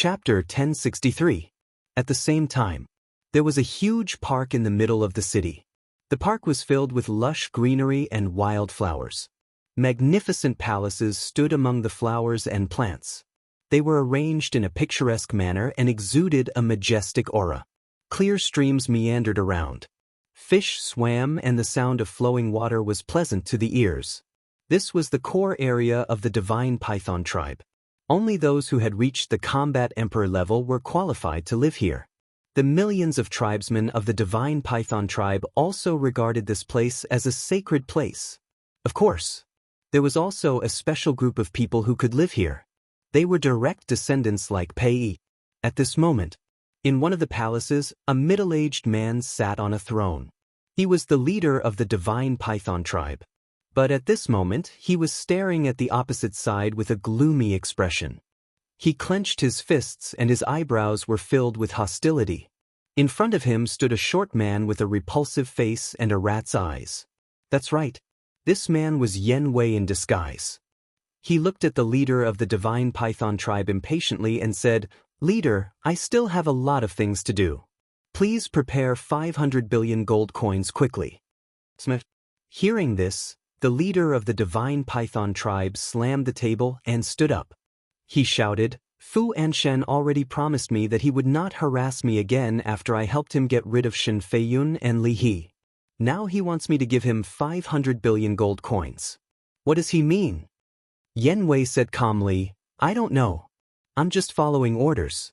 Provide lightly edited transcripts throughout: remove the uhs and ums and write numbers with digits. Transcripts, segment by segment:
Chapter 1063. At the same time, there was a huge park in the middle of the city. The park was filled with lush greenery and wild flowers. Magnificent palaces stood among the flowers and plants. They were arranged in a picturesque manner and exuded a majestic aura. Clear streams meandered around. Fish swam and the sound of flowing water was pleasant to the ears. This was the core area of the divine python tribe. Only those who had reached the combat emperor level were qualified to live here. The millions of tribesmen of the divine python tribe also regarded this place as a sacred place. Of course, there was also a special group of people who could live here. They were direct descendants like Pei. At this moment, in one of the palaces, a middle-aged man sat on a throne. He was the leader of the divine python tribe. But at this moment, he was staring at the opposite side with a gloomy expression. He clenched his fists and his eyebrows were filled with hostility. In front of him stood a short man with a repulsive face and a rat's eyes. That's right. This man was Yen Wei in disguise. He looked at the leader of the divine python tribe impatiently and said, "Leader, I still have a lot of things to do. Please prepare 500 billion gold coins quickly." Hearing this, the leader of the divine python tribe slammed the table and stood up. He shouted, "Fu Anshan already promised me that he would not harass me again after I helped him get rid of Shen Feiyun and Li He. Now he wants me to give him 500 billion gold coins. What does he mean?" Yen Wei said calmly, "I don't know. I'm just following orders.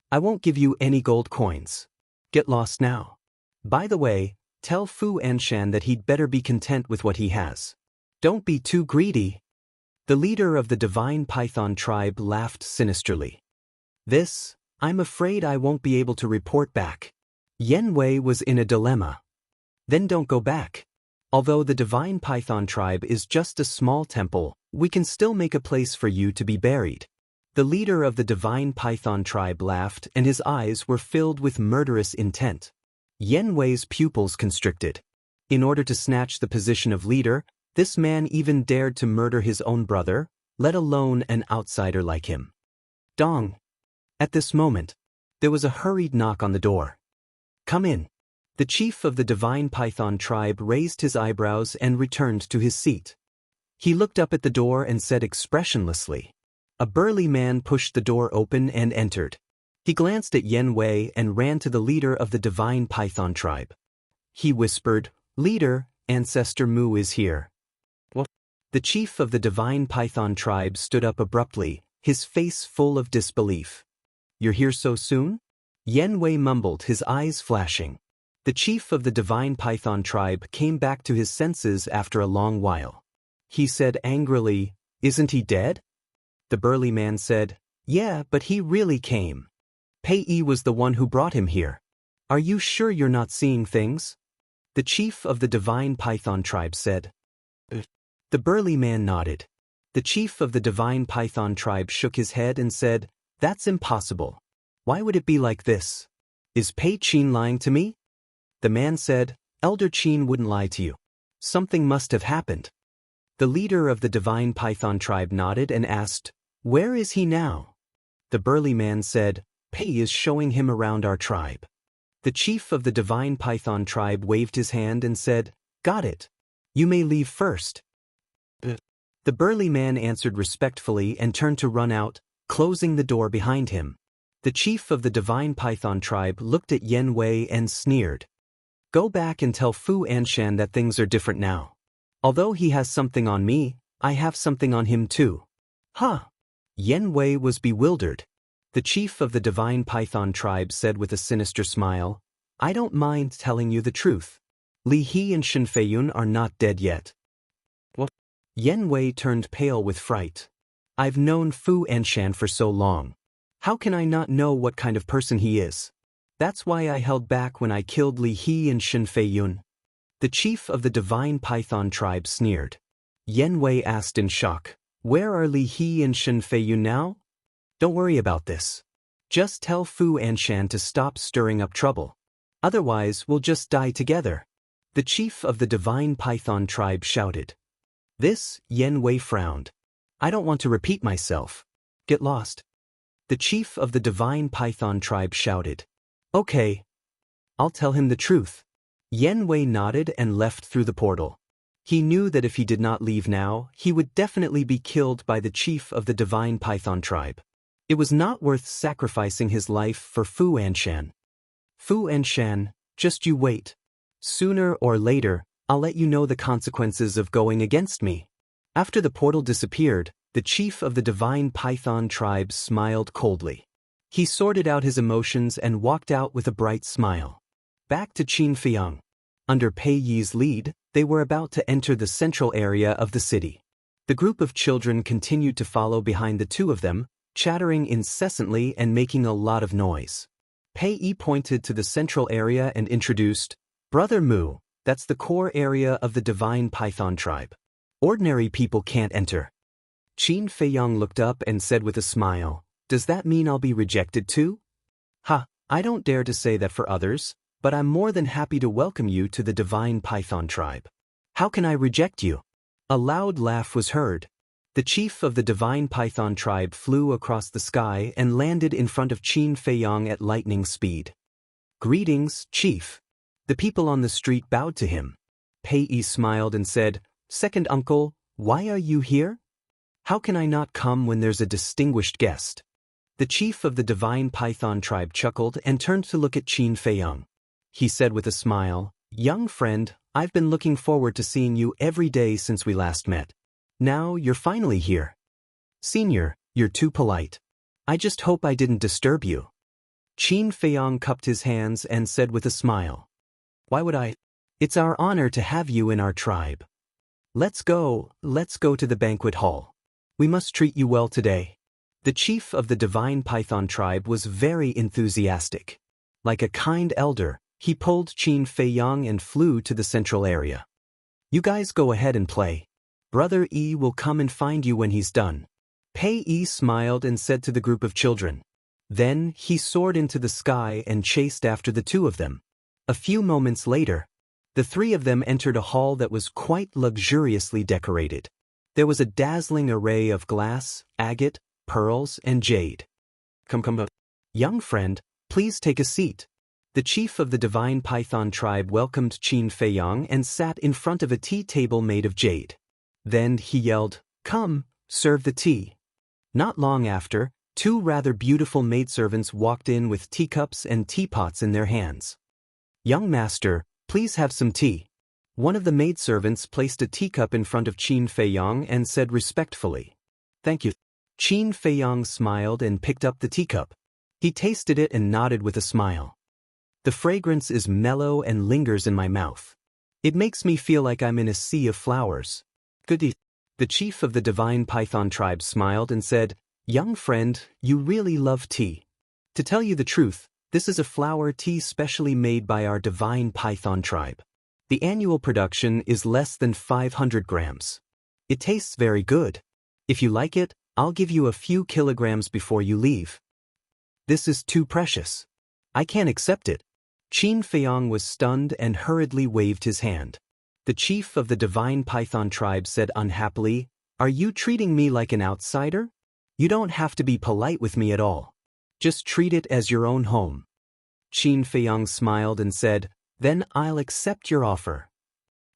I won't give you any gold coins. Get lost now. By the way, tell Fu Anshan that he'd better be content with what he has. Don't be too greedy." The leader of the divine python tribe laughed sinisterly. "This, I'm afraid I won't be able to report back." Yen Wei was in a dilemma. Then don't go back. Although the divine python tribe is just a small temple, we can still make a place for you to be buried. The leader of the divine python tribe laughed and his eyes were filled with murderous intent. Yen Wei's pupils constricted. In order to snatch the position of leader, this man even dared to murder his own brother, let alone an outsider like him. Dong. At this moment, there was a hurried knock on the door. "Come in." The chief of the divine python tribe raised his eyebrows and returned to his seat. He looked up at the door and said expressionlessly. A burly man pushed the door open and entered. He glanced at Yen Wei and ran to the leader of the divine python tribe. He whispered, "Leader, Ancestor Mu is here." What? The chief of the divine python tribe stood up abruptly, his face full of disbelief. "You're here so soon?" Yen Wei mumbled, his eyes flashing. The chief of the divine python tribe came back to his senses after a long while. He said angrily, "Isn't he dead?" The burly man said, "Yeah, but he really came. Pei was the one who brought him here. Are you sure you're not seeing things?" The chief of the divine python tribe said. The burly man nodded. The chief of the divine python tribe shook his head and said, "That's impossible. Why would it be like this? Is Pei Qin lying to me?" The man said, "Elder Qin wouldn't lie to you. Something must have happened." The leader of the divine python tribe nodded and asked, "Where is he now?" The burly man said, "Pei is showing him around our tribe." The chief of the divine python tribe waved his hand and said, "Got it. You may leave first." The burly man answered respectfully and turned to run out, closing the door behind him. The chief of the divine python tribe looked at Yen Wei and sneered. "Go back and tell Fu Anshan that things are different now. Although he has something on me, I have something on him too." "Huh?" Yen Wei was bewildered. The chief of the divine python tribe said with a sinister smile, "I don't mind telling you the truth. Li He and Shen Feiyun are not dead yet." What? Yen Wei turned pale with fright. "I've known Fu Anshan for so long. How can I not know what kind of person he is? That's why I held back when I killed Li He and Shen Feiyun." The chief of the divine python tribe sneered. Yen Wei asked in shock, "Where are Li He and Shen Feiyun now?" "Don't worry about this. Just tell Fu Anshan to stop stirring up trouble. Otherwise we'll just die together." The chief of the divine python tribe shouted. This, Yen Wei frowned. "I don't want to repeat myself. Get lost." The chief of the divine python tribe shouted. Okay. I'll tell him the truth. Yen Wei nodded and left through the portal. He knew that if he did not leave now, he would definitely be killed by the chief of the divine python tribe. It was not worth sacrificing his life for Fu Anshan. Fu Anshan, just you wait. Sooner or later, I'll let you know the consequences of going against me. After the portal disappeared, the chief of the divine python tribe smiled coldly. He sorted out his emotions and walked out with a bright smile. Back to Qin Feiyang. Under Pei Yi's lead, they were about to enter the central area of the city. The group of children continued to follow behind the two of them, chattering incessantly and making a lot of noise. Pei Yi pointed to the central area and introduced, Brother Mu, that's the core area of the divine python tribe. Ordinary people can't enter. Qin Feiyang looked up and said with a smile, Does that mean I'll be rejected too? Ha, I don't dare to say that for others, but I'm more than happy to welcome you to the divine python tribe. How can I reject you? A loud laugh was heard. The chief of the divine python tribe flew across the sky and landed in front of Qin Feiyang at lightning speed. Greetings, chief. The people on the street bowed to him. Pei Yi smiled and said, Second uncle, why are you here? How can I not come when there's a distinguished guest? The chief of the divine python tribe chuckled and turned to look at Qin Feiyang. He said with a smile, Young friend, I've been looking forward to seeing you every day since we last met. Now you're finally here. Senior, you're too polite. I just hope I didn't disturb you. Qin Feiyang cupped his hands and said with a smile. Why would I? It's our honor to have you in our tribe. Let's go to the banquet hall. We must treat you well today. The chief of the divine python tribe was very enthusiastic. Like a kind elder, he pulled Qin Feiyang and flew to the central area. You guys go ahead and play. Brother Yi will come and find you when he's done. Pei Yi smiled and said to the group of children. Then he soared into the sky and chased after the two of them. A few moments later, the three of them entered a hall that was quite luxuriously decorated. There was a dazzling array of glass, agate, pearls, and jade. Come. Young friend, please take a seat. The chief of the divine python tribe welcomed Qin Feiyang and sat in front of a tea table made of jade. Then he yelled, Come, serve the tea. Not long after, two rather beautiful maidservants walked in with teacups and teapots in their hands. Young master, please have some tea. One of the maidservants placed a teacup in front of Qin Feiyang and said respectfully, Thank you. Qin Feiyang smiled and picked up the teacup. He tasted it and nodded with a smile. The fragrance is mellow and lingers in my mouth. It makes me feel like I'm in a sea of flowers. Goody. The chief of the divine python tribe smiled and said, Young friend, you really love tea. To tell you the truth, this is a flower tea specially made by our divine python tribe. The annual production is less than 500 grams. It tastes very good. If you like it, I'll give you a few kilograms before you leave. This is too precious. I can't accept it. Qin Feiyang was stunned and hurriedly waved his hand. The chief of the divine python tribe said unhappily, Are you treating me like an outsider? You don't have to be polite with me at all. Just treat it as your own home. Qin Feiyang smiled and said, Then I'll accept your offer.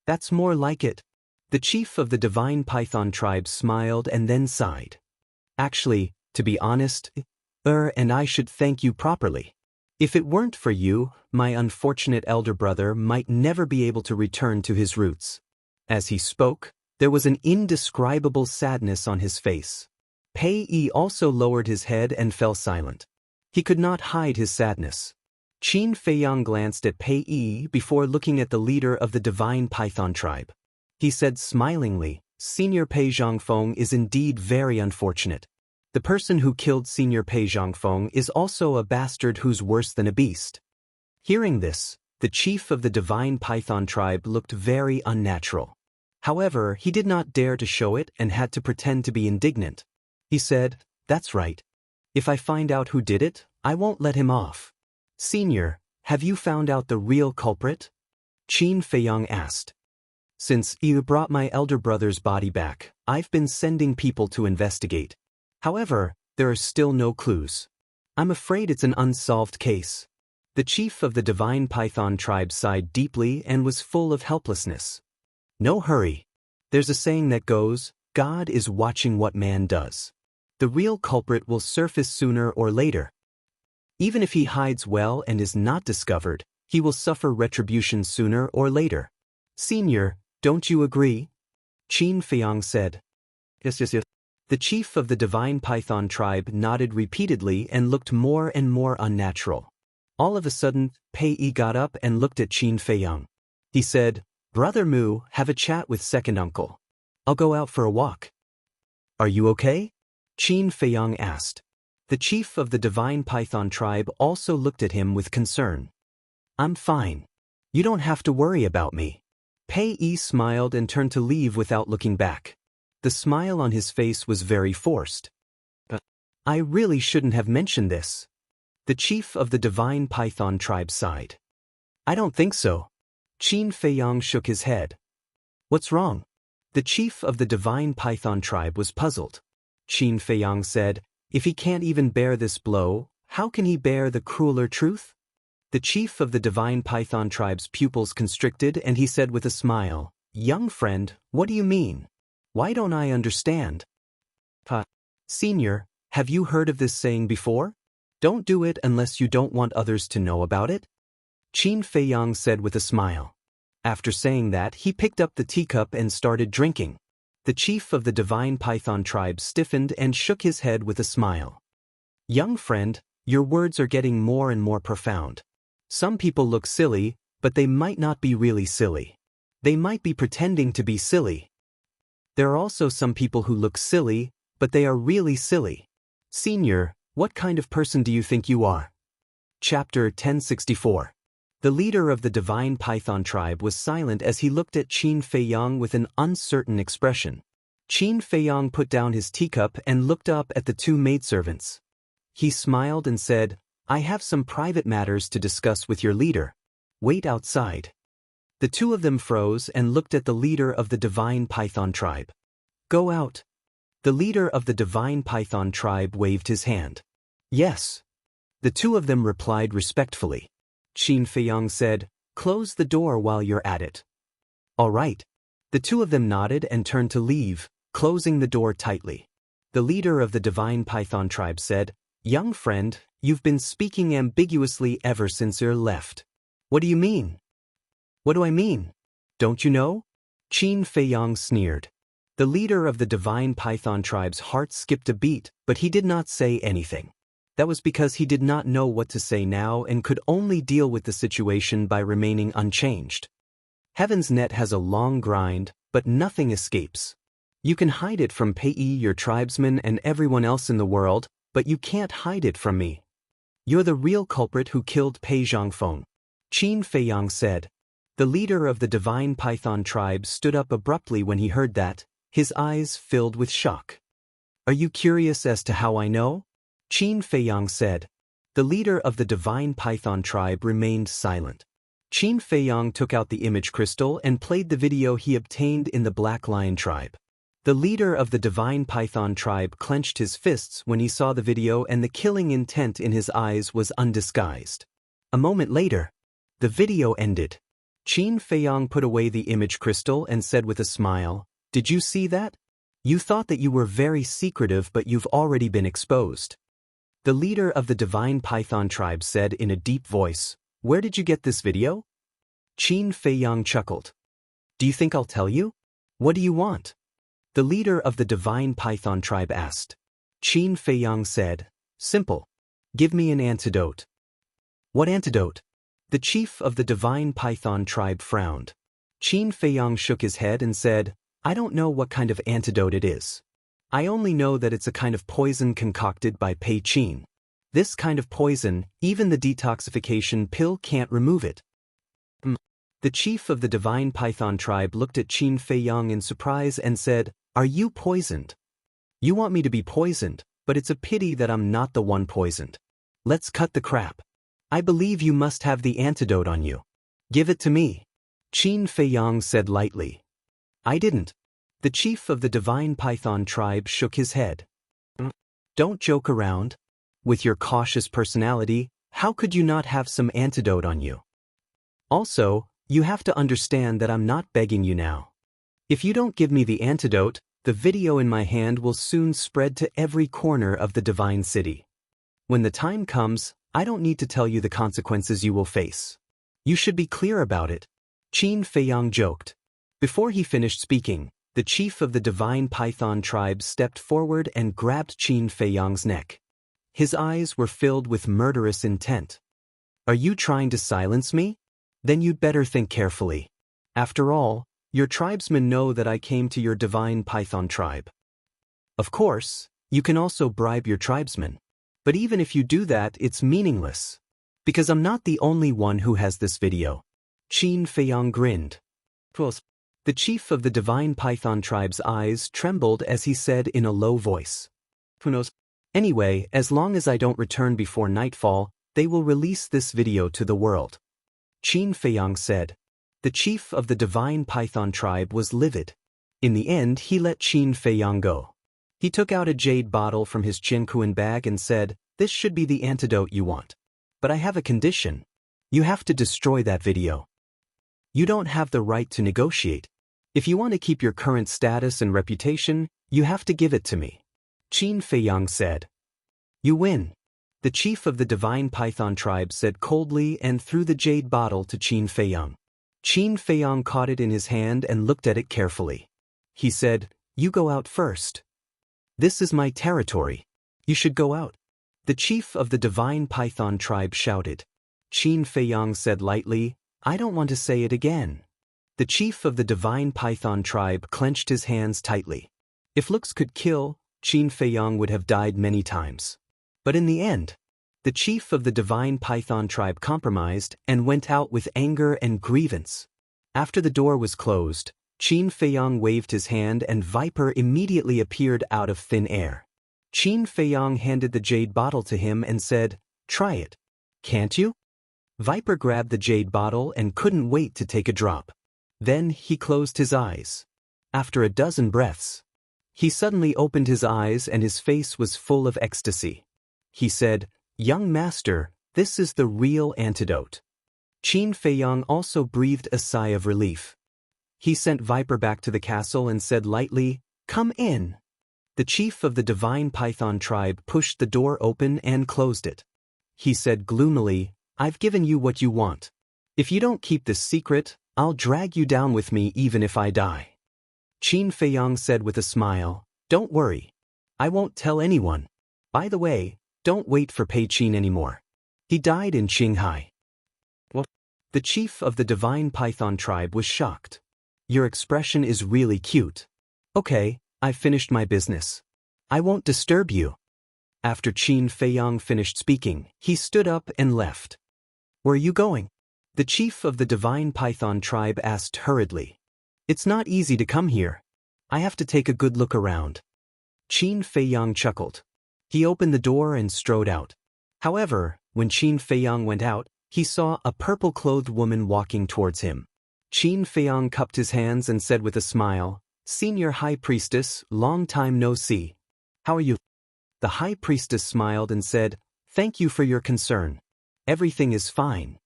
That's more like it. The chief of the divine python tribe smiled and then sighed. Actually, to be honest, and I should thank you properly. If it weren't for you, my unfortunate elder brother might never be able to return to his roots. As he spoke, there was an indescribable sadness on his face. Pei Yi also lowered his head and fell silent. He could not hide his sadness. Qin Feiyang glanced at Pei Yi before looking at the leader of the divine python tribe. He said smilingly, Senior Pei Zhangfeng is indeed very unfortunate. The person who killed Senior Pei Zhangfeng is also a bastard who's worse than a beast. Hearing this, the chief of the divine python tribe looked very unnatural. However, he did not dare to show it and had to pretend to be indignant. He said, That's right. If I find out who did it, I won't let him off. Senior, have you found out the real culprit? Qin Feiyang asked. Since you brought my elder brother's body back, I've been sending people to investigate. However, There are still no clues. I'm afraid it's an unsolved case. The chief of the divine python tribe sighed deeply and was full of helplessness. No hurry. There's a saying that goes, God is watching what man does. The real culprit will surface sooner or later. Even if he hides well and is not discovered, he will suffer retribution sooner or later. Senior, don't you agree? Qin Feiyang said. Yes. The chief of the divine python tribe nodded repeatedly and looked more and more unnatural. All of a sudden, Pei Yi got up and looked at Qin Feiyang. He said, Brother Mu, have a chat with second uncle. I'll go out for a walk. Are you okay? Qin Feiyang asked. The chief of the divine python tribe also looked at him with concern. I'm fine. You don't have to worry about me. Pei Yi smiled and turned to leave without looking back. The smile on his face was very forced. I really shouldn't have mentioned this. The chief of the divine python tribe sighed. I don't think so. Qin Feiyang shook his head. What's wrong? The chief of the divine python tribe was puzzled. Qin Feiyang said, if he can't even bear this blow, how can he bear the crueler truth? The chief of the divine python tribe's pupils constricted and he said with a smile, Young friend, what do you mean? Why don't I understand? Senior, have you heard of this saying before? Don't do it unless you don't want others to know about it? Qin Feiyang said with a smile. After saying that, he picked up the teacup and started drinking. The chief of the divine python tribe stiffened and shook his head with a smile. Young friend, your words are getting more and more profound. Some people look silly, but they might not be really silly. They might be pretending to be silly. There are also some people who look silly, but they are really silly. Senior, what kind of person do you think you are? Chapter 1064. The leader of the divine python tribe was silent as he looked at Qin Feiyang with an uncertain expression. Qin Feiyang put down his teacup and looked up at the two maidservants. He smiled and said, I have some private matters to discuss with your leader. Wait outside. The two of them froze and looked at the leader of the divine python tribe. Go out. The leader of the divine python tribe waved his hand. Yes. The two of them replied respectfully. Qin Feiyang said, close the door while you're at it. All right. The two of them nodded and turned to leave, closing the door tightly. The leader of the divine python tribe said, Young friend, you've been speaking ambiguously ever since you left. What do you mean? What do I mean? Don't you know? Qin Feiyang sneered. The leader of the divine python tribe's heart skipped a beat, but he did not say anything. That was because he did not know what to say now and could only deal with the situation by remaining unchanged. Heaven's net has a long grind, but nothing escapes. You can hide it from Pei Yi, your tribesmen, and everyone else in the world, but you can't hide it from me. You're the real culprit who killed Pei Zhangfeng. Qin Feiyang said. The leader of the divine python tribe stood up abruptly when he heard that, his eyes filled with shock. Are you curious as to how I know? Qin Feiyang said. The leader of the divine python tribe remained silent. Qin Feiyang took out the image crystal and played the video he obtained in the Black Lion tribe. The leader of the divine python tribe clenched his fists when he saw the video and the killing intent in his eyes was undisguised. A moment later, the video ended. Qin Feiyang put away the image crystal and said with a smile, Did you see that? You thought that you were very secretive, but you've already been exposed. The leader of the divine python tribe said in a deep voice, Where did you get this video? Qin Feiyang chuckled. Do you think I'll tell you? What do you want? The leader of the divine python tribe asked. Qin Feiyang said, Simple. Give me an antidote. What antidote? The chief of the divine python tribe frowned. Qin Feiyang shook his head and said, I don't know what kind of antidote it is. I only know that it's a kind of poison concocted by Pei Qin. This kind of poison, even the detoxification pill can't remove it. The chief of the divine python tribe looked at Qin Feiyang in surprise and said, Are you poisoned? You want me to be poisoned, but it's a pity that I'm not the one poisoned. Let's cut the crap. I believe you must have the antidote on you. Give it to me. Qin Feiyang said lightly. I didn't. The chief of the divine python tribe shook his head. Don't joke around. With your cautious personality, how could you not have some antidote on you? Also, you have to understand that I'm not begging you now. If you don't give me the antidote, the video in my hand will soon spread to every corner of the divine city. When the time comes, I don't need to tell you the consequences you will face. You should be clear about it. Qin Feiyang joked. Before he finished speaking, the chief of the divine python tribe stepped forward and grabbed Qin Feiyang's neck. His eyes were filled with murderous intent. Are you trying to silence me? Then you'd better think carefully. After all, your tribesmen know that I came to your divine python tribe. Of course, you can also bribe your tribesmen. But even if you do that, it's meaningless. Because I'm not the only one who has this video. Qin Feiyang grinned. The chief of the divine python tribe's eyes trembled as he said in a low voice. Who knows? Anyway, as long as I don't return before nightfall, they will release this video to the world. Qin Feiyang said. The chief of the divine python tribe was livid. In the end, he let Qin Feiyang go. He took out a jade bottle from his Jianghu bag and said, "This should be the antidote you want. But I have a condition. You have to destroy that video. You don't have the right to negotiate. If you want to keep your current status and reputation, you have to give it to me." Qin Feiyang said. You win. The chief of the divine python tribe said coldly and threw the jade bottle to Qin Feiyang. Qin Feiyang caught it in his hand and looked at it carefully. He said, "You go out first. This is my territory. You should go out." The chief of the divine python tribe shouted. Qin Feiyang said lightly, "I don't want to say it again." The chief of the divine python tribe clenched his hands tightly. If looks could kill, Qin Feiyang would have died many times. But in the end, the chief of the divine python tribe compromised and went out with anger and grievance. After the door was closed, Qin Feiyang waved his hand and Viper immediately appeared out of thin air. Qin Feiyang handed the jade bottle to him and said, "Try it. Can't you?" Viper grabbed the jade bottle and couldn't wait to take a drop. Then he closed his eyes. After a dozen breaths, he suddenly opened his eyes and his face was full of ecstasy. He said, "Young master, this is the real antidote." Qin Feiyang also breathed a sigh of relief. He sent Viper back to the castle and said lightly, "Come in." The chief of the divine python tribe pushed the door open and closed it. He said gloomily, "I've given you what you want. If you don't keep this secret, I'll drag you down with me even if I die." Qin Feiyang said with a smile, "Don't worry. I won't tell anyone. By the way, don't wait for Pei Qin anymore. He died in Qinghai." What? The chief of the divine python tribe was shocked. "Your expression is really cute. Okay, I've finished my business. I won't disturb you." After Qin Feiyang finished speaking, he stood up and left. "Where are you going?" The chief of the divine python tribe asked hurriedly. "It's not easy to come here. I have to take a good look around." Qin Feiyang chuckled. He opened the door and strode out. However, when Qin Feiyang went out, he saw a purple-clothed woman walking towards him. Qin Feiyang cupped his hands and said with a smile, "Senior High Priestess, long time no see. How are you?" The High Priestess smiled and said, "Thank you for your concern. Everything is fine."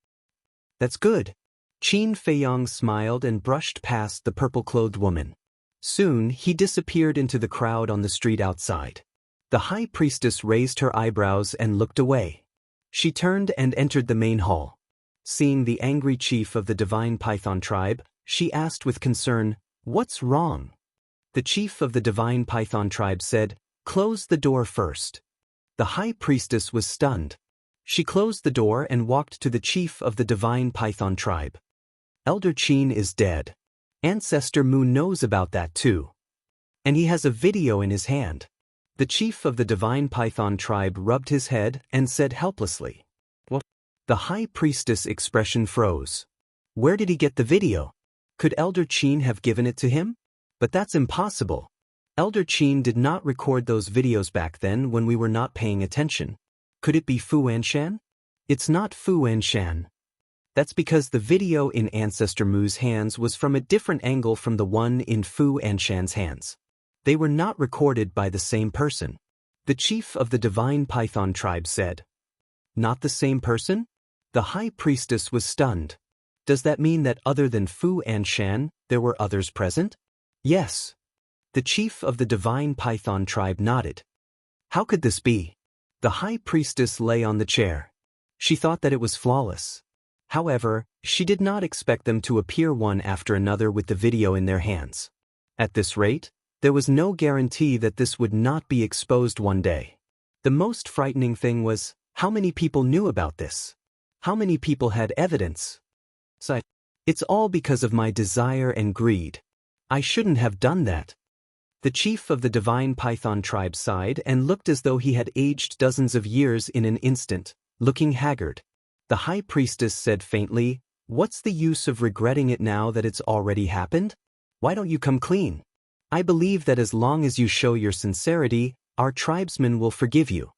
"That's good." Qin Feiyang smiled and brushed past the purple-clothed woman. Soon, he disappeared into the crowd on the street outside. The High Priestess raised her eyebrows and looked away. She turned and entered the main hall. Seeing the angry chief of the divine python tribe, she asked with concern, "What's wrong?" The chief of the divine python tribe said, "Close the door first." The High Priestess was stunned. She closed the door and walked to the chief of the divine python tribe. "Elder Qin is dead. Ancestor Mu knows about that too. And he has a video in his hand." The chief of the divine python tribe rubbed his head and said helplessly, "What?" The High Priestess expression froze. Where did he get the video? Could Elder Qin have given it to him? But that's impossible. Elder Qin did not record those videos back then when we were not paying attention. Could it be Fu Anshan? It's not Fu Anshan. That's because the video in Ancestor Mu's hands was from a different angle from the one in Fu Anshan's hands. They were not recorded by the same person. The chief of the divine python tribe said. Not the same person? The high priestess was stunned. Does that mean that other than Fu and Shan, there were others present? Yes. The chief of the divine python tribe nodded. How could this be? The high priestess lay on the chair. She thought that it was flawless. However, she did not expect them to appear one after another with the video in their hands. At this rate, there was no guarantee that this would not be exposed one day. The most frightening thing was, how many people knew about this? How many people had evidence? It's all because of my desire and greed. I shouldn't have done that. The chief of the divine python tribe sighed and looked as though he had aged dozens of years in an instant, looking haggard. The high priestess said faintly, "What's the use of regretting it now that it's already happened? Why don't you come clean? I believe that as long as you show your sincerity, our tribesmen will forgive you."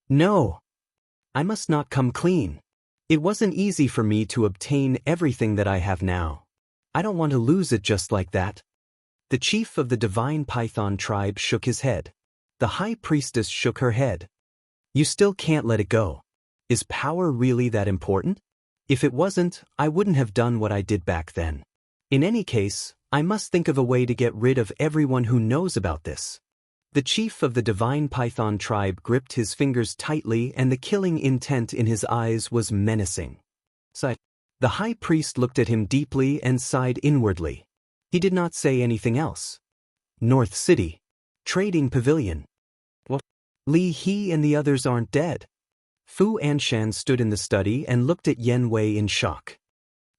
No. I must not come clean. It wasn't easy for me to obtain everything that I have now. I don't want to lose it just like that. The chief of the divine python tribe shook his head. The high priestess shook her head. You still can't let it go. Is power really that important? If it wasn't, I wouldn't have done what I did back then. In any case, I must think of a way to get rid of everyone who knows about this. The chief of the divine python tribe gripped his fingers tightly and the killing intent in his eyes was menacing. The high priest looked at him deeply and sighed inwardly. He did not say anything else. North City. Trading Pavilion. What? Li He and the others aren't dead. Fu Anshan stood in the study and looked at Yen Wei in shock.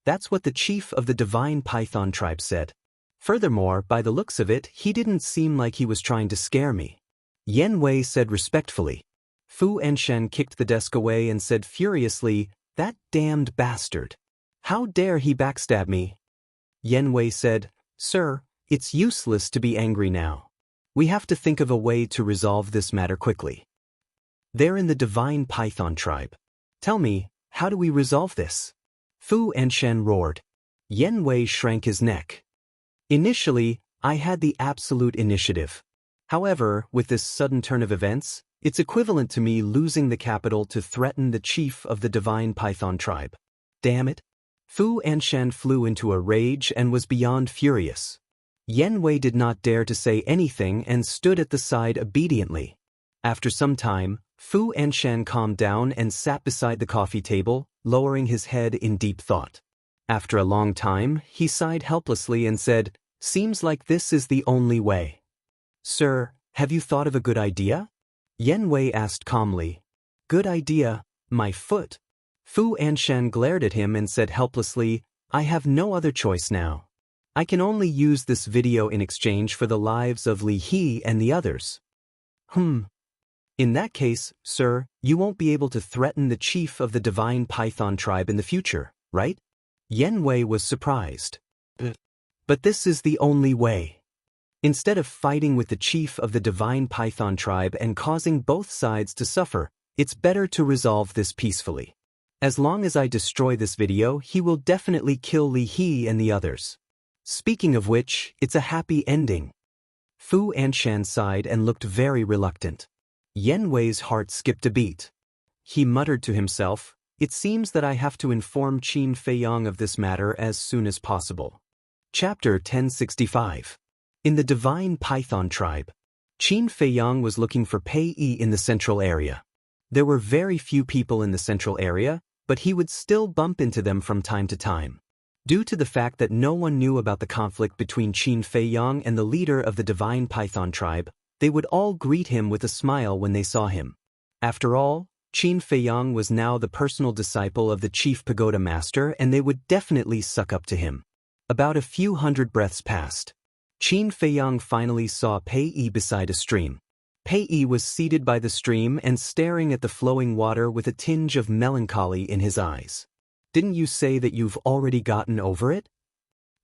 That's what the chief of the divine python tribe said. Furthermore, by the looks of it, he didn't seem like he was trying to scare me. Yen Wei said respectfully. Fu Anshan kicked the desk away and said furiously, "That damned bastard. How dare he backstab me?" Yen Wei said, "Sir, it's useless to be angry now. We have to think of a way to resolve this matter quickly. They're in the divine python tribe. Tell me, how do we resolve this?" Fu Anshan roared. Yen Wei shrank his neck. Initially, I had the absolute initiative. However, with this sudden turn of events, it's equivalent to me losing the capital to threaten the chief of the divine python tribe. Damn it. Fu Anshan flew into a rage and was beyond furious. Yen Wei did not dare to say anything and stood at the side obediently. After some time, Fu Anshan calmed down and sat beside the coffee table, lowering his head in deep thought. After a long time, he sighed helplessly and said, "Seems like this is the only way." "Sir, have you thought of a good idea?" Yen Wei asked calmly. "Good idea, my foot." Fu Anshan glared at him and said helplessly, "I have no other choice now. I can only use this video in exchange for the lives of Li He and the others." In that case, sir, you won't be able to threaten the chief of the divine python tribe in the future, right? Yen Wei was surprised. But this is the only way. Instead of fighting with the chief of the divine python tribe and causing both sides to suffer, it's better to resolve this peacefully. As long as I destroy this video, he will definitely kill Li He and the others. Speaking of which, it's a happy ending. Fu Anshan sighed and looked very reluctant. Yen Wei's heart skipped a beat. He muttered to himself, "It seems that I have to inform Qin Feiyang of this matter as soon as possible." Chapter 1065. In the divine python tribe, Qin Feiyang was looking for Pei Yi in the central area. There were very few people in the central area, but he would still bump into them from time to time. Due to the fact that no one knew about the conflict between Qin Feiyang and the leader of the divine python tribe, they would all greet him with a smile when they saw him. After all, Qin Feiyang was now the personal disciple of the chief pagoda master and they would definitely suck up to him. About a few hundred breaths passed. Qin Feiyang finally saw Pei Yi beside a stream. Pei Yi was seated by the stream and staring at the flowing water with a tinge of melancholy in his eyes. "Didn't you say that you've already gotten over it?"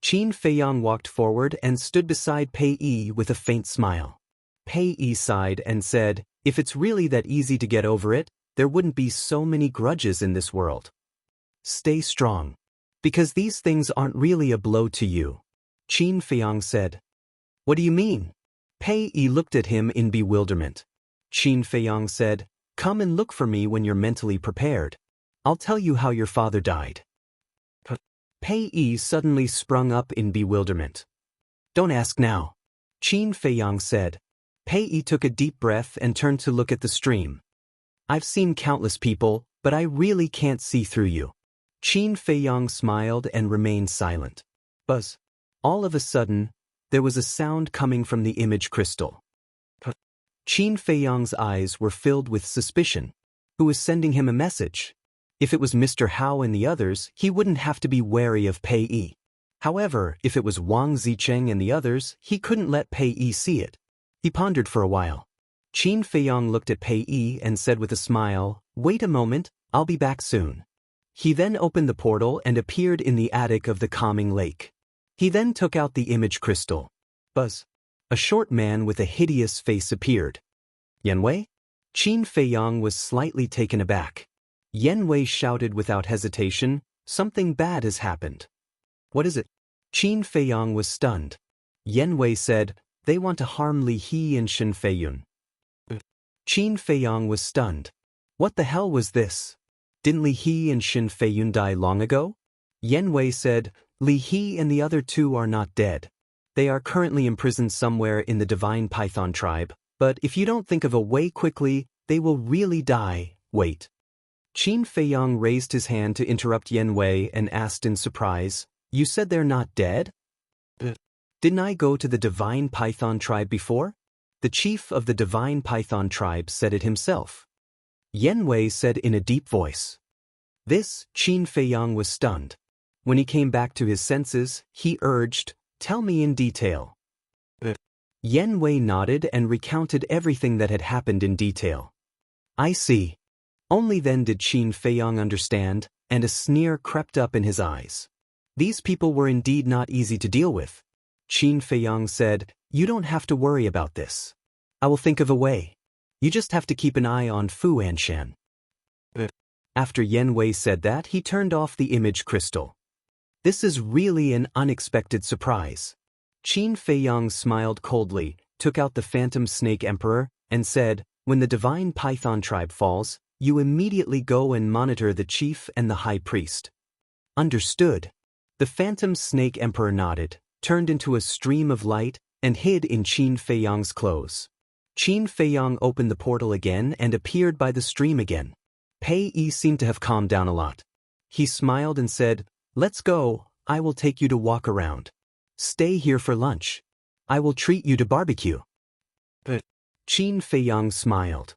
Qin Feiyang walked forward and stood beside Pei Yi with a faint smile. Pei Yi sighed and said, "If it's really that easy to get over it, there wouldn't be so many grudges in this world. Stay strong. Because these things aren't really a blow to you." Qin Feiyang said. "What do you mean?" Pei Yi looked at him in bewilderment. Qin Feiyong said, "Come and look for me when you're mentally prepared. I'll tell you how your father died." Pei Yi suddenly sprung up in bewilderment. "Don't ask now," Qin Feiyong said. Pei Yi took a deep breath and turned to look at the stream. "I've seen countless people, but I really can't see through you." Qin Feiyong smiled and remained silent. Buzz. All of a sudden, there was a sound coming from the image crystal. Qin Feiyong's eyes were filled with suspicion. Who was sending him a message? If it was Mr. Hao and the others, he wouldn't have to be wary of Pei Yi. However, if it was Wang Zicheng and the others, he couldn't let Pei Yi see it. He pondered for a while. Qin Feiyong looked at Pei Yi and said with a smile, "Wait a moment, I'll be back soon." He then opened the portal and appeared in the attic of the calming lake. He then took out the image crystal. Buzz. A short man with a hideous face appeared. "Yanwei?" Qin Feiyong was slightly taken aback. Yanwei shouted without hesitation, "Something bad has happened." "What is it?" Qin Feiyong was stunned. Yanwei said, "They want to harm Li He and Shen Feiyun." Qin Feiyong was stunned. What the hell was this? Didn't Li He and Shen Feiyun die long ago? Yanwei said, "Li He and the other two are not dead. They are currently imprisoned somewhere in the Divine Python tribe, but if you don't think of a way quickly, they will really die. Wait." Qin Feiyong raised his hand to interrupt Yanwei and asked in surprise, "You said they're not dead?" "Didn't I go to the Divine Python tribe before?" The chief of the Divine Python tribe said it himself. Yanwei said in a deep voice. This, Qin Feiyong was stunned. When he came back to his senses, he urged, "Tell me in detail." Yanwei nodded and recounted everything that had happened in detail. "I see." Only then did Qin Feiyong understand, and a sneer crept up in his eyes. These people were indeed not easy to deal with. Qin Feiyong said, "You don't have to worry about this. I will think of a way. You just have to keep an eye on Fu Anshan." After Yanwei said that, he turned off the image crystal. This is really an unexpected surprise. Qin Feiyong smiled coldly, took out the Phantom Snake Emperor, and said, "When the Divine Python tribe falls, you immediately go and monitor the chief and the high priest." "Understood." The Phantom Snake Emperor nodded, turned into a stream of light, and hid in Qin Feiyong's clothes. Qin Feiyong opened the portal again and appeared by the stream again. Pei Yi seemed to have calmed down a lot. He smiled and said, "Let's go, I will take you to walk around. Stay here for lunch. I will treat you to barbecue." But Qin Feiyong smiled.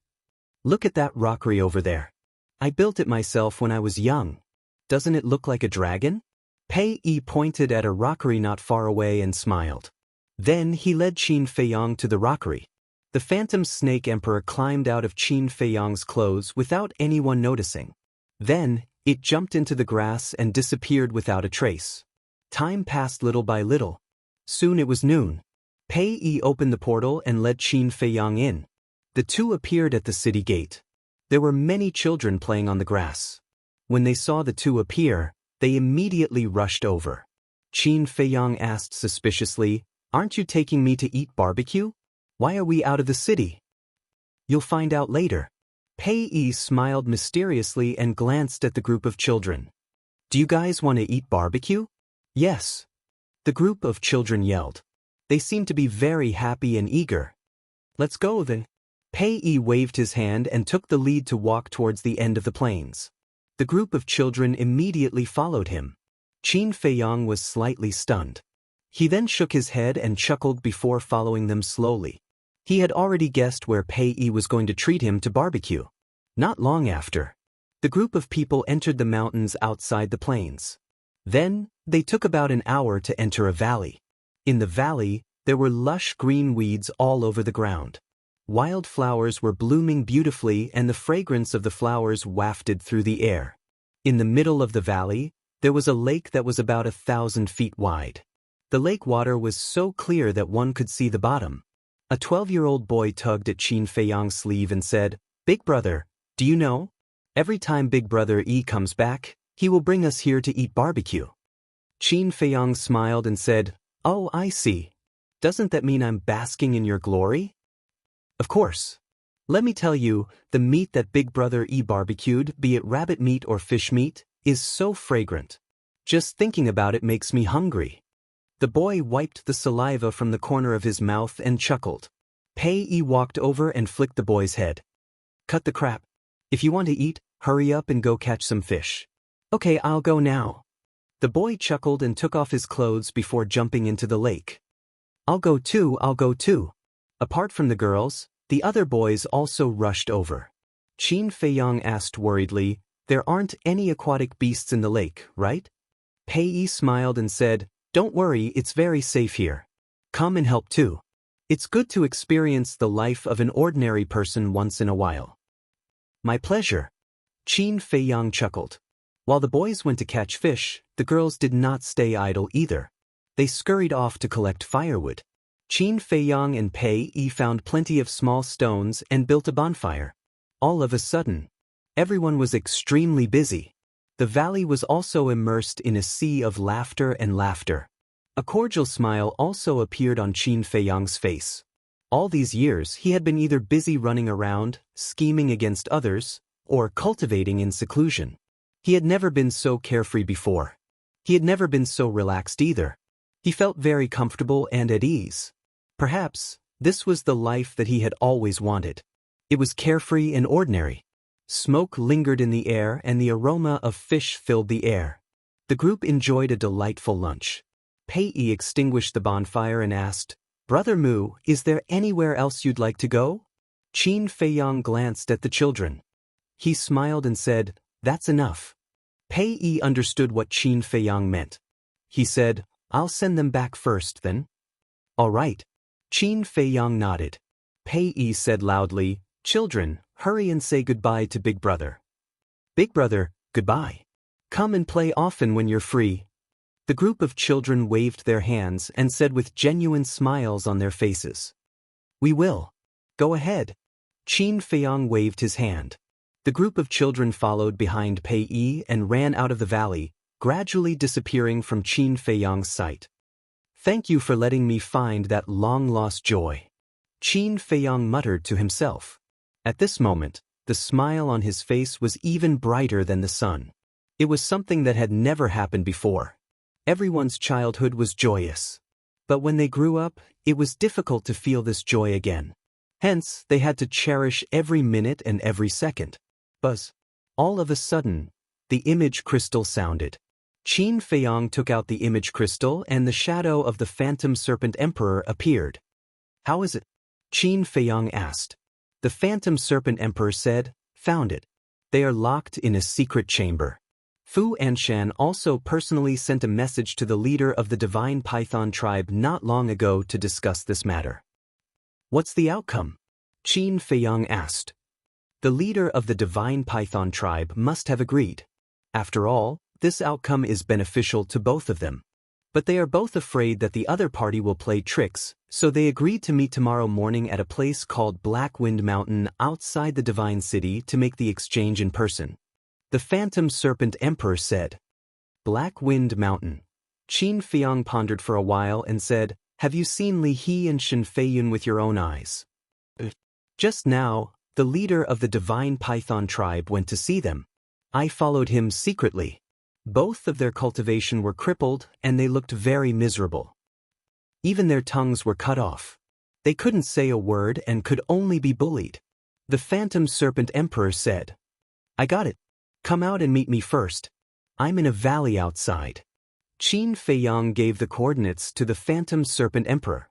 "Look at that rockery over there. I built it myself when I was young. Doesn't it look like a dragon?" Pei Yi pointed at a rockery not far away and smiled. Then he led Qin Feiyong to the rockery. The Phantom Snake Emperor climbed out of Qin Feiyong's clothes without anyone noticing. Then, it jumped into the grass and disappeared without a trace. Time passed little by little. Soon it was noon. Pei Yi opened the portal and led Qin Feiyong in. The two appeared at the city gate. There were many children playing on the grass. When they saw the two appear, they immediately rushed over. Qin Feiyong asked suspiciously, "Aren't you taking me to eat barbecue? Why are we out of the city?" "You'll find out later." Pei Yi smiled mysteriously and glanced at the group of children. "Do you guys want to eat barbecue?" "Yes." The group of children yelled. They seemed to be very happy and eager. "Let's go then." Pei Yi waved his hand and took the lead to walk towards the end of the plains. The group of children immediately followed him. Qin Feiyong was slightly stunned. He then shook his head and chuckled before following them slowly. He had already guessed where Pei Yi was going to treat him to barbecue. Not long after, the group of people entered the mountains outside the plains. Then, they took about an hour to enter a valley. In the valley, there were lush green weeds all over the ground. Wild flowers were blooming beautifully and the fragrance of the flowers wafted through the air. In the middle of the valley, there was a lake that was about 1,000 feet wide. The lake water was so clear that one could see the bottom. A 12-year-old boy tugged at Qin Feiyong's sleeve and said, "Big brother, do you know? Every time Big Brother Yi comes back, he will bring us here to eat barbecue." Qin Feiyong smiled and said, "Oh, I see. Doesn't that mean I'm basking in your glory?" "Of course. Let me tell you, the meat that Big Brother barbecued, be it rabbit meat or fish meat, is so fragrant. Just thinking about it makes me hungry. The boy wiped the saliva from the corner of his mouth and chuckled. Pei walked over and flicked the boy's head. Cut the crap. If you want to eat, hurry up and go catch some fish. Okay, I'll go now. The boy chuckled and took off his clothes before jumping into the lake. I'll go too. Apart from the girls, the other boys also rushed over. Qin Feiyang asked worriedly, there aren't any aquatic beasts in the lake, right? Pei smiled and said, don't worry, it's very safe here. Come and help too. It's good to experience the life of an ordinary person once in a while. My pleasure. Qin Feiyang chuckled. While the boys went to catch fish, the girls did not stay idle either. They scurried off to collect firewood. Qin Feiyang and Pei found plenty of small stones and built a bonfire. All of a sudden, everyone was extremely busy. The valley was also immersed in a sea of laughter and laughter. A cordial smile also appeared on Qin Feiyang's face. All these years he had been either busy running around, scheming against others, or cultivating in seclusion. He had never been so carefree before. He had never been so relaxed either. He felt very comfortable and at ease. Perhaps, this was the life that he had always wanted. It was carefree and ordinary. Smoke lingered in the air and the aroma of fish filled the air. The group enjoyed a delightful lunch. Pei extinguished the bonfire and asked, Brother Mu, is there anywhere else you'd like to go? Qin Feiyang glanced at the children. He smiled and said, that's enough. Pei understood what Qin Feiyang meant. He said, I'll send them back first then. All right. Qin Feiyang nodded. Pei said loudly, children, hurry and say goodbye to Big Brother. Big Brother, goodbye. Come and play often when you're free. The group of children waved their hands and said with genuine smiles on their faces. We will. Go ahead. Qin Feiyang waved his hand. The group of children followed behind Pei and ran out of the valley, gradually disappearing from Qin Feiyang's sight. Thank you for letting me find that long-lost joy. Qin Feiyang muttered to himself. At this moment, the smile on his face was even brighter than the sun. It was something that had never happened before. Everyone's childhood was joyous. But when they grew up, it was difficult to feel this joy again. Hence, they had to cherish every minute and every second. Buzz. All of a sudden, the image crystal sounded. Qin Feiyang took out the image crystal and the shadow of the Phantom Serpent Emperor appeared. How is it? Qin Feiyang asked. The Phantom Serpent Emperor said, found it. They are locked in a secret chamber. Fu Anshan also personally sent a message to the leader of the Divine Python tribe not long ago to discuss this matter. What's the outcome? Qin Feiyang asked. The leader of the Divine Python tribe must have agreed. After all, this outcome is beneficial to both of them. But they are both afraid that the other party will play tricks, so they agreed to meet tomorrow morning at a place called Black Wind Mountain outside the Divine City to make the exchange in person. The Phantom Serpent Emperor said. Black Wind Mountain. Qin Feiyang pondered for a while and said, have you seen Li He and Shen Feiyun with your own eyes? Just now, the leader of the Divine Python tribe went to see them. I followed him secretly. Both of their cultivation were crippled and they looked very miserable. Even their tongues were cut off. They couldn't say a word and could only be bullied. The Phantom Serpent Emperor said, I got it. Come out and meet me first. I'm in a valley outside. Qin Feiyang gave the coordinates to the Phantom Serpent Emperor.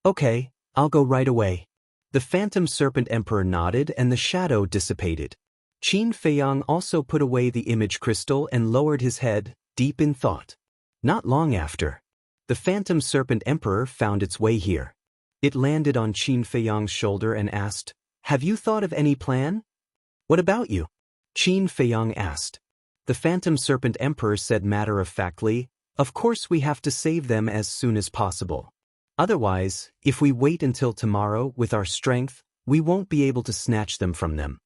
Okay, I'll go right away. The Phantom Serpent Emperor nodded and the shadow dissipated. Qin Feiyang also put away the image crystal and lowered his head, deep in thought. Not long after, the Phantom Serpent Emperor found its way here. It landed on Qin Feiyang's shoulder and asked, have you thought of any plan? What about you? Qin Feiyang asked. The Phantom Serpent Emperor said matter-of-factly, of course we have to save them as soon as possible. Otherwise, if we wait until tomorrow with our strength, we won't be able to snatch them from them.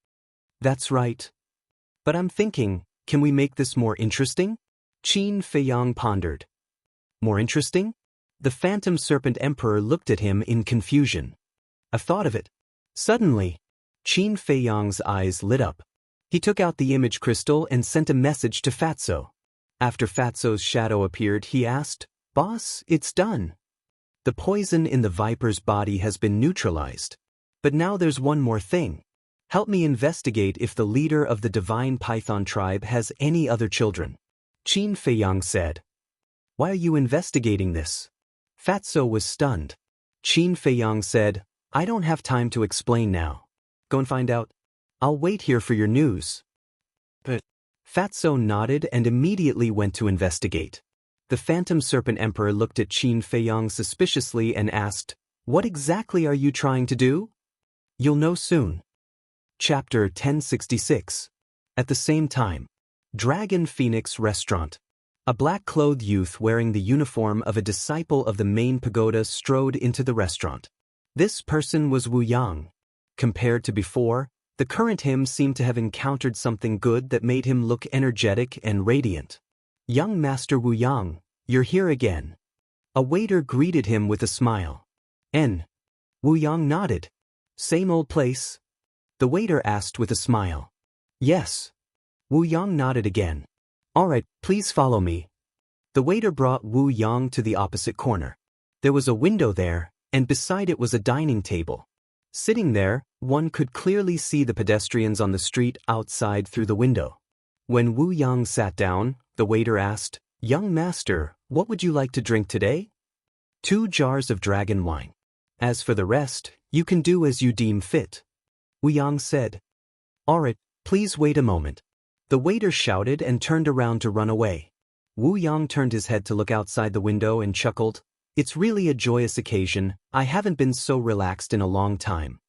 That's right. But I'm thinking, can we make this more interesting? Qin Feiyang pondered. More interesting? The Phantom Serpent Emperor looked at him in confusion. I've thought of it. Suddenly, Qin Feiyang's eyes lit up. He took out the image crystal and sent a message to Fatso. After Fatso's shadow appeared, he asked, "Boss, it's done. The poison in the viper's body has been neutralized. But now there's one more thing. Help me investigate if the leader of the divine python tribe has any other children." Qin Feiyang said, "Why are you investigating this?" Fatso was stunned. Qin Feiyang said, "I don't have time to explain now. Go and find out. I'll wait here for your news." But Fatso nodded and immediately went to investigate. The Phantom Serpent Emperor looked at Qin Feiyang suspiciously and asked, "What exactly are you trying to do?" "You'll know soon." Chapter 1066. At the same time, Dragon Phoenix Restaurant. A black-clothed youth wearing the uniform of a disciple of the main pagoda strode into the restaurant. This person was Wu Yang. Compared to before, the current him seemed to have encountered something good that made him look energetic and radiant. "Young Master Wu Yang, you're here again." A waiter greeted him with a smile. Wu Yang nodded. "Same old place?" The waiter asked with a smile. "Yes." Wu Yang nodded again. "All right, please follow me." The waiter brought Wu Yang to the opposite corner. There was a window there, and beside it was a dining table. Sitting there, one could clearly see the pedestrians on the street outside through the window. When Wu Yang sat down, the waiter asked, "Young master, what would you like to drink today?" "2 jars of dragon wine. As for the rest, you can do as you deem fit." Wu Yang said. "All right, please wait a moment." The waiter shouted and turned around to run away. Wu Yang turned his head to look outside the window and chuckled. "It's really a joyous occasion. I haven't been so relaxed in a long time."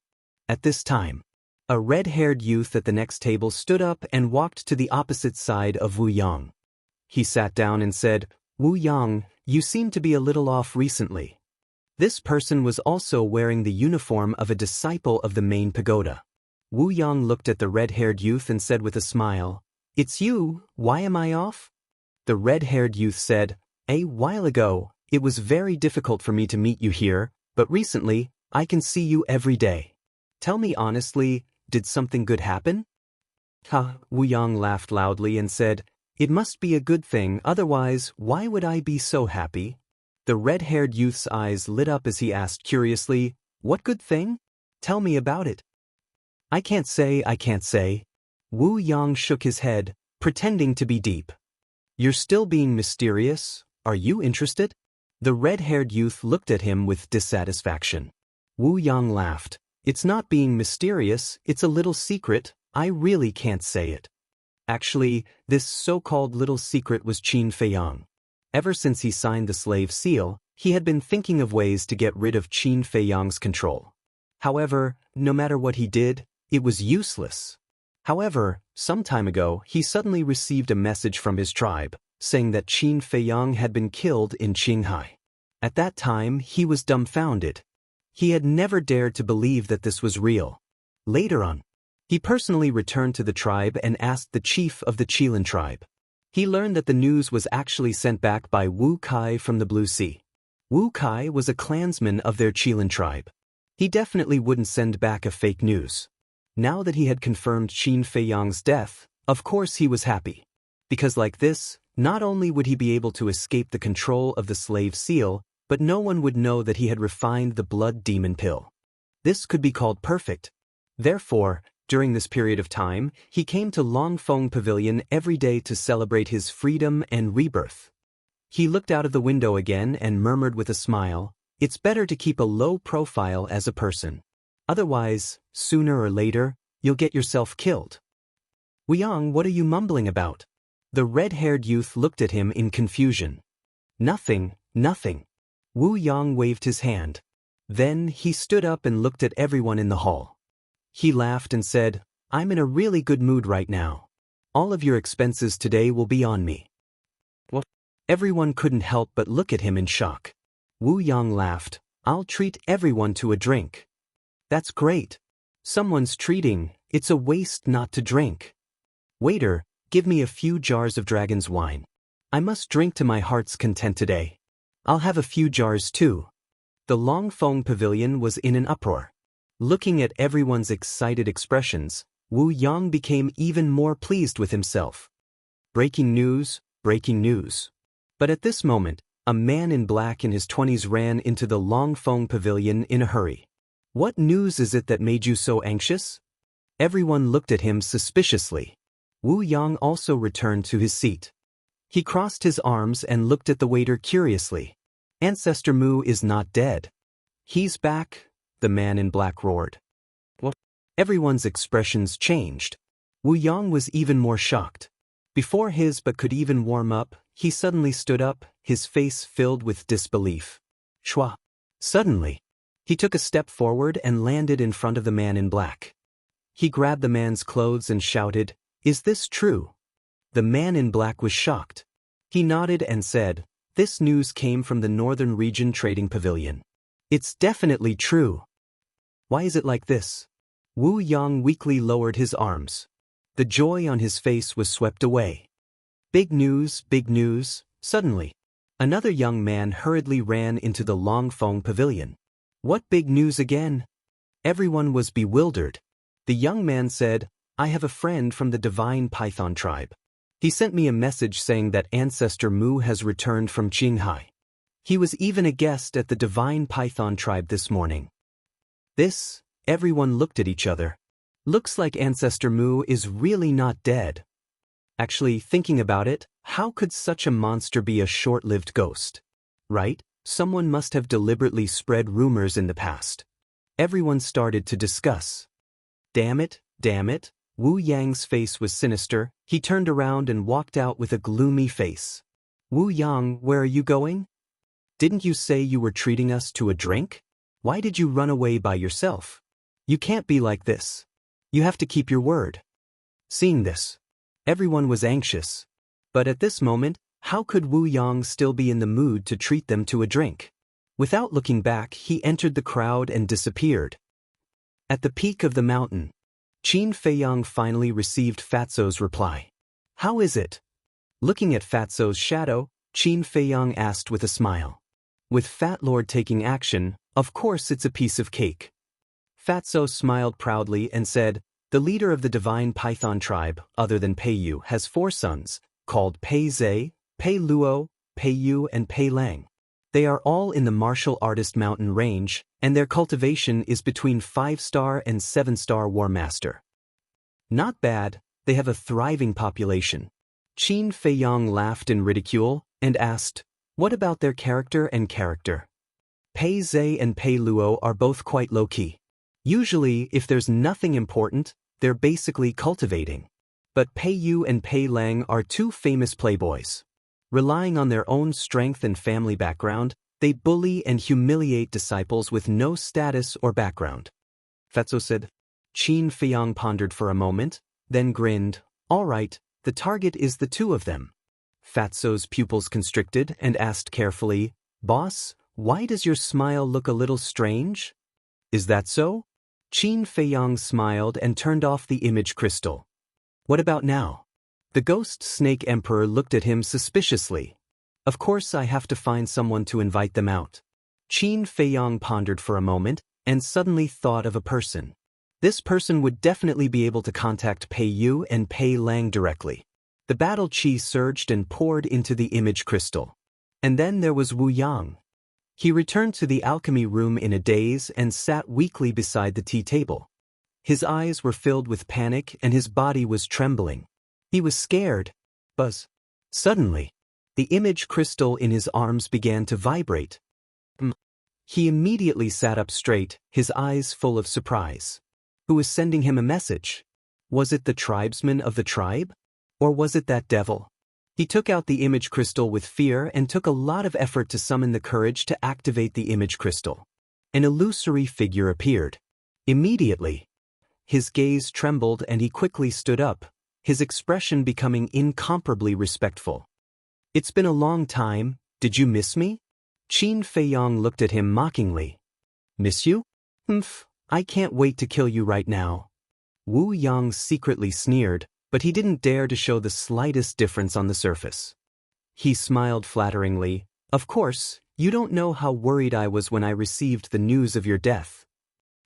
At this time, a red-haired youth at the next table stood up and walked to the opposite side of Wu Yang. He sat down and said, "Wu Yang, you seem to be a little off recently." This person was also wearing the uniform of a disciple of the main pagoda. Wu Yang looked at the red-haired youth and said with a smile, "It's you, why am I off?" The red-haired youth said, "A while ago, it was very difficult for me to meet you here, but recently, I can see you every day. Tell me honestly, did something good happen?" Wu Yang laughed loudly and said, "It must be a good thing, otherwise, why would I be so happy?" The red-haired youth's eyes lit up as he asked curiously, "What good thing? Tell me about it." I can't say. Wu Yang shook his head, pretending to be deep. "You're still being mysterious, are you interested?" The red-haired youth looked at him with dissatisfaction. Wu Yang laughed. "It's not being mysterious, it's a little secret, I really can't say it." Actually, this so-called little secret was Qin Feiyang. Ever since he signed the slave seal, he had been thinking of ways to get rid of Qin Feiyang's control. However, no matter what he did, it was useless. However, some time ago, he suddenly received a message from his tribe, saying that Qin Feiyang had been killed in Qinghai. At that time, he was dumbfounded. He had never dared to believe that this was real. Later on, he personally returned to the tribe and asked the chief of the Qilin tribe. He learned that the news was actually sent back by Wu Kai from the Blue Sea. Wu Kai was a clansman of their Qilin tribe. He definitely wouldn't send back a fake news. Now that he had confirmed Qin Feiyang's death, of course he was happy. Because like this, not only would he be able to escape the control of the slave seal, but no one would know that he had refined the blood demon pill. This could be called perfect. Therefore, during this period of time, he came to Longfeng Pavilion every day to celebrate his freedom and rebirth. He looked out of the window again and murmured with a smile, "It's better to keep a low profile as a person. Otherwise, sooner or later, you'll get yourself killed." "Wu Yang, what are you mumbling about?" The red-haired youth looked at him in confusion. Nothing. Wu Yang waved his hand. Then he stood up and looked at everyone in the hall. He laughed and said, "I'm in a really good mood right now. All of your expenses today will be on me." What? Everyone couldn't help but look at him in shock. Wu Yang laughed, "I'll treat everyone to a drink." "That's great. Someone's treating, it's a waste not to drink." "Waiter, give me a few jars of dragon's wine. I must drink to my heart's content today." "I'll have a few jars too." The Longfeng Pavilion was in an uproar. Looking at everyone's excited expressions, Wu Yang became even more pleased with himself. Breaking news, breaking news. But at this moment, a man in black in his 20s ran into the Longfeng pavilion in a hurry. What news is it that made you so anxious? Everyone looked at him suspiciously. Wu Yang also returned to his seat. He crossed his arms and looked at the waiter curiously. Ancestor Mu is not dead. He's back, the man in black roared. What? Everyone's expressions changed. Wu Yang was even more shocked. Before his but could even warm up, he suddenly stood up, his face filled with disbelief. Shua. Suddenly, he took a step forward and landed in front of the man in black. He grabbed the man's clothes and shouted, "Is this true?" The man in black was shocked. He nodded and said, "This news came from the Northern Region Trading Pavilion. It's definitely true." Why is it like this? Wu Yang weakly lowered his arms. The joy on his face was swept away. Big news, big news. Suddenly, another young man hurriedly ran into the Longfeng pavilion. What big news again? Everyone was bewildered. The young man said, "I have a friend from the Divine Python tribe. He sent me a message saying that Ancestor Mu has returned from Jianghu. He was even a guest at the Divine Python tribe this morning." Everyone looked at each other. Looks like Ancestor Mu is really not dead. Actually, thinking about it, how could such a monster be a short-lived ghost? Right? Someone must have deliberately spread rumors in the past. Everyone started to discuss. Damn it, damn it. Wu Yang's face was sinister. He turned around and walked out with a gloomy face. "Wu Yang, where are you going? Didn't you say you were treating us to a drink? Why did you run away by yourself? You can't be like this. You have to keep your word." Seeing this, everyone was anxious. But at this moment, how could Wu Yang still be in the mood to treat them to a drink? Without looking back, he entered the crowd and disappeared. At the peak of the mountain, Qin Feiyang finally received Fatso's reply. "How is it?" Looking at Fatso's shadow, Qin Feiyang asked with a smile. "With Fat Lord taking action, of course it's a piece of cake." Fatso smiled proudly and said, "The leader of the Divine Python tribe, other than Pei Yu, has 4 sons, called Pei Zhe, Pei Luo, Pei Yu and Pei Lang. They are all in the martial artist mountain range, and their cultivation is between 5-star and 7-star War Master. Not bad, they have a thriving population." Qin Feiyang laughed in ridicule and asked, "What about their character and character?" Pei Zhe and Pei Luo are both quite low-key. Usually, if there's nothing important, they're basically cultivating. But Pei Yu and Pei Lang are 2 famous playboys. Relying on their own strength and family background, they bully and humiliate disciples with no status or background. Fatso said. Qin Feiyang pondered for a moment, then grinned. "All right, the target is the 2 of them." Fatso's pupils constricted and asked carefully, "Boss, why does your smile look a little strange?" "Is that so?" Qin Feiyang smiled and turned off the image crystal. "What about now?" The ghost snake emperor looked at him suspiciously. "Of course I have to find someone to invite them out." Qin Feiyang pondered for a moment and suddenly thought of a person. This person would definitely be able to contact Pei Yu and Pei Lang directly. The battle chi surged and poured into the image crystal. And then there was Wu Yang. He returned to the alchemy room in a daze and sat weakly beside the tea table. His eyes were filled with panic and his body was trembling. He was scared. Buzz. Suddenly, the image crystal in his arms began to vibrate. He immediately sat up straight, his eyes full of surprise. Who was sending him a message? Was it the tribesman of the tribe? Or was it that devil? He took out the image crystal with fear and took a lot of effort to summon the courage to activate the image crystal. An illusory figure appeared. Immediately, his gaze trembled and he quickly stood up, his expression becoming incomparably respectful. "It's been a long time, did you miss me?" Qin Feiyang looked at him mockingly. "Miss you? I can't wait to kill you right now." Wu Yang secretly sneered, but he didn't dare to show the slightest difference on the surface. He smiled flatteringly. "Of course, you don't know how worried I was when I received the news of your death."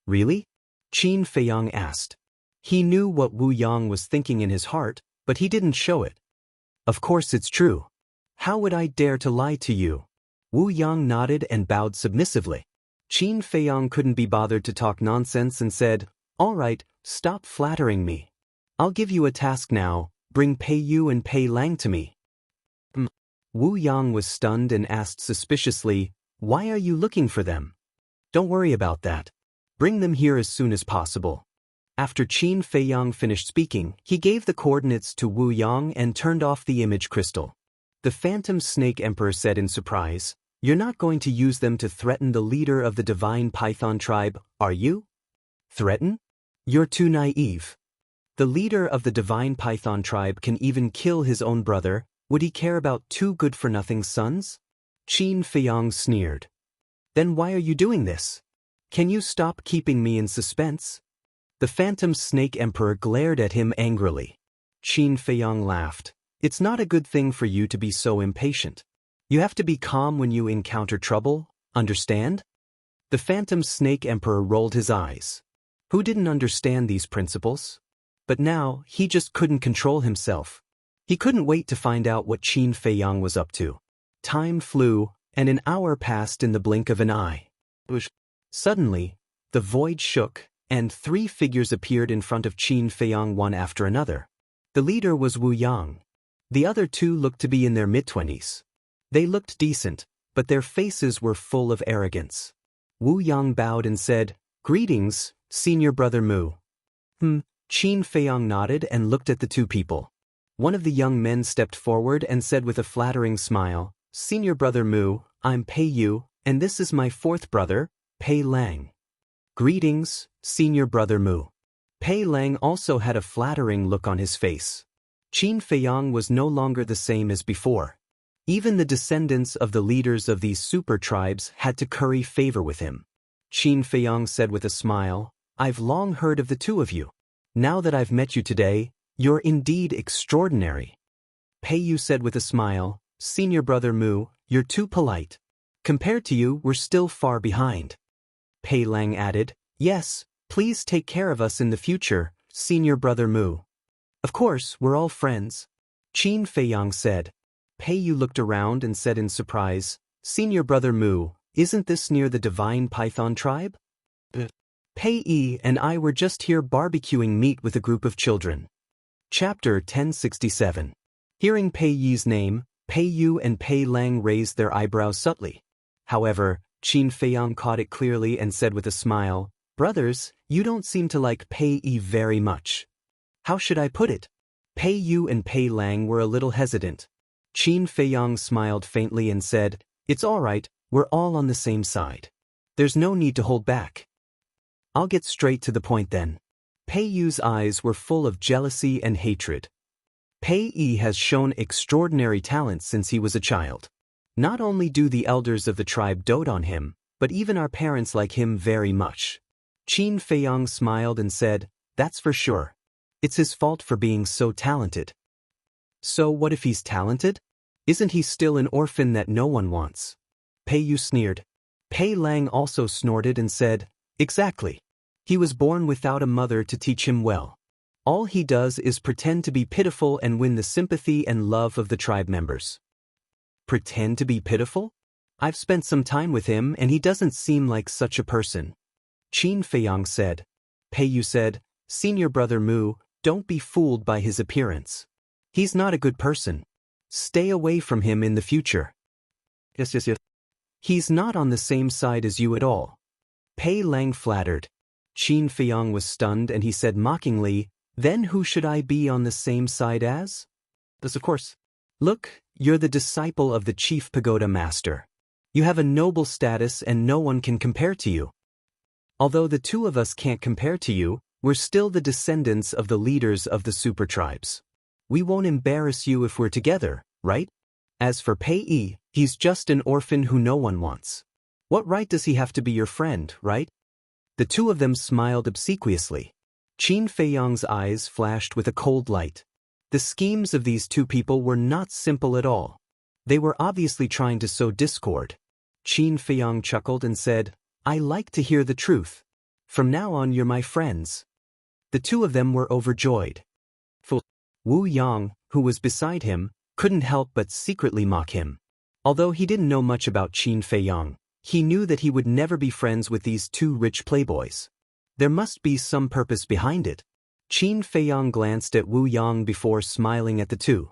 "Really? Qin Feiyang asked. He knew what Wu Yang was thinking in his heart, but he didn't show it. Of course it's true. How would I dare to lie to you? Wu Yang nodded and bowed submissively. Qin Feiyang couldn't be bothered to talk nonsense and said, All right, stop flattering me. I'll give you a task now, bring Pei Yu and Pei Lang to me. Wu Yang was stunned and asked suspiciously, Why are you looking for them? Don't worry about that. Bring them here as soon as possible. After Qin Feiyang finished speaking, he gave the coordinates to Wu Yang and turned off the image crystal. The Phantom Snake Emperor said in surprise, You're not going to use them to threaten the leader of the Divine Python tribe, are you? Threaten? You're too naive. The leader of the Divine Python tribe can even kill his own brother. Would he care about two good-for-nothing sons? Qin Feiyang sneered. Then why are you doing this? Can you stop keeping me in suspense? The Phantom Snake Emperor glared at him angrily. Qin Feiyang laughed. It's not a good thing for you to be so impatient. You have to be calm when you encounter trouble, understand? The Phantom Snake Emperor rolled his eyes. Who didn't understand these principles? But now, he just couldn't control himself. He couldn't wait to find out what Qin Feiyang was up to. Time flew, and an hour passed in the blink of an eye. Suddenly, the void shook, and 3 figures appeared in front of Qin Feiyang one after another. The leader was Wu Yang. The other 2 looked to be in their mid-20s. They looked decent, but their faces were full of arrogance. Wu Yang bowed and said, Greetings, Senior Brother Mu. Qin Feiyang nodded and looked at the 2 people. One of the young men stepped forward and said with a flattering smile, Senior Brother Mu, I'm Pei Yu, and this is my 4th brother, Pei Lang. Greetings, Senior Brother Mu. Pei Lang also had a flattering look on his face. Qin Feiyang was no longer the same as before. Even the descendants of the leaders of these super tribes had to curry favor with him. Qin Feiyang said with a smile, I've long heard of the 2 of you. Now that I've met you today, you're indeed extraordinary. Pei Yu said with a smile, Senior Brother Mu, you're too polite. Compared to you, we're still far behind. Pei Lang added, Yes, please take care of us in the future, Senior Brother Mu. Of course, we're all friends. Qin Feiyang said. Pei Yu looked around and said in surprise, Senior Brother Mu, isn't this near the Divine Python tribe? Pei Yi and I were just here barbecuing meat with a group of children. Chapter 1067. Hearing Pei Yi's name, Pei Yu and Pei Lang raised their eyebrows subtly. However, Qin Feiyang caught it clearly and said with a smile, Brothers, you don't seem to like Pei Yi very much. How should I put it? Pei Yu and Pei Lang were a little hesitant. Qin Feiyang smiled faintly and said, It's all right, we're all on the same side. There's no need to hold back. I'll get straight to the point then. Pei Yu's eyes were full of jealousy and hatred. Pei Yi has shown extraordinary talent since he was a child. Not only do the elders of the tribe dote on him, but even our parents like him very much. Qin Feiyang smiled and said, That's for sure. It's his fault for being so talented. So what if he's talented? Isn't he still an orphan that no one wants? Pei Yu sneered. Pei Lang also snorted and said, Exactly. He was born without a mother to teach him well. All he does is pretend to be pitiful and win the sympathy and love of the tribe members. Pretend to be pitiful? I've spent some time with him and he doesn't seem like such a person. Qin Feiyang said. Pei Yu said, Senior Brother Mu, don't be fooled by his appearance. He's not a good person. Stay away from him in the future. Yes. He's not on the same side as you at all. Pei Lang flattered. Qin Feiyang was stunned and he said mockingly, Then who should I be on the same side as? This, of course. Look, you're the disciple of the chief pagoda master. You have a noble status and no one can compare to you. Although the 2 of us can't compare to you, we're still the descendants of the leaders of the super tribes. We won't embarrass you if we're together, right? As for Pei Yi, he's just an orphan who no one wants. What right does he have to be your friend, right? The 2 of them smiled obsequiously. Qin Feiyang's eyes flashed with a cold light. The schemes of these 2 people were not simple at all. They were obviously trying to sow discord. Qin Feiyang chuckled and said, I like to hear the truth. From now on you're my friends." The two of them were overjoyed. Wu Yang, who was beside him, couldn't help but secretly mock him. Although he didn't know much about Qin Feiyang, he knew that he would never be friends with these two rich playboys. There must be some purpose behind it. Qin Feiyang glanced at Wu Yang before smiling at the two.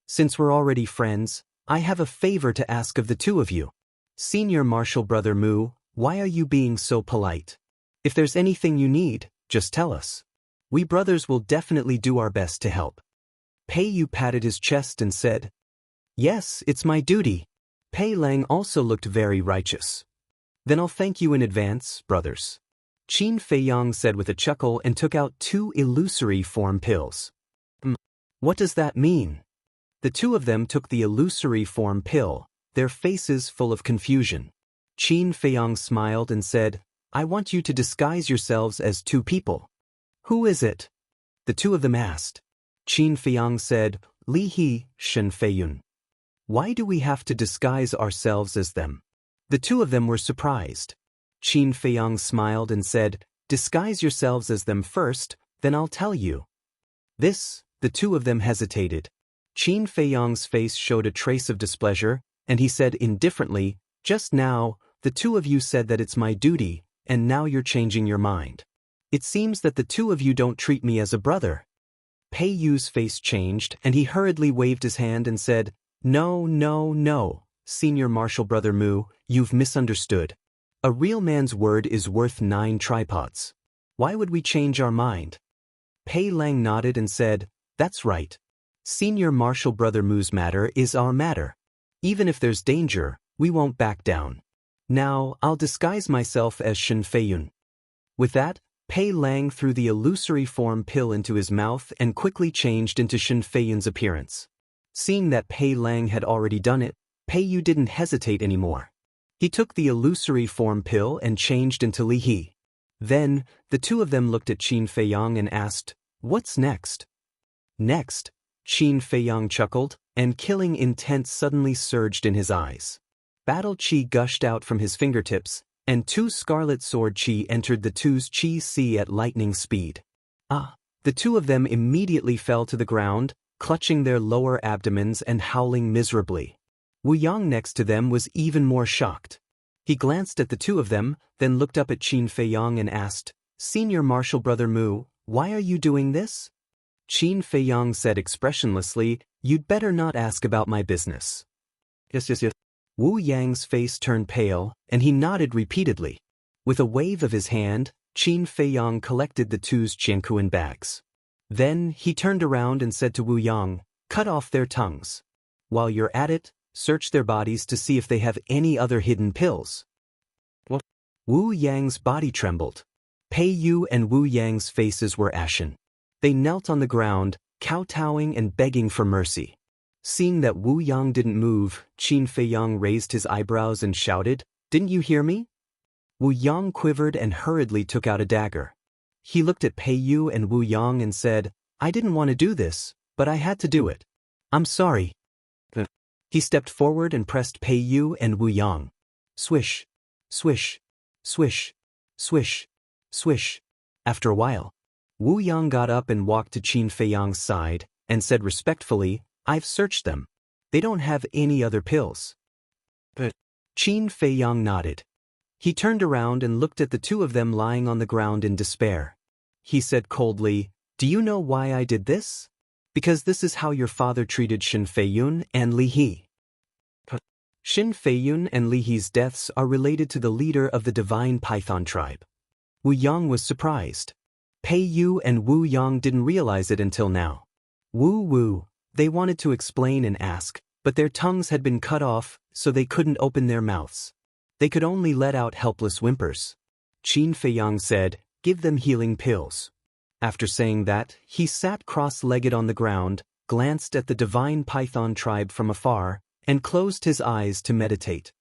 "Since we're already friends, I have a favor to ask of the two of you. Senior Marshal Brother Mu, why are you being so polite? If there's anything you need, just tell us. We brothers will definitely do our best to help." Pei Yu patted his chest and said, "Yes, it's my duty." Pei Lang also looked very righteous. "Then I'll thank you in advance, brothers." Qin Feiyang said with a chuckle and took out 2 illusory form pills. What does that mean?" The two of them took the illusory form pill, their faces full of confusion. Qin Feiyang smiled and said, "I want you to disguise yourselves as 2 people." "Who is it?" the two of them asked. Qin Feiyang said, "Li He, Shen Feiyun." "Why do we have to disguise ourselves as them?" The two of them were surprised. Qin Feiyang smiled and said, "Disguise yourselves as them first, then I'll tell you." The two of them hesitated. Qin Feiyang's face showed a trace of displeasure, and he said indifferently, "Just now, the two of you said that it's my duty, and now you're changing your mind. It seems that the two of you don't treat me as a brother." Pei Yu's face changed, and he hurriedly waved his hand and said, "No, no, no, Senior Marshal Brother Mu, you've misunderstood. A real man's word is worth 9 tripods. Why would we change our mind?" Pei Lang nodded and said, "That's right. Senior Marshal Brother Mu's matter is our matter. Even if there's danger, we won't back down. Now, I'll disguise myself as Shen Feiyun." With that, Pei Lang threw the illusory form pill into his mouth and quickly changed into Shen Feiyun's appearance. Seeing that Pei Lang had already done it, Pei Yu didn't hesitate anymore. He took the illusory form pill and changed into Li He. Then, the two of them looked at Qin Feiyang and asked, "What's next?" "Next," Qin Feiyang chuckled, and killing intent suddenly surged in his eyes. Battle chi gushed out from his fingertips, and 2 scarlet sword chi entered the two's chi sea at lightning speed. The two of them immediately fell to the ground, clutching their lower abdomens and howling miserably. Wu Yang next to them was even more shocked. He glanced at the two of them, then looked up at Qin Feiyang and asked, "Senior Marshal Brother Mu, why are you doing this?" Qin Feiyang said expressionlessly, "You'd better not ask about my business." Yes. Wu Yang's face turned pale, and he nodded repeatedly. With a wave of his hand, Qin Feiyang collected the two's Jianghu bags. Then, he turned around and said to Wu Yang, "Cut off their tongues. While you're at it, search their bodies to see if they have any other hidden pills." What? Wu Yang's body trembled. Pei Yu and Wu Yang's faces were ashen. They knelt on the ground, kowtowing and begging for mercy. Seeing that Wu Yang didn't move, Qin Feiyang raised his eyebrows and shouted, "Didn't you hear me?" Wu Yang quivered and hurriedly took out a dagger. He looked at Pei Yu and Wu Yang and said, "I didn't want to do this, but I had to do it. I'm sorry." He stepped forward and pressed Pei Yu and Wu Yang. Swish, swish, swish, swish, swish. After a while, Wu Yang got up and walked to Qin Feiyang's side, and said respectfully, "I've searched them. They don't have any other pills." But Qin Feiyang nodded. He turned around and looked at the two of them lying on the ground in despair. He said coldly, "Do you know why I did this? Because this is how your father treated Shen Feiyun and Li He." Shen Feiyun and Li He's deaths are related to the leader of the divine python tribe. Wu Yang was surprised. Pei Yu and Wu Yang didn't realize it until now. Wu, they wanted to explain and ask, but their tongues had been cut off, so they couldn't open their mouths. They could only let out helpless whimpers. Qin Feiyang said, "Give them healing pills." After saying that, he sat cross-legged on the ground, glanced at the divine python tribe from afar, and closed his eyes to meditate.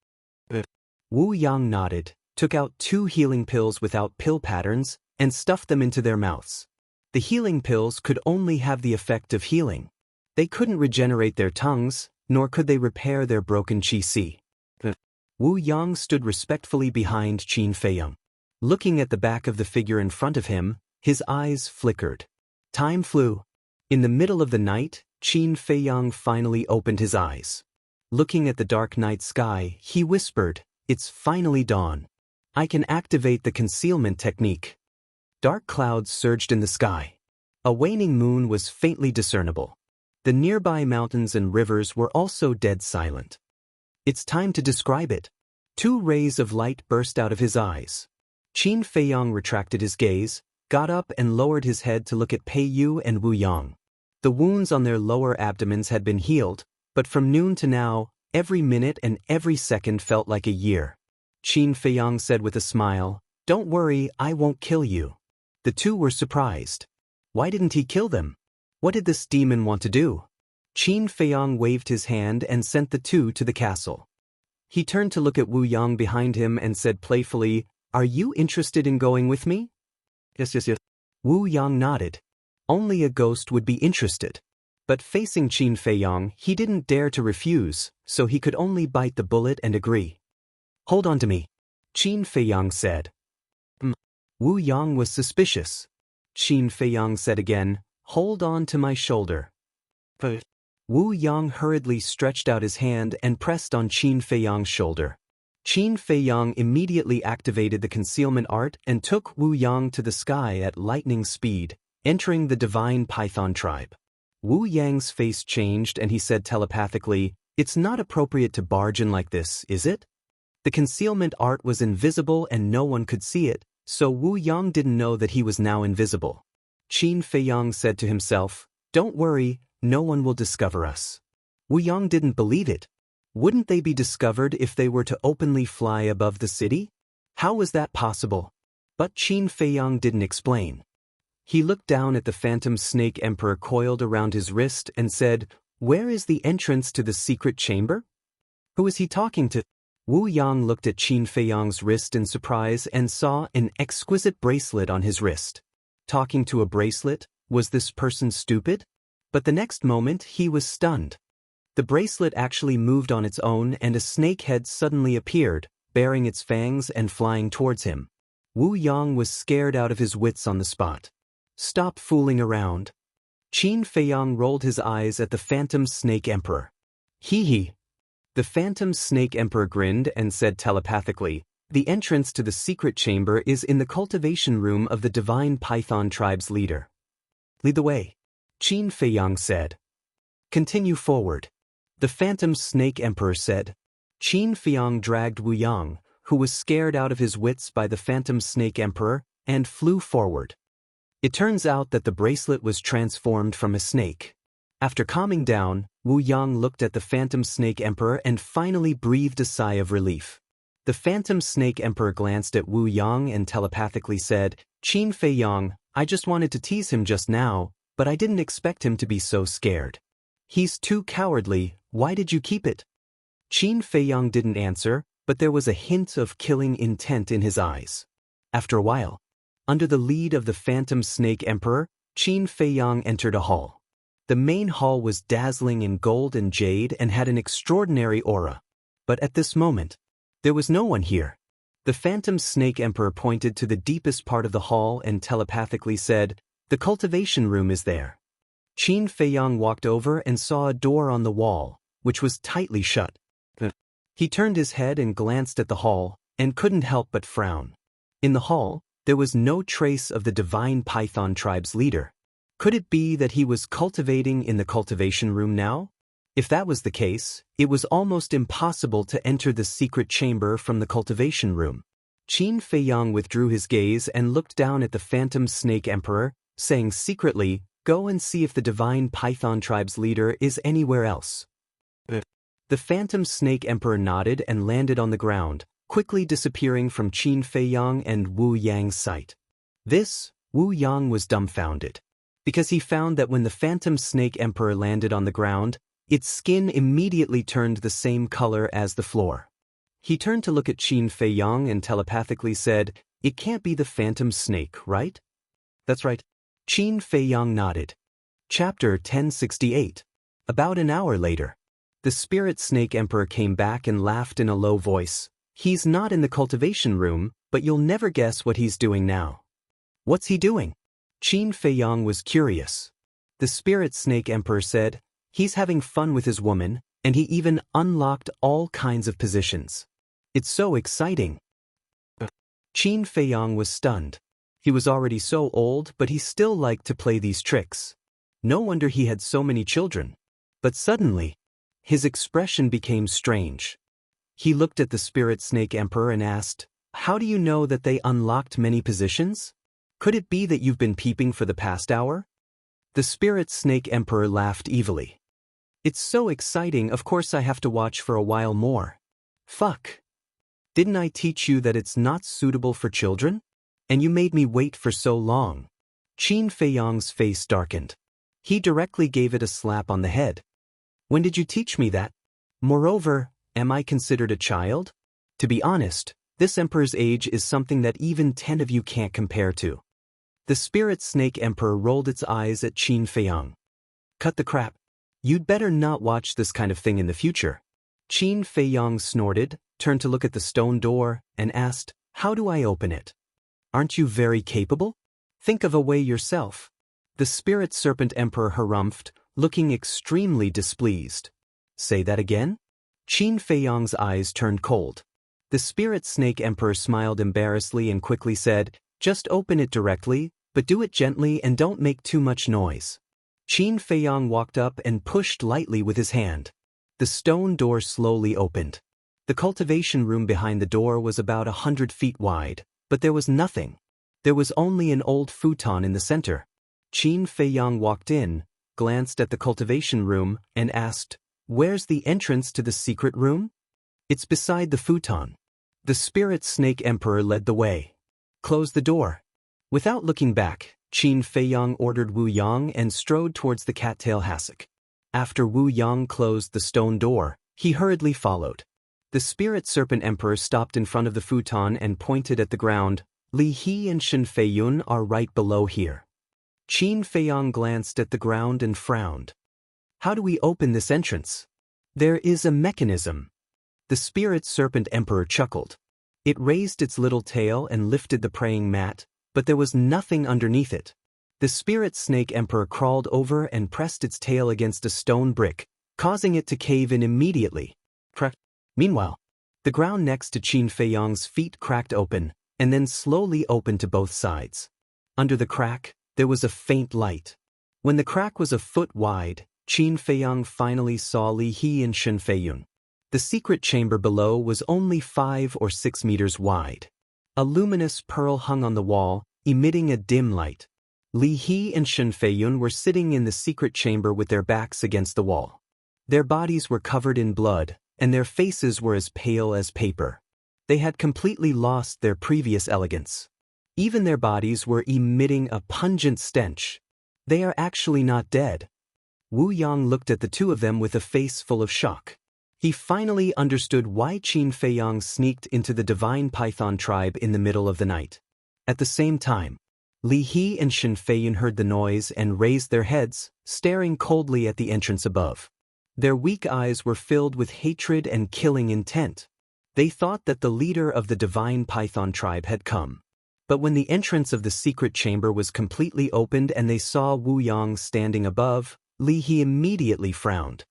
Wu Yang nodded, took out 2 healing pills without pill patterns, and stuffed them into their mouths. The healing pills could only have the effect of healing. They couldn't regenerate their tongues, nor could they repair their broken qi si. Wu Yang stood respectfully behind Qin Feiyang. Looking at the back of the figure in front of him, his eyes flickered. Time flew. In the middle of the night, Qin Feiyang finally opened his eyes. Looking at the dark night sky, he whispered, "It's finally dawn. I can activate the concealment technique." Dark clouds surged in the sky. A waning moon was faintly discernible. The nearby mountains and rivers were also dead silent. "It's time to describe it." 2 rays of light burst out of his eyes. Qin Feiyang retracted his gaze, got up and lowered his head to look at Pei Yu and Wu Yang. The wounds on their lower abdomens had been healed, but from noon to now, every minute and every second felt like a year. Qin Feiyang said with a smile, "Don't worry, I won't kill you." The 2 were surprised. Why didn't he kill them? What did this demon want to do? Qin Feiyang waved his hand and sent the 2 to the castle. He turned to look at Wu Yang behind him and said playfully, "Are you interested in going with me?" Yes. Wu Yang nodded. Only a ghost would be interested. But facing Qin Feiyang, he didn't dare to refuse, so he could only bite the bullet and agree. "Hold on to me," Qin Feiyang said. Wu Yang was suspicious. Qin Feiyang said again, "Hold on to my shoulder." Wu Yang hurriedly stretched out his hand and pressed on Qin Feiyang's shoulder. Qin Feiyang immediately activated the concealment art and took Wu Yang to the sky at lightning speed, entering the divine python tribe. Wu Yang's face changed and he said telepathically, "It's not appropriate to barge in like this, is it?" The concealment art was invisible and no one could see it, so Wu Yang didn't know that he was now invisible. Qin Feiyang said to himself, "Don't worry, no one will discover us." Wu Yang didn't believe it. Wouldn't they be discovered if they were to openly fly above the city? How was that possible? But Qin Feiyang didn't explain. He looked down at the phantom snake emperor coiled around his wrist and said, "Where is the entrance to the secret chamber?" Who is he talking to? Wu Yang looked at Qin Feiyang's wrist in surprise and saw an exquisite bracelet on his wrist. Talking to a bracelet? Was this person stupid? But the next moment he was stunned. The bracelet actually moved on its own and a snake head suddenly appeared, baring its fangs and flying towards him. Wu Yang was scared out of his wits on the spot. "Stop fooling around." Qin Feiyang rolled his eyes at the phantom snake emperor. Hee. The phantom snake emperor grinned and said telepathically, "The entrance to the secret chamber is in the cultivation room of the divine python tribe's leader." "Lead the way," Qin Feiyang said. "Continue forward," the phantom snake emperor said. Qin Feiyang dragged Wu Yang, who was scared out of his wits by the phantom snake emperor, and flew forward. It turns out that the bracelet was transformed from a snake. After calming down, Wu Yang looked at the phantom snake emperor and finally breathed a sigh of relief. The phantom snake emperor glanced at Wu Yang and telepathically said, "Qin Feiyang, I just wanted to tease him just now, but I didn't expect him to be so scared." "He's too cowardly, why did you keep it?" Qin Feiyang didn't answer, but there was a hint of killing intent in his eyes. After a while, under the lead of the phantom snake emperor, Qin Feiyang entered a hall. The main hall was dazzling in gold and jade and had an extraordinary aura. But at this moment, there was no one here. The phantom snake emperor pointed to the deepest part of the hall and telepathically said, "The cultivation room is there." Qin Feiyang walked over and saw a door on the wall, which was tightly shut. He turned his head and glanced at the hall, and couldn't help but frown. In the hall, there was no trace of the divine python tribe's leader. Could it be that he was cultivating in the cultivation room now? If that was the case, it was almost impossible to enter the secret chamber from the cultivation room. Qin Feiyang withdrew his gaze and looked down at the phantom snake emperor, saying secretly, "Go and see if the divine python tribe's leader is anywhere else." The phantom snake emperor nodded and landed on the ground, quickly disappearing from Qin Feiyang and Wu Yang's sight. Wu Yang was dumbfounded, because he found that when the phantom snake emperor landed on the ground, its skin immediately turned the same color as the floor. He turned to look at Qin Feiyang and telepathically said, "It can't be the phantom snake, right?" "That's right." Qin Feiyang nodded. Chapter 1068. About an hour later, the spirit snake emperor came back and laughed in a low voice. "He's not in the cultivation room, but you'll never guess what he's doing now. What's he doing? Qin Feiyang was curious. The Spirit Snake Emperor said, he's having fun with his woman, and he even unlocked all kinds of positions. It's so exciting. Qin Feiyang was stunned. He was already so old, but he still liked to play these tricks. No wonder he had so many children. But suddenly, his expression became strange. He looked at the Spirit Snake Emperor and asked, how do you know that they unlocked many positions? Could it be that you've been peeping for the past hour? The Spirit Snake Emperor laughed evilly. It's so exciting, of course I have to watch for a while more. Fuck. Didn't I teach you that it's not suitable for children? And you made me wait for so long. Qin Feiyang's face darkened. He directly gave it a slap on the head. When did you teach me that? Moreover, am I considered a child? To be honest, this emperor's age is something that even 10 of you can't compare to. The Spirit Snake Emperor rolled its eyes at Qin Feiyang. Cut the crap. You'd better not watch this kind of thing in the future. Qin Feiyang snorted, turned to look at the stone door, and asked, how do I open it? Aren't you very capable? Think of a way yourself. The Spirit Serpent Emperor harumphed, looking extremely displeased. Say that again? Qin Feiyang's eyes turned cold. The Spirit Snake Emperor smiled embarrassedly and quickly said, just open it directly, but do it gently and don't make too much noise. Qin Feiyang walked up and pushed lightly with his hand. The stone door slowly opened. The cultivation room behind the door was about 100 feet wide, but there was nothing. There was only an old futon in the center. Qin Feiyang walked in, glanced at the cultivation room, and asked, where's the entrance to the secret room? It's beside the futon. The Spirit Snake Emperor led the way. Close the door. Without looking back, Qin Feiyang ordered Wu Yang and strode towards the cattail hassock. After Wu Yang closed the stone door, he hurriedly followed. The Spirit Serpent Emperor stopped in front of the futon and pointed at the ground. Li He and Shen Feiyun are right below here. Qin Feiyang glanced at the ground and frowned. How do we open this entrance? There is a mechanism. The Spirit Serpent Emperor chuckled. It raised its little tail and lifted the praying mat, but there was nothing underneath it. The Spirit Snake Emperor crawled over and pressed its tail against a stone brick, causing it to cave in immediately. Meanwhile, the ground next to Qin Feiyang's feet cracked open, and then slowly opened to both sides. Under the crack, there was a faint light. When the crack was a foot wide, Qin Feiyang finally saw Li He and Shen Feiyun. The secret chamber below was only 5 or 6 meters wide. A luminous pearl hung on the wall, emitting a dim light. Li He and Shen Feiyun were sitting in the secret chamber with their backs against the wall. Their bodies were covered in blood, and their faces were as pale as paper. They had completely lost their previous elegance. Even their bodies were emitting a pungent stench. They are actually not dead. Wu Yang looked at the two of them with a face full of shock. He finally understood why Qin Feiyang sneaked into the divine python tribe in the middle of the night. At the same time, Li He and Shen Feiyun heard the noise and raised their heads, staring coldly at the entrance above. Their weak eyes were filled with hatred and killing intent. They thought that the leader of the divine python tribe had come. But when the entrance of the secret chamber was completely opened and they saw Wu Yang standing above, Li He immediately frowned.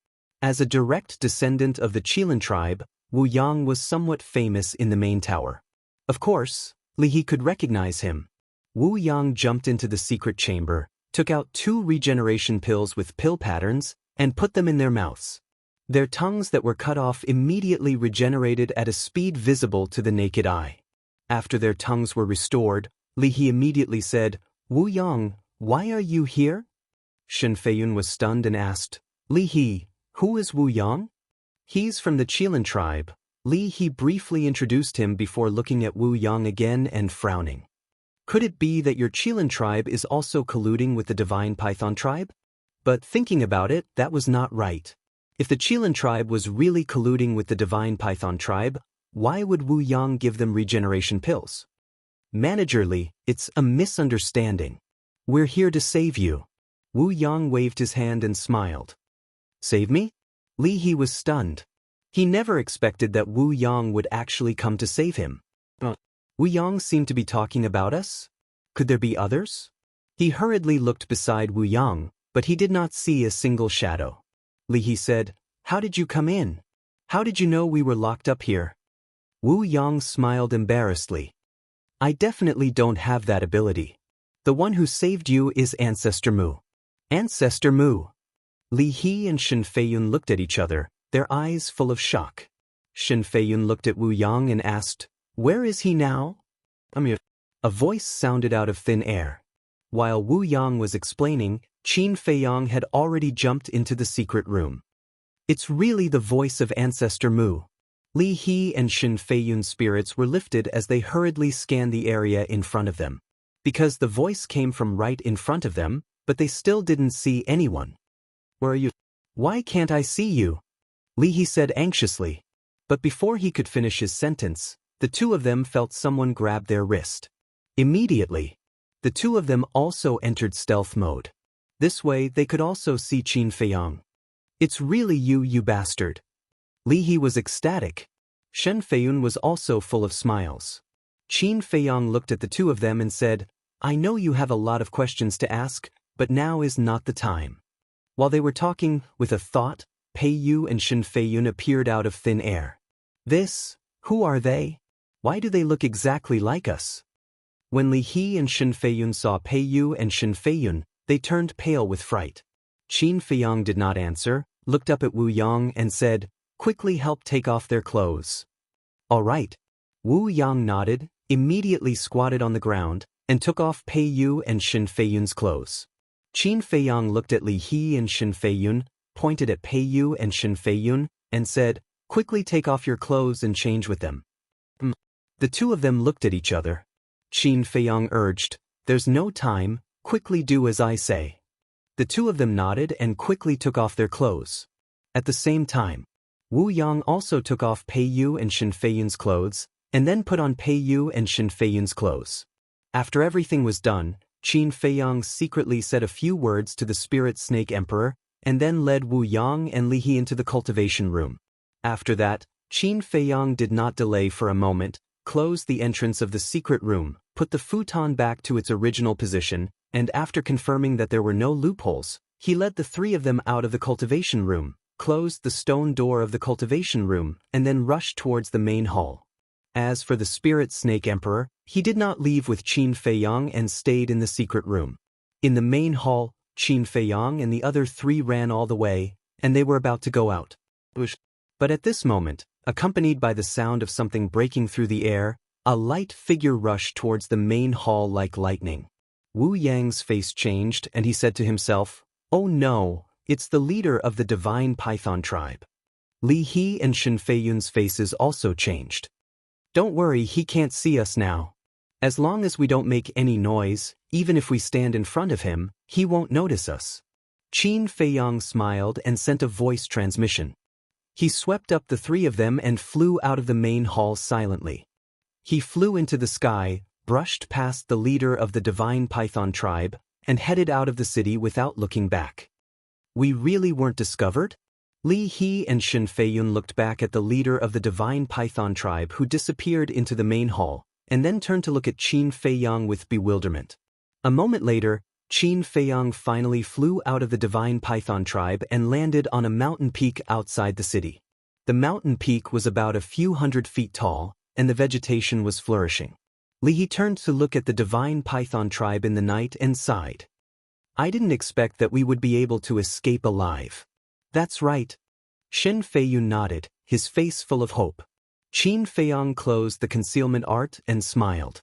As a direct descendant of the Qilin tribe, Wu Yang was somewhat famous in the main tower. Of course, Li He could recognize him. Wu Yang jumped into the secret chamber, took out 2 regeneration pills with pill patterns, and put them in their mouths. Their tongues that were cut off immediately regenerated at a speed visible to the naked eye. After their tongues were restored, Li He immediately said, Wu Yang, why are you here? Shen Feiyun was stunned and asked, Li He, who is Wu Yang? He's from the Qilin tribe. Li He briefly introduced him before looking at Wu Yang again and frowning. Could it be that your Qilin tribe is also colluding with the divine python tribe? But thinking about it, that was not right. If the Qilin tribe was really colluding with the divine python tribe, why would Wu Yang give them regeneration pills? Manager Li, it's a misunderstanding. We're here to save you. Wu Yang waved his hand and smiled. Save me? Li He was stunned. He never expected that Wu Yang would actually come to save him. Wu Yang seemed to be talking about us? Could there be others? He hurriedly looked beside Wu Yang, but he did not see a single shadow. Li He said, "How did you come in? How did you know we were locked up here?" Wu Yang smiled embarrassedly. "I definitely don't have that ability. The one who saved you is Ancestor Mu." Ancestor Mu. Li He and Shen Feiyun looked at each other, their eyes full of shock. Shen Feiyun looked at Wu Yang and asked, "Where is he now?" A voice sounded out of thin air. While Wu Yang was explaining, Qin Feiyang had already jumped into the secret room. "It's really the voice of Ancestor Mu." Li He and Shen Feiyun's spirits were lifted as they hurriedly scanned the area in front of them. Because the voice came from right in front of them, but they still didn't see anyone. "Where are you? Why can't I see you?" Li He said anxiously. But before he could finish his sentence, the two of them felt someone grab their wrist. Immediately, the two of them also entered stealth mode. This way they could also see Qin Feiyang. "It's really you, you bastard." Li He was ecstatic. Shen Feiyun was also full of smiles. Qin Feiyang looked at the two of them and said, "I know you have a lot of questions to ask, but now is not the time." While they were talking, with a thought, Pei Yu and Shen Feiyun appeared out of thin air. Who are they? Why do they look exactly like us? When Li He and Shen Feiyun saw Pei Yu and Shen Feiyun, they turned pale with fright. Qin Feiyang did not answer, looked up at Wu Yang and said, "Quickly help take off their clothes." "All right." Wu Yang nodded, immediately squatted on the ground, and took off Pei Yu and Shen Feiyun's clothes. Qin Feiyang looked at Li He and Shen Feiyun, pointed at Pei Yu and Shen Feiyun, and said, "Quickly take off your clothes and change with them." The two of them looked at each other. Qin Feiyang urged, "There's no time, quickly do as I say." The two of them nodded and quickly took off their clothes. At the same time, Wu Yang also took off Pei Yu and Shen Feiyun's clothes, and then put on Pei Yu and Shen Feiyun's clothes. After everything was done, Qin Feiyang secretly said a few words to the Spirit Snake Emperor, and then led Wu Yang and Li He into the cultivation room. After that, Qin Feiyang did not delay for a moment, closed the entrance of the secret room, put the futon back to its original position, and after confirming that there were no loopholes, he led the three of them out of the cultivation room, closed the stone door of the cultivation room, and then rushed towards the main hall. As for the Spirit Snake Emperor, he did not leave with Qin Feiyang and stayed in the secret room. In the main hall, Qin Feiyang and the other three ran all the way, and they were about to go out. But at this moment, accompanied by the sound of something breaking through the air, a light figure rushed towards the main hall like lightning. Wu Yang's face changed and he said to himself, "Oh no, it's the leader of the divine python tribe." Li He and Shen Feiyun's faces also changed. "Don't worry, he can't see us now. As long as we don't make any noise, even if we stand in front of him, he won't notice us." Qin Feiyang smiled and sent a voice transmission. He swept up the three of them and flew out of the main hall silently. He flew into the sky, brushed past the leader of the divine python tribe, and headed out of the city without looking back. We really weren't discovered? Li He and Shen Feiyun looked back at the leader of the divine python tribe who disappeared into the main hall, and then turned to look at Qin Feiyang with bewilderment. A moment later, Qin Feiyang finally flew out of the divine python tribe and landed on a mountain peak outside the city. The mountain peak was about a few 100 feet tall, and the vegetation was flourishing. Li He turned to look at the divine python tribe in the night and sighed. "I didn't expect that we would be able to escape alive." "That's right." Shen Feiyun nodded, his face full of hope. Qin Feiyang closed the concealment art and smiled.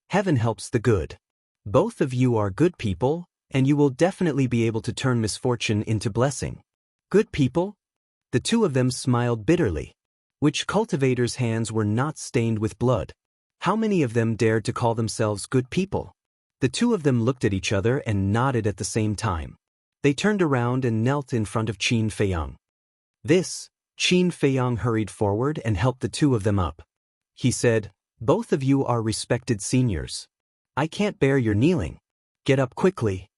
"Heaven helps the good. Both of you are good people, and you will definitely be able to turn misfortune into blessing." "Good people?" The two of them smiled bitterly. Which cultivators' hands were not stained with blood? How many of them dared to call themselves good people? The two of them looked at each other and nodded at the same time. They turned around and knelt in front of Qin Feiyang. Qin Feiyang hurried forward and helped the two of them up. He said, "Both of you are respected seniors. I can't bear your kneeling. Get up quickly.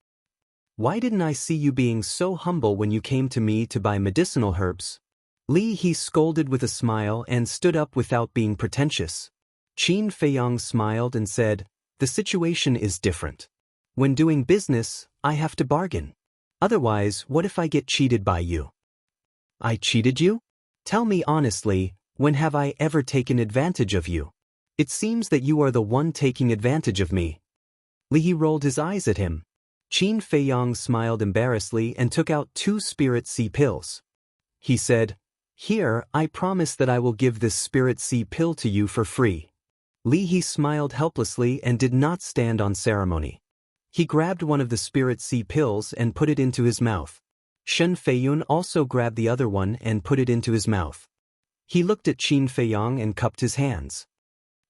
Why didn't I see you being so humble when you came to me to buy medicinal herbs?" Li He scolded with a smile and stood up without being pretentious. Qin Feiyang smiled and said, "The situation is different. When doing business, I have to bargain. Otherwise, what if I get cheated by you?" "I cheated you? Tell me honestly, when have I ever taken advantage of you? It seems that you are the one taking advantage of me." Li He rolled his eyes at him. Qin Feiyang smiled embarrassedly and took out 2 spirit sea pills. He said, "Here, I promise that I will give this spirit sea pill to you for free." Li He smiled helplessly and did not stand on ceremony. He grabbed one of the spirit sea pills and put it into his mouth. Shen Feiyun also grabbed the other one and put it into his mouth. He looked at Qin Feiyang and cupped his hands.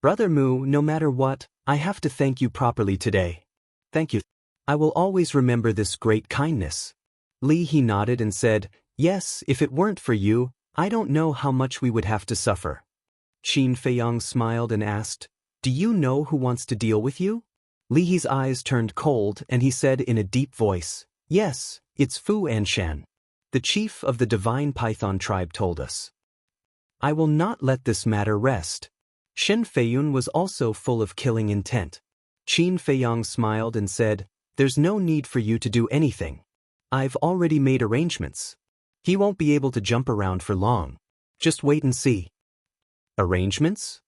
"Brother Mu, no matter what, I have to thank you properly today. Thank you. I will always remember this great kindness." Li He nodded and said, "Yes, if it weren't for you, I don't know how much we would have to suffer." Qin Feiyang smiled and asked, "Do you know who wants to deal with you?" Li He's eyes turned cold and he said in a deep voice, "Yes, it's Fu Anshan. The chief of the divine python tribe told us. I will not let this matter rest." Shen Feiyun was also full of killing intent. Qin Feiyang smiled and said, "There's no need for you to do anything. I've already made arrangements. He won't be able to jump around for long. Just wait and see." "Arrangements?"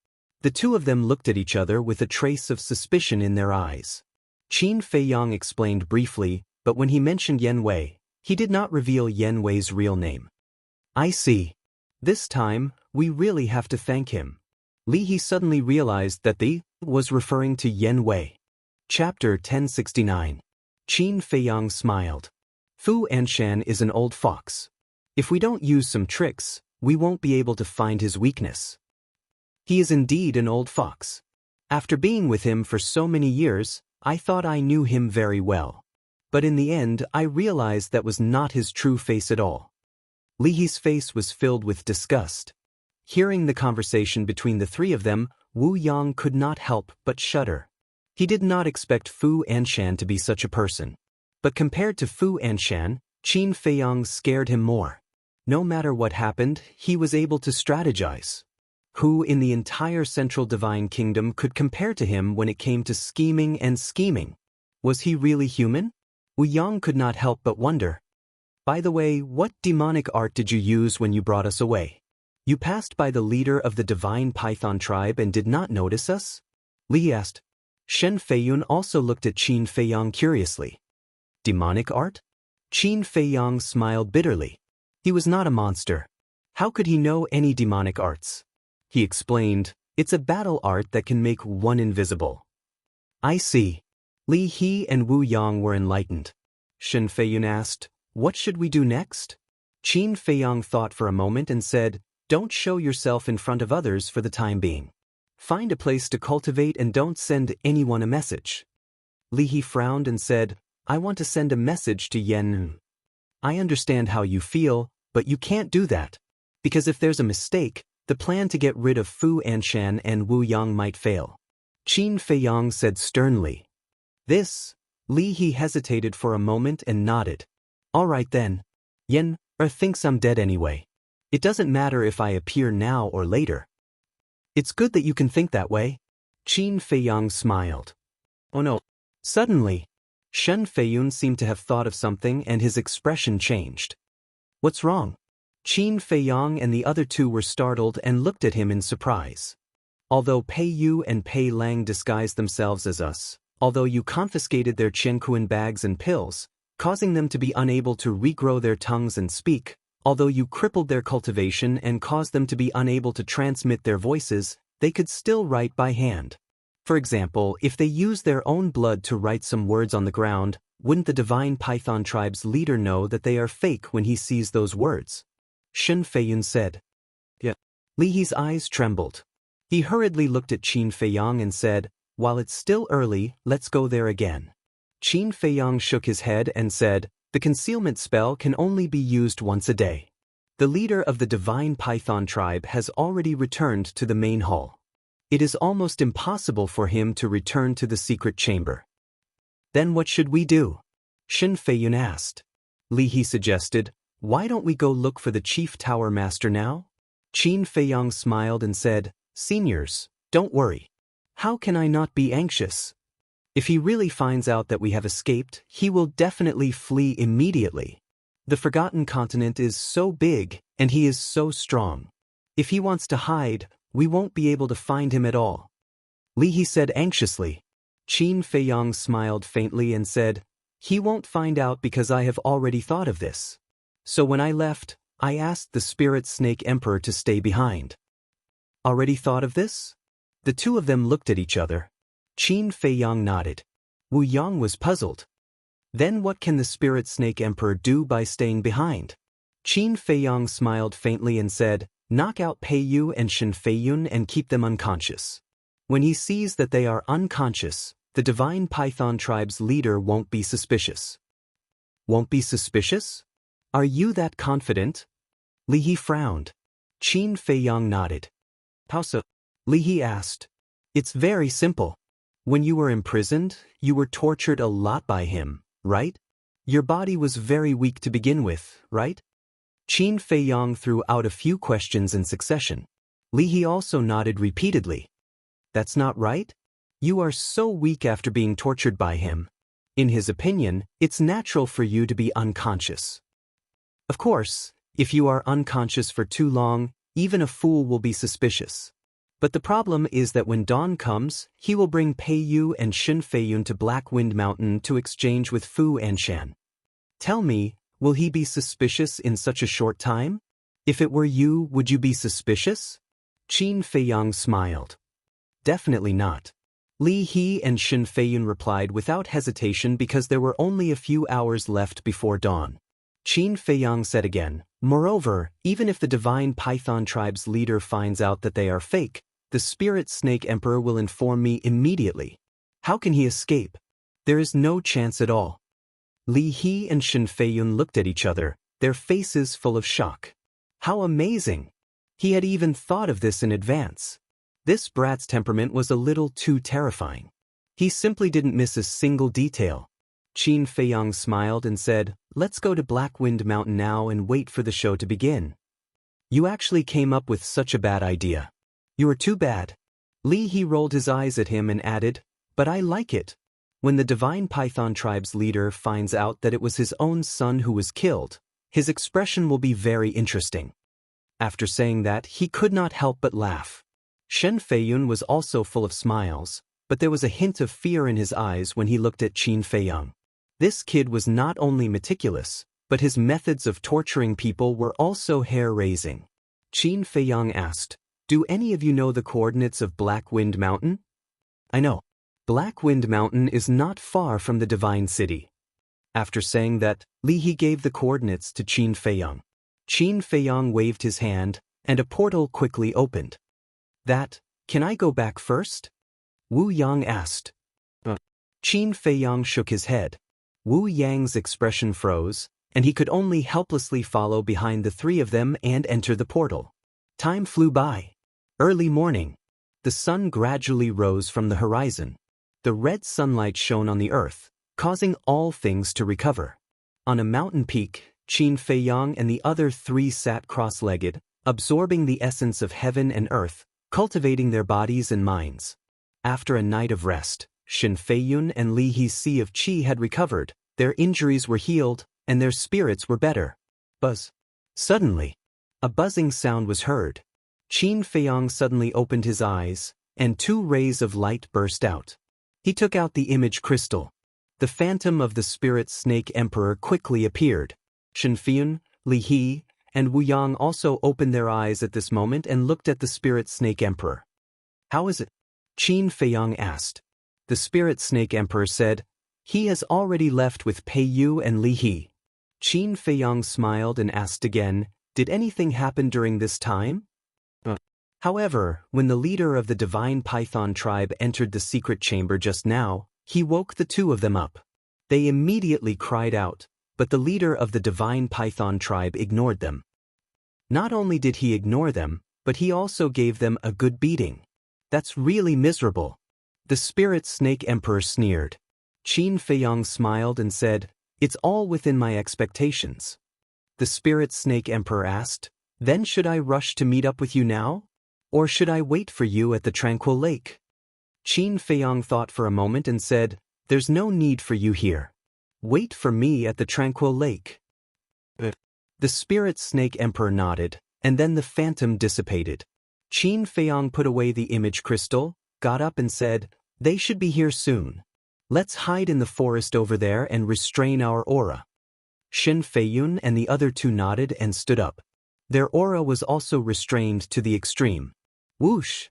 The two of them looked at each other with a trace of suspicion in their eyes. Qin Feiyang explained briefly, but when he mentioned Yen Wei, he did not reveal Yen Wei's real name. "I see. This time, we really have to thank him." Li He suddenly realized that the was referring to Yen Wei. Chapter 1069. Qin Feiyang smiled. "Fu Anshan is an old fox. If we don't use some tricks, we won't be able to find his weakness. He is indeed an old fox. After being with him for so many years, I thought I knew him very well. But in the end, I realized that was not his true face at all." Li He's face was filled with disgust. Hearing the conversation between the three of them, Wu Yang could not help but shudder. He did not expect Fu Anshan to be such a person. But compared to Fu Anshan, Qin Feiyang scared him more. No matter what happened, he was able to strategize. Who in the entire Central Divine Kingdom could compare to him when it came to scheming and scheming? Was he really human? Wu Yang could not help but wonder. "By the way, what demonic art did you use when you brought us away? You passed by the leader of the divine python tribe and did not notice us?" Li asked. Shen Feiyun also looked at Qin Feiyang curiously. "Demonic art?" Qin Feiyang smiled bitterly. He was not a monster. How could he know any demonic arts? He explained, "It's a battle art that can make one invisible." "I see." Li He and Wu Yang were enlightened. Shen Feiyun asked, "What should we do next?" Qin Feiyang thought for a moment and said, "Don't show yourself in front of others for the time being. Find a place to cultivate and don't send anyone a message." Li He frowned and said, "I want to send a message to Yen. I understand how you feel, but you can't do that. Because if there's a mistake, the plan to get rid of Fu Anshan and Wu Yang might fail." Qin Feiyang said sternly. Li He hesitated for a moment and nodded. "All right then. Yen thinks I'm dead anyway. It doesn't matter if I appear now or later." "It's good that you can think that way." Qin Feiyang smiled. "Oh no." Suddenly, Shen Feiyun seemed to have thought of something and his expression changed. "What's wrong?" Qin Feiyang and the other two were startled and looked at him in surprise. "Although Pei Yu and Pei Lang disguised themselves as us, although you confiscated their Qianquan bags and pills, causing them to be unable to regrow their tongues and speak, although you crippled their cultivation and caused them to be unable to transmit their voices, they could still write by hand. For example, if they used their own blood to write some words on the ground, wouldn't the divine python tribe's leader know that they are fake when he sees those words?" Shen Feiyun said. "Yeah." Li He's eyes trembled. He hurriedly looked at Qin Feiyang and said, "While it's still early, let's go there again." Qin Feiyang shook his head and said, "The concealment spell can only be used once a day. The leader of the divine python tribe has already returned to the main hall. It is almost impossible for him to return to the secret chamber." "Then what should we do?" Shen Feiyun asked. Li He suggested, "Why don't we go look for the chief tower master now?" Qin Feiyang smiled and said, "Seniors, Don't worry. How can I not be anxious? If he really finds out that we have escaped, he will definitely flee immediately. The Forgotten Continent is so big, and he is so strong. If he wants to hide, we won't be able to find him at all. Li He said anxiously. Qin Feiyang smiled faintly and said, he won't find out because I have already thought of this. So when I left, I asked the Spirit Snake Emperor to stay behind. Already thought of this? The two of them looked at each other. Qin Feiyang nodded. Wu Yang was puzzled. Then what can the Spirit Snake Emperor do by staying behind? Qin Feiyang smiled faintly and said, knock out Pei Yu and Shen Feiyun and keep them unconscious. When he sees that they are unconscious, the Divine Python tribe's leader won't be suspicious. Won't be suspicious? Are you that confident? Li He frowned. Qin Feiyang nodded. How so? Li He asked. It's very simple. When you were imprisoned, you were tortured a lot by him, right? Your body was very weak to begin with, right? Qin Feiyang threw out a few questions in succession. Li He also nodded repeatedly. That's not right? You are so weak after being tortured by him. In his opinion, it's natural for you to be unconscious. Of course, if you are unconscious for too long, even a fool will be suspicious. But the problem is that when dawn comes, he will bring Pei Yu and Shen Feiyun to Black Wind Mountain to exchange with Fu Anshan. Tell me, will he be suspicious in such a short time? If it were you, would you be suspicious? Qin Feiyang smiled. Definitely not. Li He and Shen Feiyun replied without hesitation because there were only a few hours left before dawn. Qin Feiyang said again, moreover, even if the Divine Python tribe's leader finds out that they are fake, the Spirit Snake Emperor will inform me immediately. How can he escape? There is no chance at all. Li He and Shen Feiyun looked at each other, their faces full of shock. How amazing! He had even thought of this in advance. This brat's temperament was a little too terrifying. He simply didn't miss a single detail. Qin Feiyang smiled and said, let's go to Black Wind Mountain now and wait for the show to begin. You actually came up with such a bad idea. You are too bad. Li He rolled his eyes at him and added, but I like it. When the Divine Python tribe's leader finds out that it was his own son who was killed, his expression will be very interesting. After saying that, he could not help but laugh. Shen Feiyun was also full of smiles, but there was a hint of fear in his eyes when he looked at Qin Feiyang. This kid was not only meticulous, but his methods of torturing people were also hair-raising. Qin Feiyang asked, do any of you know the coordinates of Black Wind Mountain? I know. Black Wind Mountain is not far from the Divine City. After saying that, Li He gave the coordinates to Qin Feiyang. Qin Feiyang waved his hand, and a portal quickly opened. Can I go back first? Wu Yang asked. Qin Feiyang shook his head. Wu Yang's expression froze, and he could only helplessly follow behind the three of them and enter the portal. Time flew by. Early morning. The sun gradually rose from the horizon. The red sunlight shone on the earth, causing all things to recover. On a mountain peak, Qin Feiyang and the other three sat cross-legged, absorbing the essence of heaven and earth, cultivating their bodies and minds. After a night of rest, Shen Feiyun and Li He's Sea of Qi had recovered, their injuries were healed, and their spirits were better. Buzz. Suddenly, a buzzing sound was heard. Qin Feiyang suddenly opened his eyes, and two rays of light burst out. He took out the image crystal. The phantom of the Spirit Snake Emperor quickly appeared. Shen Feiyun, Li He, and Wu Yang also opened their eyes at this moment and looked at the Spirit Snake Emperor. How is it? Qin Feiyang asked. The Spirit Snake Emperor said, he has already left with Pei Yu and Li He. Qin Feiyang smiled and asked again, did anything happen during this time? However, when the leader of the Divine Python tribe entered the secret chamber just now, he woke the two of them up. They immediately cried out, but the leader of the Divine Python tribe ignored them. Not only did he ignore them, but he also gave them a good beating. That's really miserable. The Spirit Snake Emperor sneered. Qin Feiyang smiled and said, it's all within my expectations. The Spirit Snake Emperor asked, then should I rush to meet up with you now? Or should I wait for you at the tranquil lake? Qin Feiyong thought for a moment and said, There's no need for you here. Wait for me at the tranquil lake. The spirit snake emperor nodded, and then the phantom dissipated. Qin Feiyong put away the image crystal, got up and said, They should be here soon. Let's hide in the forest over there and restrain our aura. Shen Feiyun and the other two nodded and stood up. Their aura was also restrained to the extreme. Whoosh!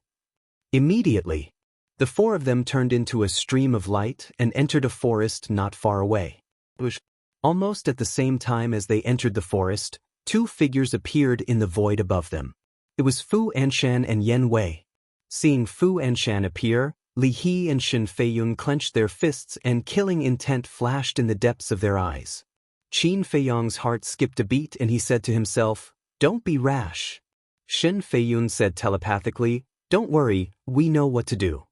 Immediately, the four of them turned into a stream of light and entered a forest not far away. Whoosh! Almost at the same time as they entered the forest, two figures appeared in the void above them. It was Fu Anshan and Yen Wei. Seeing Fu Anshan appear, Li He and Shen Feiyun clenched their fists and killing intent flashed in the depths of their eyes. Qin Feiyong's heart skipped a beat and he said to himself, Don't be rash. Shen Feiyun said telepathically, Don't worry, we know what to do.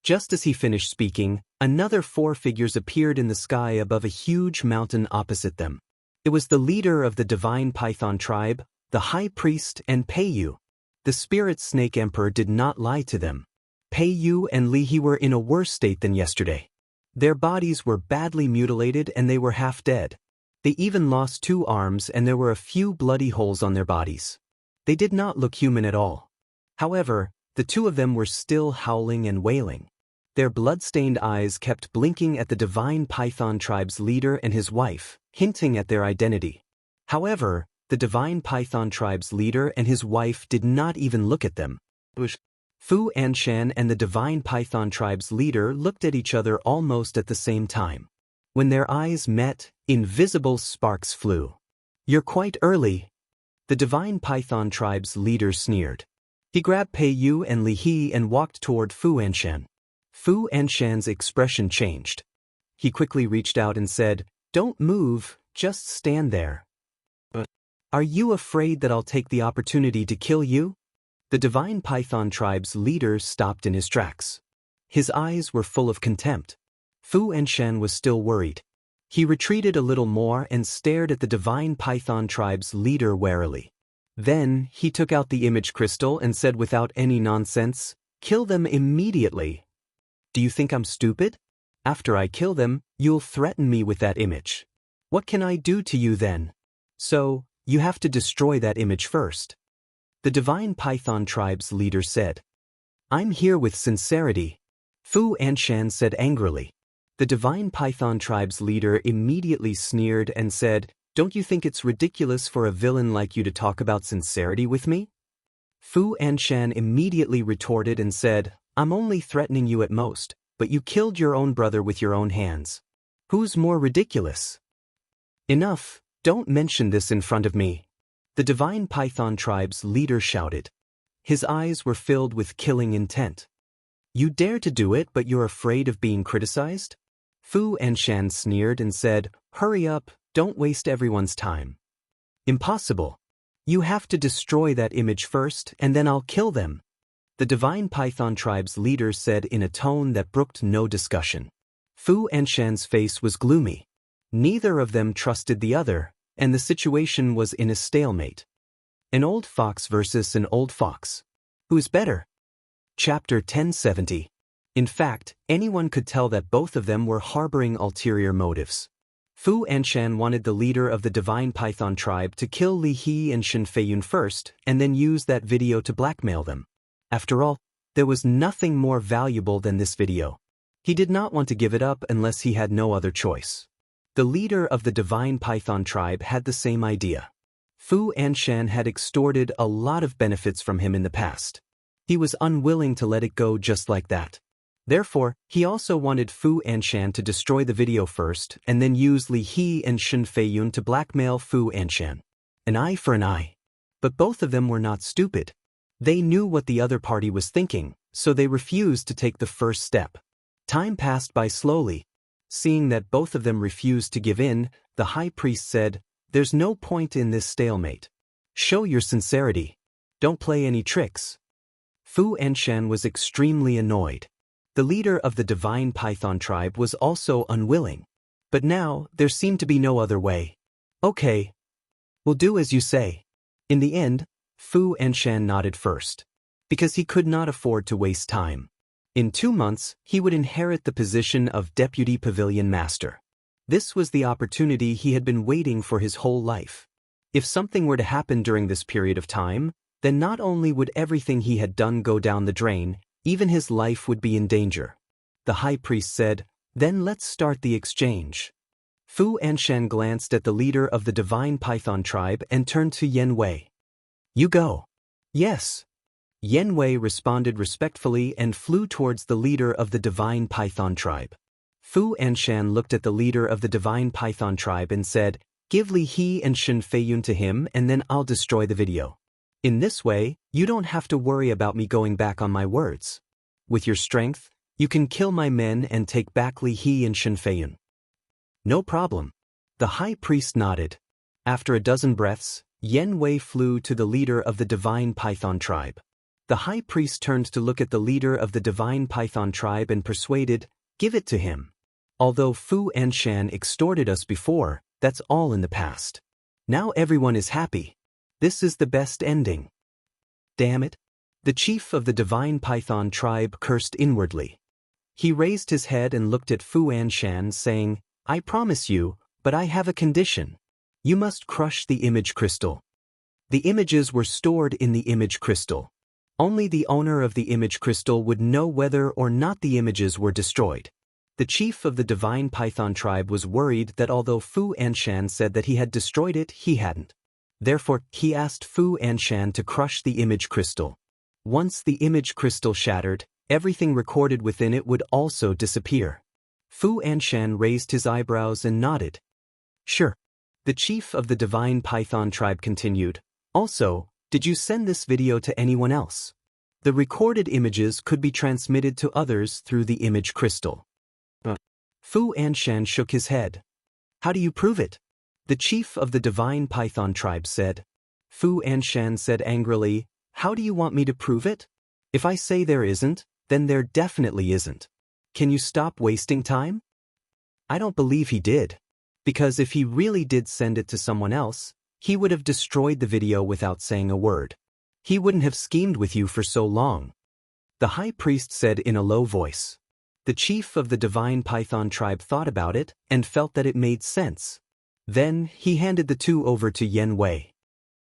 Just as he finished speaking, another four figures appeared in the sky above a huge mountain opposite them. It was the leader of the divine python tribe, the high priest and Pei Yu. The spirit snake emperor did not lie to them. Pei Yu and Li He were in a worse state than yesterday. Their bodies were badly mutilated and they were half dead. They even lost two arms and there were a few bloody holes on their bodies. They did not look human at all. However, the two of them were still howling and wailing. Their blood-stained eyes kept blinking at the divine python tribe's leader and his wife, hinting at their identity. However, the divine python tribe's leader and his wife did not even look at them. Fu Anshan and the divine python tribe's leader looked at each other almost at the same time. When their eyes met, invisible sparks flew. You're quite early. The divine python tribe's leader sneered. He grabbed Pei Yu and Li He and walked toward Fu Anshan. Fu Anshan's expression changed. He quickly reached out and said, Don't move, just stand there. Are you afraid that I'll take the opportunity to kill you? The divine python tribe's leader stopped in his tracks. His eyes were full of contempt. Fu Anshan was still worried. He retreated a little more and stared at the divine python tribe's leader warily. Then, he took out the image crystal and said without any nonsense, Kill them immediately. Do you think I'm stupid? After I kill them, you'll threaten me with that image. What can I do to you then? So, you have to destroy that image first. The divine python tribe's leader said. I'm here with sincerity. Fu Anshan said angrily. The divine python tribe's leader immediately sneered and said, Don't you think it's ridiculous for a villain like you to talk about sincerity with me? Fu Anshan immediately retorted and said, I'm only threatening you at most, but you killed your own brother with your own hands. Who's more ridiculous? Enough, don't mention this in front of me. The divine python tribe's leader shouted. His eyes were filled with killing intent. You dare to do it, but you're afraid of being criticized? Fu Anshan sneered and said, Hurry up, don't waste everyone's time. Impossible. You have to destroy that image first, and then I'll kill them. The divine python tribe's leader said in a tone that brooked no discussion. Fu Anshan's face was gloomy. Neither of them trusted the other, and the situation was in a stalemate. An old fox versus an old fox. Who's better? Chapter 1070. In fact, anyone could tell that both of them were harboring ulterior motives. Fu Anshan wanted the leader of the divine python tribe to kill Li He and Shen Feiyun first and then use that video to blackmail them. After all, there was nothing more valuable than this video. He did not want to give it up unless he had no other choice. The leader of the divine python tribe had the same idea. Fu Anshan had extorted a lot of benefits from him in the past. He was unwilling to let it go just like that. Therefore, he also wanted Fu Anshan to destroy the video first and then use Li He and Shen Feiyun to blackmail Fu Anshan. An eye for an eye. But both of them were not stupid. They knew what the other party was thinking, so they refused to take the first step. Time passed by slowly. Seeing that both of them refused to give in, the high priest said, There's no point in this stalemate. Show your sincerity. Don't play any tricks. Fu Anshan was extremely annoyed. The leader of the divine python tribe was also unwilling. But now, there seemed to be no other way. Okay. We'll do as you say. In the end, Fu Anshan nodded first, because he could not afford to waste time. In 2 months, he would inherit the position of Deputy Pavilion Master. This was the opportunity he had been waiting for his whole life. If something were to happen during this period of time, then not only would everything he had done go down the drain, even his life would be in danger. The high priest said, "Then let's start the exchange." Fu Anshan glanced at the leader of the Divine Python tribe and turned to Yen Wei. "You go." "Yes." Yen Wei responded respectfully and flew towards the leader of the Divine Python tribe. Fu Anshan looked at the leader of the Divine Python tribe and said, "Give Li He and Shen Feiyun to him and then I'll destroy the video. In this way, you don't have to worry about me going back on my words. With your strength, you can kill my men and take back Li He and Shen Feiyun." "No problem." The high priest nodded. After a dozen breaths, Yen Wei flew to the leader of the Divine Python tribe. The high priest turned to look at the leader of the Divine Python tribe and persuaded, "Give it to him. Although Fu Anshan extorted us before, that's all in the past. Now everyone is happy. This is the best ending." "Damn it." The chief of the Divine Python tribe cursed inwardly. He raised his head and looked at Fu Anshan, saying, "I promise you, but I have a condition. You must crush the image crystal." The images were stored in the image crystal. Only the owner of the image crystal would know whether or not the images were destroyed. The chief of the Divine Python tribe was worried that although Fu Anshan said that he had destroyed it, he hadn't. Therefore, he asked Fu Anshan to crush the image crystal. Once the image crystal shattered, everything recorded within it would also disappear. Fu Anshan raised his eyebrows and nodded. "Sure." The chief of the Divine Python tribe continued, "Also, did you send this video to anyone else? The recorded images could be transmitted to others through the image crystal." Fu Anshan shook his head. "How do you prove it?" The chief of the Divine Python tribe said. Fu Anshan said angrily, "How do you want me to prove it? If I say there isn't, then there definitely isn't. Can you stop wasting time?" "I don't believe he did. Because if he really did send it to someone else, he would have destroyed the video without saying a word. He wouldn't have schemed with you for so long." The high priest said in a low voice. The chief of the Divine Python tribe thought about it and felt that it made sense. Then, he handed the two over to Yen Wei.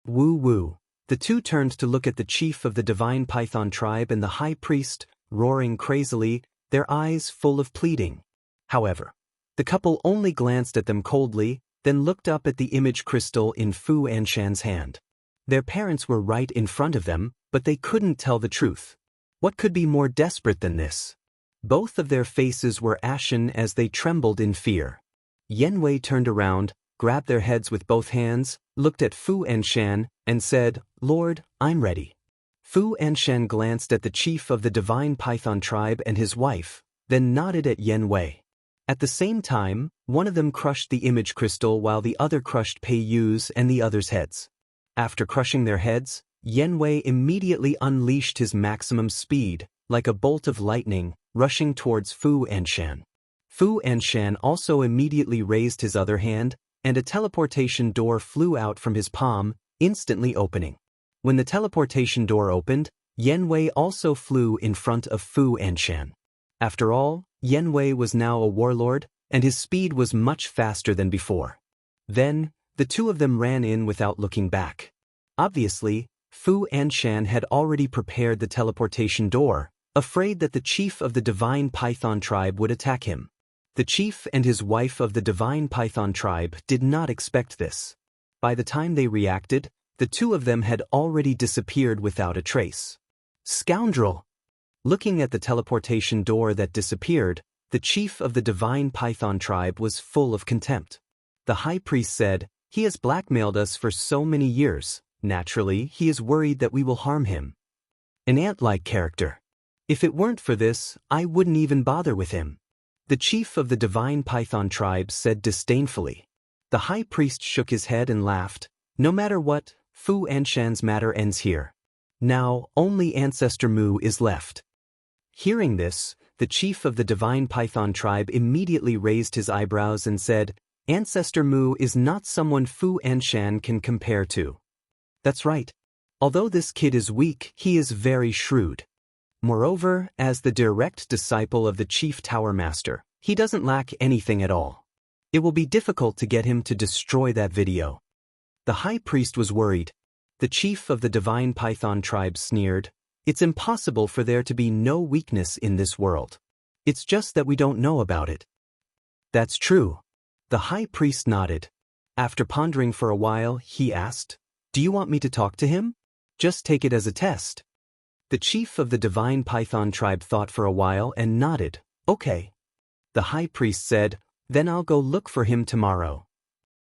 Woo woo. The two turned to look at the chief of the Divine Python tribe and the high priest, roaring crazily, their eyes full of pleading. However, the couple only glanced at them coldly, then looked up at the image crystal in Fu Anshan's hand. Their parents were right in front of them, but they couldn't tell the truth. What could be more desperate than this? Both of their faces were ashen as they trembled in fear. Yen Wei turned around, grabbed their heads with both hands, looked at Fu Anshan, and said, "Lord, I'm ready." Fu Anshan glanced at the chief of the Divine Python tribe and his wife, then nodded at Yen Wei. At the same time, one of them crushed the image crystal while the other crushed Pei Yu's and the other's heads. After crushing their heads, Yen Wei immediately unleashed his maximum speed, like a bolt of lightning, rushing towards Fu Anshan. Fu Anshan also immediately raised his other hand, and a teleportation door flew out from his palm, instantly opening. When the teleportation door opened, Yen Wei also flew in front of Fu Anshan. After all, Yen Wei was now a warlord, and his speed was much faster than before. Then, the two of them ran in without looking back. Obviously, Fu Anshan had already prepared the teleportation door, afraid that the chief of the Divine Python tribe would attack him. The chief and his wife of the Divine Python tribe did not expect this. By the time they reacted, the two of them had already disappeared without a trace. "Scoundrel!" Looking at the teleportation door that disappeared, the chief of the Divine Python tribe was full of contempt. The high priest said, "He has blackmailed us for so many years. Naturally, he is worried that we will harm him. An ant-like character. If it weren't for this, I wouldn't even bother with him." The chief of the Divine Python tribe said disdainfully. The high priest shook his head and laughed. "No matter what, Fu Anshan's matter ends here. Now, only Ancestor Mu is left." Hearing this, the chief of the Divine Python tribe immediately raised his eyebrows and said, "Ancestor Mu is not someone Fu Anshan can compare to." "That's right. Although this kid is weak, he is very shrewd. Moreover, as the direct disciple of the chief tower master, he doesn't lack anything at all. It will be difficult to get him to destroy that video. The high priest was worried. The chief of the divine python tribe sneered, "It's impossible for there to be no weakness in this world. It's just that we don't know about it." "That's true." The high priest nodded. After pondering for a while, he asked, "Do you want me to talk to him? Just take it as a test." The chief of the divine python tribe thought for a while and nodded, "Okay." The high priest said, "Then I'll go look for him tomorrow."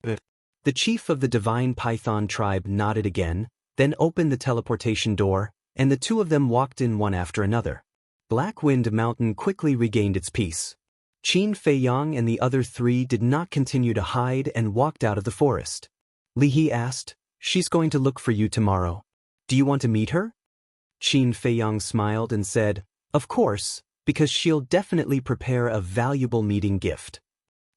The chief of the divine python tribe nodded again, then opened the teleportation door, and the two of them walked in one after another. Black Wind Mountain quickly regained its peace. Qin Feiyang and the other three did not continue to hide and walked out of the forest. Li He asked, "She's going to look for you tomorrow. Do you want to meet her?" Qin Feiyang smiled and said, "Of course, because she'll definitely prepare a valuable meeting gift."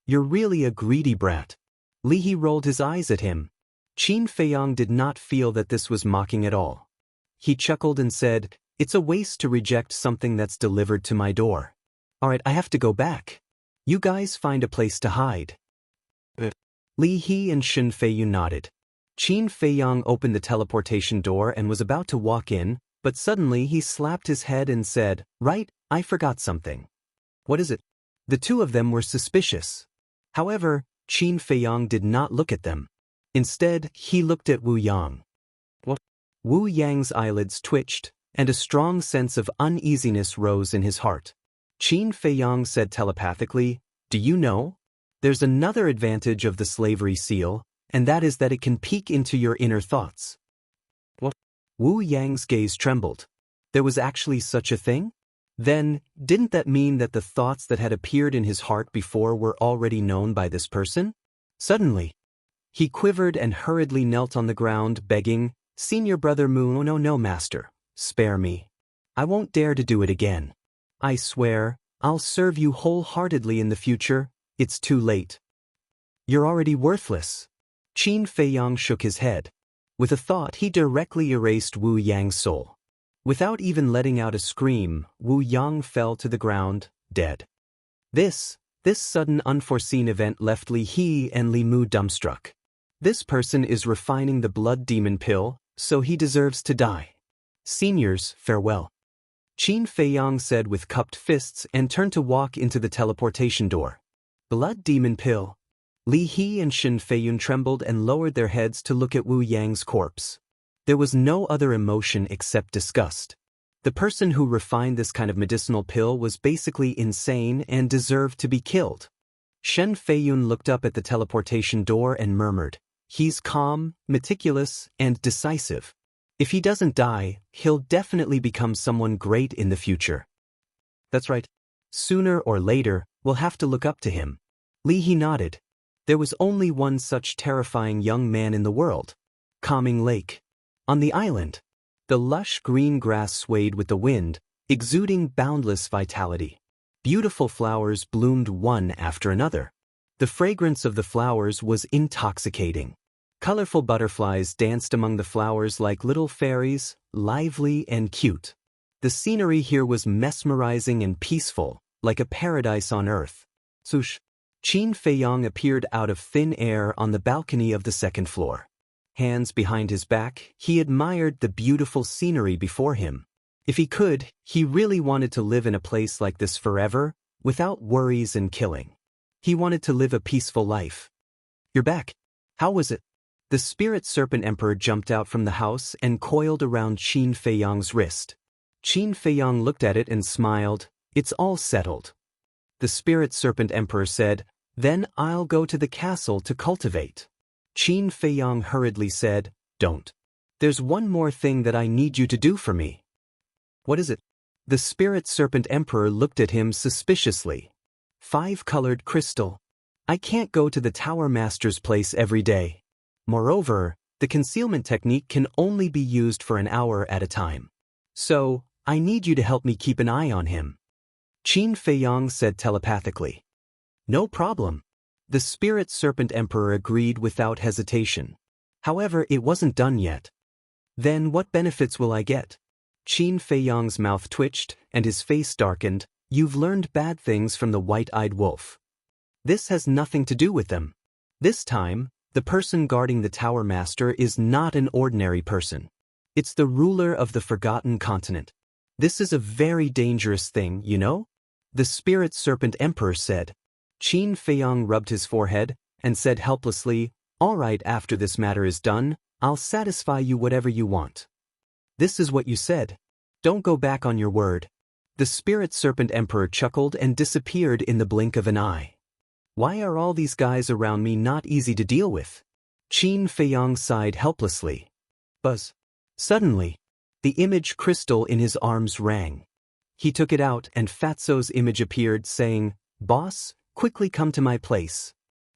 "You're really a greedy brat." Li He rolled his eyes at him. Qin Feiyang did not feel that this was mocking at all. He chuckled and said, "It's a waste to reject something that's delivered to my door. Alright, I have to go back. You guys find a place to hide." Li He and Shen Feiyun nodded. Qin Feiyang opened the teleportation door and was about to walk in, but suddenly he slapped his head and said, "Right, I forgot something." "What is it?" The two of them were suspicious. However, Qin Feiyang did not look at them. Instead, he looked at Wu Yang. "What?" Wu Yang's eyelids twitched, and a strong sense of uneasiness rose in his heart. Qin Feiyang said telepathically, "Do you know? There's another advantage of the slavery seal, and that is that it can peek into your inner thoughts." "What?" Wu Yang's gaze trembled. There was actually such a thing? Then, didn't that mean that the thoughts that had appeared in his heart before were already known by this person? Suddenly, he quivered and hurriedly knelt on the ground, begging, "Senior brother Mu, no, master, spare me. I won't dare to do it again. I swear, I'll serve you wholeheartedly in the future. It's too late." "You're already worthless." Qin Feiyang shook his head. With a thought, he directly erased Wu Yang's soul. Without even letting out a scream, Wu Yang fell to the ground, dead. This sudden unforeseen event left Li He and Li Mu dumbstruck. This person is refining the blood demon pill, so he deserves to die. Seniors, farewell. Qin Feiyang said with cupped fists and turned to walk into the teleportation door. Blood demon pill. Li He and Shen Feiyun trembled and lowered their heads to look at Wu Yang's corpse. There was no other emotion except disgust. The person who refined this kind of medicinal pill was basically insane and deserved to be killed. Shen Feiyun looked up at the teleportation door and murmured, "He's calm, meticulous, and decisive. If he doesn't die, he'll definitely become someone great in the future." "That's right. Sooner or later, we'll have to look up to him." Li He nodded. There was only one such terrifying young man in the world. Calming Lake. On the island, the lush green grass swayed with the wind, exuding boundless vitality. Beautiful flowers bloomed one after another. The fragrance of the flowers was intoxicating. Colorful butterflies danced among the flowers like little fairies, lively and cute. The scenery here was mesmerizing and peaceful, like a paradise on earth. Swoosh! Qin Feiyang appeared out of thin air on the balcony of the second floor. Hands behind his back, he admired the beautiful scenery before him. If he could, he really wanted to live in a place like this forever, without worries and killing. He wanted to live a peaceful life. "You're back. How was it?" The spirit serpent emperor jumped out from the house and coiled around Qin Feiyang's wrist. Qin Feiyang looked at it and smiled. "It's all settled." The spirit serpent emperor said, "Then I'll go to the castle to cultivate." Qin Feiyang hurriedly said, "Don't. There's one more thing that I need you to do for me." "What is it?" The spirit serpent emperor looked at him suspiciously. "5-colored crystal. I can't go to the tower master's place every day. Moreover, the concealment technique can only be used for an hour at a time. So, I need you to help me keep an eye on him." Qin Feiyang said telepathically. "No problem." The spirit serpent emperor agreed without hesitation. However, it wasn't done yet. Then what benefits will I get? Qin Feiyang's mouth twitched, and his face darkened. You've learned bad things from the white-eyed wolf. This has nothing to do with them. This time, the person guarding the Tower Master is not an ordinary person. It's the ruler of the Forgotten Continent. This is a very dangerous thing, you know? The Spirit Serpent Emperor said. Qin Feiyang rubbed his forehead and said helplessly, "All right, after this matter is done, I'll satisfy you whatever you want." This is what you said. Don't go back on your word. The Spirit Serpent Emperor chuckled and disappeared in the blink of an eye. Why are all these guys around me not easy to deal with? Qin Feiyang sighed helplessly. Buzz. Suddenly, the image crystal in his arms rang. He took it out and Fatso's image appeared, saying, "Boss, quickly come to my place."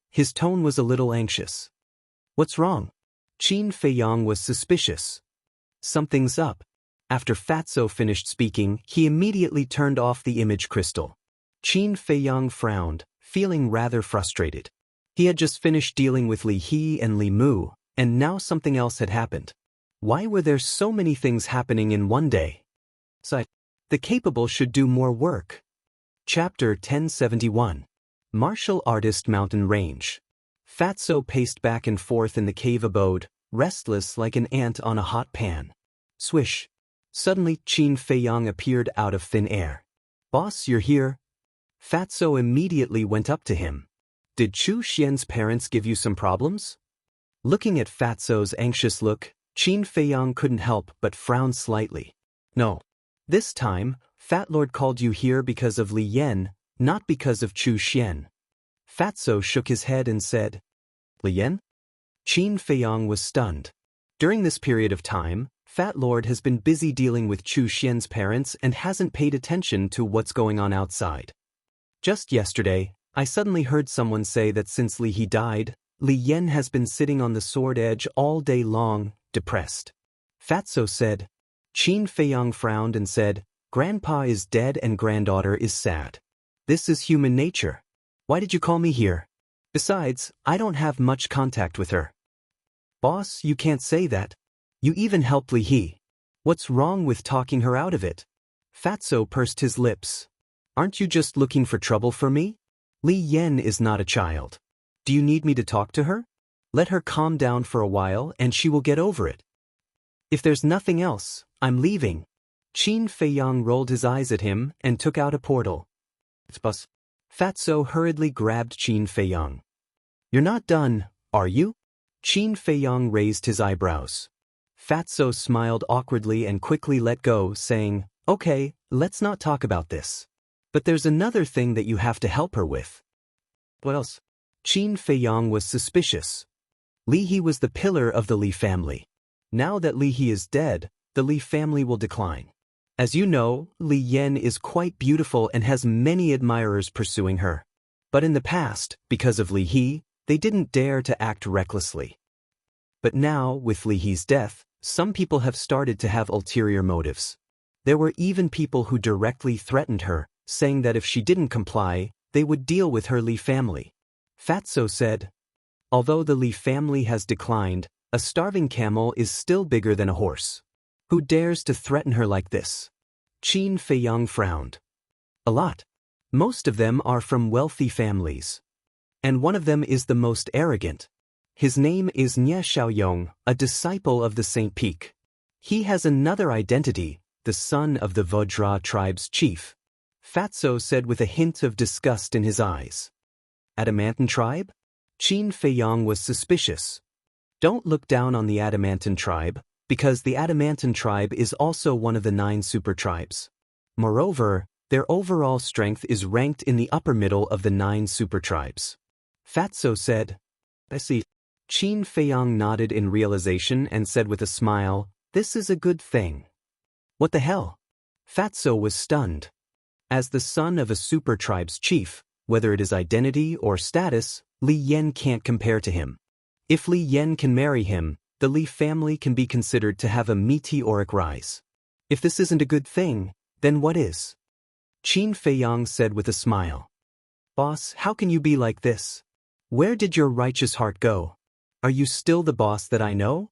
His tone was a little anxious. What's wrong? Qin Feiyang was suspicious. Something's up. After Fatso finished speaking, he immediately turned off the image crystal. Qin Feiyang frowned, feeling rather frustrated. He had just finished dealing with Li He and Li Mu, and now something else had happened. Why were there so many things happening in one day? The capable should do more work. Chapter 1071. Martial Artist Mountain Range. Fatso paced back and forth in the cave abode, restless like an ant on a hot pan. Swish. Suddenly Qin Feiyang appeared out of thin air. "Boss, you're here." Fatso immediately went up to him. "Did Chu Xian's parents give you some problems?" Looking at Fatso's anxious look, Qin Feiyang couldn't help but frown slightly. "No. This time, Fat Lord called you here because of Li Yan, not because of Chu Xian." Fatso shook his head and said, "Li Yan?" Qin Feiyang was stunned. During this period of time, Fat Lord has been busy dealing with Chu Xian's parents and hasn't paid attention to what's going on outside. Just yesterday, I suddenly heard someone say that since Li He died, Li Yan has been sitting on the sword edge all day long, depressed. Fatso said. Qin Feiyang frowned and said, "Grandpa is dead and granddaughter is sad. This is human nature. Why did you call me here? Besides, I don't have much contact with her." "Boss, you can't say that. You even helped Li He. What's wrong with talking her out of it?" Fatso pursed his lips. "Aren't you just looking for trouble for me? Li Yan is not a child. Do you need me to talk to her? Let her calm down for a while and she will get over it. If there's nothing else, I'm leaving." Qin Feiyang rolled his eyes at him and took out a portal. Fatso hurriedly grabbed Qin Feiyang. "You're not done, are you?" Qin Feiyang raised his eyebrows. Fatso smiled awkwardly and quickly let go, saying, "Okay, let's not talk about this. But there's another thing that you have to help her with." "What else?" Qin Feiyang was suspicious. Li He was the pillar of the Li family. Now that Li He is dead, the Li family will decline. As you know, Li Yan is quite beautiful and has many admirers pursuing her. But in the past, because of Li He, they didn't dare to act recklessly. But now, with Li He's death, some people have started to have ulterior motives. There were even people who directly threatened her, saying that if she didn't comply, they would deal with her Li family. Fatso said, "Although the Li family has declined, a starving camel is still bigger than a horse. Who dares to threaten her like this?" Qin Feiyang frowned. "A lot. Most of them are from wealthy families. And one of them is the most arrogant. His name is Nye Xiaoyong, a disciple of the Saint Peak. He has another identity, the son of the Vajra tribe's chief." Fatso said with a hint of disgust in his eyes. "Adamantine tribe?" Qin Feiyang was suspicious. Don't look down on the Adamantine tribe, because the Adamantine tribe is also one of the 9 super tribes. Moreover, their overall strength is ranked in the upper middle of the 9 super tribes. Fatso said, "I see." Qin Feiyang nodded in realization and said with a smile, "This is a good thing." "What the hell?" Fatso was stunned. As the son of a super tribe's chief, whether it is identity or status, Li Yan can't compare to him. If Li Yan can marry him, the Li family can be considered to have a meteoric rise. If this isn't a good thing, then what is? Qin Feiyang said with a smile. "Boss, how can you be like this? Where did your righteous heart go? Are you still the boss that I know?"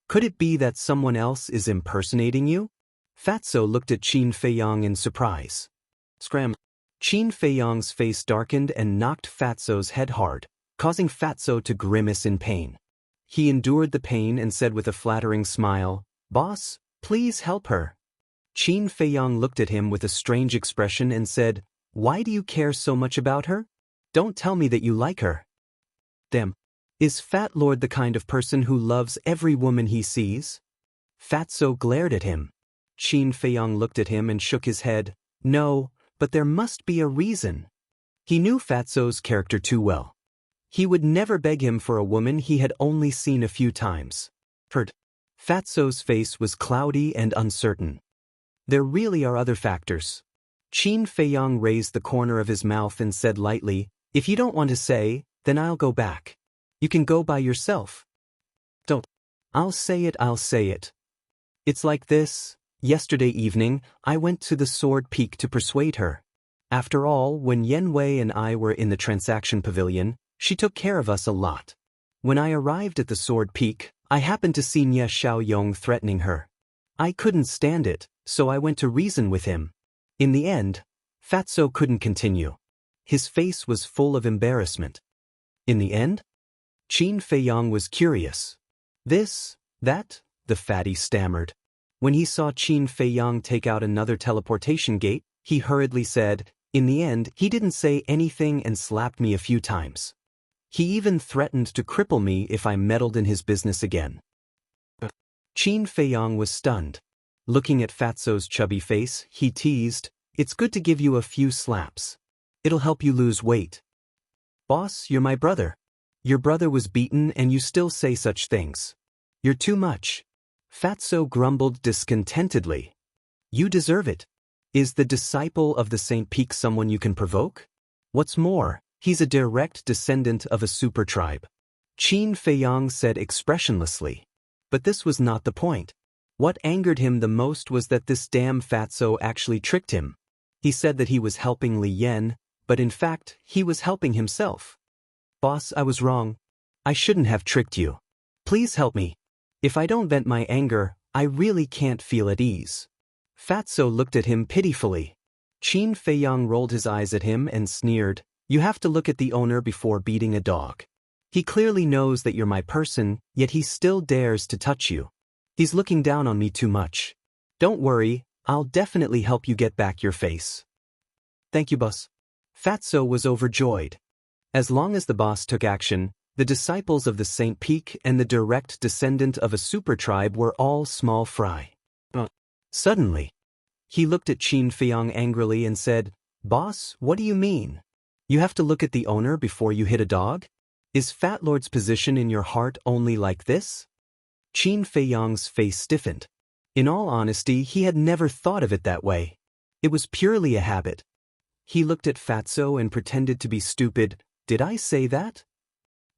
Could it be that someone else is impersonating you? Fatso looked at Qin Feiyang in surprise. Scram. Qin Feiyang's face darkened and knocked Fatso's head hard, causing Fatso to grimace in pain. He endured the pain and said with a flattering smile, "Boss, please help her." Qin Feiyang looked at him with a strange expression and said, "Why do you care so much about her? Don't tell me that you like her." Damn. Is Fat Lord the kind of person who loves every woman he sees? Fatso glared at him. Qin Feiyang looked at him and shook his head. No, but there must be a reason. He knew Fatso's character too well. He would never beg him for a woman he had only seen a few times. Fatso's face was cloudy and uncertain. There really are other factors. Qin Feiyang raised the corner of his mouth and said lightly, "If you don't want to say, then I'll go back. You can go by yourself." "Don't." I'll say it. It's like this. Yesterday evening, I went to the Sword Peak to persuade her. After all, when Yen Wei and I were in the transaction pavilion, she took care of us a lot. When I arrived at the Sword Peak, I happened to see Nie Xiaoyong threatening her. I couldn't stand it, so I went to reason with him. In the end, Fatso couldn't continue. His face was full of embarrassment. In the end? Qin Feiyang was curious. This, that, the fatty stammered. When he saw Qin Feiyang take out another teleportation gate, he hurriedly said, "In the end, he didn't say anything and slapped me a few times. He even threatened to cripple me if I meddled in his business again." Qin Feiyang was stunned. Looking at Fatso's chubby face, he teased, "It's good to give you a few slaps. It'll help you lose weight." "Boss, you're my brother. Your brother was beaten and you still say such things. You're too much." Fatso grumbled discontentedly. "You deserve it. Is the disciple of the Saint Peak someone you can provoke? What's more, he's a direct descendant of a super tribe." Qin Feiyang said expressionlessly. But this was not the point. What angered him the most was that this damn Fatso actually tricked him. He said that he was helping Li Yan, but in fact, he was helping himself. "Boss, I was wrong. I shouldn't have tricked you. Please help me. If I don't vent my anger, I really can't feel at ease." Fatso looked at him pitifully. Qin Feiyang rolled his eyes at him and sneered, "You have to look at the owner before beating a dog. He clearly knows that you're my person, yet he still dares to touch you. He's looking down on me too much. Don't worry, I'll definitely help you get back your face." "Thank you, boss." Fatso was overjoyed. As long as the boss took action, the disciples of the Saint Peak and the direct descendant of a super tribe were all small fry. Suddenly, he looked at Qin Feiyang angrily and said, "Boss, what do you mean? You have to look at the owner before you hit a dog? Is Fat Lord's position in your heart only like this?" Qin Feiyang's face stiffened. In all honesty, he had never thought of it that way. It was purely a habit. He looked at Fatso and pretended to be stupid. "Did I say that?"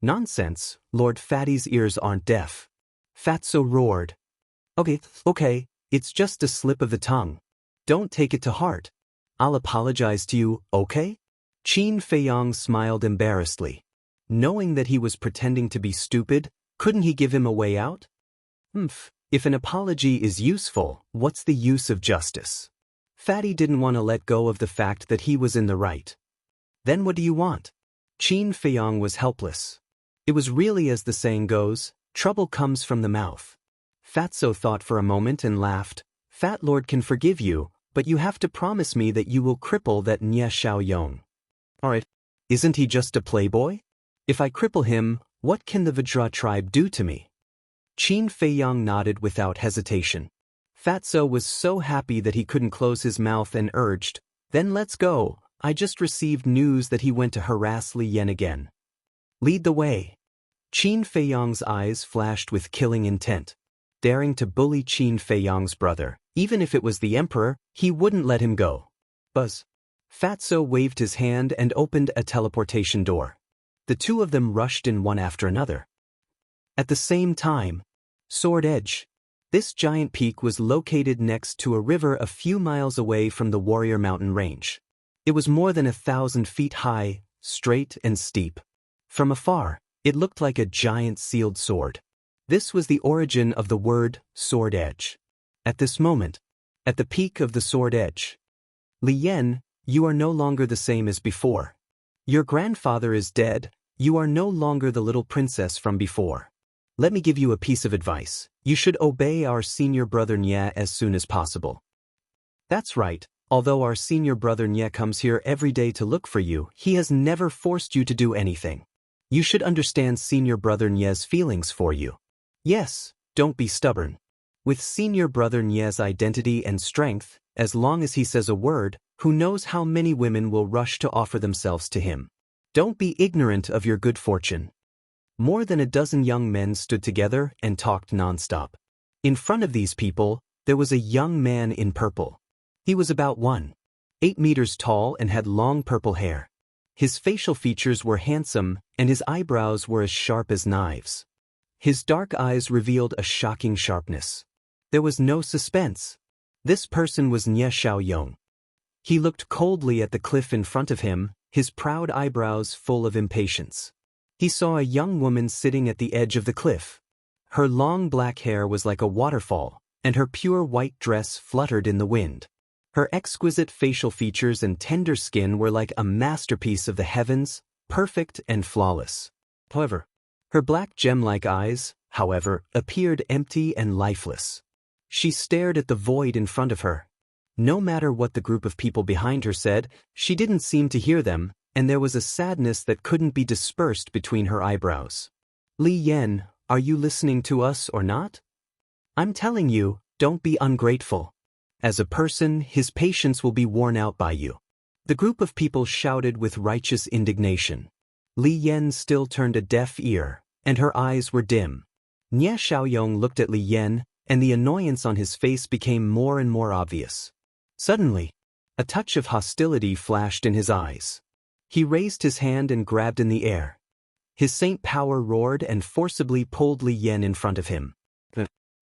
"Nonsense, Lord Fatty's ears aren't deaf." Fatso roared. Okay, it's just a slip of the tongue. Don't take it to heart. I'll apologize to you, okay?" Qin Feiyang smiled embarrassedly. Knowing that he was pretending to be stupid, couldn't he give him a way out? If an apology is useful, what's the use of justice? Fatty didn't want to let go of the fact that he was in the right. "Then what do you want?" Qin Feiyang was helpless. It was really as the saying goes, trouble comes from the mouth. Fatso thought for a moment and laughed. "Fat Lord can forgive you, but you have to promise me that you will cripple that Nie Xiaoyong." "Alright. Isn't he just a playboy? If I cripple him, what can the Vajra tribe do to me?" Qin Feiyang nodded without hesitation. Fatso was so happy that he couldn't close his mouth and urged, "Then let's go. I just received news that he went to harass Li Yan again." "Lead the way." Qin Feiyang's eyes flashed with killing intent. Daring to bully Qin Feiyang's brother, even if it was the emperor, he wouldn't let him go. Buzz. Fatso waved his hand and opened a teleportation door. The two of them rushed in one after another. At the same time, Sword Edge. This giant peak was located next to a river a few miles away from the Warrior Mountain Range. It was more than 1,000 feet high, straight and steep. From afar, it looked like a giant sealed sword. This was the origin of the word sword edge. At this moment, at the peak of the sword edge, Li Yan, you are no longer the same as before. Your grandfather is dead, you are no longer the little princess from before. Let me give you a piece of advice. You should obey our senior brother Nye as soon as possible. That's right, although our senior brother Nye comes here every day to look for you, he has never forced you to do anything. You should understand senior brother Nye's feelings for you. Yes, don't be stubborn. With senior brother Nye's identity and strength, as long as he says a word, who knows how many women will rush to offer themselves to him. Don't be ignorant of your good fortune. More than a dozen young men stood together and talked nonstop. In front of these people, there was a young man in purple. He was about 1.8 meters tall and had long purple hair. His facial features were handsome, and his eyebrows were as sharp as knives. His dark eyes revealed a shocking sharpness. There was no suspense. This person was Nye Xiaoyong. He looked coldly at the cliff in front of him, his proud eyebrows full of impatience. He saw a young woman sitting at the edge of the cliff. Her long black hair was like a waterfall, and her pure white dress fluttered in the wind. Her exquisite facial features and tender skin were like a masterpiece of the heavens, perfect and flawless. However, her black gem-like eyes, however, appeared empty and lifeless. She stared at the void in front of her. No matter what the group of people behind her said, she didn't seem to hear them, and there was a sadness that couldn't be dispersed between her eyebrows. Li Yan, are you listening to us or not? I'm telling you, don't be ungrateful. As a person, his patience will be worn out by you. The group of people shouted with righteous indignation. Li Yan still turned a deaf ear, and her eyes were dim. Nye Xiaoyong looked at Li Yan, and the annoyance on his face became more and more obvious. Suddenly, a touch of hostility flashed in his eyes. He raised his hand and grabbed in the air. His saint power roared and forcibly pulled Li Yan in front of him.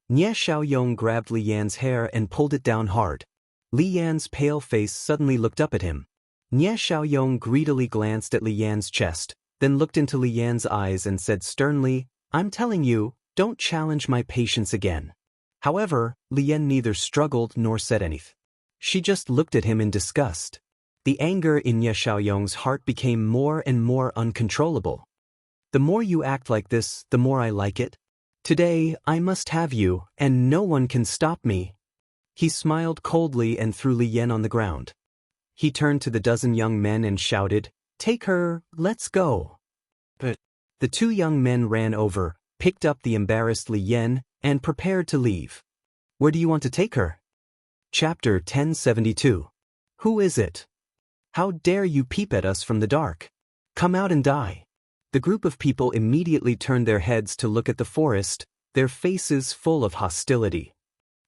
Nye Xiaoyong grabbed Li Yan's hair and pulled it down hard. Li Yan's pale face suddenly looked up at him. Nye Xiaoyong greedily glanced at Li Yan's chest, then looked into Li Yan's eyes and said sternly, I'm telling you, don't challenge my patience again. However, Li Yan neither struggled nor said anything. She just looked at him in disgust. The anger in Nye Xiaoyong's heart became more and more uncontrollable. The more you act like this, the more I like it. Today, I must have you, and no one can stop me. He smiled coldly and threw Li Yan on the ground. He turned to the dozen young men and shouted, Take her, let's go. But the two young men ran over, picked up the embarrassed Li Yan, and prepared to leave. Where do you want to take her? Chapter 1072. Who is it? How dare you peep at us from the dark? Come out and die. The group of people immediately turned their heads to look at the forest, their faces full of hostility.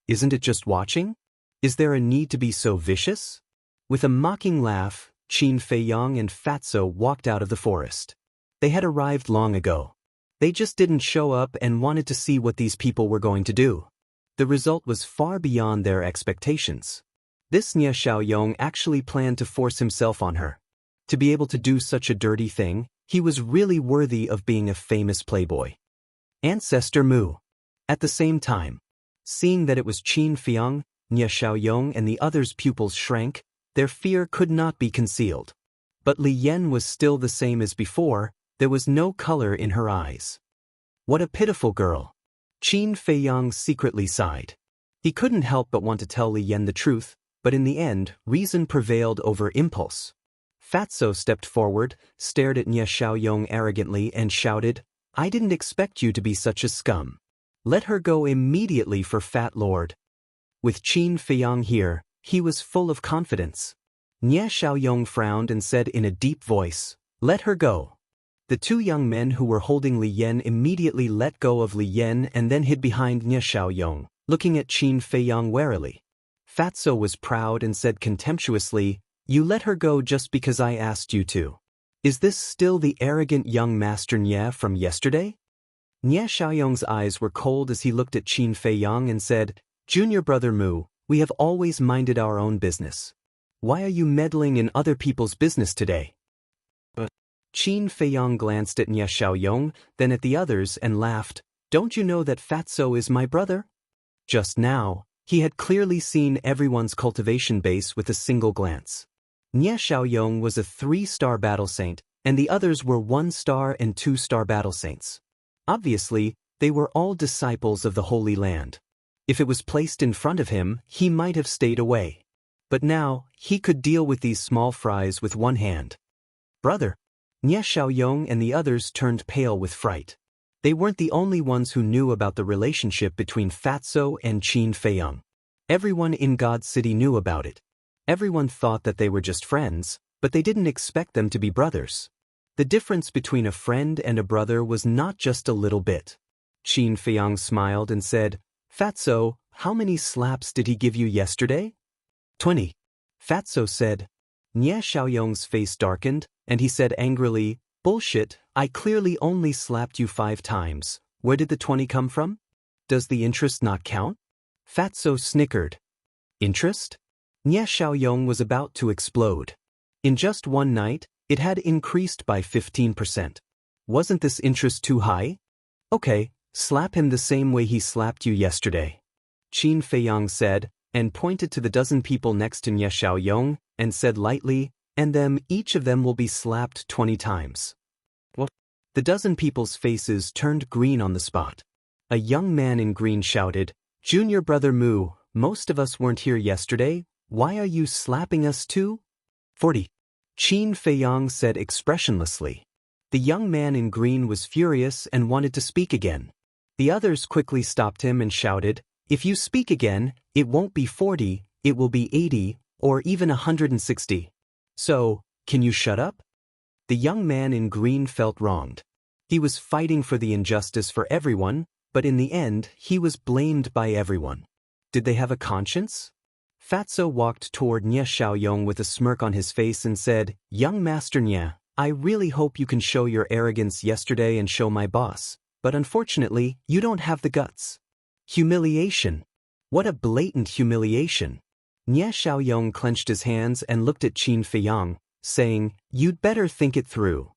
Isn't it just watching? Is there a need to be so vicious? With a mocking laugh, Qin Feiyang and Fatso walked out of the forest. They had arrived long ago. They just didn't show up and wanted to see what these people were going to do. The result was far beyond their expectations. This Nye Xiaoyong actually planned to force himself on her. To be able to do such a dirty thing, he was really worthy of being a famous playboy. Ancestor Mu. At the same time, seeing that it was Qin Feiyang, Nye Xiaoyong and the others' pupils shrank, their fear could not be concealed. But Li Yan was still the same as before, there was no color in her eyes. What a pitiful girl. Qin Feiyang secretly sighed. He couldn't help but want to tell Li Yan the truth, but in the end, reason prevailed over impulse. Fatso stepped forward, stared at Nye Xiaoyong arrogantly and shouted, I didn't expect you to be such a scum. Let her go immediately for Fat Lord. With Qin Feiyang here, he was full of confidence. Nye Xiaoyong frowned and said in a deep voice, Let her go. The two young men who were holding Li Yan immediately let go of Li Yan and then hid behind Nye Xiaoyong, looking at Qin Feiyang warily. Fatso was proud and said contemptuously, You let her go just because I asked you to. Is this still the arrogant young Master Nye from yesterday? Nye Xiaoyong's eyes were cold as he looked at Qin Feiyang and said, Junior brother Mu, we have always minded our own business. Why are you meddling in other people's business today? Qin Feiyang glanced at Nye Xiaoyong, then at the others and laughed, Don't you know that Fatso is my brother? Just now, he had clearly seen everyone's cultivation base with a single glance. Nie Xiaoyong was a 3-star battle saint, and the others were 1-star and 2-star battle saints. Obviously, they were all disciples of the Holy Land. If it was placed in front of him, he might have stayed away. But now, he could deal with these small fries with one hand. Brother! Nie Xiaoyong and the others turned pale with fright. They weren't the only ones who knew about the relationship between Fatso and Qin Feiyang. Everyone in God's City knew about it. Everyone thought that they were just friends, but they didn't expect them to be brothers. The difference between a friend and a brother was not just a little bit. Qin Feiyang smiled and said, Fatso, how many slaps did he give you yesterday? 20. Fatso said. Nie Xiaoyong's face darkened, and he said angrily, Bullshit, I clearly only slapped you 5 times. Where did the 20 come from? Does the interest not count? Fatso snickered. Interest? Nie Xiaoyong was about to explode. In just one night, it had increased by 15%. Wasn't this interest too high? Okay, slap him the same way he slapped you yesterday. Qin Feiyang said, and pointed to the dozen people next to Nie Xiaoyong, and said lightly, and each of them will be slapped 20 times. What? The dozen people's faces turned green on the spot. A young man in green shouted, Junior Brother Mu, most of us weren't here yesterday, why are you slapping us too? 40. Qin Feiyang said expressionlessly. The young man in green was furious and wanted to speak again. The others quickly stopped him and shouted, If you speak again, it won't be 40, it will be 80, or even 160. So, can you shut up? The young man in green felt wronged. He was fighting for the injustice for everyone, but in the end, he was blamed by everyone. Did they have a conscience? Fatso walked toward Nie Xiaoyong with a smirk on his face and said, Young Master Nie, I really hope you can show your arrogance yesterday and show my boss, but unfortunately, you don't have the guts. Humiliation. What a blatant humiliation. Nie Xiaoyong clenched his hands and looked at Qin Feiyang, saying, You'd better think it through.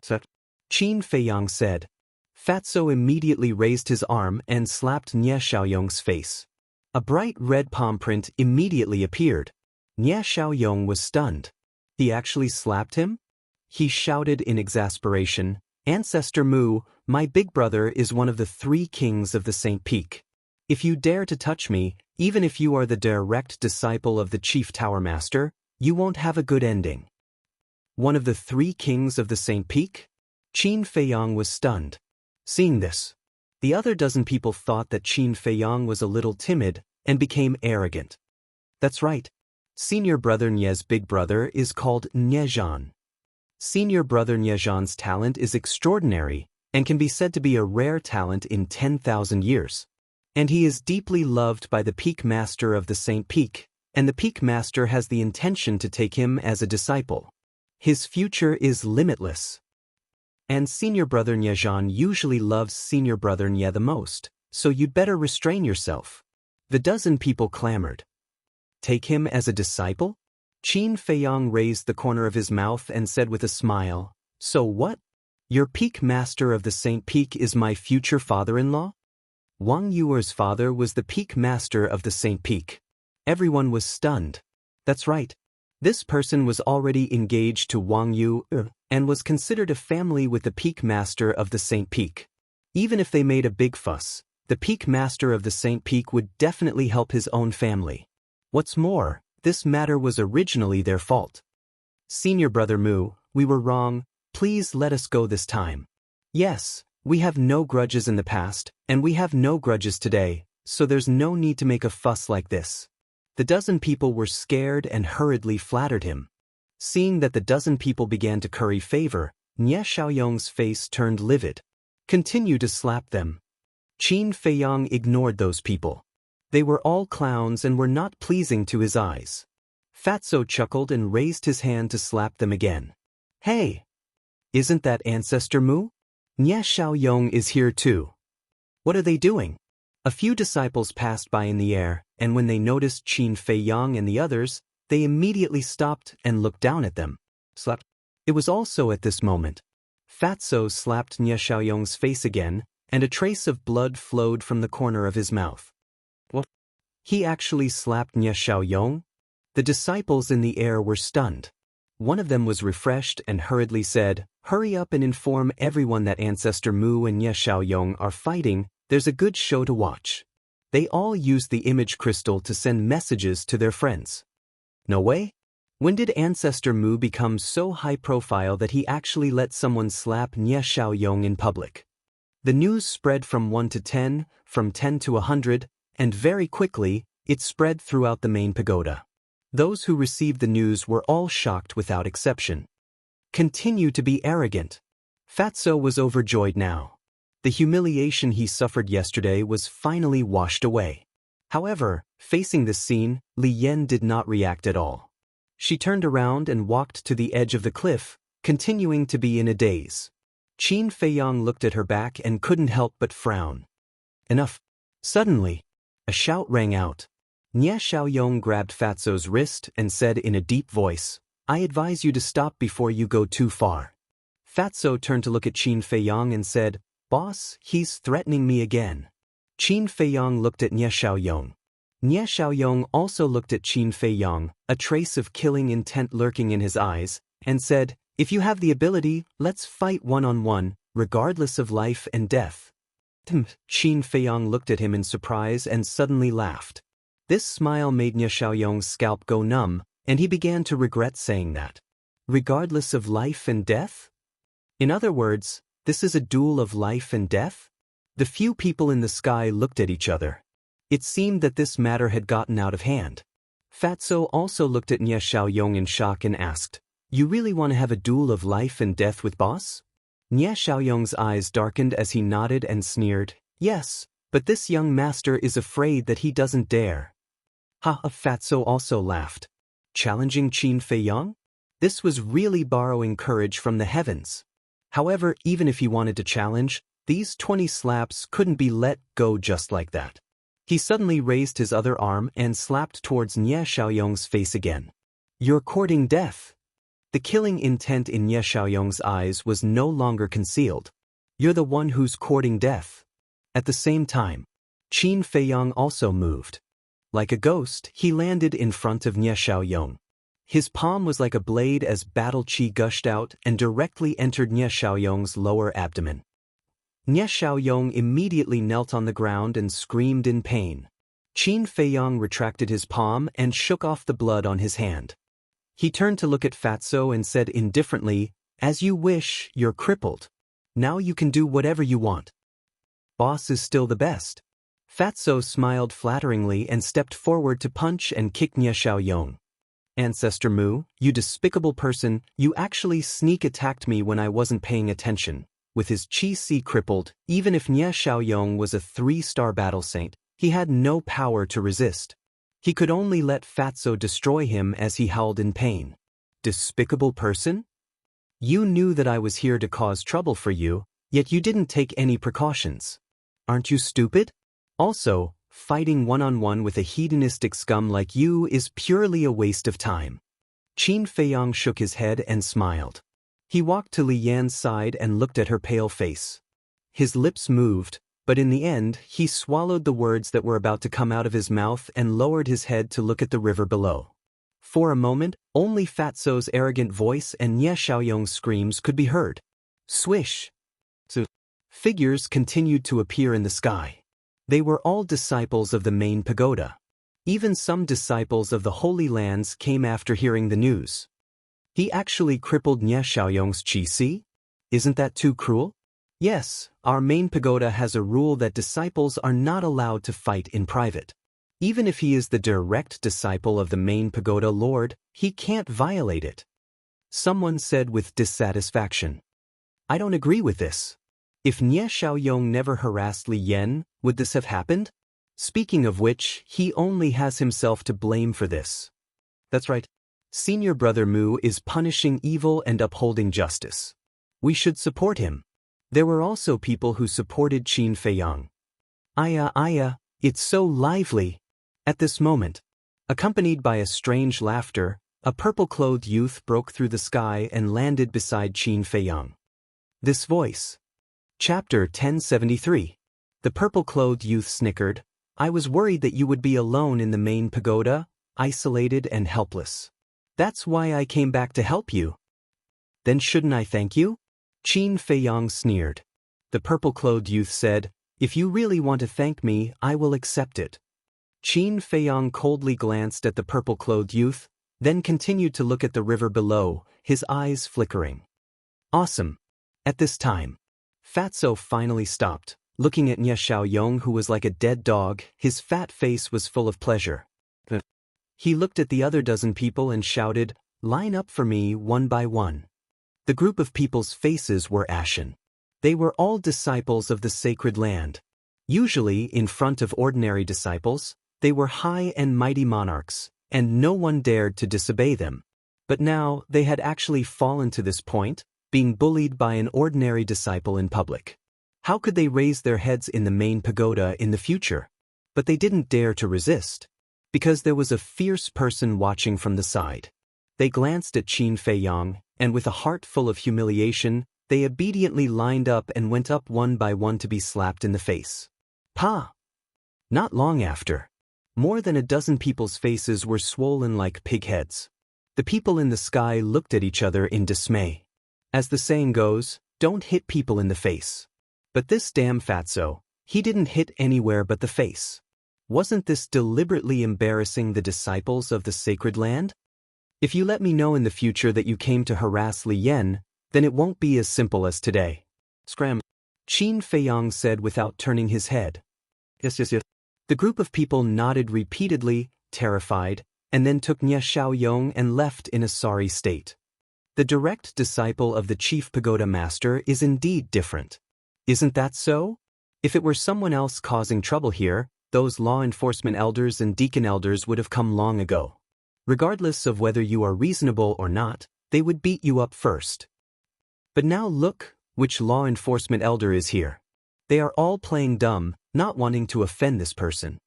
Qin Feiyang said. Fatso immediately raised his arm and slapped Nie Xiaoyong's face. A bright red palm print immediately appeared. Nie Xiaoyong was stunned. He actually slapped him? He shouted in exasperation, Ancestor Mu, my big brother is one of the 3 kings of the Saint Peak. If you dare to touch me, even if you are the direct disciple of the chief tower master, you won't have a good ending. One of the 3 kings of the Saint Peak? Qin Feiyang was stunned. Seeing this, the other dozen people thought that Qin Feiyang was a little timid and became arrogant. That's right. Senior brother Nie's big brother is called Niezhan. Senior brother Niezhan's talent is extraordinary and can be said to be a rare talent in 10,000 years. And he is deeply loved by the Peak Master of the Saint Peak, and the Peak Master has the intention to take him as a disciple. His future is limitless. And Senior Brother Niezhan usually loves Senior Brother Nie the most, so you'd better restrain yourself. The dozen people clamored. Take him as a disciple? Qin Feiyang raised the corner of his mouth and said with a smile, So what? Your Peak Master of the Saint Peak is my future father-in-law? Wang Yuer's father was the Peak Master of the Saint Peak. Everyone was stunned. That's right. This person was already engaged to Wang Yuer and was considered a family with the Peak Master of the Saint Peak. Even if they made a big fuss, the Peak Master of the Saint Peak would definitely help his own family. What's more, this matter was originally their fault. Senior Brother Mu, we were wrong, please let us go this time. Yes. We have no grudges in the past, and we have no grudges today, so there's no need to make a fuss like this. The dozen people were scared and hurriedly flattered him. Seeing that the dozen people began to curry favor, Nie Xiaoyong's face turned livid. Continue to slap them. Qin Feiyang ignored those people. They were all clowns and were not pleasing to his eyes. Fatso chuckled and raised his hand to slap them again. Hey! Isn't that Ancestor Mu? Nie Xiaoyong is here too. What are they doing? A few disciples passed by in the air, and when they noticed Qin Feiyang and the others, they immediately stopped and looked down at them. Slapped. It was also at this moment. Fatso slapped Nie Xiaoyong's face again, and a trace of blood flowed from the corner of his mouth. What? He actually slapped Nie Xiaoyong? The disciples in the air were stunned. One of them was refreshed and hurriedly said, "Hurry up and inform everyone that Ancestor Mu and Nie Xiaoyong are fighting. There's a good show to watch." They all used the image crystal to send messages to their friends. No way? When did Ancestor Mu become so high profile that he actually let someone slap Nie Xiaoyong in public? The news spread from 1 to 10, from 10 to 100, and very quickly, it spread throughout the main pagoda. Those who received the news were all shocked without exception. Continue to be arrogant. Fatso was overjoyed now. The humiliation he suffered yesterday was finally washed away. However, facing this scene, Li Yan did not react at all. She turned around and walked to the edge of the cliff, continuing to be in a daze. Qin Feiyang looked at her back and couldn't help but frown. Enough. Suddenly, a shout rang out. Nie Xiaoyong grabbed Fatso's wrist and said in a deep voice, "I advise you to stop before you go too far." Fatso turned to look at Qin Feiyang and said, "Boss, he's threatening me again." Qin Feiyang looked at Nie Xiaoyong. Nie Xiaoyong also looked at Qin Feiyang, a trace of killing intent lurking in his eyes, and said, "If you have the ability, let's fight one-on-one, regardless of life and death." Qin Feiyang looked at him in surprise and suddenly laughed. This smile made Nie Xiaoyong's scalp go numb, and he began to regret saying that. Regardless of life and death? In other words, this is a duel of life and death? The few people in the sky looked at each other. It seemed that this matter had gotten out of hand. Fatso also looked at Nie Xiaoyong in shock and asked, "You really want to have a duel of life and death with boss?" Nie Xiaoyong's eyes darkened as he nodded and sneered, "Yes, but this young master is afraid that he doesn't dare." Fatso also laughed. Challenging Qin Feiyang? This was really borrowing courage from the heavens. However, even if he wanted to challenge, these 20 slaps couldn't be let go just like that. He suddenly raised his other arm and slapped towards Nie Xiaoyong's face again. "You're courting death." The killing intent in Nie Xiaoyong's eyes was no longer concealed. "You're the one who's courting death." At the same time, Qin Feiyang also moved. Like a ghost, he landed in front of Nie Xiaoyong. His palm was like a blade as battle qi gushed out and directly entered Nie Xiaoyong's lower abdomen. Nie Xiaoyong immediately knelt on the ground and screamed in pain. Qin Feiyang retracted his palm and shook off the blood on his hand. He turned to look at Fatso and said indifferently, "As you wish, you're crippled. Now you can do whatever you want. Boss is still the best." Fatso smiled flatteringly and stepped forward to punch and kick Nie Xiaoyong. "Ancestor Mu, you despicable person, you actually sneak attacked me when I wasn't paying attention." With his Qi crippled, even if Nie Xiaoyong was a 3-star battle saint, he had no power to resist. He could only let Fatso destroy him as he howled in pain. "Despicable person? You knew that I was here to cause trouble for you, yet you didn't take any precautions. Aren't you stupid? Also, fighting one-on-one with a hedonistic scum like you is purely a waste of time." Qin Feiyang shook his head and smiled. He walked to Li Yan's side and looked at her pale face. His lips moved, but in the end, he swallowed the words that were about to come out of his mouth and lowered his head to look at the river below. For a moment, only Fatso's arrogant voice and Nie Xiaoyong's screams could be heard. Swish! Figures continued to appear in the sky. They were all disciples of the main pagoda. Even some disciples of the Holy Lands came after hearing the news. He actually crippled Nie Xiaoyong's Qi? Isn't that too cruel? Yes, our main pagoda has a rule that disciples are not allowed to fight in private. Even if he is the direct disciple of the main pagoda lord, he can't violate it. Someone said with dissatisfaction. "I don't agree with this. If Nie Xiaoyong never harassed Li Yan, would this have happened? Speaking of which, he only has himself to blame for this." That's right. Senior brother Mu is punishing evil and upholding justice. We should support him. There were also people who supported Qin Feiyang. Aya, it's so lively. At this moment, accompanied by a strange laughter, a purple-clothed youth broke through the sky and landed beside Qin Feiyang. This voice. Chapter 1073. The purple-clothed youth snickered. I was worried that you would be alone in the main pagoda, isolated and helpless. That's why I came back to help you. Then shouldn't I thank you? Qin Feiyang sneered. The purple-clothed youth said, If you really want to thank me, I will accept it. Qin Feiyang coldly glanced at the purple-clothed youth, then continued to look at the river below, his eyes flickering. Awesome. At this time, Fatso finally stopped, looking at Nye Xiaoyong, who was like a dead dog. His fat face was full of pleasure. He looked at the other dozen people and shouted, Line up for me one by one. The group of people's faces were ashen. They were all disciples of the sacred land. Usually, in front of ordinary disciples, they were high and mighty monarchs, and no one dared to disobey them. But now, they had actually fallen to this point, being bullied by an ordinary disciple in public. How could they raise their heads in the main pagoda in the future? But they didn't dare to resist, because there was a fierce person watching from the side. They glanced at Qin Feiyang, and with a heart full of humiliation, they obediently lined up and went up one by one to be slapped in the face. Pa! Not long after, more than a dozen people's faces were swollen like pig heads. The people in the sky looked at each other in dismay. As the saying goes, don't hit people in the face. But this damn fatso, he didn't hit anywhere but the face. Wasn't this deliberately embarrassing the disciples of the sacred land? If you let me know in the future that you came to harass Li Yan, then it won't be as simple as today. Scram. Qin Feiyang said without turning his head. Yes. The group of people nodded repeatedly, terrified, and then took Nye Xiaoyong and left in a sorry state. The direct disciple of the chief pagoda master is indeed different. Isn't that so? If it were someone else causing trouble here, those law enforcement elders and deacon elders would have come long ago. Regardless of whether you are reasonable or not, they would beat you up first. But now look, which law enforcement elder is here. They are all playing dumb, not wanting to offend this person.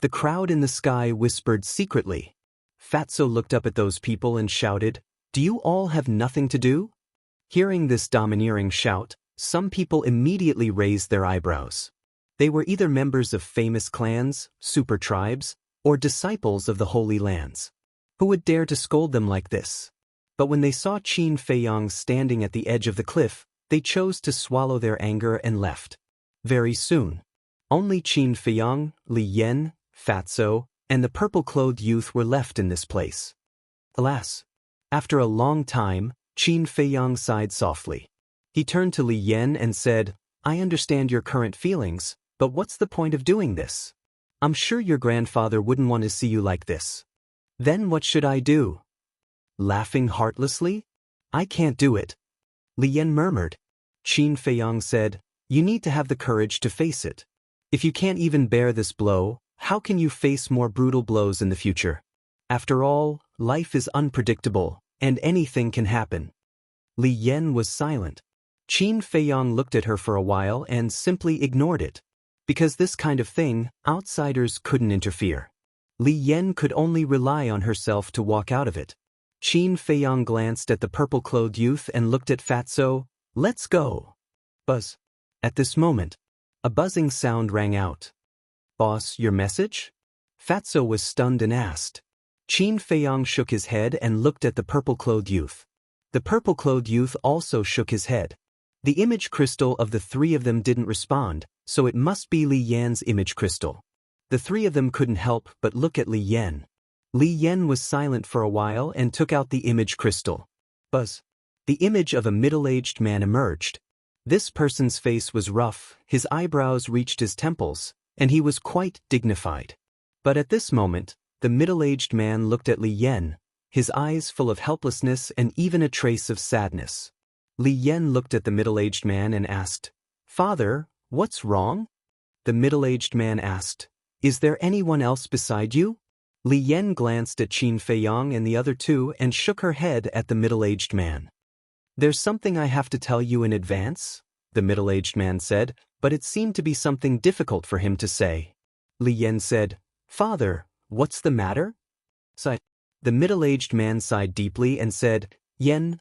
The crowd in the sky whispered secretly. Fatso looked up at those people and shouted, Do you all have nothing to do? Hearing this domineering shout, some people immediately raised their eyebrows. They were either members of famous clans, super tribes, or disciples of the Holy Lands. Who would dare to scold them like this? But when they saw Qin Feiyang standing at the edge of the cliff, they chose to swallow their anger and left. Very soon, only Qin Feiyang, Li Yan, Fatso, and the purple-clothed youth were left in this place. Alas! After a long time, Qin Feiyang sighed softly. He turned to Li Yan and said, I understand your current feelings, but what's the point of doing this? I'm sure your grandfather wouldn't want to see you like this. Then what should I do? Laughing heartlessly? I can't do it. Li Yan murmured. Qin Feiyang said, You need to have the courage to face it. If you can't even bear this blow, how can you face more brutal blows in the future? After all, life is unpredictable, and anything can happen. Li Yan was silent. Qin Feiyang looked at her for a while and simply ignored it. Because this kind of thing, outsiders couldn't interfere. Li Yan could only rely on herself to walk out of it. Qin Feiyang glanced at the purple-clothed youth and looked at Fatso. Let's go. Buzz. At this moment, a buzzing sound rang out. Boss, your message? Fatso was stunned and asked. Qin Feiyang shook his head and looked at the purple-clothed youth. The purple-clothed youth also shook his head. The image crystal of the three of them didn't respond, so it must be Li Yan's image crystal. The three of them couldn't help but look at Li Yan. Li Yan was silent for a while and took out the image crystal. Buzz. The image of a middle-aged man emerged. This person's face was rough, his eyebrows reached his temples, and he was quite dignified. But at this moment, the middle-aged man looked at Li Yan, his eyes full of helplessness and even a trace of sadness. Li Yan looked at the middle-aged man and asked, Father, what's wrong? The middle-aged man asked, Is there anyone else beside you? Li Yan glanced at Qin Feiyang and the other two and shook her head at the middle-aged man. There's something I have to tell you in advance, the middle-aged man said, but it seemed to be something difficult for him to say. Li Yan said, Father, what's the matter? The middle-aged man sighed deeply and said, Yan,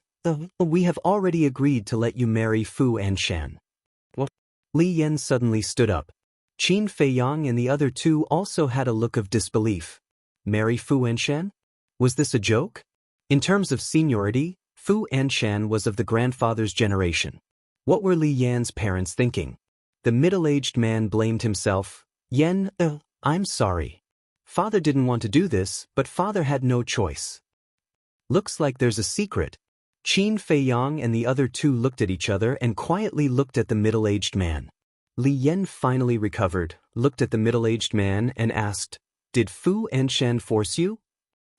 we have already agreed to let you marry Fu Anshan. Li Yan suddenly stood up. Qin Feiyang and the other two also had a look of disbelief. Marry Fu Anshan? Was this a joke? In terms of seniority, Fu Anshan was of the grandfather's generation. What were Li Yan's parents thinking? The middle-aged man blamed himself. Yan, I'm sorry. Father didn't want to do this, but father had no choice. Looks like there's a secret. Qin Feiyang and the other two looked at each other and quietly looked at the middle-aged man. Li Yan finally recovered, looked at the middle-aged man and asked, "Did Fu Anshan force you?"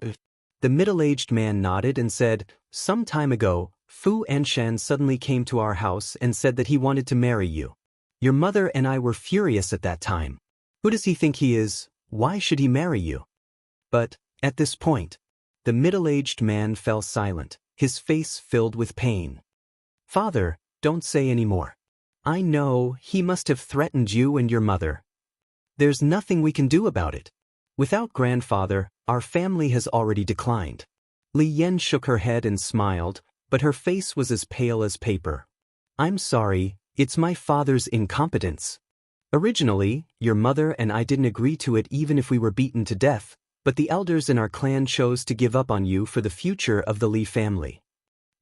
The middle-aged man nodded and said, "Some time ago, Fu Anshan suddenly came to our house and said that he wanted to marry you. Your mother and I were furious at that time. Who does he think he is? Why should he marry you?" But, at this point, the middle-aged man fell silent, his face filled with pain. "Father, don't say any more. I know he must have threatened you and your mother. There's nothing we can do about it. Without grandfather, our family has already declined." Li Yan shook her head and smiled, but her face was as pale as paper. "I'm sorry, it's my father's incompetence. Originally, your mother and I didn't agree to it even if we were beaten to death, but the elders in our clan chose to give up on you for the future of the Li family.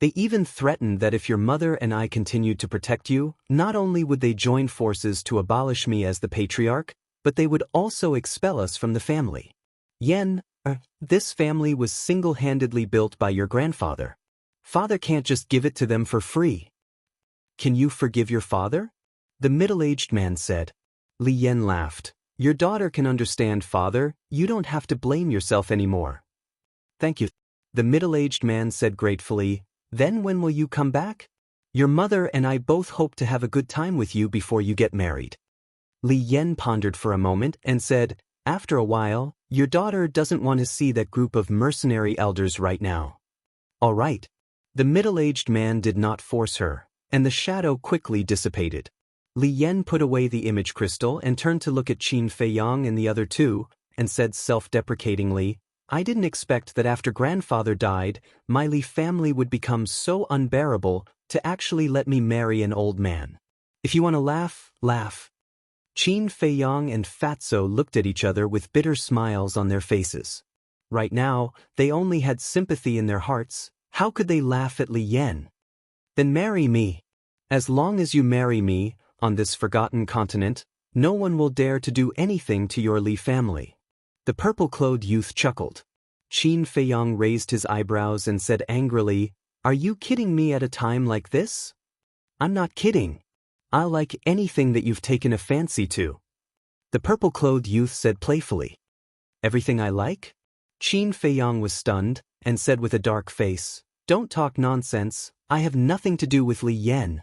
They even threatened that if your mother and I continued to protect you, not only would they join forces to abolish me as the patriarch, but they would also expel us from the family. Yan, this family was single-handedly built by your grandfather. Father can't just give it to them for free." "Can you forgive your father?" the middle-aged man said. Li Yan laughed. "Your daughter can understand, father. You don't have to blame yourself anymore." "Thank you," the middle-aged man said gratefully. "Then when will you come back? Your mother and I both hope to have a good time with you before you get married." Li Yan pondered for a moment and said, "After a while, your daughter doesn't want to see that group of mercenary elders right now." "All right." The middle-aged man did not force her, and the shadow quickly dissipated. Li Yan put away the image crystal and turned to look at Qin Feiyang and the other two, and said self-deprecatingly, "I didn't expect that after grandfather died, my Li family would become so unbearable to actually let me marry an old man. If you want to laugh, laugh." Qin Feiyang and Fatso looked at each other with bitter smiles on their faces. Right now, they only had sympathy in their hearts. How could they laugh at Li Yan? "Then marry me. As long as you marry me, on this forgotten continent, no one will dare to do anything to your Li family." The purple-clothed youth chuckled. Qin Feiyang raised his eyebrows and said angrily, "Are you kidding me at a time like this?" "I'm not kidding. I'll like anything that you've taken a fancy to." The purple-clothed youth said playfully. "Everything I like?" Qin Feiyang was stunned, and said with a dark face, "Don't talk nonsense, I have nothing to do with Li Yan.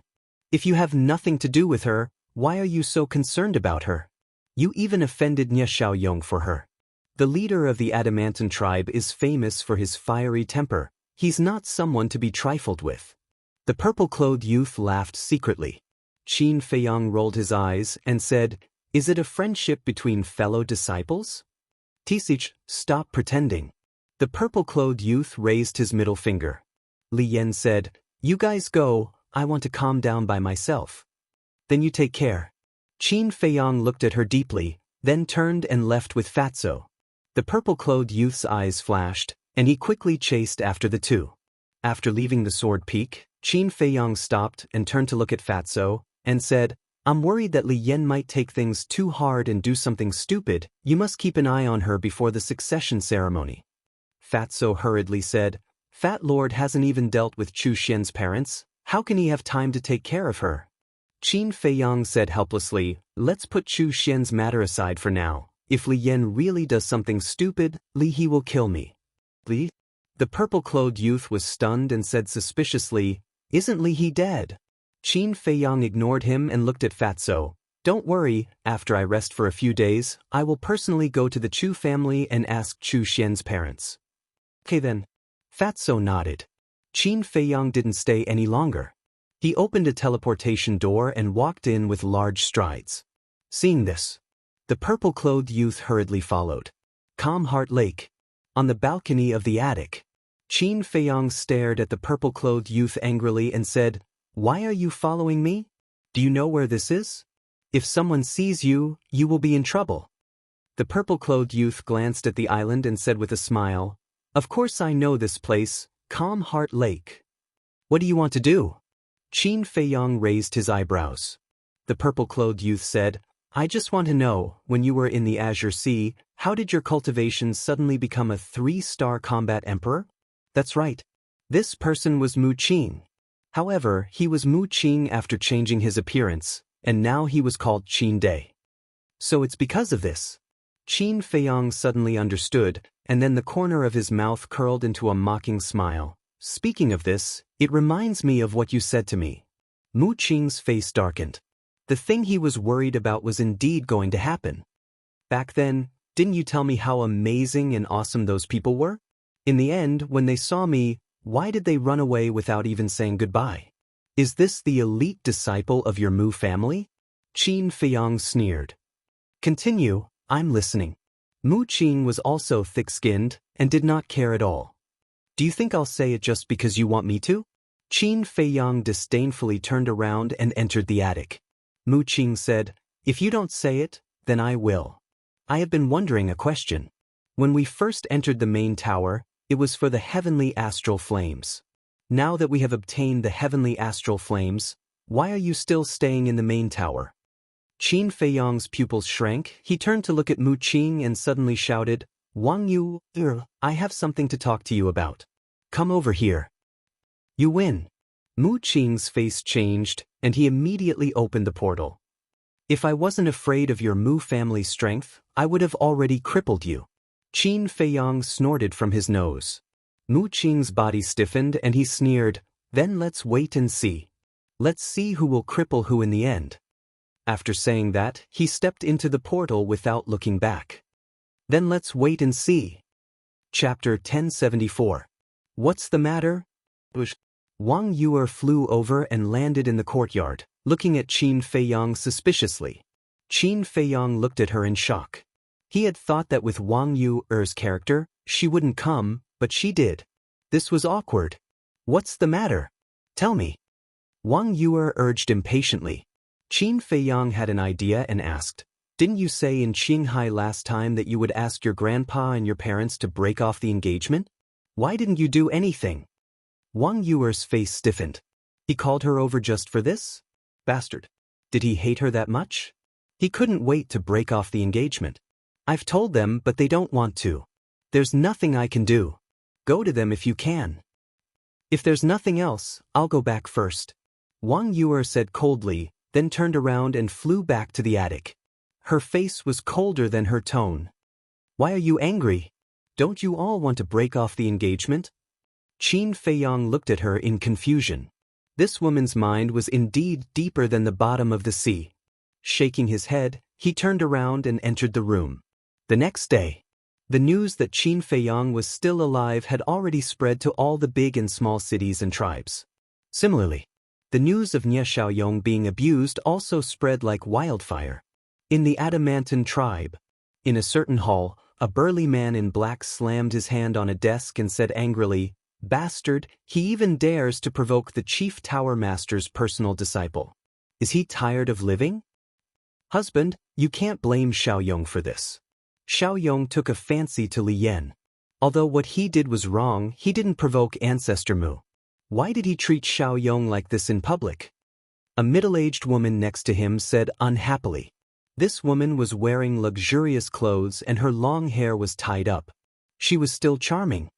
If you have nothing to do with her, why are you so concerned about her? You even offended Nye Xiaoyong for her. The leader of the Adamantine tribe is famous for his fiery temper. He's not someone to be trifled with." The purple-clothed youth laughed secretly. Qin Feiyang rolled his eyes and said, "Is it a friendship between fellow disciples?" "Tisich, stop pretending." The purple-clothed youth raised his middle finger. Li Yan said, "You guys go, I want to calm down by myself." "Then you take care." Qin Feiyang looked at her deeply, then turned and left with Fatso. The purple-clothed youth's eyes flashed, and he quickly chased after the two. After leaving the Sword Peak, Qin Feiyang stopped and turned to look at Fatso, and said, "I'm worried that Li Yan might take things too hard and do something stupid. You must keep an eye on her before the succession ceremony." Fatso hurriedly said, "Fat Lord hasn't even dealt with Chu Xian's parents. How can he have time to take care of her?" Qin Feiyang said helplessly, "Let's put Chu Xian's matter aside for now. If Li Yan really does something stupid, Li he will kill me." "Li?" The purple-clothed youth was stunned and said suspiciously, "Isn't Li he dead?" Qin Feiyang ignored him and looked at Fatso. "Don't worry, after I rest for a few days, I will personally go to the Chu family and ask Chu Xian's parents." "Okay then." Fatso nodded. Qin Feiyang didn't stay any longer. He opened a teleportation door and walked in with large strides. Seeing this, the purple-clothed youth hurriedly followed. Calm Heart Lake. On the balcony of the attic, Qin Feiyang stared at the purple-clothed youth angrily and said, "Why are you following me? Do you know where this is?" If someone sees you, you will be in trouble. The purple-clothed youth glanced at the island and said with a smile, "Of course I know this place, Calm Heart Lake. What do you want to do?" Qin Feiyang raised his eyebrows. The purple-clothed youth said, "I just want to know, when you were in the Azure Sea, how did your cultivation suddenly become a 3-star combat emperor?" That's right. This person was Mu Qing. However, he was Mu Qing after changing his appearance, and now he was called Qin Dai. So it's because of this. Qin Feiyang suddenly understood, and then the corner of his mouth curled into a mocking smile. "Speaking of this, it reminds me of what you said to me." Mu Qing's face darkened. The thing he was worried about was indeed going to happen. "Back then, didn't you tell me how amazing and awesome those people were? In the end, when they saw me, why did they run away without even saying goodbye? Is this the elite disciple of your Mu family?" Qin Feiyang sneered. "Continue, I'm listening." Mu Qing was also thick-skinned and did not care at all. "Do you think I'll say it just because you want me to?" Qin Feiyang disdainfully turned around and entered the attic. Mu Qing said, "If you don't say it, then I will. I have been wondering a question. When we first entered the main tower, it was for the heavenly astral flames. Now that we have obtained the heavenly astral flames, why are you still staying in the main tower?" Qin Feiyang's pupils shrank. He turned to look at Mu Qing and suddenly shouted, "Wang Yu, I have something to talk to you about. Come over here." "You win." Mu Qing's face changed, and he immediately opened the portal. "If I wasn't afraid of your Mu family strength, I would have already crippled you." Qin Feiyang snorted from his nose. Mu Qing's body stiffened and he sneered, "Then let's wait and see. Let's see who will cripple who in the end." After saying that, he stepped into the portal without looking back. "Then let's wait and see." Chapter 1074. What's the matter? Wang Yuer flew over and landed in the courtyard, looking at Qin Feiyang suspiciously. Qin Feiyang looked at her in shock. He had thought that with Wang Yuer's character, she wouldn't come, but she did. This was awkward. "What's the matter? Tell me." Wang Yuer urged impatiently. Qin Feiyang had an idea and asked, "Didn't you say in Qinghai last time that you would ask your grandpa and your parents to break off the engagement? Why didn't you do anything?" Wang Yuer's face stiffened. He called her over just for this? Bastard. Did he hate her that much? He couldn't wait to break off the engagement. "I've told them, but they don't want to. There's nothing I can do. Go to them if you can." "If there's nothing else, I'll go back first," Wang Yuer said coldly, then turned around and flew back to the attic. Her face was colder than her tone. "Why are you angry? Don't you all want to break off the engagement?" Qin Feiyang looked at her in confusion. This woman's mind was indeed deeper than the bottom of the sea. Shaking his head, he turned around and entered the room. The next day, the news that Qin Feiyang was still alive had already spread to all the big and small cities and tribes. Similarly, the news of Nie Xiaoyong being abused also spread like wildfire. In the Adamantine tribe, in a certain hall, a burly man in black slammed his hand on a desk and said angrily, "Bastard, he even dares to provoke the chief tower master's personal disciple. Is he tired of living?" "Husband, you can't blame Xiaoyong for this. Xiaoyong took a fancy to Li Yan. Although what he did was wrong, he didn't provoke Ancestor Mu. Why did he treat Xiaoyong like this in public?" A middle-aged woman next to him said unhappily. This woman was wearing luxurious clothes and her long hair was tied up. She was still charming.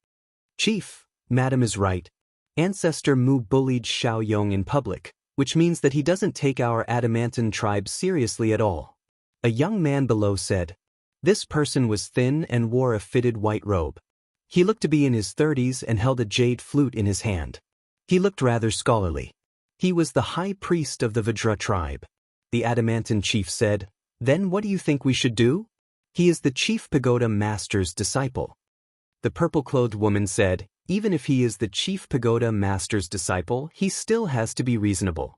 "Chief, Madam is right. Ancestor Mu bullied Xiaoyong in public, which means that he doesn't take our Adamantine tribe seriously at all." A young man below said. This person was thin and wore a fitted white robe. He looked to be in his 30s and held a jade flute in his hand. He looked rather scholarly. He was the high priest of the Vajra tribe. The Adamantine chief said, "Then what do you think we should do?" "He is the chief pagoda master's disciple." The purple-clothed woman said, "Even if he is the chief pagoda master's disciple, he still has to be reasonable."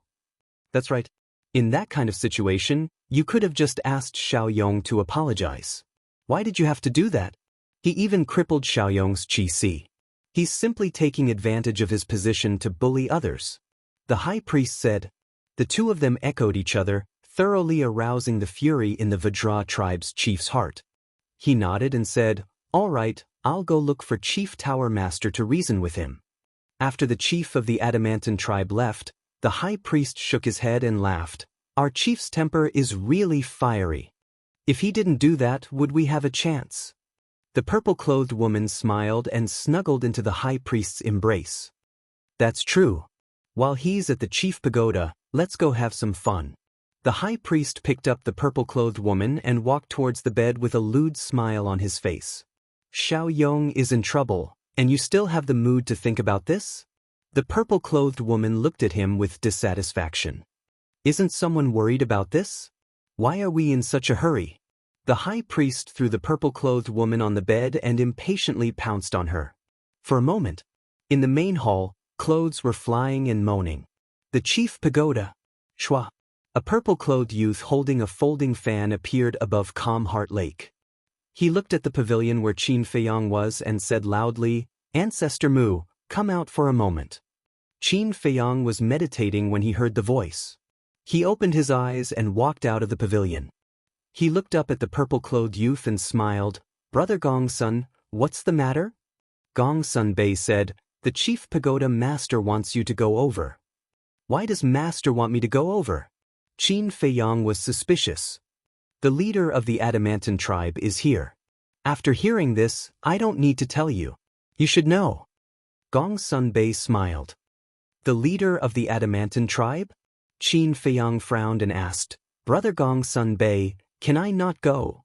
"That's right. In that kind of situation, you could have just asked Xiaoyong to apologize. Why did you have to do that? He even crippled Xiaoyong's qi. He's simply taking advantage of his position to bully others." The high priest said. The two of them echoed each other, thoroughly arousing the fury in the Vajra tribe's chief's heart. He nodded and said, "All right, I'll go look for Chief Tower Master to reason with him." After the chief of the Adamantan tribe left, the high priest shook his head and laughed. "Our chief's temper is really fiery. If he didn't do that, would we have a chance?" The purple-clothed woman smiled and snuggled into the high priest's embrace. "That's true. While he's at the chief pagoda, let's go have some fun." The high priest picked up the purple-clothed woman and walked towards the bed with a lewd smile on his face. "Xiao Yong is in trouble, and you still have the mood to think about this?" The purple-clothed woman looked at him with dissatisfaction. "Isn't someone worried about this? Why are we in such a hurry?" The high priest threw the purple-clothed woman on the bed and impatiently pounced on her. For a moment, in the main hall, clothes were flying and moaning. The chief pagoda. Shwa. A purple-clothed youth holding a folding fan appeared above Calm Heart Lake. He looked at the pavilion where Qin Feiyang was and said loudly, "Ancestor Mu, come out for a moment." Qin Feiyang was meditating when he heard the voice. He opened his eyes and walked out of the pavilion. He looked up at the purple-clothed youth and smiled. "Brother Gongsun, what's the matter?" Gongsun Bei said, "The chief pagoda master wants you to go over." "Why does master want me to go over?" Qin Feiyang was suspicious. "The leader of the Adamantan tribe is here. After hearing this, I don't need to tell you. You should know." Gongsun Bei smiled. "The leader of the Adamantan tribe?" Qin Feiyang frowned and asked, "Brother Gongsun Bei, can I not go?"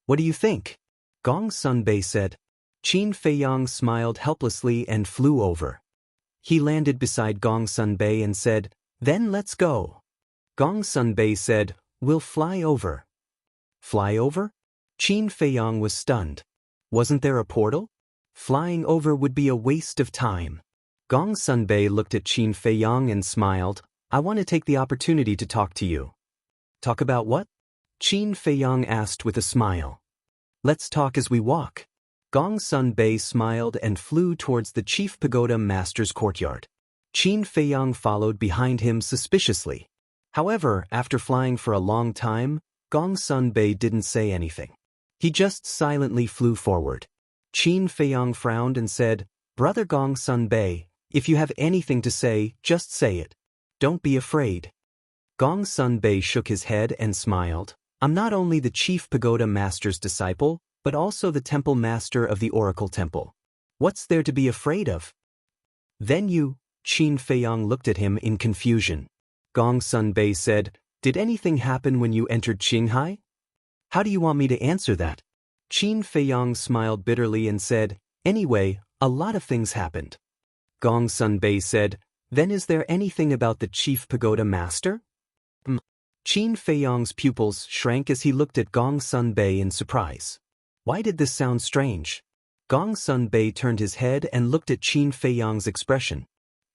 "What do you think?" Gongsun Bei said. Qin Feiyang smiled helplessly and flew over. He landed beside Gongsun Bei and said, "Then let's go." Gongsun Bei said, "We'll fly over." Fly over? Qin Feiyang was stunned. Wasn't there a portal? Flying over would be a waste of time. Gongsun Bei looked at Qin Feiyang and smiled. "I want to take the opportunity to talk to you." "Talk about what?" Qin Feiyang asked with a smile. "Let's talk as we walk." Gongsun Bei smiled and flew towards the chief pagoda master's courtyard. Qin Feiyang followed behind him suspiciously. However, after flying for a long time, Gongsun Bei didn't say anything. He just silently flew forward. Qin Feiyang frowned and said, "Brother Gongsun Bei, if you have anything to say, just say it. Don't be afraid." Gongsun Bei shook his head and smiled. "I'm not only the chief pagoda master's disciple, but also the temple master of the Oracle Temple. What's there to be afraid of?" "Then you," Qin Feiyang looked at him in confusion. Gongsun Bei said, "Did anything happen when you entered Qinghai?" "How do you want me to answer that?" Qin Feiyang smiled bitterly and said, "Anyway, a lot of things happened." Gongsun Bei said, "Then is there anything about the chief pagoda master?" Qin Feiyang's pupils shrank as he looked at Gongsun Bei in surprise. Why did this sound strange? Gongsun Bei turned his head and looked at Qin Feiyang's expression.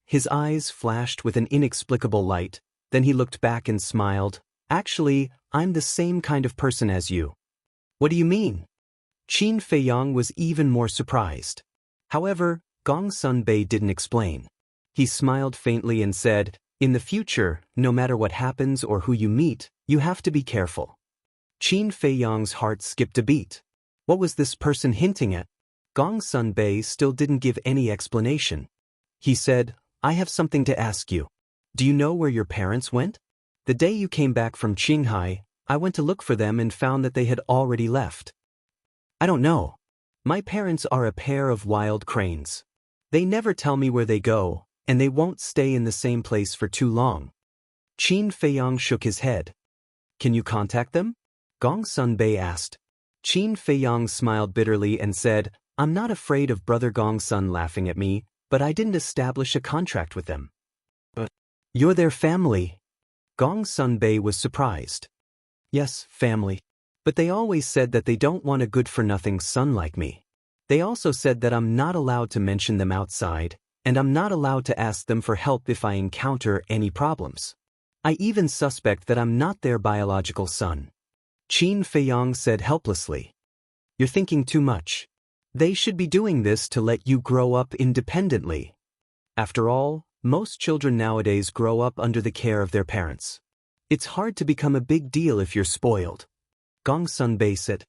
His eyes flashed with an inexplicable light, then he looked back and smiled. "Actually, I'm the same kind of person as you." "What do you mean?" Qin Feiyang was even more surprised. However, Gongsun Bei didn't explain. He smiled faintly and said, "In the future, no matter what happens or who you meet, you have to be careful." Qin Feiyang's heart skipped a beat. What was this person hinting at? Gongsun Bei still didn't give any explanation. He said, "I have something to ask you. Do you know where your parents went? The day you came back from Qinghai, I went to look for them and found that they had already left." "I don't know. My parents are a pair of wild cranes. They never tell me where they go, and they won't stay in the same place for too long." Qin Feiyang shook his head. "Can you contact them?" Gongsun Bei asked. Qin Feiyang smiled bitterly and said, "I'm not afraid of Brother Gongsun laughing at me, but I didn't establish a contract with them." "But you're their family." Gongsun Bei was surprised. "Yes, family. But they always said that they don't want a good-for-nothing son like me. They also said that I'm not allowed to mention them outside, and I'm not allowed to ask them for help if I encounter any problems. I even suspect that I'm not their biological son." Qin Feiyang said helplessly, "You're thinking too much. They should be doing this to let you grow up independently. After all, most children nowadays grow up under the care of their parents. It's hard to become a big deal if you're spoiled. Gong Sunbei said.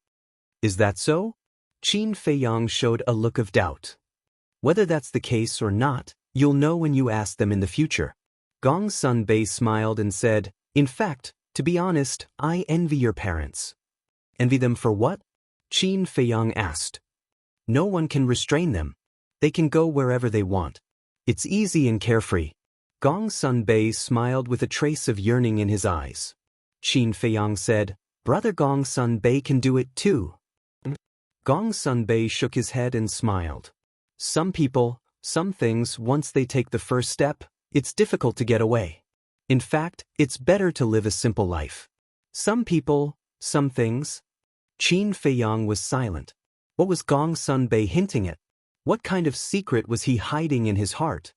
Is that so? Qin Feiyang showed a look of doubt. Whether that's the case or not, you'll know when you ask them in the future. Gong Sunbei smiled and said, in fact, to be honest, I envy your parents. Envy them for what? Qin Feiyang asked. No one can restrain them. They can go wherever they want. It's easy and carefree. Gong Sunbei smiled with a trace of yearning in his eyes. Qin Feiyang said, Brother Gong Sunbei can do it too. Gong Sunbei shook his head and smiled. Some people, some things, once they take the first step, it's difficult to get away. In fact, it's better to live a simple life. Some people, some things. Qin Feiyang was silent. What was Gong Sunbei hinting at? What kind of secret was he hiding in his heart?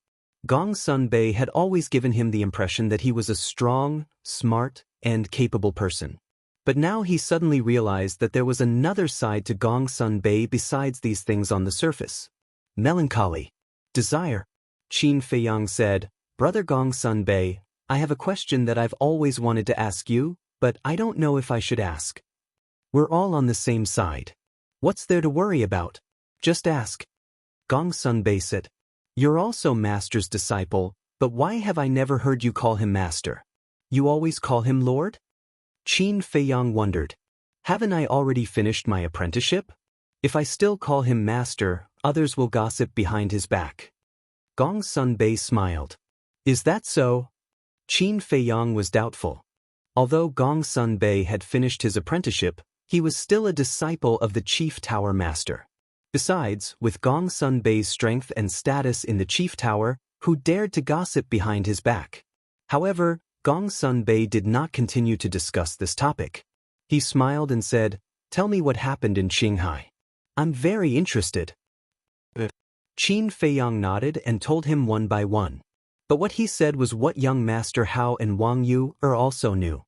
Gong Sunbei had always given him the impression that he was a strong, smart, and capable person. But now he suddenly realized that there was another side to Gong Sunbei besides these things on the surface. Melancholy. Desire. Qin Feiyang said, Brother Gong Sunbei, I have a question that I've always wanted to ask you, but I don't know if I should ask. We're all on the same side. What's there to worry about? Just ask. Gong Sunbei said, You're also Master's disciple, but why have I never heard you call him Master? You always call him Lord? Qin Feiyang wondered. Haven't I already finished my apprenticeship? If I still call him Master, others will gossip behind his back. Gong Sunbei smiled. Is that so? Qin Feiyang was doubtful. Although Gong Sunbei had finished his apprenticeship, he was still a disciple of the Chief Tower Master. Besides, with Gong Sunbei's strength and status in the Chief Tower, who dared to gossip behind his back? However, Gong Sunbei did not continue to discuss this topic. He smiled and said, Tell me what happened in Qinghai. I'm very interested. Qin Feiyang nodded and told him one by one. But what he said was what young Master Hao and Wang Yu also knew.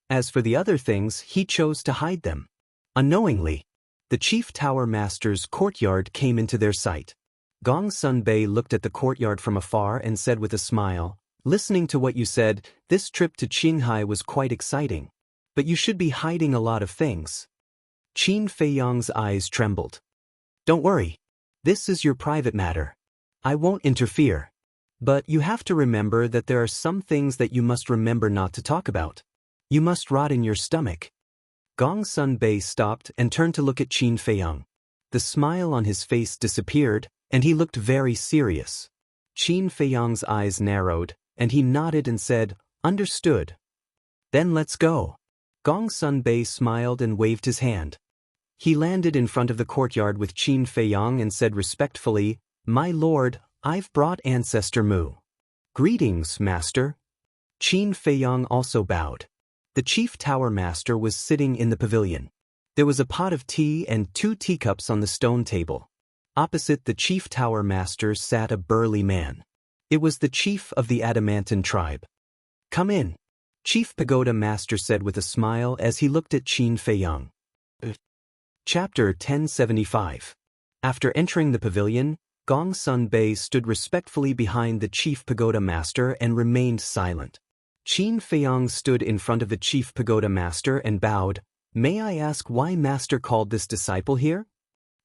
As for the other things, he chose to hide them. Unknowingly, the Chief Tower Master's courtyard came into their sight. Gong Sunbei looked at the courtyard from afar and said with a smile, Listening to what you said, this trip to Qinghai was quite exciting. But you should be hiding a lot of things. Qin Feiyang's eyes trembled. Don't worry. This is your private matter. I won't interfere. But you have to remember that there are some things that you must remember not to talk about. You must rot in your stomach. Gong Sunbei stopped and turned to look at Qin Feiyang. The smile on his face disappeared, and he looked very serious. Qin Feiyang's eyes narrowed, and he nodded and said, Understood. Then let's go. Gong Sunbei smiled and waved his hand. He landed in front of the courtyard with Qin Feiyang and said respectfully, My lord, I've brought Ancestor Mu. Greetings, Master. Qin Feiyang also bowed. The Chief Tower Master was sitting in the pavilion. There was a pot of tea and 2 teacups on the stone table. Opposite the Chief Tower Master sat a burly man. It was the chief of the Adamantine tribe. Come in, Chief Pagoda Master said with a smile as he looked at Qin Feiyang. Chapter 1075. After entering the pavilion, Gong Sunbei stood respectfully behind the Chief Pagoda Master and remained silent. Qin Feiyang stood in front of the Chief Pagoda Master and bowed. May I ask why Master called this disciple here?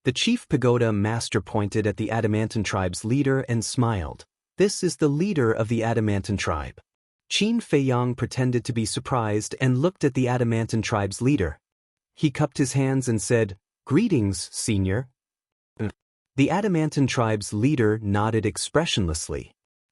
The Chief Pagoda Master pointed at the Adamantine tribe's leader and smiled. This is the leader of the Adamantine tribe. Qin Feiyang pretended to be surprised and looked at the Adamantine tribe's leader. He cupped his hands and said, Greetings, Senior. The Adamantine tribe's leader nodded expressionlessly.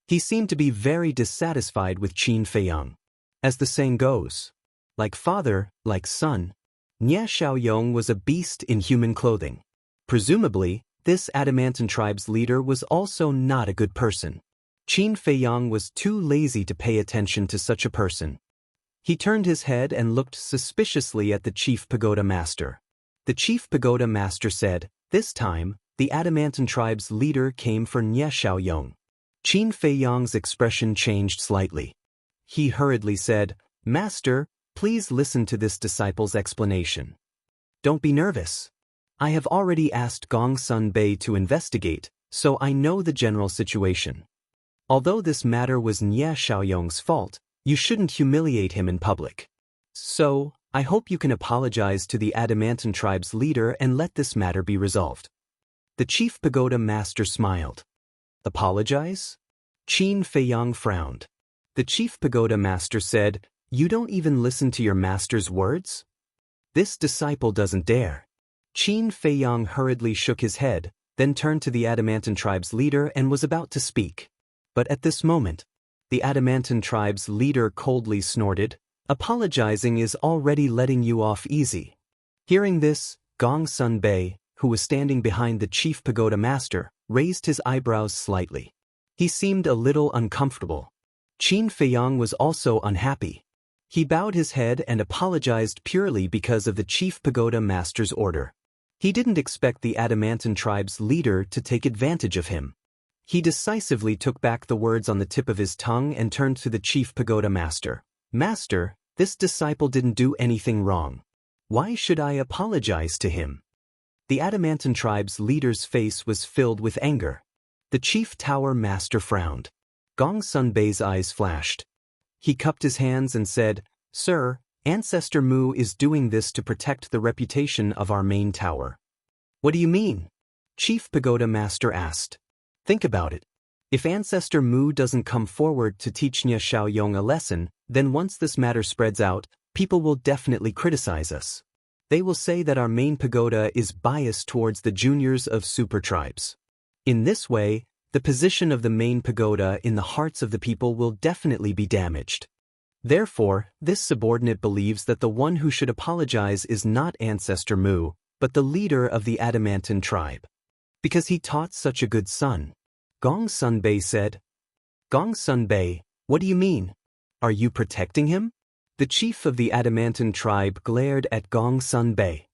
He seemed to be very dissatisfied with Qin Feiyang. As the saying goes, like father, like son, Nie Xiaoyong was a beast in human clothing. Presumably, this Adamantine tribe's leader was also not a good person. Qin Feiyang was too lazy to pay attention to such a person. He turned his head and looked suspiciously at the Chief Pagoda Master. The Chief Pagoda Master said, This time, the Adamantine tribe's leader came for Nie Xiaoyong. Qin Feiyang's expression changed slightly. He hurriedly said, Master, please listen to this disciple's explanation. Don't be nervous. I have already asked Gong Sunbei to investigate, so I know the general situation. Although this matter was Nie Xiaoyong's fault, You shouldn't humiliate him in public. So, I hope you can apologize to the Adamantine tribe's leader and let this matter be resolved. The chief pagoda master smiled. Apologize? Qin Feiyang frowned. The chief pagoda master said, "You don't even listen to your master's words? This disciple doesn't dare." Qin Feiyang hurriedly shook his head, then turned to the Adamantine tribe's leader and was about to speak. But at this moment, the Adamantine tribe's leader coldly snorted, "Apologizing is already letting you off easy." Hearing this, Gong Sun Bei, who was standing behind the chief pagoda master, raised his eyebrows slightly. He seemed a little uncomfortable. Qin Feiyang was also unhappy. He bowed his head and apologized purely because of the chief pagoda master's order. He didn't expect the Adamantine tribe's leader to take advantage of him. He decisively took back the words on the tip of his tongue and turned to the chief pagoda master. "Master, this disciple didn't do anything wrong. Why should I apologize to him?" The Adamantine tribe's leader's face was filled with anger. The chief tower master frowned. Gong Sun Bei's eyes flashed. He cupped his hands and said, "Sir, Ancestor Mu is doing this to protect the reputation of our main tower." "What do you mean?" Chief Pagoda Master asked. "Think about it. If Ancestor Mu doesn't come forward to teach Nya Xiaoyong a lesson, then once this matter spreads out, people will definitely criticize us. They will say that our main pagoda is biased towards the juniors of super tribes. In this way, the position of the main pagoda in the hearts of the people will definitely be damaged. Therefore, this subordinate believes that the one who should apologize is not Ancestor Mu, but the leader of the Adamantine tribe. Because he taught such a good son." Gong Sun Bei said. "Gong Sun Bei, what do you mean? Are you protecting him?" The chief of the Adamantine tribe glared at Gong Sun Bei.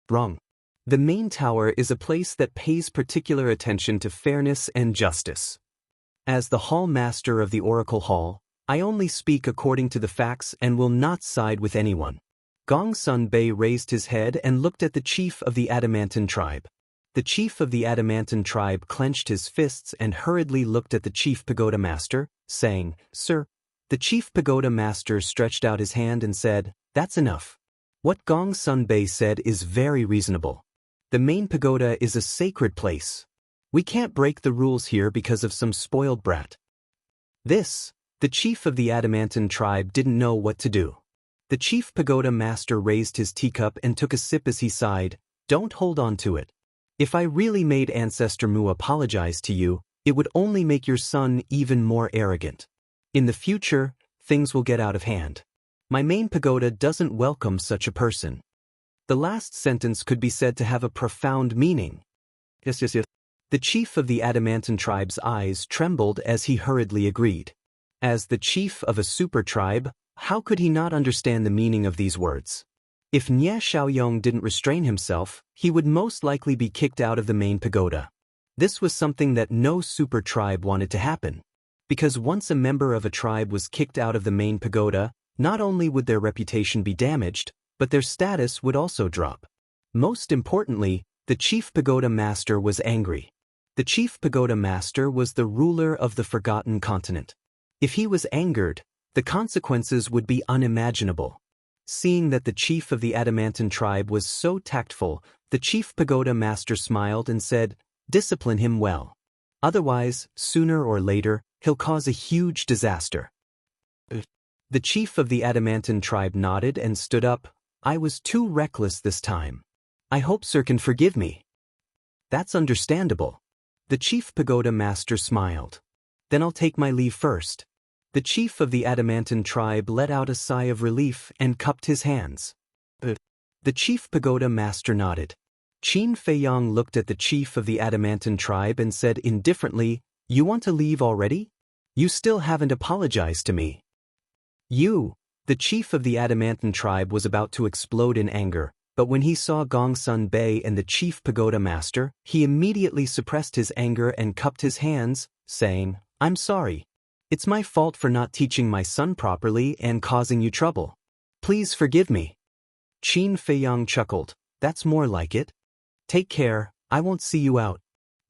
"Wrong. The main tower is a place that pays particular attention to fairness and justice. As the hall master of the Oracle Hall, I only speak according to the facts and will not side with anyone." Gong Sun Bei raised his head and looked at the chief of the Adamantine tribe. The chief of the Adamantine tribe clenched his fists and hurriedly looked at the chief pagoda master, saying, "Sir." The chief pagoda master stretched out his hand and said, "That's enough. What Gong Sun Bei said is very reasonable. The main pagoda is a sacred place. We can't break the rules here because of some spoiled brat." The chief of the Adamantine tribe didn't know what to do. The chief pagoda master raised his teacup and took a sip as he sighed, "Don't hold on to it. If I really made Ancestor Mu apologize to you, it would only make your son even more arrogant. In the future, things will get out of hand. My main pagoda doesn't welcome such a person." The last sentence could be said to have a profound meaning. Yes. The chief of the Adamantine tribe's eyes trembled as he hurriedly agreed. As the chief of a super tribe, how could he not understand the meaning of these words? If Nya Xiaoyong didn't restrain himself, he would most likely be kicked out of the main pagoda. This was something that no super tribe wanted to happen. Because once a member of a tribe was kicked out of the main pagoda, not only would their reputation be damaged, but their status would also drop. Most importantly, the chief pagoda master was angry. The chief pagoda master was the ruler of the Forgotten Continent. If he was angered, the consequences would be unimaginable. Seeing that the chief of the Adamantine tribe was so tactful, the chief pagoda master smiled and said, "Discipline him well. Otherwise, sooner or later, he'll cause a huge disaster." The chief of the Adamantine tribe nodded and stood up. "I was too reckless this time. I hope sir can forgive me." "That's understandable." The chief pagoda master smiled. "Then I'll take my leave first." The chief of the Adamantine tribe let out a sigh of relief and cupped his hands. The chief pagoda master nodded. Qin Feiyang looked at the chief of the Adamantine tribe and said indifferently, "You want to leave already? You still haven't apologized to me." The chief of the Adamantine tribe was about to explode in anger, but when he saw Gong Sun Bei and the chief pagoda master, he immediately suppressed his anger and cupped his hands, saying, "I'm sorry. It's my fault for not teaching my son properly and causing you trouble. Please forgive me." Qin Feiyang chuckled. "That's more like it. Take care, I won't see you out."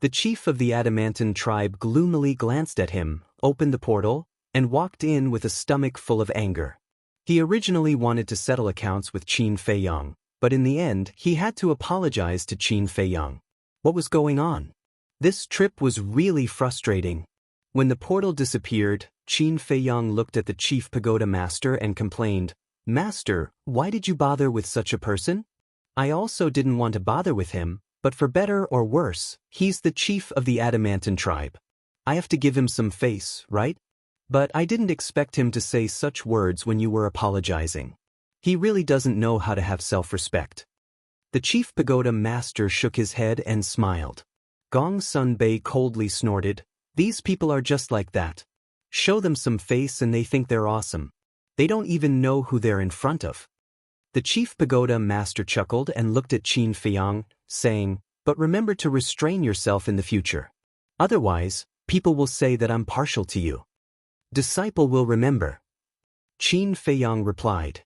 The chief of the Adamantine tribe gloomily glanced at him, opened the portal, and walked in with a stomach full of anger. He originally wanted to settle accounts with Qin Feiyang, but in the end he had to apologize to Qin Feiyang. What was going on? This trip was really frustrating. When the portal disappeared, Qin Feiyang looked at the chief pagoda master and complained, "Master, why did you bother with such a person? I also didn't want to bother with him, but for better or worse, he's the chief of the Adamantine tribe. I have to give him some face, right? But I didn't expect him to say such words when you were apologizing. He really doesn't know how to have self-respect." The chief pagoda master shook his head and smiled. Gong Sun Bei coldly snorted, "These people are just like that. Show them some face and they think they're awesome. They don't even know who they're in front of." The chief pagoda master chuckled and looked at Qin Feiyang, saying, "But remember to restrain yourself in the future. Otherwise, people will say that I'm partial to you." "Disciple will remember." Qin Feiyang replied.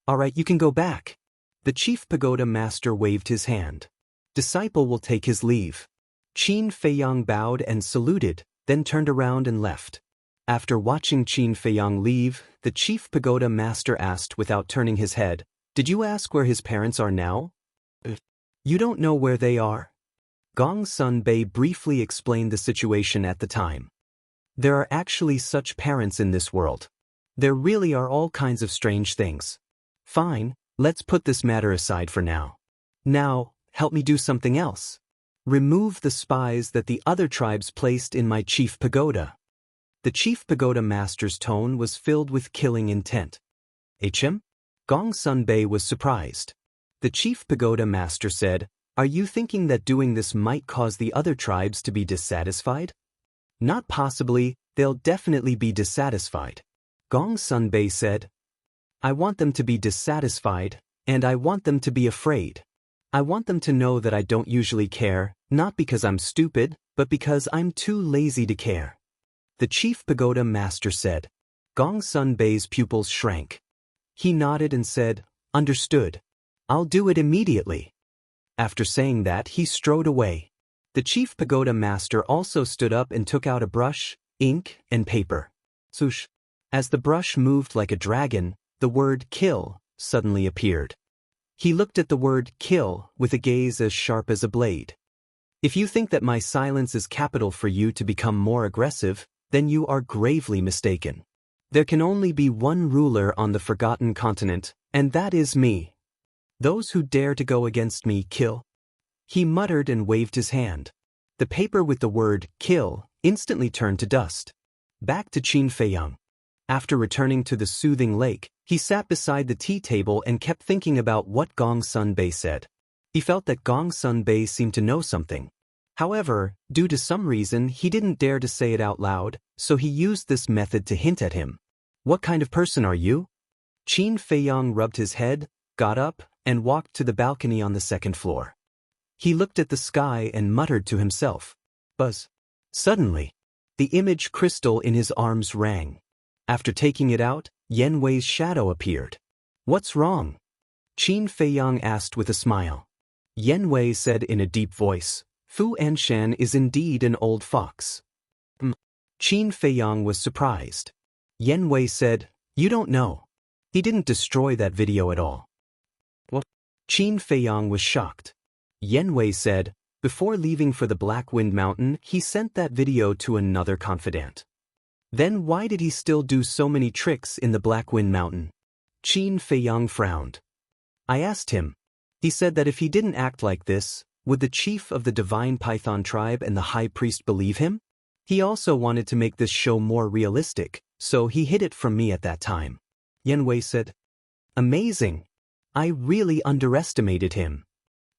"All right, you can go back." The chief pagoda master waved his hand. "Disciple will take his leave." Qin Feiyang bowed and saluted, then turned around and left. After watching Qin Feiyang leave, the chief pagoda master asked without turning his head, "Did you ask where his parents are now?" "You don't know where they are?" Gong Sun Bei briefly explained the situation at the time. "There are actually such parents in this world. There really are all kinds of strange things. Fine, let's put this matter aside for now. Now, help me do something else. Remove the spies that the other tribes placed in my chief pagoda." The chief pagoda master's tone was filled with killing intent. "HM?" Gong Sun Bei was surprised. The chief pagoda master said, "Are you thinking that doing this might cause the other tribes to be dissatisfied?" "Not possibly, they'll definitely be dissatisfied." Gong Sun Bei said, "I want them to be dissatisfied, and I want them to be afraid. I want them to know that I don't usually care, not because I'm stupid, but because I'm too lazy to care." The chief pagoda master said. Gong Sun Bei's pupils shrank. He nodded and said, "Understood. I'll do it immediately." After saying that, he strode away. The chief pagoda master also stood up and took out a brush, ink, and paper. Swoosh. As the brush moved like a dragon, the word "kill" suddenly appeared. He looked at the word "kill" with a gaze as sharp as a blade. "If you think that my silence is capital for you to become more aggressive, then you are gravely mistaken. There can only be one ruler on the Forgotten Continent, and that is me. Those who dare to go against me, kill." He muttered and waved his hand. The paper with the word "kill" instantly turned to dust. Back to Qin Feiyang. After returning to the soothing lake, he sat beside the tea table and kept thinking about what Gong Sun Bei said. He felt that Gong Sun Bei seemed to know something. However, due to some reason, he didn't dare to say it out loud, so he used this method to hint at him. "What kind of person are you?" Qin Feiyang rubbed his head, got up, and walked to the balcony on the second floor. He looked at the sky and muttered to himself, "Buzz." Suddenly, the image crystal in his arms rang. After taking it out, Yan Wei's shadow appeared. "What's wrong?" Qin Feiyang asked with a smile. Yan Wei said in a deep voice, "Fu Anshan is indeed an old fox." Qin Feiyang was surprised. Yan Wei said, "You don't know. He didn't destroy that video at all." What? Qin Feiyang was shocked. Yan Wei said, "Before leaving for the Black Wind Mountain, he sent that video to another confidant." "Then why did he still do so many tricks in the Black Wind Mountain?" Qin Feiyang frowned. "I asked him. He said that if he didn't act like this, would the chief of the Divine Python tribe and the high priest believe him? He also wanted to make this show more realistic, so he hid it from me at that time." Yan Wei said, "Amazing. I really underestimated him."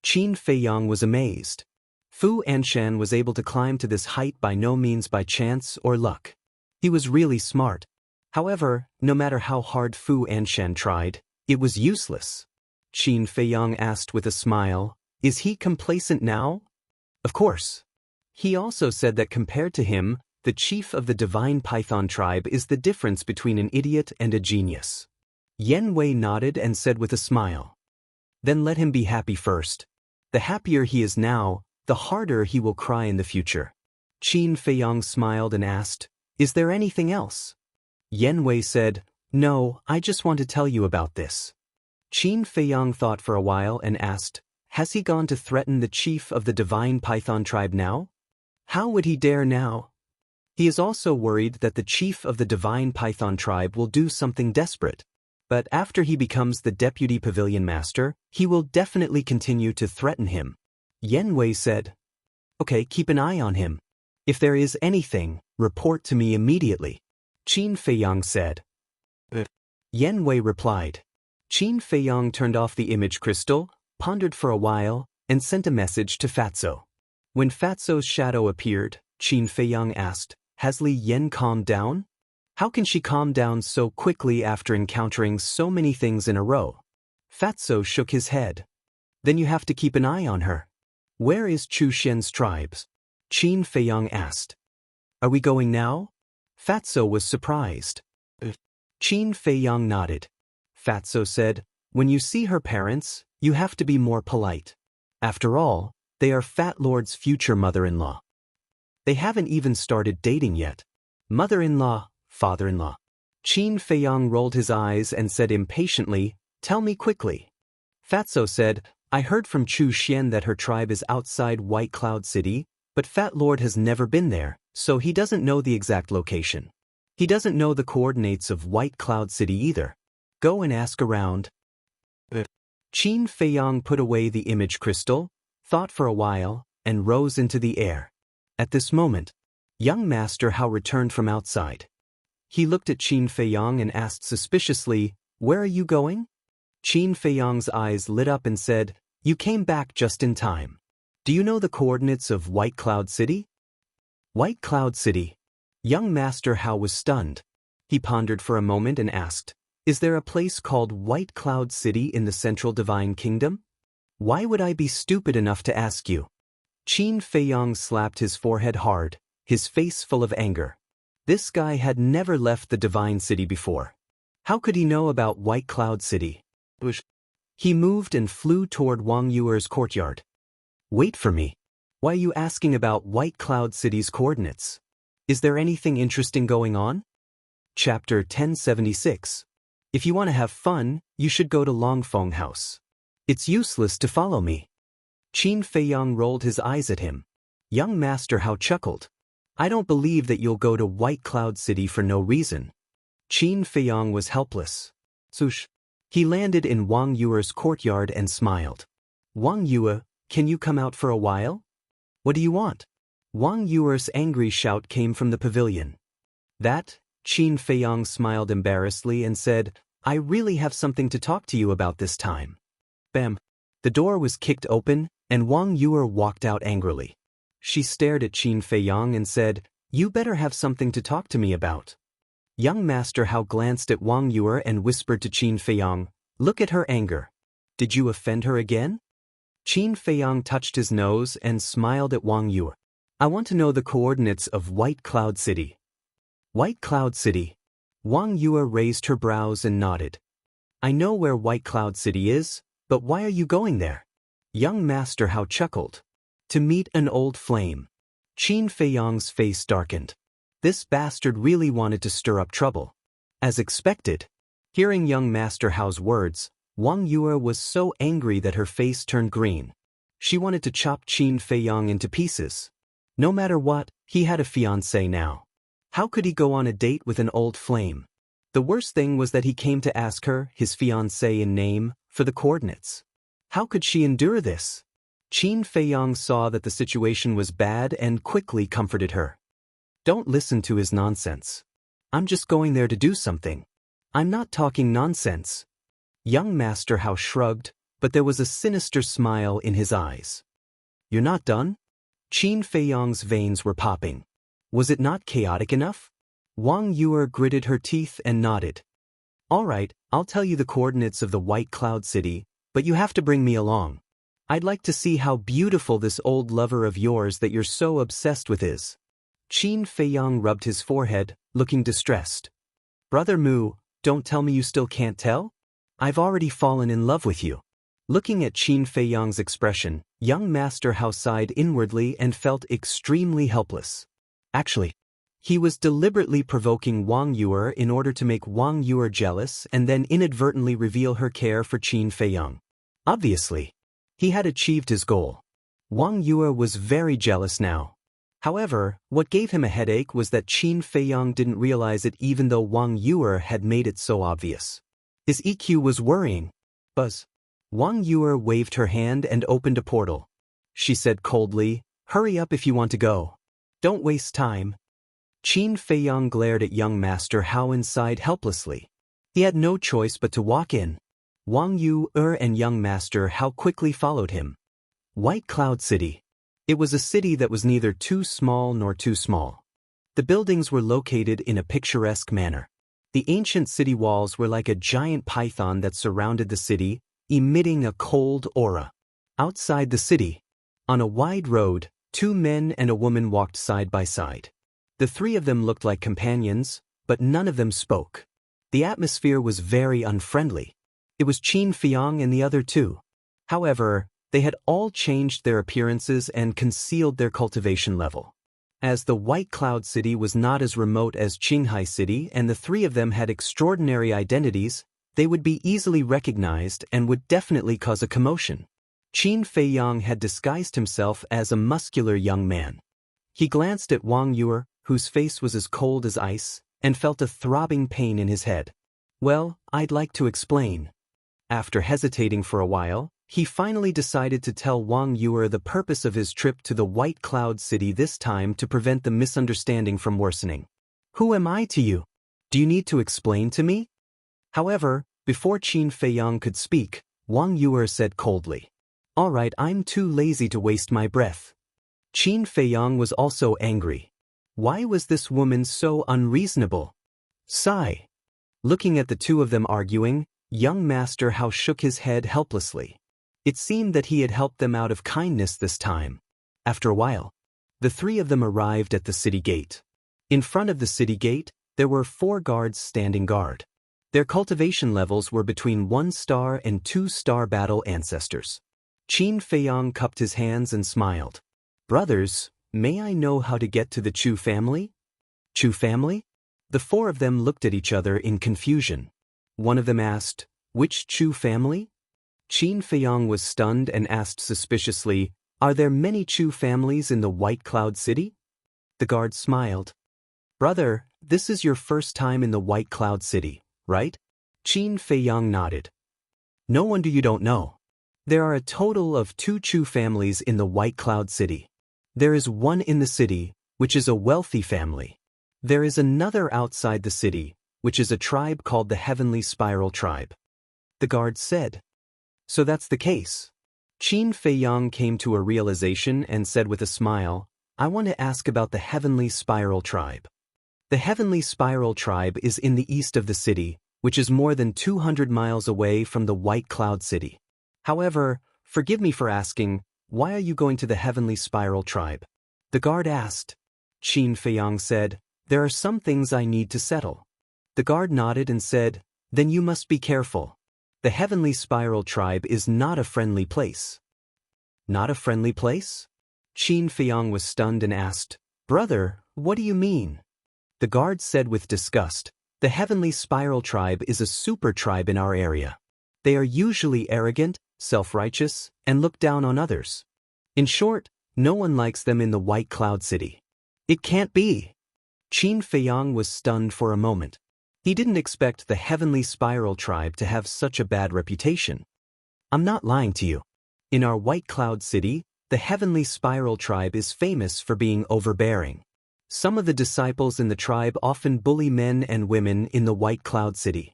Qin Feiyang was amazed. Fu Anshan was able to climb to this height by no means by chance or luck. He was really smart. However, no matter how hard Fu Anshan tried, it was useless. Qin Feiyang asked with a smile, "Is he complacent now?" "Of course." He also said that compared to him, the chief of the Divine Python tribe is the difference between an idiot and a genius. Yan Wei nodded and said with a smile, "Then let him be happy first. The happier he is now, the harder he will cry in the future." Qin Feiyang smiled and asked, "Is there anything else?" Yen Wei said, "No, I just want to tell you about this." Qin Feiyang thought for a while and asked, "Has he gone to threaten the chief of the divine python tribe now? How would he dare now?" He is also worried that the chief of the divine python tribe will do something desperate. But after he becomes the deputy pavilion master, he will definitely continue to threaten him. Yen Wei said, "Okay, keep an eye on him. If there is anything, report to me immediately." Qin Feiyang said. Yen Wei replied. Qin Feiyang turned off the image crystal, pondered for a while, and sent a message to Fatso. When Fatso's shadow appeared, Qin Feiyang asked, "Has Li Yen calmed down? How can she calm down so quickly after encountering so many things in a row?" Fatso shook his head. "Then you have to keep an eye on her." "Where is Chu Xian's tribes?" Qin Feiyang asked. "Are we going now?" Fatso was surprised. Qin Feiyang nodded. Fatso said, "When you see her parents, you have to be more polite. After all, they are Fat Lord's future mother-in-law. They haven't even started dating yet." "Mother-in-law, father-in-law." Qin Feiyang rolled his eyes and said impatiently, "Tell me quickly." Fatso said, "I heard from Chu Xian that her tribe is outside White Cloud City, but Fat Lord has never been there, so he doesn't know the exact location. He doesn't know the coordinates of White Cloud City either. Go and ask around." Qin Feiyang put away the image crystal, thought for a while, and rose into the air. At this moment, young Master Hao returned from outside. He looked at Qin Feiyang and asked suspiciously, "Where are you going?" Qin Feiyang's eyes lit up and said, "You came back just in time. Do you know the coordinates of White Cloud City?" "White Cloud City." Young Master Hao was stunned. He pondered for a moment and asked, "Is there a place called White Cloud City in the Central Divine Kingdom?" "Why would I be stupid enough to ask you?" Qin Feiyang slapped his forehead hard, his face full of anger. This guy had never left the Divine City before. How could he know about White Cloud City? He moved and flew toward Wang Yuer's courtyard. "Wait for me. Why are you asking about White Cloud City's coordinates? Is there anything interesting going on?" Chapter 1076. If you want to have fun, you should go to Longfeng House. It's useless to follow me. Qin Feiyang rolled his eyes at him. Young Master Hao chuckled. "I don't believe that you'll go to White Cloud City for no reason." Qin Feiyang was helpless. Sush. He landed in Wang Yuer's courtyard and smiled. "Wang Yue, can you come out for a while?" "What do you want?" Wang Yuer's angry shout came from the pavilion. "That?" Qin Feiyang smiled embarrassedly and said, "I really have something to talk to you about this time." Bam! The door was kicked open, and Wang Yuer walked out angrily. She stared at Qin Feiyang and said, "You better have something to talk to me about." Young Master Hao glanced at Wang Yuer and whispered to Qin Feiyang, "Look at her anger. Did you offend her again?" Qin Feiyang touched his nose and smiled at Wang Yuer. "I want to know the coordinates of White Cloud City." "White Cloud City." Wang Yuer raised her brows and nodded. "I know where White Cloud City is, but why are you going there?" Young Master Hao chuckled. "To meet an old flame." Qin Feiyang's face darkened. This bastard really wanted to stir up trouble. As expected. Hearing young Master Hao's words, Wang Yuer was so angry that her face turned green. She wanted to chop Qin Feiyang into pieces. No matter what, he had a fiancée now. How could he go on a date with an old flame? The worst thing was that he came to ask her, his fiancée in name, for the coordinates. How could she endure this? Qin Feiyang saw that the situation was bad and quickly comforted her. "Don't listen to his nonsense. I'm just going there to do something. I'm not talking nonsense." Young Master Hao shrugged, but there was a sinister smile in his eyes. "You're not done?" Qin Feiyang's veins were popping. Was it not chaotic enough? Wang Yuer gritted her teeth and nodded. "All right, I'll tell you the coordinates of the White Cloud City, but you have to bring me along. I'd like to see how beautiful this old lover of yours that you're so obsessed with is." Qin Feiyang rubbed his forehead, looking distressed. "Brother Mu, don't tell me you still can't tell? I've already fallen in love with you." Looking at Qin Feiyang's expression, young Master Hao sighed inwardly and felt extremely helpless. "Actually, He was deliberately provoking Wang Yue in order to make Wang Yue jealous and then inadvertently reveal her care for Qin Feiyang. Obviously, he had achieved his goal. Wang Yue was very jealous now. However, what gave him a headache was that Qin Feiyang didn't realize it even though Wang Yue had made it so obvious. His EQ was worrying. Buzz. Wang Yue waved her hand and opened a portal. She said coldly, "Hurry up if you want to go. Don't waste time." Qin Feiyang glared at young Master Hao inside helplessly. He had no choice but to walk in. Wang Yue and young Master Hao quickly followed him. White Cloud City. It was a city that was neither too small nor too small. The buildings were located in a picturesque manner. The ancient city walls were like a giant python that surrounded the city, emitting a cold aura. Outside the city, on a wide road, 2 men and a woman walked side by side. The 3 of them looked like companions, but none of them spoke. The atmosphere was very unfriendly. It was Qin Feiyang and the other 2. However, they had all changed their appearances and concealed their cultivation level. As the White Cloud City was not as remote as Qinghai City and the 3 of them had extraordinary identities, they would be easily recognized and would definitely cause a commotion. Qin Feiyang had disguised himself as a muscular young man. He glanced at Wang Yue, whose face was as cold as ice, and felt a throbbing pain in his head. "Well, I'd like to explain." After hesitating for a while, he finally decided to tell Wang Yue the purpose of his trip to the White Cloud City this time to prevent the misunderstanding from worsening. "Who am I to you? Do you need to explain to me?" However, before Qin Feiyang could speak, Wang Yue said coldly, "All right, I'm too lazy to waste my breath." Qin Feiyang was also angry. Why was this woman so unreasonable? Sigh. Looking at the 2 of them arguing, young Master Hao shook his head helplessly. It seemed that he had helped them out of kindness this time. After a while, the 3 of them arrived at the city gate. In front of the city gate, there were 4 guards standing guard. Their cultivation levels were between 1-star and 2-star battle ancestors. Qin Feiyang cupped his hands and smiled. "Brothers, may I know how to get to the Chu family?" "Chu family?" The 4 of them looked at each other in confusion. One of them asked, "Which Chu family?" Qin Feiyang was stunned and asked suspiciously, "Are there many Chu families in the White Cloud City?" The guard smiled. "Brother, this is your first time in the White Cloud City, right?" Qin Feiyang nodded. "No wonder you don't know. There are a total of 2 Chu families in the White Cloud City. There is one in the city, which is a wealthy family. There is another outside the city, which is a tribe called the Heavenly Spiral Tribe." The guard said. "So that's the case." Qin Feiyang came to a realization and said with a smile, "I want to ask about the Heavenly Spiral Tribe." The Heavenly Spiral Tribe is in the east of the city, which is more than 200 miles away from the White Cloud City. However, forgive me for asking, why are you going to the Heavenly Spiral Tribe? The guard asked. Qin Feiyang said, "There are some things I need to settle." The guard nodded and said, "Then you must be careful. The Heavenly Spiral Tribe is not a friendly place." "Not a friendly place?" Qin Feiyang was stunned and asked, "Brother, what do you mean?" The guard said with disgust, "The Heavenly Spiral Tribe is a super tribe in our area. They are usually arrogant, self-righteous, and look down on others. In short, no one likes them in the White Cloud City." "It can't be." Qin Feiyang was stunned for a moment. He didn't expect the Heavenly Spiral Tribe to have such a bad reputation. "I'm not lying to you. In our White Cloud City, the Heavenly Spiral Tribe is famous for being overbearing. Some of the disciples in the tribe often bully men and women in the White Cloud City."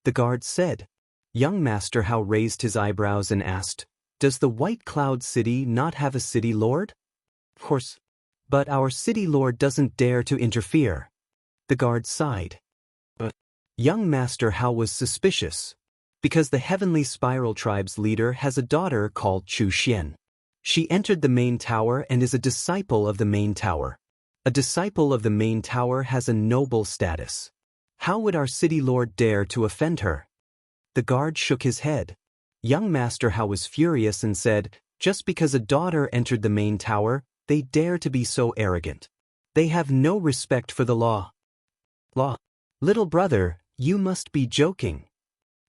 The guard said. Young Master Hao raised his eyebrows and asked, "Does the White Cloud City not have a city lord?" "Of course. But our city lord doesn't dare to interfere." The guard sighed. But young Master Hao was suspicious, because the Heavenly Spiral Tribe's leader has a daughter called Chu Xian. She entered the main tower and is a disciple of the main tower. A disciple of the main tower has a noble status. How would our city lord dare to offend her? The guard shook his head. Young Master Hao was furious and said, "Just because a daughter entered the main tower, they dare to be so arrogant. They have no respect for the law. Little brother, you must be joking.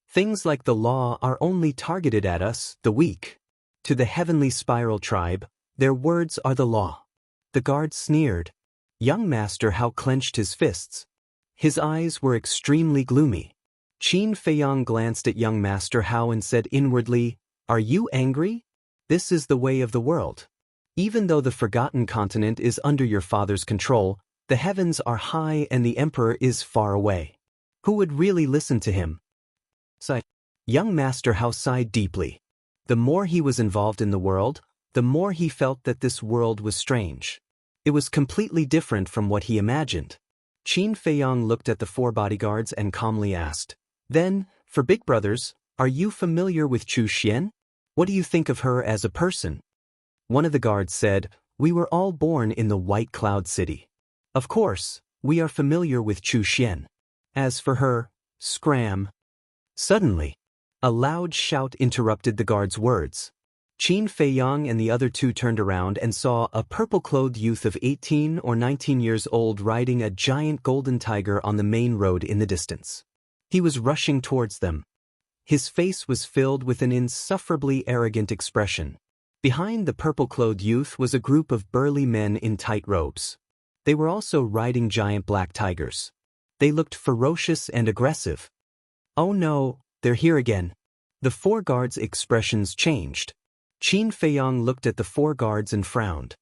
Things like the law are only targeted at us, the weak. To the heavenly spiral tribe, their words are the law. The guard sneered. Young Master Hao clenched his fists. His eyes were extremely gloomy. Qin Feiyang glanced at young Master Hao and said inwardly, "Are you angry? This is the way of the world. Even though the forgotten continent is under your father's control, the heavens are high and the emperor is far away. Who would really listen to him?" Young Master Hao sighed deeply. The more he was involved in the world, the more he felt that this world was strange. It was completely different from what he imagined. Qin Feiyang looked at the 4 bodyguards and calmly asked, "Then, for big brothers, are you familiar with Chu Xian? What do you think of her as a person?" One of the guards said, "We were all born in the White Cloud City. Of course, we are familiar with Chu Xian. As for her, scram." Suddenly, a loud shout interrupted the guard's words. Qin Feiyang and the other 2 turned around and saw a purple-clothed youth of 18 or 19 years old riding a giant golden tiger on the main road in the distance. He was rushing towards them. His face was filled with an insufferably arrogant expression. Behind the purple-clothed youth was a group of burly men in tight robes. They were also riding giant black tigers. They looked ferocious and aggressive. "Oh no, they're here again." The 4 guards' expressions changed. Qin Feiyang looked at the 4 guards and frowned.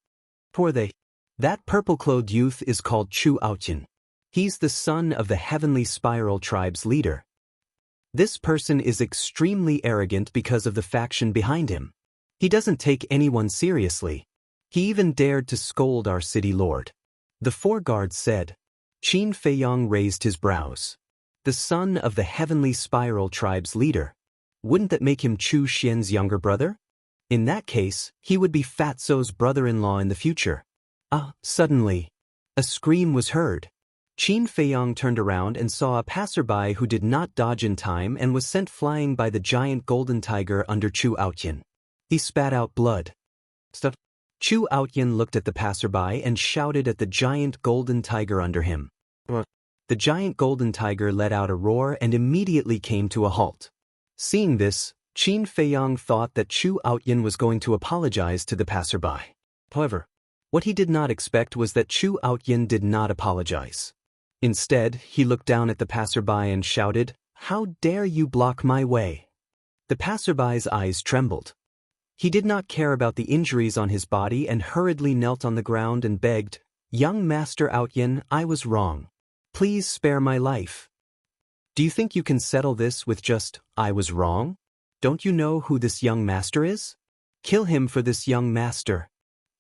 "Who are they?" "That purple-clothed youth is called Chu Aotian. He's the son of the Heavenly Spiral Tribe's leader. This person is extremely arrogant because of the faction behind him. He doesn't take anyone seriously. He even dared to scold our city lord." The 4 guards said. Qin Feiyang raised his brows. The son of the Heavenly Spiral Tribe's leader. Wouldn't that make him Chu Xian's younger brother? In that case, he would be Fatso's brother-in-law in the future. Suddenly, a scream was heard. Qin Feiyang turned around and saw a passerby who did not dodge in time and was sent flying by the giant golden tiger under Chu Aotian. He spat out blood. Chu Aotian looked at the passerby and shouted at the giant golden tiger under him. The giant golden tiger let out a roar and immediately came to a halt. Seeing this, Qin Feiyang thought that Chu Aotian was going to apologize to the passerby. However, what he did not expect was that Chu Aotian did not apologize. Instead, he looked down at the passerby and shouted, "How dare you block my way?" The passerby's eyes trembled. He did not care about the injuries on his body and hurriedly knelt on the ground and begged, "Young Master Aotian, I was wrong. Please spare my life." "Do you think you can settle this with just, 'I was wrong'? Don't you know who this young master is? Kill him for this young master."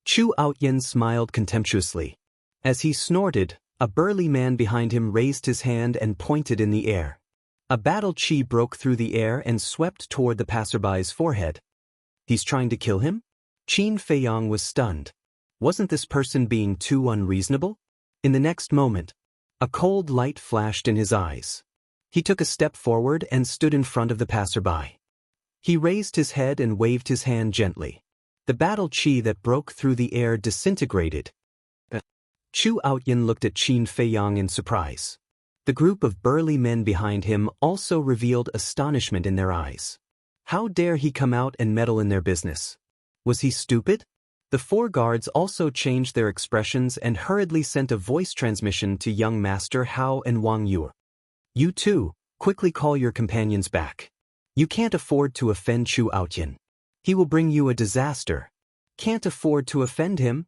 Chu Aotian smiled contemptuously. As he snorted, a burly man behind him raised his hand and pointed in the air. A battle chi broke through the air and swept toward the passerby's forehead. He's trying to kill him? Qin Feiyang was stunned. Wasn't this person being too unreasonable? In the next moment, a cold light flashed in his eyes. He took a step forward and stood in front of the passerby. He raised his head and waved his hand gently. The battle chi that broke through the air disintegrated. Chu Aotian looked at Qin Feiyang in surprise. The group of burly men behind him also revealed astonishment in their eyes. How dare he come out and meddle in their business? Was he stupid? The 4 guards also changed their expressions and hurriedly sent a voice transmission to young Master Hao and Wang Yu. "You two, quickly call your companions back. You can't afford to offend Chu Aotian. He will bring you a disaster. Can't afford to offend him?"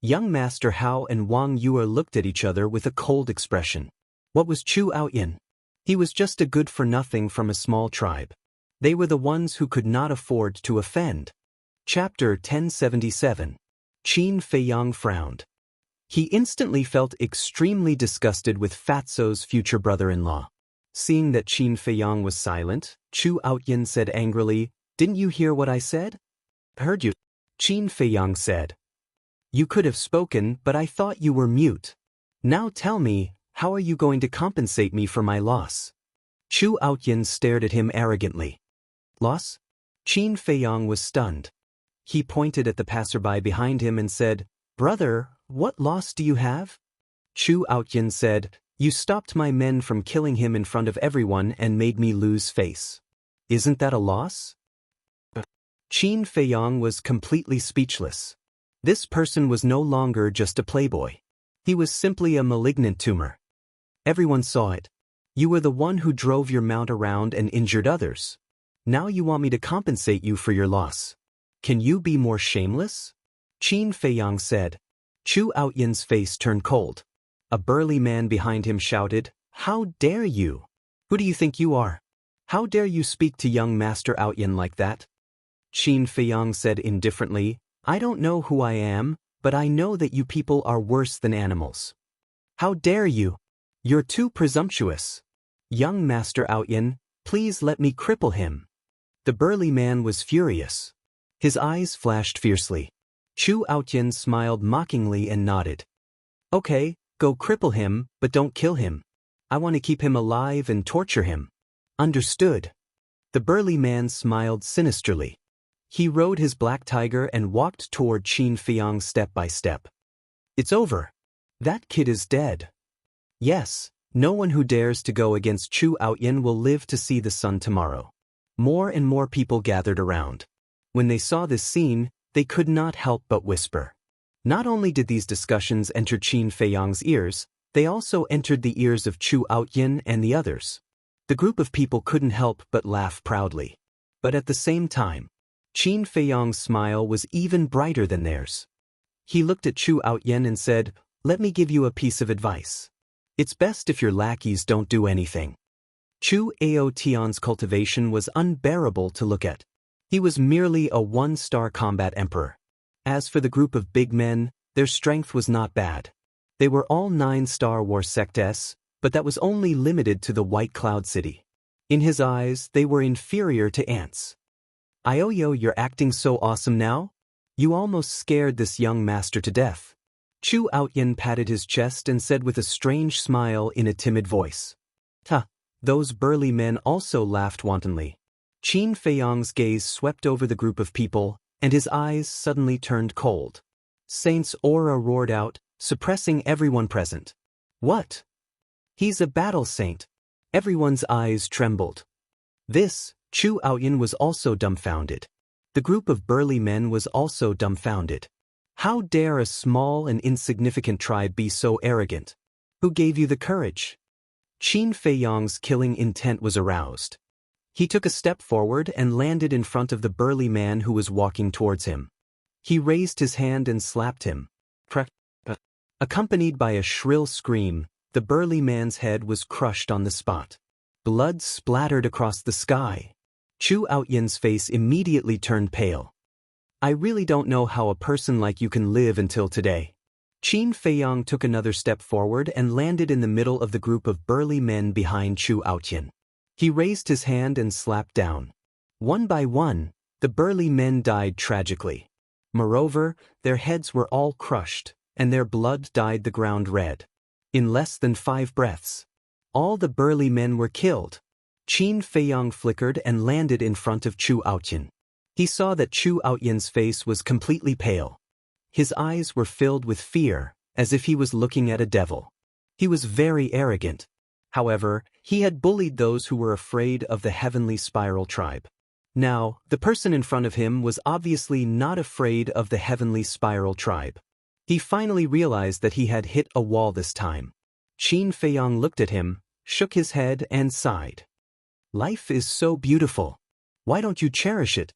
Young Master Hao and Wang Yu looked at each other with a cold expression. What was Chu Aotian? He was just a good-for-nothing from a small tribe. They were the ones who could not afford to offend. Chapter 1077. Qin Feiyang frowned. He instantly felt extremely disgusted with Fatso's future brother-in-law. Seeing that Qin Feiyang was silent, Chu Aotian said angrily, "Didn't you hear what I said?" "Heard you," Qin Feiyang said. "You could have spoken, but I thought you were mute. Now tell me, how are you going to compensate me for my loss?" Chu Aotian stared at him arrogantly. "Loss?" Qin Feiyang was stunned. He pointed at the passerby behind him and said, "Brother, What loss do you have? Chu Outyin said, You stopped my men from killing him in front of everyone and made me lose face. Isn't that a loss? Qin Feiyang was completely speechless. This person was no longer just a playboy. He was simply a malignant tumor. Everyone saw it. You were the one who drove your mount around and injured others. Now you want me to compensate you for your loss. Can you be more shameless? Qin Feiyang said. Chu Outyin's face turned cold. A burly man behind him shouted, How dare you? Who do you think you are? How dare you speak to young Master Outyin like that? Qin Feiyang said indifferently, I don't know who I am, but I know that you people are worse than animals. How dare you? You're too presumptuous. Young Master Outyin, please let me cripple him. The burly man was furious. His eyes flashed fiercely. Chu Outyin smiled mockingly and nodded. Okay, go cripple him, but don't kill him. I want to keep him alive and torture him. Understood. The burly man smiled sinisterly. He rode his black tiger and walked toward Qin Feiyang step by step. It's over. That kid is dead. Yes, no one who dares to go against Chu Outyin will live to see the sun tomorrow. More and more people gathered around. When they saw this scene, they could not help but whisper. Not only did these discussions enter Qin Feiyang's ears, they also entered the ears of Chu Outyin and the others. The group of people couldn't help but laugh proudly. But at the same time, Qin Feiyang's smile was even brighter than theirs. He looked at Chu Outyin and said, Let me give you a piece of advice. It's best if your lackeys don't do anything. Chu Aotian's cultivation was unbearable to look at. He was merely a one-star combat emperor. As for the group of big men, their strength was not bad. They were all 9-star war sects, but that was only limited to the White Cloud City. In his eyes, they were inferior to ants. Ioyo, you're acting so awesome now? You almost scared this young master to death. Chu Outyin patted his chest and said with a strange smile in a timid voice. Those burly men also laughed wantonly. Qin Feiyang's gaze swept over the group of people, and his eyes suddenly turned cold. Saint's aura roared out, suppressing everyone present. What? He's a battle saint. Everyone's eyes trembled. This, Chu Outyin was also dumbfounded. The group of burly men was also dumbfounded. How dare a small and insignificant tribe be so arrogant? Who gave you the courage? Qin Feiyang's killing intent was aroused. He took a step forward and landed in front of the burly man who was walking towards him. He raised his hand and slapped him. Accompanied by a shrill scream, the burly man's head was crushed on the spot. Blood splattered across the sky. Chu Outyin's face immediately turned pale. I really don't know how a person like you can live until today. Qin Feiyang took another step forward and landed in the middle of the group of burly men behind Chu Outyin. He raised his hand and slapped down. One by one, the burly men died tragically. Moreover, their heads were all crushed, and their blood dyed the ground red. In less than 5 breaths, all the burly men were killed. Qin Feiyang flickered and landed in front of Chu Outyin. He saw that Chu Outyin's face was completely pale. His eyes were filled with fear, as if he was looking at a devil. He was very arrogant. However, he had bullied those who were afraid of the Heavenly Spiral tribe. Now, the person in front of him was obviously not afraid of the Heavenly Spiral tribe. He finally realized that he had hit a wall this time. Qin Feiyang looked at him, shook his head and sighed. Life is so beautiful. Why don't you cherish it?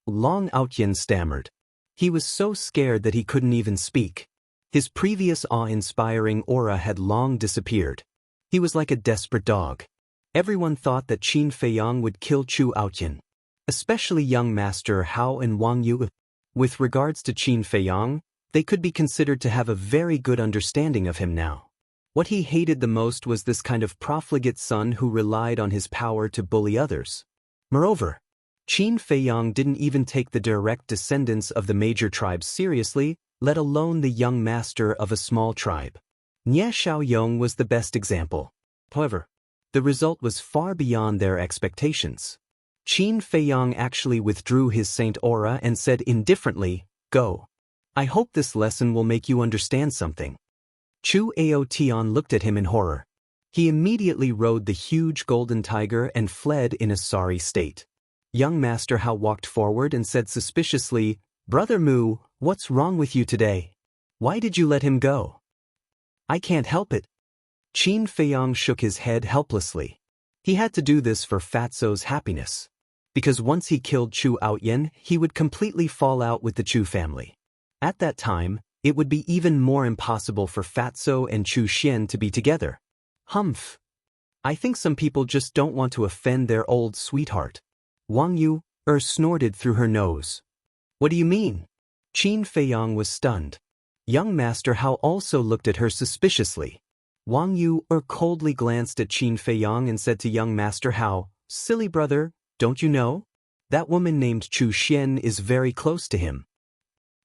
Long Outyin stammered. He was so scared that he couldn't even speak. His previous awe-inspiring aura had long disappeared. He was like a desperate dog. Everyone thought that Qin Feiyang would kill Chu Outyin, especially young Master Hao and Wang Yu. With regards to Qin Feiyang, they could be considered to have a very good understanding of him now. What he hated the most was this kind of profligate son who relied on his power to bully others. Moreover, Qin Feiyang didn't even take the direct descendants of the major tribes seriously, let alone the young master of a small tribe. Nie Xiaoyong was the best example. However, the result was far beyond their expectations. Qin Feiyang actually withdrew his saint aura and said indifferently, Go. I hope this lesson will make you understand something. Chu Aotian looked at him in horror. He immediately rode the huge golden tiger and fled in a sorry state. Young Master Hao walked forward and said suspiciously, "Brother Mu, what's wrong with you today? Why did you let him go?" "I can't help it." Qin Feiyang shook his head helplessly. He had to do this for Fatso's happiness. Because once he killed Chu Outyen, he would completely fall out with the Chu family. At that time, it would be even more impossible for Fatso and Chu Xian to be together. Humph. I think some people just don't want to offend their old sweetheart. Wang Yu snorted through her nose. What do you mean? Qin Feiyang was stunned. Young Master Hao also looked at her suspiciously. Wang Yu coldly glanced at Qin Feiyang and said to young Master Hao, "Silly brother, don't you know? That woman named Chu Xian is very close to him."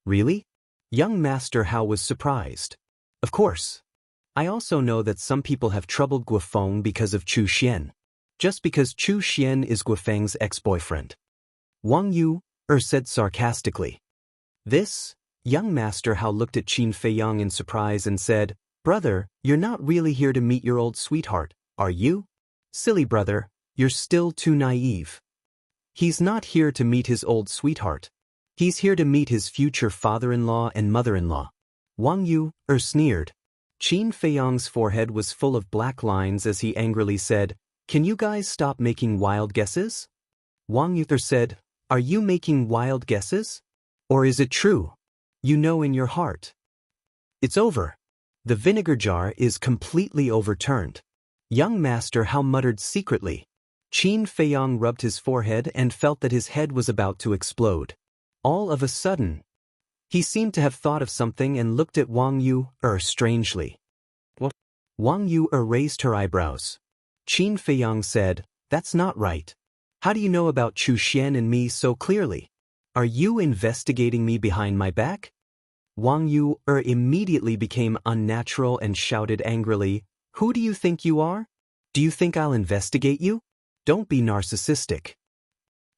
Really? Young Master Hao was surprised. Of course. I also know that some people have troubled Guofeng because of Chu Xian. Just because Chu Xian is Guofeng's ex-boyfriend. Wang Yu said sarcastically. This? Young Master Hao looked at Qin Feiyang in surprise and said, "Brother, you're not really here to meet your old sweetheart, are you? Silly brother, you're still too naive." He's not here to meet his old sweetheart. He's here to meet his future father-in-law and mother-in-law. Wang Yu sneered. Qin Feiyang's forehead was full of black lines as he angrily said, "Can you guys stop making wild guesses?" Wang Yu said, "Are you making wild guesses? Or is it true? You know in your heart." It's over. The vinegar jar is completely overturned. Young Master Hao muttered secretly. Qin Feiyang rubbed his forehead and felt that his head was about to explode. All of a sudden, he seemed to have thought of something and looked at Wang Yu strangely. What? Wang Yu raised her eyebrows. Qin Feiyang said, "That's not right. How do you know about Chu Xian and me so clearly? Are you investigating me behind my back?" Wang Yu immediately became unnatural and shouted angrily, "Who do you think you are? Do you think I'll investigate you? Don't be narcissistic."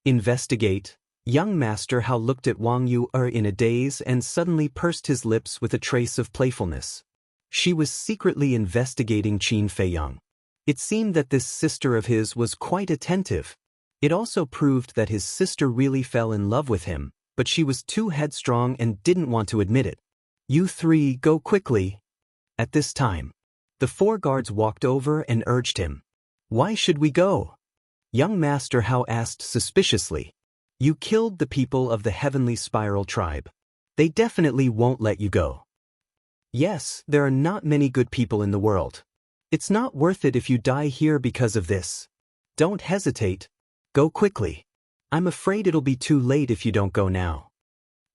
Investigate? Young Master Hao looked at Wang Yu in a daze and suddenly pursed his lips with a trace of playfulness. She was secretly investigating Qin Feiyang. It seemed that this sister of his was quite attentive. It also proved that his sister really fell in love with him, but she was too headstrong and didn't want to admit it. "You three, go quickly." At this time, the 4 guards walked over and urged him. "Why should we go?" Young Master Hao asked suspiciously. "You killed the people of the Heavenly Spiral tribe. They definitely won't let you go." "Yes, there are not many good people in the world. It's not worth it if you die here because of this. Don't hesitate. Go quickly. I'm afraid it'll be too late if you don't go now."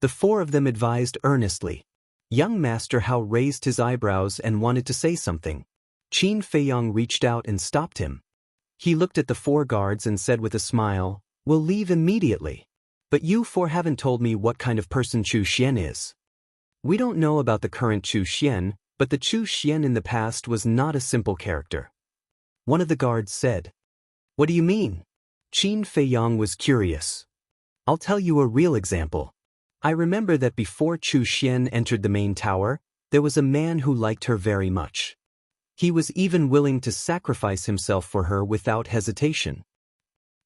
The 4 of them advised earnestly. Young Master Hao raised his eyebrows and wanted to say something. Qin Feiyang reached out and stopped him. He looked at the 4 guards and said with a smile, "We'll leave immediately. But you 4 haven't told me what kind of person Chu Xian is." "We don't know about the current Chu Xian, but the Chu Xian in the past was not a simple character." One of the guards said. "What do you mean?" Qin Feiyang was curious. "I'll tell you a real example. I remember that before Chu Xian entered the main tower, there was a man who liked her very much. He was even willing to sacrifice himself for her without hesitation.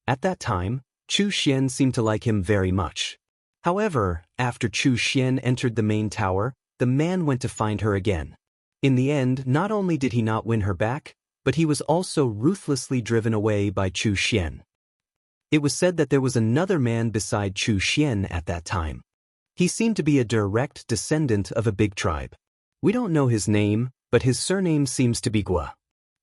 At that time, Chu Xian seemed to like him very much. However, after Chu Xian entered the main tower, the man went to find her again. In the end, not only did he not win her back, but he was also ruthlessly driven away by Chu Xian. It was said that there was another man beside Chu Xian at that time. He seemed to be a direct descendant of a big tribe. We don't know his name, but his surname seems to be Gua.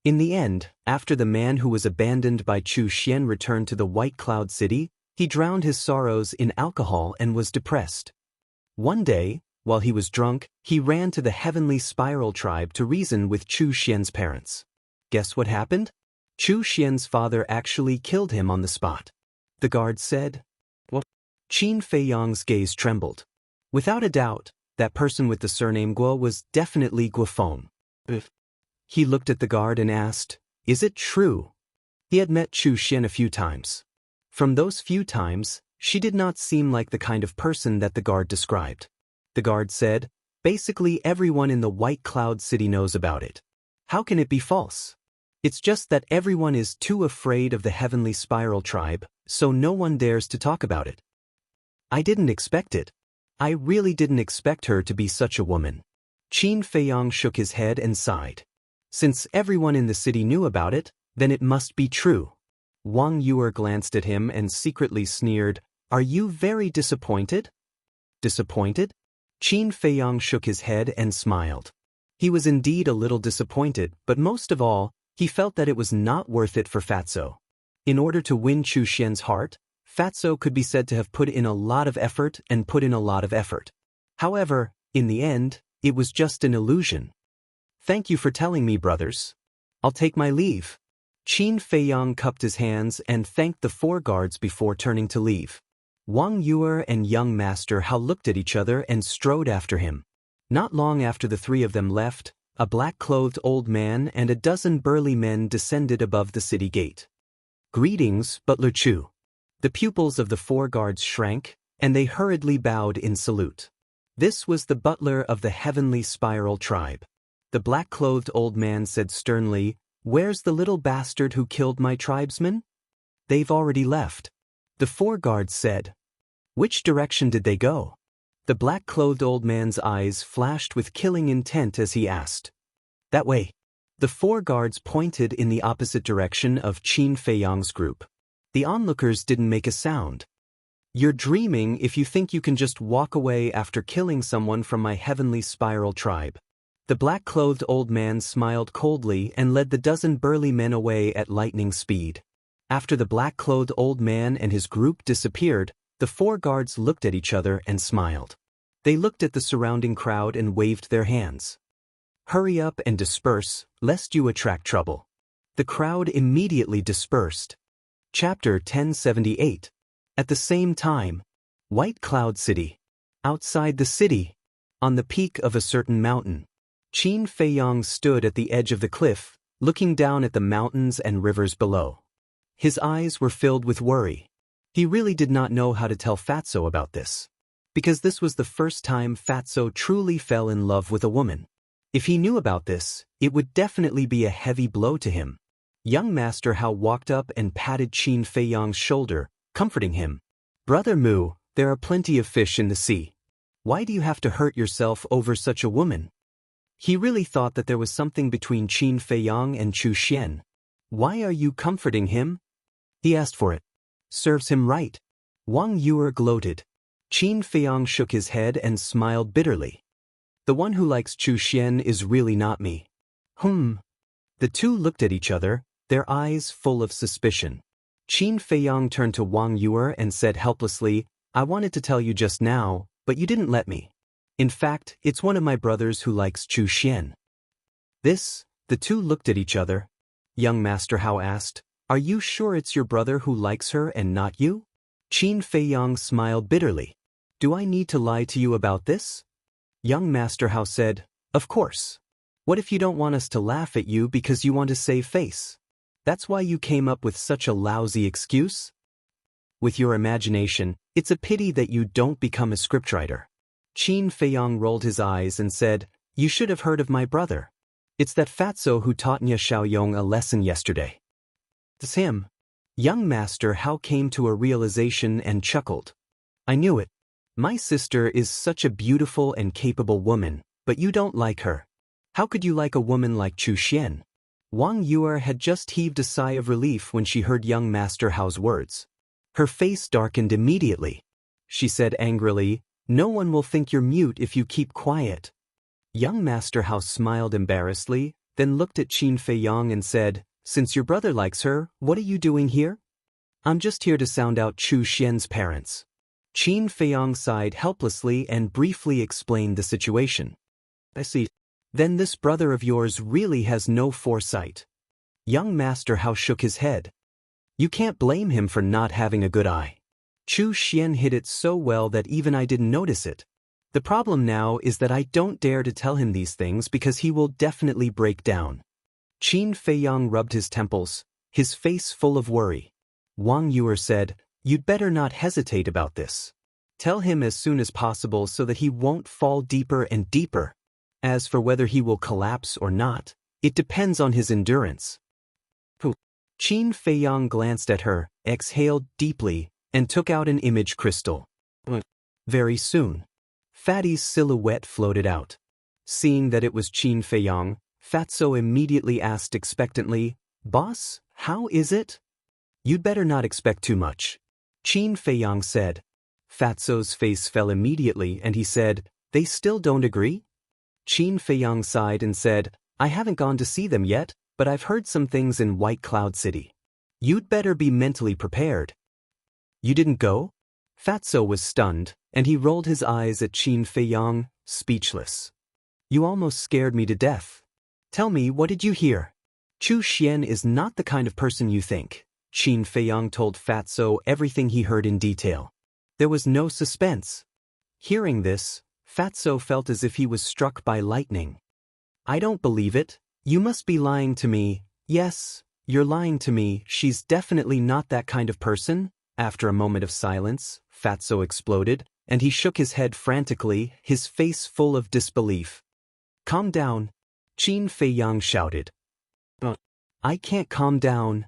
In the end, after the man who was abandoned by Chu Xian returned to the White Cloud City, he drowned his sorrows in alcohol and was depressed. One day, while he was drunk, he ran to the Heavenly Spiral tribe to reason with Chu Xian's parents. Guess what happened? Chu Xian's father actually killed him on the spot. The guard said. What? Qin Feiyang's gaze trembled. Without a doubt, that person with the surname Guo was definitely Guofeng. He looked at the guard and asked, "Is it true?" He had met Chu Xian a few times. From those few times, she did not seem like the kind of person that the guard described. the guard said. Basically everyone in the White Cloud City knows about it. How can it be false? It's just that everyone is too afraid of the Heavenly Spiral tribe, so no one dares to talk about it. I didn't expect it. I really didn't expect her to be such a woman. Qin Feiyang shook his head and sighed. Since everyone in the city knew about it, then it must be true. Wang Yuer glanced at him and secretly sneered, "Are you very disappointed?" Disappointed? Qin Feiyang shook his head and smiled. He was indeed a little disappointed, but most of all, he felt that it was not worth it for Fatso. In order to win Chu Xian's heart, Fatso could be said to have put in a lot of effort and put in a lot of effort. However, in the end, it was just an illusion. Thank you for telling me, brothers. I'll take my leave. Qin Feiyang cupped his hands and thanked the 4 guards before turning to leave. Wang Yuer and young Master Hao looked at each other and strode after him. Not long after the 3 of them left, a black-clothed old man and a dozen burly men descended above the city gate. Greetings, Butler Chu. The pupils of the 4 guards shrank, and they hurriedly bowed in salute. This was the butler of the Heavenly Spiral tribe. The black-clothed old man said sternly, "Where's the little bastard who killed my tribesmen?" "They've already left." The 4 guards said. "Which direction did they go?" The black-clothed old man's eyes flashed with killing intent as he asked. "That way." The 4 guards pointed in the opposite direction of Qin Feiyang's group. The onlookers didn't make a sound. "You're dreaming if you think you can just walk away after killing someone from my Heavenly Spiral tribe." The black-clothed old man smiled coldly and led the dozen burly men away at lightning speed. After the black-clothed old man and his group disappeared, the 4 guards looked at each other and smiled. They looked at the surrounding crowd and waved their hands. "Hurry up and disperse, lest you attract trouble." The crowd immediately dispersed. Chapter 1078. At the same time, White Cloud City. Outside the city, on the peak of a certain mountain, Qin Feiyang stood at the edge of the cliff, looking down at the mountains and rivers below. His eyes were filled with worry. He really did not know how to tell Fatso about this, because this was the first time Fatso truly fell in love with a woman. If he knew about this, it would definitely be a heavy blow to him. Young Master Hao walked up and patted Qin Feiyang's shoulder, comforting him. "Brother Mu, there are plenty of fish in the sea. Why do you have to hurt yourself over such a woman?" He really thought that there was something between Qin Feiyang and Chu Xian. "Why are you comforting him?" "He asked for it. Serves him right." Wang Yuer gloated. Qin Feiyang shook his head and smiled bitterly. "The one who likes Chu Xian is really not me." The 2 looked at each other, their eyes full of suspicion. Qin Feiyang turned to Wang Yuer and said helplessly, "I wanted to tell you just now, but you didn't let me. In fact, it's one of my brothers who likes Chu Xian." The 2 looked at each other. Young Master Hao asked, "Are you sure it's your brother who likes her and not you?" Qin Feiyang smiled bitterly. "Do I need to lie to you about this?" Young Master Hao said, "Of course. What if you don't want us to laugh at you because you want to save face? That's why you came up with such a lousy excuse? With your imagination, it's a pity that you don't become a scriptwriter." Qin Feiyang rolled his eyes and said, "You should have heard of my brother. It's that Fatso who taught Nya Xiaoyong a lesson yesterday." "It's him." Young Master Hao came to a realization and chuckled. "I knew it. My sister is such a beautiful and capable woman, but you don't like her. How could you like a woman like Chu Xian?" Wang Yuer had just heaved a sigh of relief when she heard young Master Hao's words. Her face darkened immediately. She said angrily, "No one will think you're mute if you keep quiet." Young Master Hao smiled embarrassedly, then looked at Qin Feiyang and said, "Since your brother likes her, what are you doing here?" "I'm just here to sound out Chu Xian's parents." Qin Feiyang sighed helplessly and briefly explained the situation. "I see. Then this brother of yours really has no foresight." Young Master Hao shook his head. "You can't blame him for not having a good eye. Chu Xian hid it so well that even I didn't notice it. The problem now is that I don't dare to tell him these things because he will definitely break down." Qin Feiyang rubbed his temples, his face full of worry. Wang Yuer said, "You'd better not hesitate about this. Tell him as soon as possible so that he won't fall deeper and deeper. As for whether he will collapse or not, it depends on his endurance. Qin Feiyang glanced at her, exhaled deeply, and took out an image crystal. Very soon, Fatty's silhouette floated out. Seeing that it was Qin Feiyang, Fatso immediately asked expectantly, "Boss, how is it?" "You'd better not expect too much," Qin Feiyang said. Fatso's face fell immediately and he said, "They still don't agree?" Qin Feiyang sighed and said, "I haven't gone to see them yet, but I've heard some things in White Cloud City. You'd better be mentally prepared." "You didn't go?" Fatso was stunned, and he rolled his eyes at Qin Feiyang, speechless. "You almost scared me to death. Tell me, what did you hear?" "Chu Xian is not the kind of person you think." Qin Feiyang told Fatso everything he heard in detail. There was no suspense. Hearing this, Fatso felt as if he was struck by lightning. "I don't believe it. You must be lying to me." "Yes, you're lying to me. She's definitely not that kind of person." After a moment of silence, Fatso exploded, and he shook his head frantically, his face full of disbelief. "Calm down," Qin Feiyang shouted. "I can't calm down.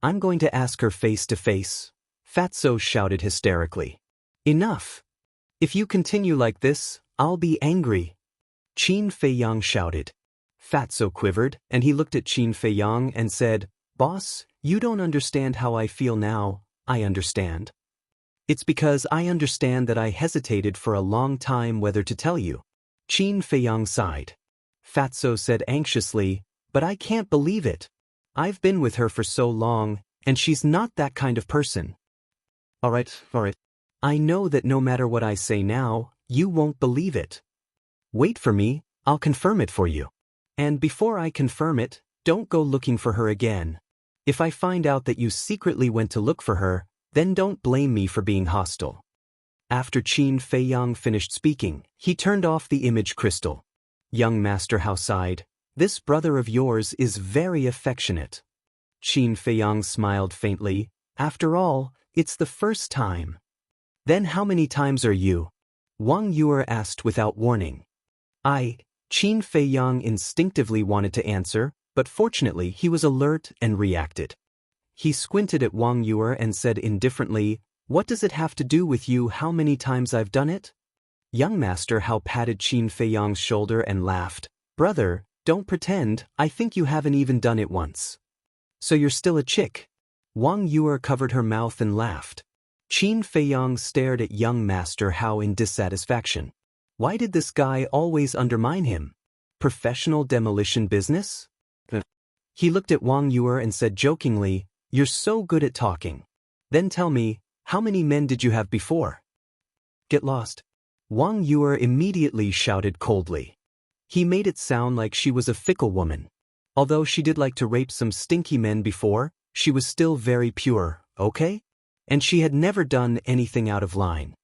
I'm going to ask her face to face," Fatso shouted hysterically. "Enough. If you continue like this, I'll be angry," Qin Feiyang shouted. Fatso quivered, and he looked at Qin Feiyang and said, "Boss, you don't understand how I feel now. I understand. It's because I understand that I hesitated for a long time whether to tell you." Qin Feiyang sighed. Fatso said anxiously, "But I can't believe it. I've been with her for so long, and she's not that kind of person." All right. I know that no matter what I say now, you won't believe it. Wait for me, I'll confirm it for you. And before I confirm it, don't go looking for her again. If I find out that you secretly went to look for her, then don't blame me for being hostile." After Qin Feiyang finished speaking, he turned off the image crystal. Young Master Hao sighed, "This brother of yours is very affectionate." Qin Feiyang smiled faintly. "After all, it's the first time." "Then how many times are you?" Wang Yuer asked without warning. Qin Feiyang instinctively wanted to answer, but fortunately he was alert and reacted. He squinted at Wang Yuer and said indifferently, "What does it have to do with you how many times I've done it?" Young Master Hao patted Qin Feiyang's shoulder and laughed. "Brother, don't pretend, I think you haven't even done it once." "So you're still a chick?" Wang Yuer covered her mouth and laughed. Qin Feiyang stared at young Master Hao in dissatisfaction. Why did this guy always undermine him? Professional demolition business? He looked at Wang Yuer and said jokingly, "You're so good at talking. Then tell me, how many men did you have before?" "Get lost." Wang Yuer immediately shouted coldly. He made it sound like she was a fickle woman. Although she did like to rape some stinky men before, she was still very pure, okay? And she had never done anything out of line.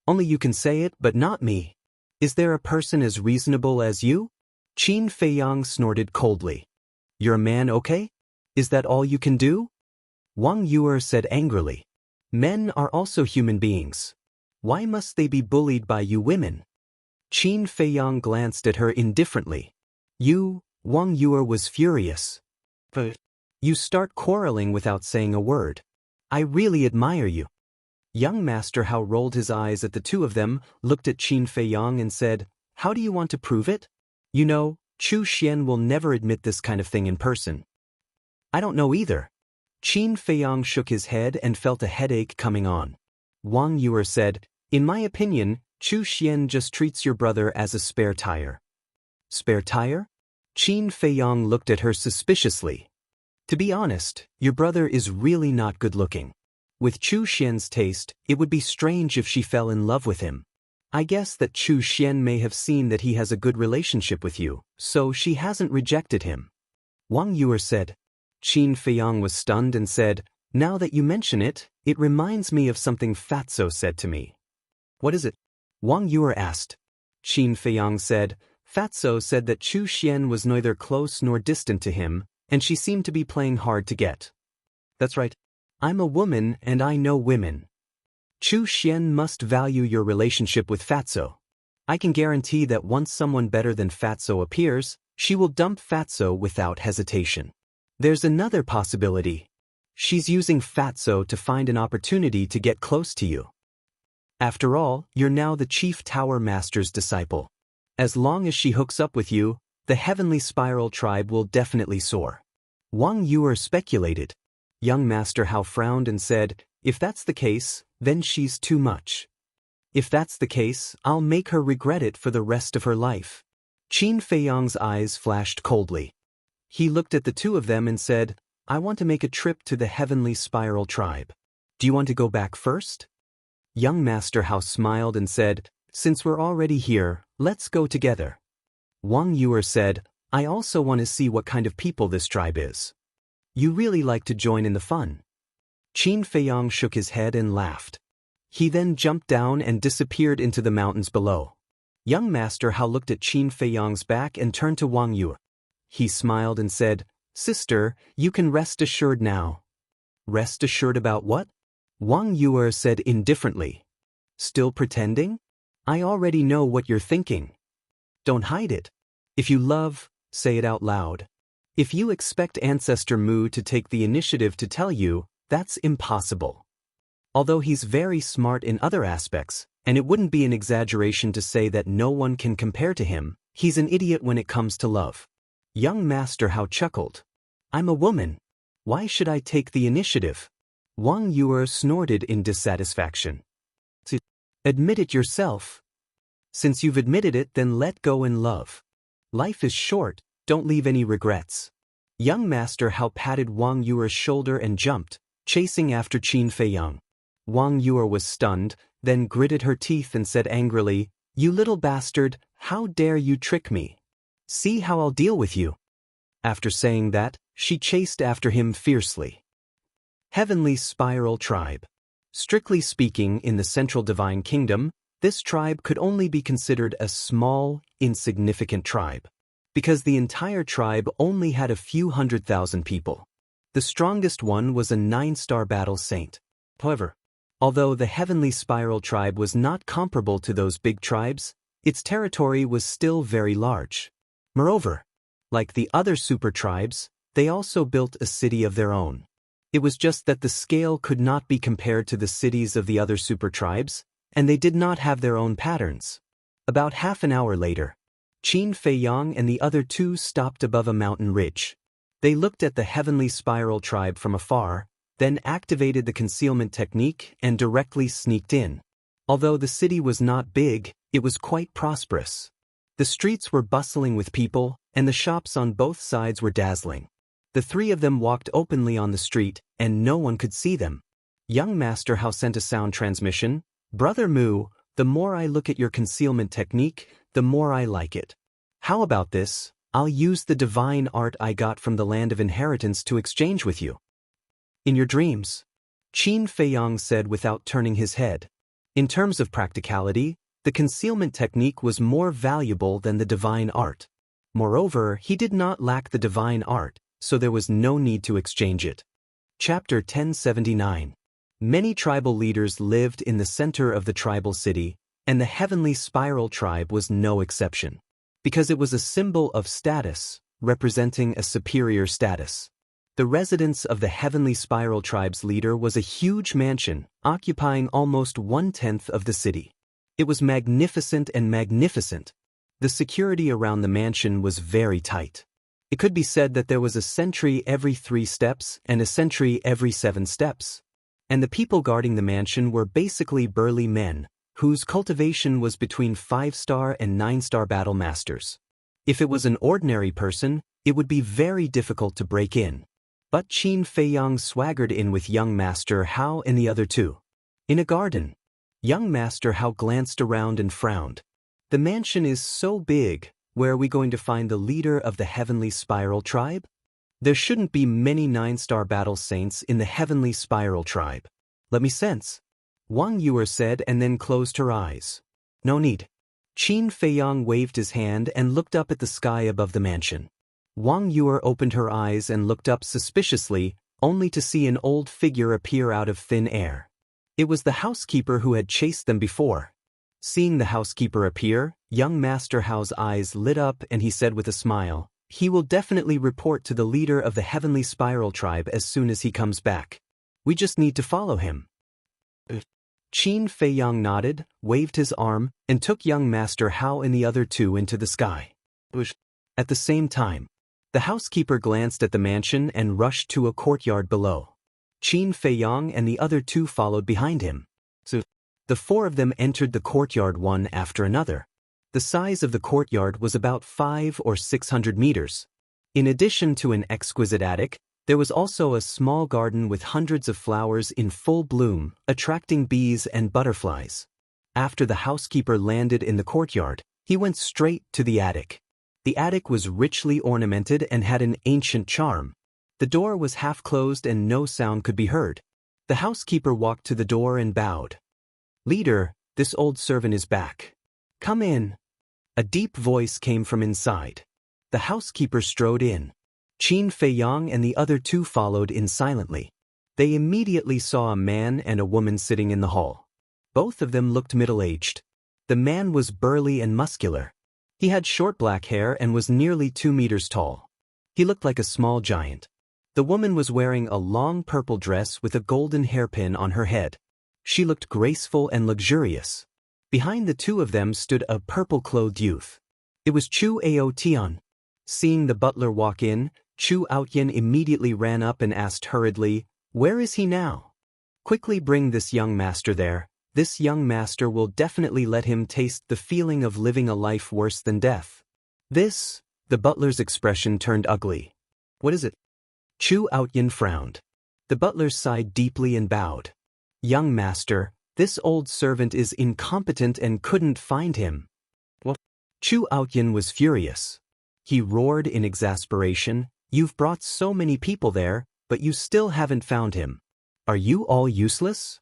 "Only you can say it, but not me. Is there a person as reasonable as you?" Qin Feiyang snorted coldly. "You're a man, okay? Is that all you can do?" Wang Yuer said angrily. "Men are also human beings. Why must they be bullied by you women?" Qin Feiyang glanced at her indifferently. Wang Yuer was furious. "But you start quarreling without saying a word. I really admire you." Young Master Hao rolled his eyes at the two of them, looked at Qin Feiyang and said, "How do you want to prove it? You know, Chu Xian will never admit this kind of thing in person." "I don't know either." Qin Feiyang shook his head and felt a headache coming on. Wang Yuer said, "In my opinion, Chu Xian just treats your brother as a spare tire." "Spare tire?" Qin Feiyang looked at her suspiciously. "To be honest, your brother is really not good looking. With Chu Xian's taste, it would be strange if she fell in love with him. I guess that Chu Xian may have seen that he has a good relationship with you, so she hasn't rejected him." Wang Yuer said. Qin Feiyang was stunned and said, "Now that you mention it, it reminds me of something Fatso said to me." "What is it?" Wang Yuer asked. Qin Feiyang said, "Fatso said that Chu Xian was neither close nor distant to him, and she seemed to be playing hard to get." "That's right. I'm a woman and I know women." Chu Xian must value your relationship with Fatso. I can guarantee that once someone better than Fatso appears, she will dump Fatso without hesitation. There's another possibility. She's using Fatso to find an opportunity to get close to you. After all, you're now the Chief Tower Master's disciple. As long as she hooks up with you, the Heavenly Spiral tribe will definitely soar. Wang Yuer speculated. Young Master Hao frowned and said, if that's the case, then she's too much. If that's the case, I'll make her regret it for the rest of her life. Qin Feiyang's eyes flashed coldly. He looked at the two of them and said, I want to make a trip to the Heavenly Spiral tribe. Do you want to go back first? Young Master Hao smiled and said, since we're already here, let's go together. Wang Yuer said, I also want to see what kind of people this tribe is. You really like to join in the fun. Qin Feiyang shook his head and laughed. He then jumped down and disappeared into the mountains below. Young Master Hao looked at Qin Feiyang's back and turned to Wang Yuer. He smiled and said, Sister, you can rest assured now. Rest assured about what? Wang Yuer said indifferently. Still pretending? I already know what you're thinking. Don't hide it. If you love, say it out loud. If you expect Ancestor Mu to take the initiative to tell you, that's impossible. Although he's very smart in other aspects, and it wouldn't be an exaggeration to say that no one can compare to him, he's an idiot when it comes to love. Young Master Hao chuckled. I'm a woman. Why should I take the initiative? Wang Yuer snorted in dissatisfaction. Admit it yourself. Since you've admitted it, then let go and love. Life is short, don't leave any regrets. Young Master Hao patted Wang Yuer's shoulder and jumped, chasing after Qin Feiyang. Wang Yuer was stunned, then gritted her teeth and said angrily, You little bastard, how dare you trick me? See how I'll deal with you. After saying that, she chased after him fiercely. Heavenly Spiral Tribe. Strictly speaking, in the Central Divine Kingdom, this tribe could only be considered a small, insignificant tribe, because the entire tribe only had a few 100,000 people. The strongest one was a 9-star battle saint. However, although the Heavenly Spiral tribe was not comparable to those big tribes, its territory was still very large. Moreover, like the other super tribes, they also built a city of their own. It was just that the scale could not be compared to the cities of the other super tribes, and they did not have their own patterns. About half an hour later, Qin Feiyang and the other two stopped above a mountain ridge. They looked at the Heavenly Spiral tribe from afar, then activated the concealment technique and directly sneaked in. Although the city was not big, it was quite prosperous. The streets were bustling with people, and the shops on both sides were dazzling. The three of them walked openly on the street, and no one could see them. Young Master Hao sent a sound transmission. Brother Mu, the more I look at your concealment technique, the more I like it. How about this? I'll use the divine art I got from the land of inheritance to exchange with you. In your dreams, Qin Feiyang said without turning his head. In terms of practicality, the concealment technique was more valuable than the divine art. Moreover, he did not lack the divine art, so there was no need to exchange it. Chapter 1079. Many tribal leaders lived in the center of the tribal city, and the Heavenly Spiral tribe was no exception. Because it was a symbol of status, representing a superior status. The residence of the Heavenly Spiral tribe's leader was a huge mansion, occupying almost 1/10 of the city. It was magnificent and magnificent. The security around the mansion was very tight. It could be said that there was a sentry every 3 steps and a sentry every 7 steps. And the people guarding the mansion were basically burly men, whose cultivation was between 5-star and 9-star battle masters. If it was an ordinary person, it would be very difficult to break in. But Qin Feiyang swaggered in with young Master Hao and the other two. In a garden, young Master Hao glanced around and frowned. The mansion is so big, where are we going to find the leader of the Heavenly Spiral tribe? There shouldn't be many 9-star battle saints in the Heavenly Spiral tribe. Let me sense. Wang Yuer said and then closed her eyes. No need. Qin Feiyang waved his hand and looked up at the sky above the mansion. Wang Yuer opened her eyes and looked up suspiciously, only to see an old figure appear out of thin air. It was the housekeeper who had chased them before. Seeing the housekeeper appear, young Master Hao's eyes lit up and he said with a smile, "He will definitely report to the leader of the Heavenly Spiral Tribe as soon as he comes back. We just need to follow him." Qin Feiyang nodded, waved his arm, and took young Master Hao and the other two into the sky. At the same time, the housekeeper glanced at the mansion and rushed to a courtyard below. Qin Feiyang and the other two followed behind him. The four of them entered the courtyard one after another. The size of the courtyard was about 500 or 600 meters. In addition to an exquisite attic, there was also a small garden with hundreds of flowers in full bloom, attracting bees and butterflies. After the housekeeper landed in the courtyard, he went straight to the attic. The attic was richly ornamented and had an ancient charm. The door was half closed and no sound could be heard. The housekeeper walked to the door and bowed. "Leader, this old servant is back. Come in." A deep voice came from inside. The housekeeper strode in. Qin Feiyang and the other two followed in silently. They immediately saw a man and a woman sitting in the hall. Both of them looked middle-aged. The man was burly and muscular. He had short black hair and was nearly 2 meters tall. He looked like a small giant. The woman was wearing a long purple dress with a golden hairpin on her head. She looked graceful and luxurious. Behind the two of them stood a purple-clothed youth. It was Chu Ao Tian. Seeing the butler walk in, Chu Outyin immediately ran up and asked hurriedly, "Where is he now?" "Quickly bring this young master there. This young master will definitely let him taste the feeling of living a life worse than death." The butler's expression turned ugly. "What is it?" Chu Outyin frowned. The butler sighed deeply and bowed. "Young master, this old servant is incompetent and couldn't find him." What? Chu Outyin was furious. He roared in exasperation, "You've brought so many people there, but you still haven't found him. Are you all useless?"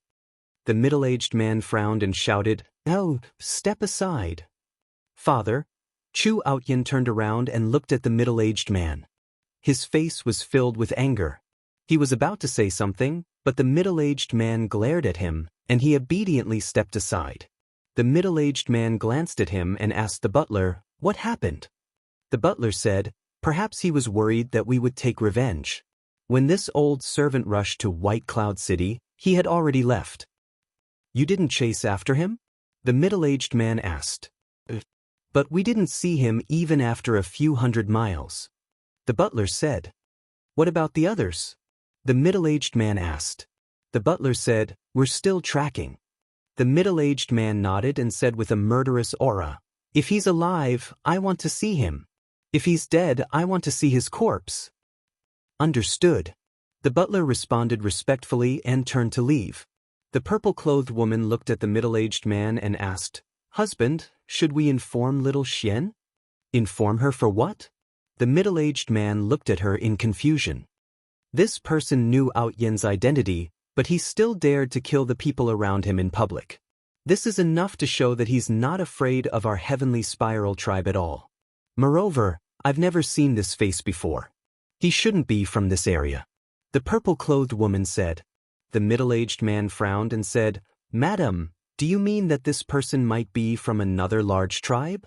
The middle-aged man frowned and shouted, "Oh, step aside." "Father." Chu Outyin turned around and looked at the middle-aged man. His face was filled with anger. He was about to say something, but the middle-aged man glared at him, and he obediently stepped aside. The middle-aged man glanced at him and asked the butler, "What happened?" The butler said, "Perhaps he was worried that we would take revenge. When this old servant rushed to White Cloud City, he had already left." "You didn't chase after him?" the middle-aged man asked. "But we didn't see him even after a few hundred miles," the butler said. "What about the others?" the middle-aged man asked. The butler said, "We're still tracking." The middle-aged man nodded and said with a murderous aura, "If he's alive, I want to see him. If he's dead, I want to see his corpse." "Understood." The butler responded respectfully and turned to leave. The purple-clothed woman looked at the middle-aged man and asked, "Husband, should we inform little Xian?" "Inform her for what?" The middle-aged man looked at her in confusion. This person knew Outyen's identity, but he still dared to kill the people around him in public. This is enough to show that he's not afraid of our Heavenly Spiral Tribe at all. Moreover, I've never seen this face before. He shouldn't be from this area, the purple-clothed woman said. The middle-aged man frowned and said, "Madam, do you mean that this person might be from another large tribe?"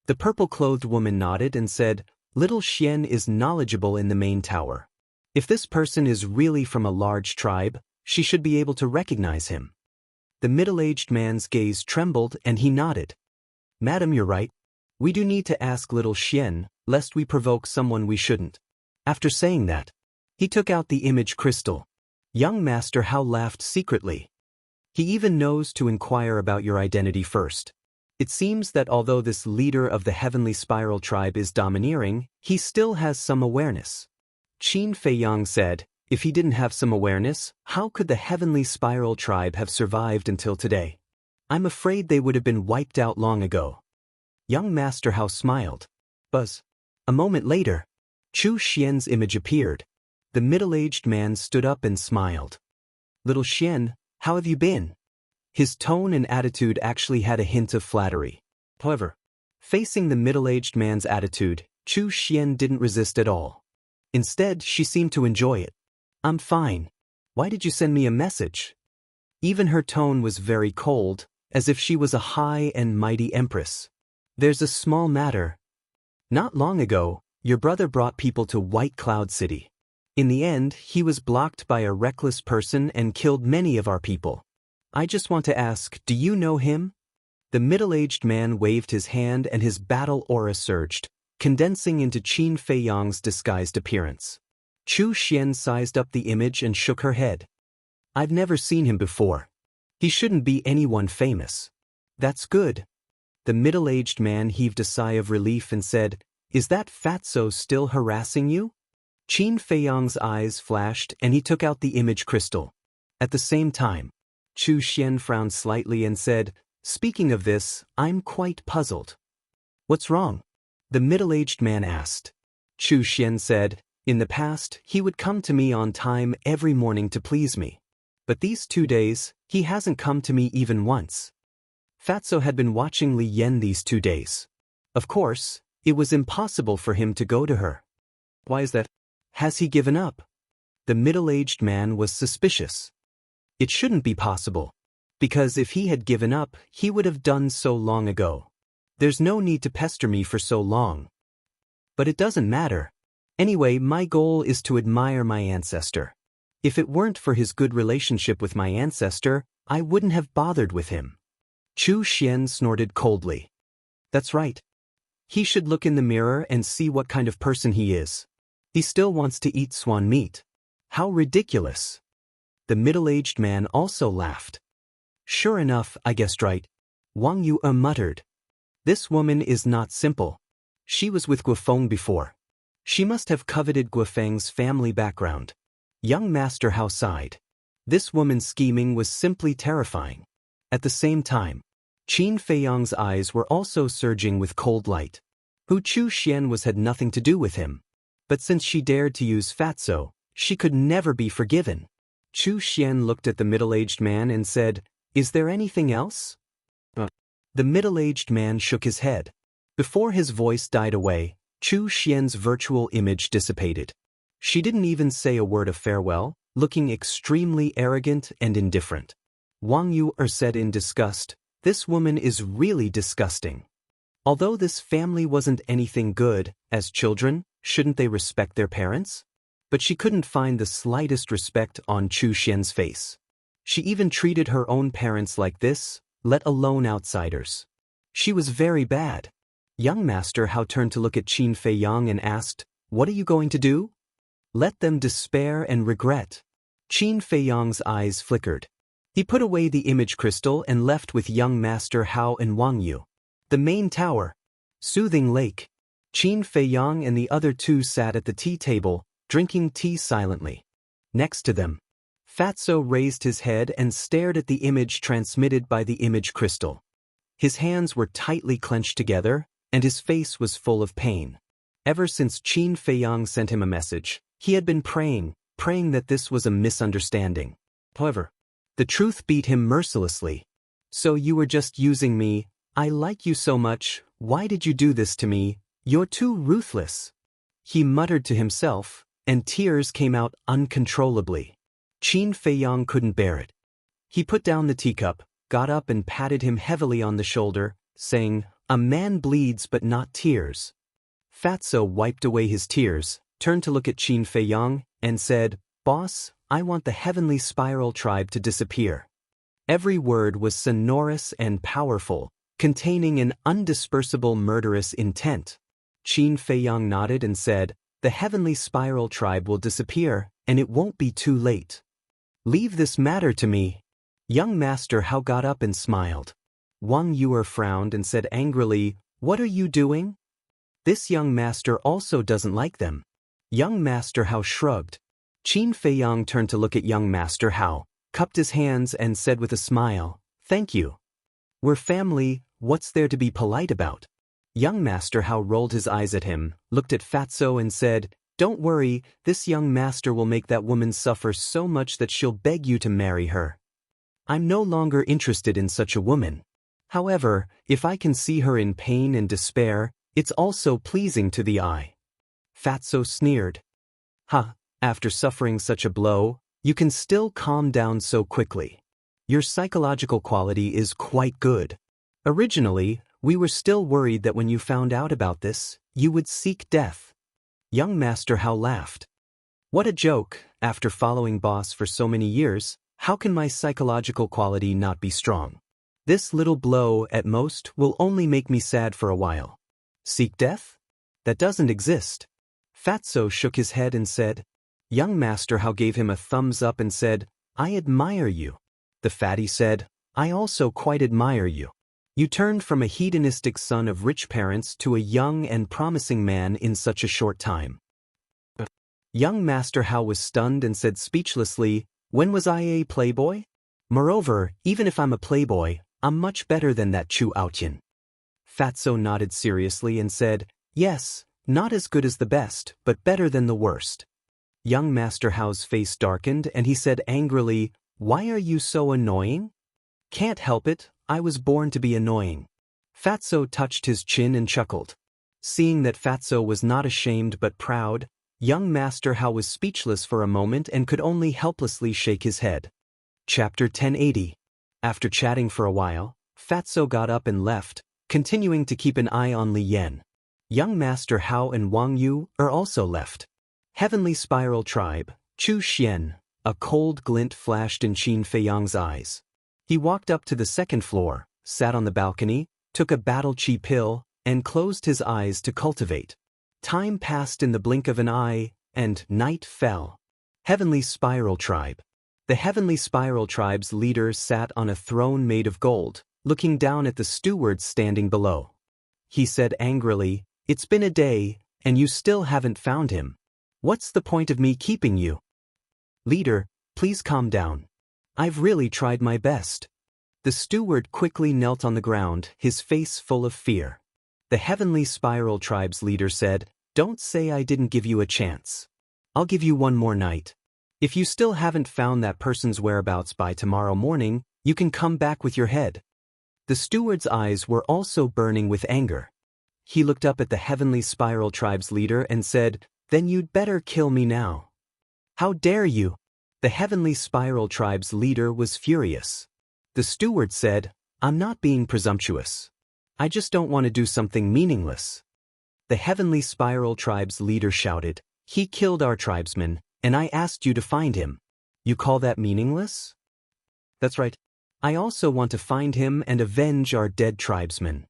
The purple-clothed woman nodded and said, "Little Xian is knowledgeable in the main tower. If this person is really from a large tribe, she should be able to recognize him." The middle-aged man's gaze trembled and he nodded. "Madam, you're right. We do need to ask little Xian, lest we provoke someone we shouldn't." After saying that, he took out the image crystal. Young Master Hao laughed secretly. "He even knows to inquire about your identity first. It seems that although this leader of the Heavenly Spiral Tribe is domineering, he still has some awareness." Qin Feiyang said, "If he didn't have some awareness, how could the Heavenly Spiral Tribe have survived until today? I'm afraid they would have been wiped out long ago." Young Master Hao smiled. Buzz. A moment later, Chu Xian's image appeared. The middle-aged man stood up and smiled. "Little Xian, how have you been?" His tone and attitude actually had a hint of flattery. However, facing the middle-aged man's attitude, Chu Xian didn't resist at all. Instead, she seemed to enjoy it. "I'm fine. Why did you send me a message?" Even her tone was very cold, as if she was a high and mighty empress. There's a small matter. Not long ago, your brother brought people to White Cloud City. In the end, he was blocked by a reckless person and killed many of our people. I just want to ask, do you know him? The middle-aged man waved his hand and his battle aura surged, condensing into Qin Feiyang's disguised appearance. Chu Xian sized up the image and shook her head. I've never seen him before. He shouldn't be anyone famous. That's good. The middle-aged man heaved a sigh of relief and said, Is that fatso still harassing you? Qin Feiyang's eyes flashed and he took out the image crystal. At the same time, Chu Xian frowned slightly and said, Speaking of this, I'm quite puzzled. What's wrong? The middle-aged man asked. Chu Xian said, In the past, he would come to me on time every morning to please me. But these 2 days, he hasn't come to me even once. Fatso had been watching Li Yan these 2 days. Of course, it was impossible for him to go to her. Why is that? Has he given up? The middle-aged man was suspicious. It shouldn't be possible. Because if he had given up, he would have done so long ago. There's no need to pester me for so long. But it doesn't matter. Anyway, my goal is to admire my ancestor. If it weren't for his good relationship with my ancestor, I wouldn't have bothered with him. Chu Xian snorted coldly. That's right. He should look in the mirror and see what kind of person he is. He still wants to eat swan meat. How ridiculous. The middle-aged man also laughed. Sure enough, I guessed right. Wang Yu muttered. This woman is not simple. She was with Guofeng before. She must have coveted Guofeng's family background. Young Master Hao sighed. This woman's scheming was simply terrifying. At the same time, Qin Feiyang's eyes were also surging with cold light. Who Chu Xian was had nothing to do with him. But since she dared to use fatso, she could never be forgiven. Chu Xian looked at the middle-aged man and said, Is there anything else? The middle-aged man shook his head. Before his voice died away, Chu Xian's virtual image dissipated. She didn't even say a word of farewell, looking extremely arrogant and indifferent. Wang Yu said in disgust, This woman is really disgusting. Although this family wasn't anything good, as children, shouldn't they respect their parents? But she couldn't find the slightest respect on Chu Xian's face. She even treated her own parents like this, let alone outsiders. She was very bad. Young Master Hao turned to look at Qin Feiyang and asked, What are you going to do? Let them despair and regret. Qin Feiyang's eyes flickered. He put away the image crystal and left with young Master Hao and Wang Yu. The main tower. Soothing Lake. Qin Feiyang and the other two sat at the tea table, drinking tea silently. Next to them, Fatso raised his head and stared at the image transmitted by the image crystal. His hands were tightly clenched together, and his face was full of pain. Ever since Qin Feiyang sent him a message, he had been praying that this was a misunderstanding. However, the truth beat him mercilessly. So you were just using me. I like you so much. Why did you do this to me? You're too ruthless. He muttered to himself, and tears came out uncontrollably. Qin Feiyang couldn't bear it. He put down the teacup, got up and patted him heavily on the shoulder, saying, A man bleeds but not tears. Fatso wiped away his tears, turned to look at Qin Feiyang, and said, Boss, I want the Heavenly Spiral tribe to disappear. Every word was sonorous and powerful, containing an undispersible murderous intent. Qin Feiyang nodded and said, The Heavenly Spiral tribe will disappear, and it won't be too late. Leave this matter to me. Young Master Hao got up and smiled. Wang Yu frowned and said angrily, What are you doing? This young master also doesn't like them. Young Master Hao shrugged. Qin Feiyang turned to look at young Master Hao, cupped his hands and said with a smile, Thank you. We're family, what's there to be polite about? Young Master Hao rolled his eyes at him, looked at Fatso and said, Don't worry, this young master will make that woman suffer so much that she'll beg you to marry her. I'm no longer interested in such a woman. However, if I can see her in pain and despair, it's also pleasing to the eye. Fatso sneered. After suffering such a blow, you can still calm down so quickly. Your psychological quality is quite good. Originally, we were still worried that when you found out about this, you would seek death. Young Master Hao laughed. What a joke, after following boss for so many years, how can my psychological quality not be strong? This little blow, at most, will only make me sad for a while. Seek death? That doesn't exist. Fatso shook his head and said. Young Master Hao gave him a thumbs up and said, I admire you. The fatty said, I also quite admire you. You turned from a hedonistic son of rich parents to a young and promising man in such a short time. Young Master Hao was stunned and said speechlessly, when was I a playboy? Moreover, even if I'm a playboy, I'm much better than that Chu Aotian. Fatso nodded seriously and said, yes, not as good as the best, but better than the worst. Young Master Hao's face darkened and he said angrily, why are you so annoying? Can't help it, I was born to be annoying. Fatso touched his chin and chuckled. Seeing that Fatso was not ashamed but proud, young Master Hao was speechless for a moment and could only helplessly shake his head. Chapter 1080. After chatting for a while, Fatso got up and left, continuing to keep an eye on Li Yan. Young Master Hao and Wang Yu are also left. Heavenly Spiral Tribe, Chu Xian. A cold glint flashed in Qin Feiyang's eyes. He walked up to the second floor, sat on the balcony, took a battle chi pill, and closed his eyes to cultivate. Time passed in the blink of an eye, and night fell. Heavenly Spiral Tribe. The Heavenly Spiral Tribe's leader sat on a throne made of gold, looking down at the stewards standing below. He said angrily, it's been a day, and you still haven't found him. What's the point of me keeping you? Leader, please calm down. I've really tried my best. The steward quickly knelt on the ground, his face full of fear. The Heavenly Spiral Tribe's leader said, don't say I didn't give you a chance. I'll give you one more night. If you still haven't found that person's whereabouts by tomorrow morning, you can come back with your head. The steward's eyes were also burning with anger. He looked up at the Heavenly Spiral Tribe's leader and said, then you'd better kill me now. How dare you? The Heavenly Spiral Tribe's leader was furious. The steward said, I'm not being presumptuous. I just don't want to do something meaningless. The Heavenly Spiral Tribe's leader shouted, he killed our tribesman, and I asked you to find him. You call that meaningless? That's right. I also want to find him and avenge our dead tribesman.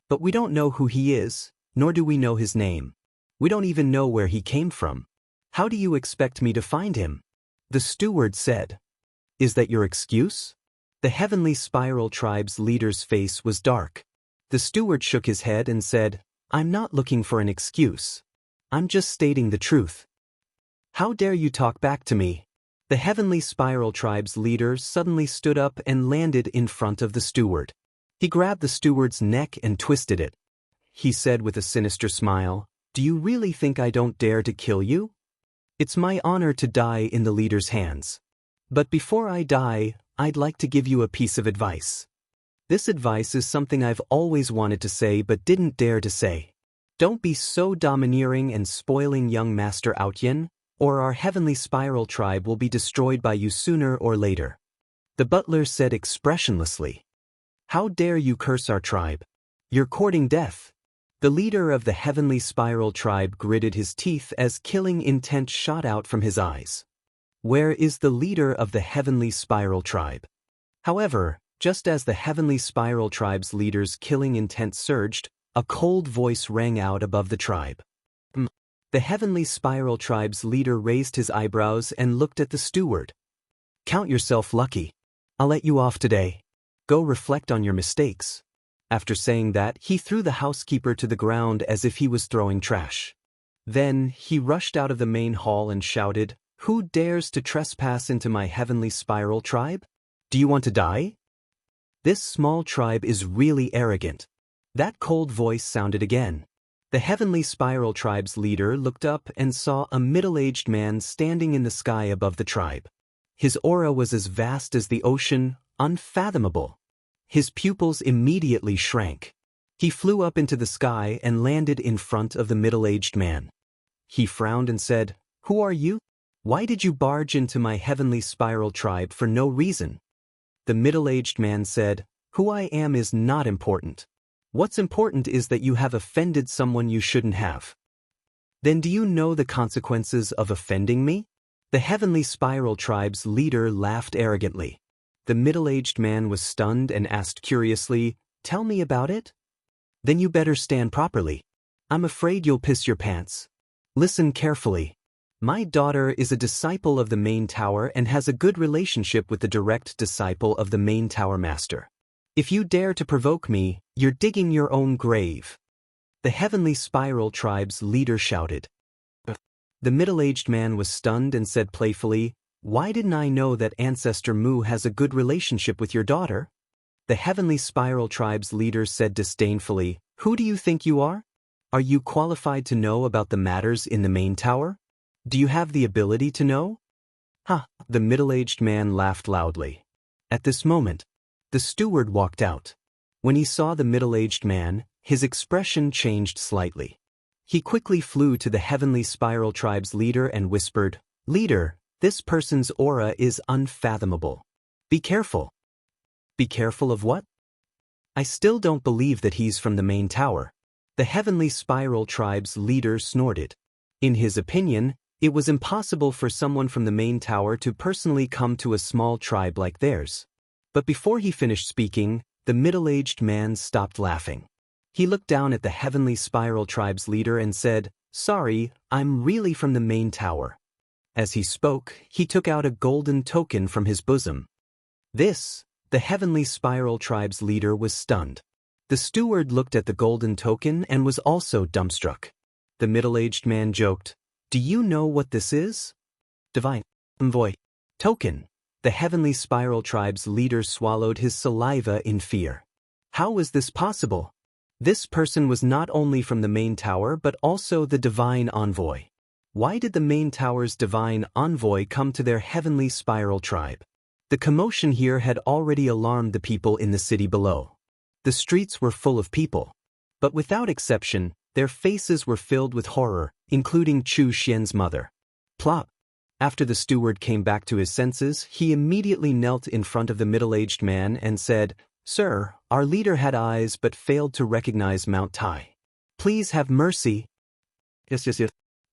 But we don't know who he is, nor do we know his name. We don't even know where he came from. How do you expect me to find him? The steward said. Is that your excuse? The Heavenly Spiral Tribe's leader's face was dark. The steward shook his head and said, I'm not looking for an excuse. I'm just stating the truth. How dare you talk back to me? The Heavenly Spiral Tribe's leader suddenly stood up and landed in front of the steward. He grabbed the steward's neck and twisted it. He said with a sinister smile, do you really think I don't dare to kill you? It's my honor to die in the leader's hands. But before I die, I'd like to give you a piece of advice. This advice is something I've always wanted to say but didn't dare to say. Don't be so domineering and spoiling young Master Aotian, or our Heavenly Spiral Tribe will be destroyed by you sooner or later. The butler said expressionlessly. How dare you curse our tribe? You're courting death. The leader of the Heavenly Spiral Tribe gritted his teeth as killing intent shot out from his eyes. Where is the leader of the Heavenly Spiral Tribe? However, just as the Heavenly Spiral Tribe's leader's killing intent surged, a cold voice rang out above the tribe. The Heavenly Spiral Tribe's leader raised his eyebrows and looked at the steward. Count yourself lucky. I'll let you off today. Go reflect on your mistakes. After saying that, he threw the housekeeper to the ground as if he was throwing trash. Then, he rushed out of the main hall and shouted, who dares to trespass into my Heavenly Spiral Tribe? Do you want to die? This small tribe is really arrogant. That cold voice sounded again. The Heavenly Spiral Tribe's leader looked up and saw a middle-aged man standing in the sky above the tribe. His aura was as vast as the ocean, unfathomable. His pupils immediately shrank. He flew up into the sky and landed in front of the middle-aged man. He frowned and said, who are you? Why did you barge into my Heavenly Spiral Tribe for no reason? The middle-aged man said, "Who I am is not important. What's important is that you have offended someone you shouldn't have." "Then do you know the consequences of offending me?" The Heavenly Spiral Tribe's leader laughed arrogantly. The middle-aged man was stunned and asked curiously, "Tell me about it?" "Then you better stand properly. I'm afraid you'll piss your pants. Listen carefully. My daughter is a disciple of the main tower and has a good relationship with the direct disciple of the main tower master. If you dare to provoke me, you're digging your own grave." The Heavenly Spiral Tribe's leader shouted. The middle-aged man was stunned and said playfully, "Why didn't I know that Ancestor Mu has a good relationship with your daughter?" The Heavenly Spiral Tribe's leader said disdainfully, "Who do you think you are? Are you qualified to know about the matters in the main tower? Do you have the ability to know?" "Ha!" The middle-aged man laughed loudly. At this moment, the steward walked out. When he saw the middle-aged man, his expression changed slightly. He quickly flew to the Heavenly Spiral Tribe's leader and whispered, "Leader, this person's aura is unfathomable. Be careful." "Be careful of what?" "I still don't believe that he's from the main tower." The Heavenly Spiral Tribe's leader snorted. In his opinion, it was impossible for someone from the main tower to personally come to a small tribe like theirs. But before he finished speaking, the middle-aged man stopped laughing. He looked down at the Heavenly Spiral Tribe's leader and said, "Sorry, I'm really from the main tower." As he spoke, he took out a golden token from his bosom. The Heavenly Spiral Tribe's leader was stunned. The steward looked at the golden token and was also dumbstruck. The middle-aged man joked, "Do you know what this is?" "Divine Envoy Token." The Heavenly Spiral Tribe's leader swallowed his saliva in fear. How was this possible? This person was not only from the main tower but also the Divine Envoy. Why did the main tower's Divine Envoy come to their Heavenly Spiral Tribe? The commotion here had already alarmed the people in the city below. The streets were full of people. But without exception, their faces were filled with horror, including Chu Xian's mother. Plop. After the steward came back to his senses, he immediately knelt in front of the middle-aged man and said, "Sir, our leader had eyes but failed to recognize Mount Tai. Please have mercy." Yes.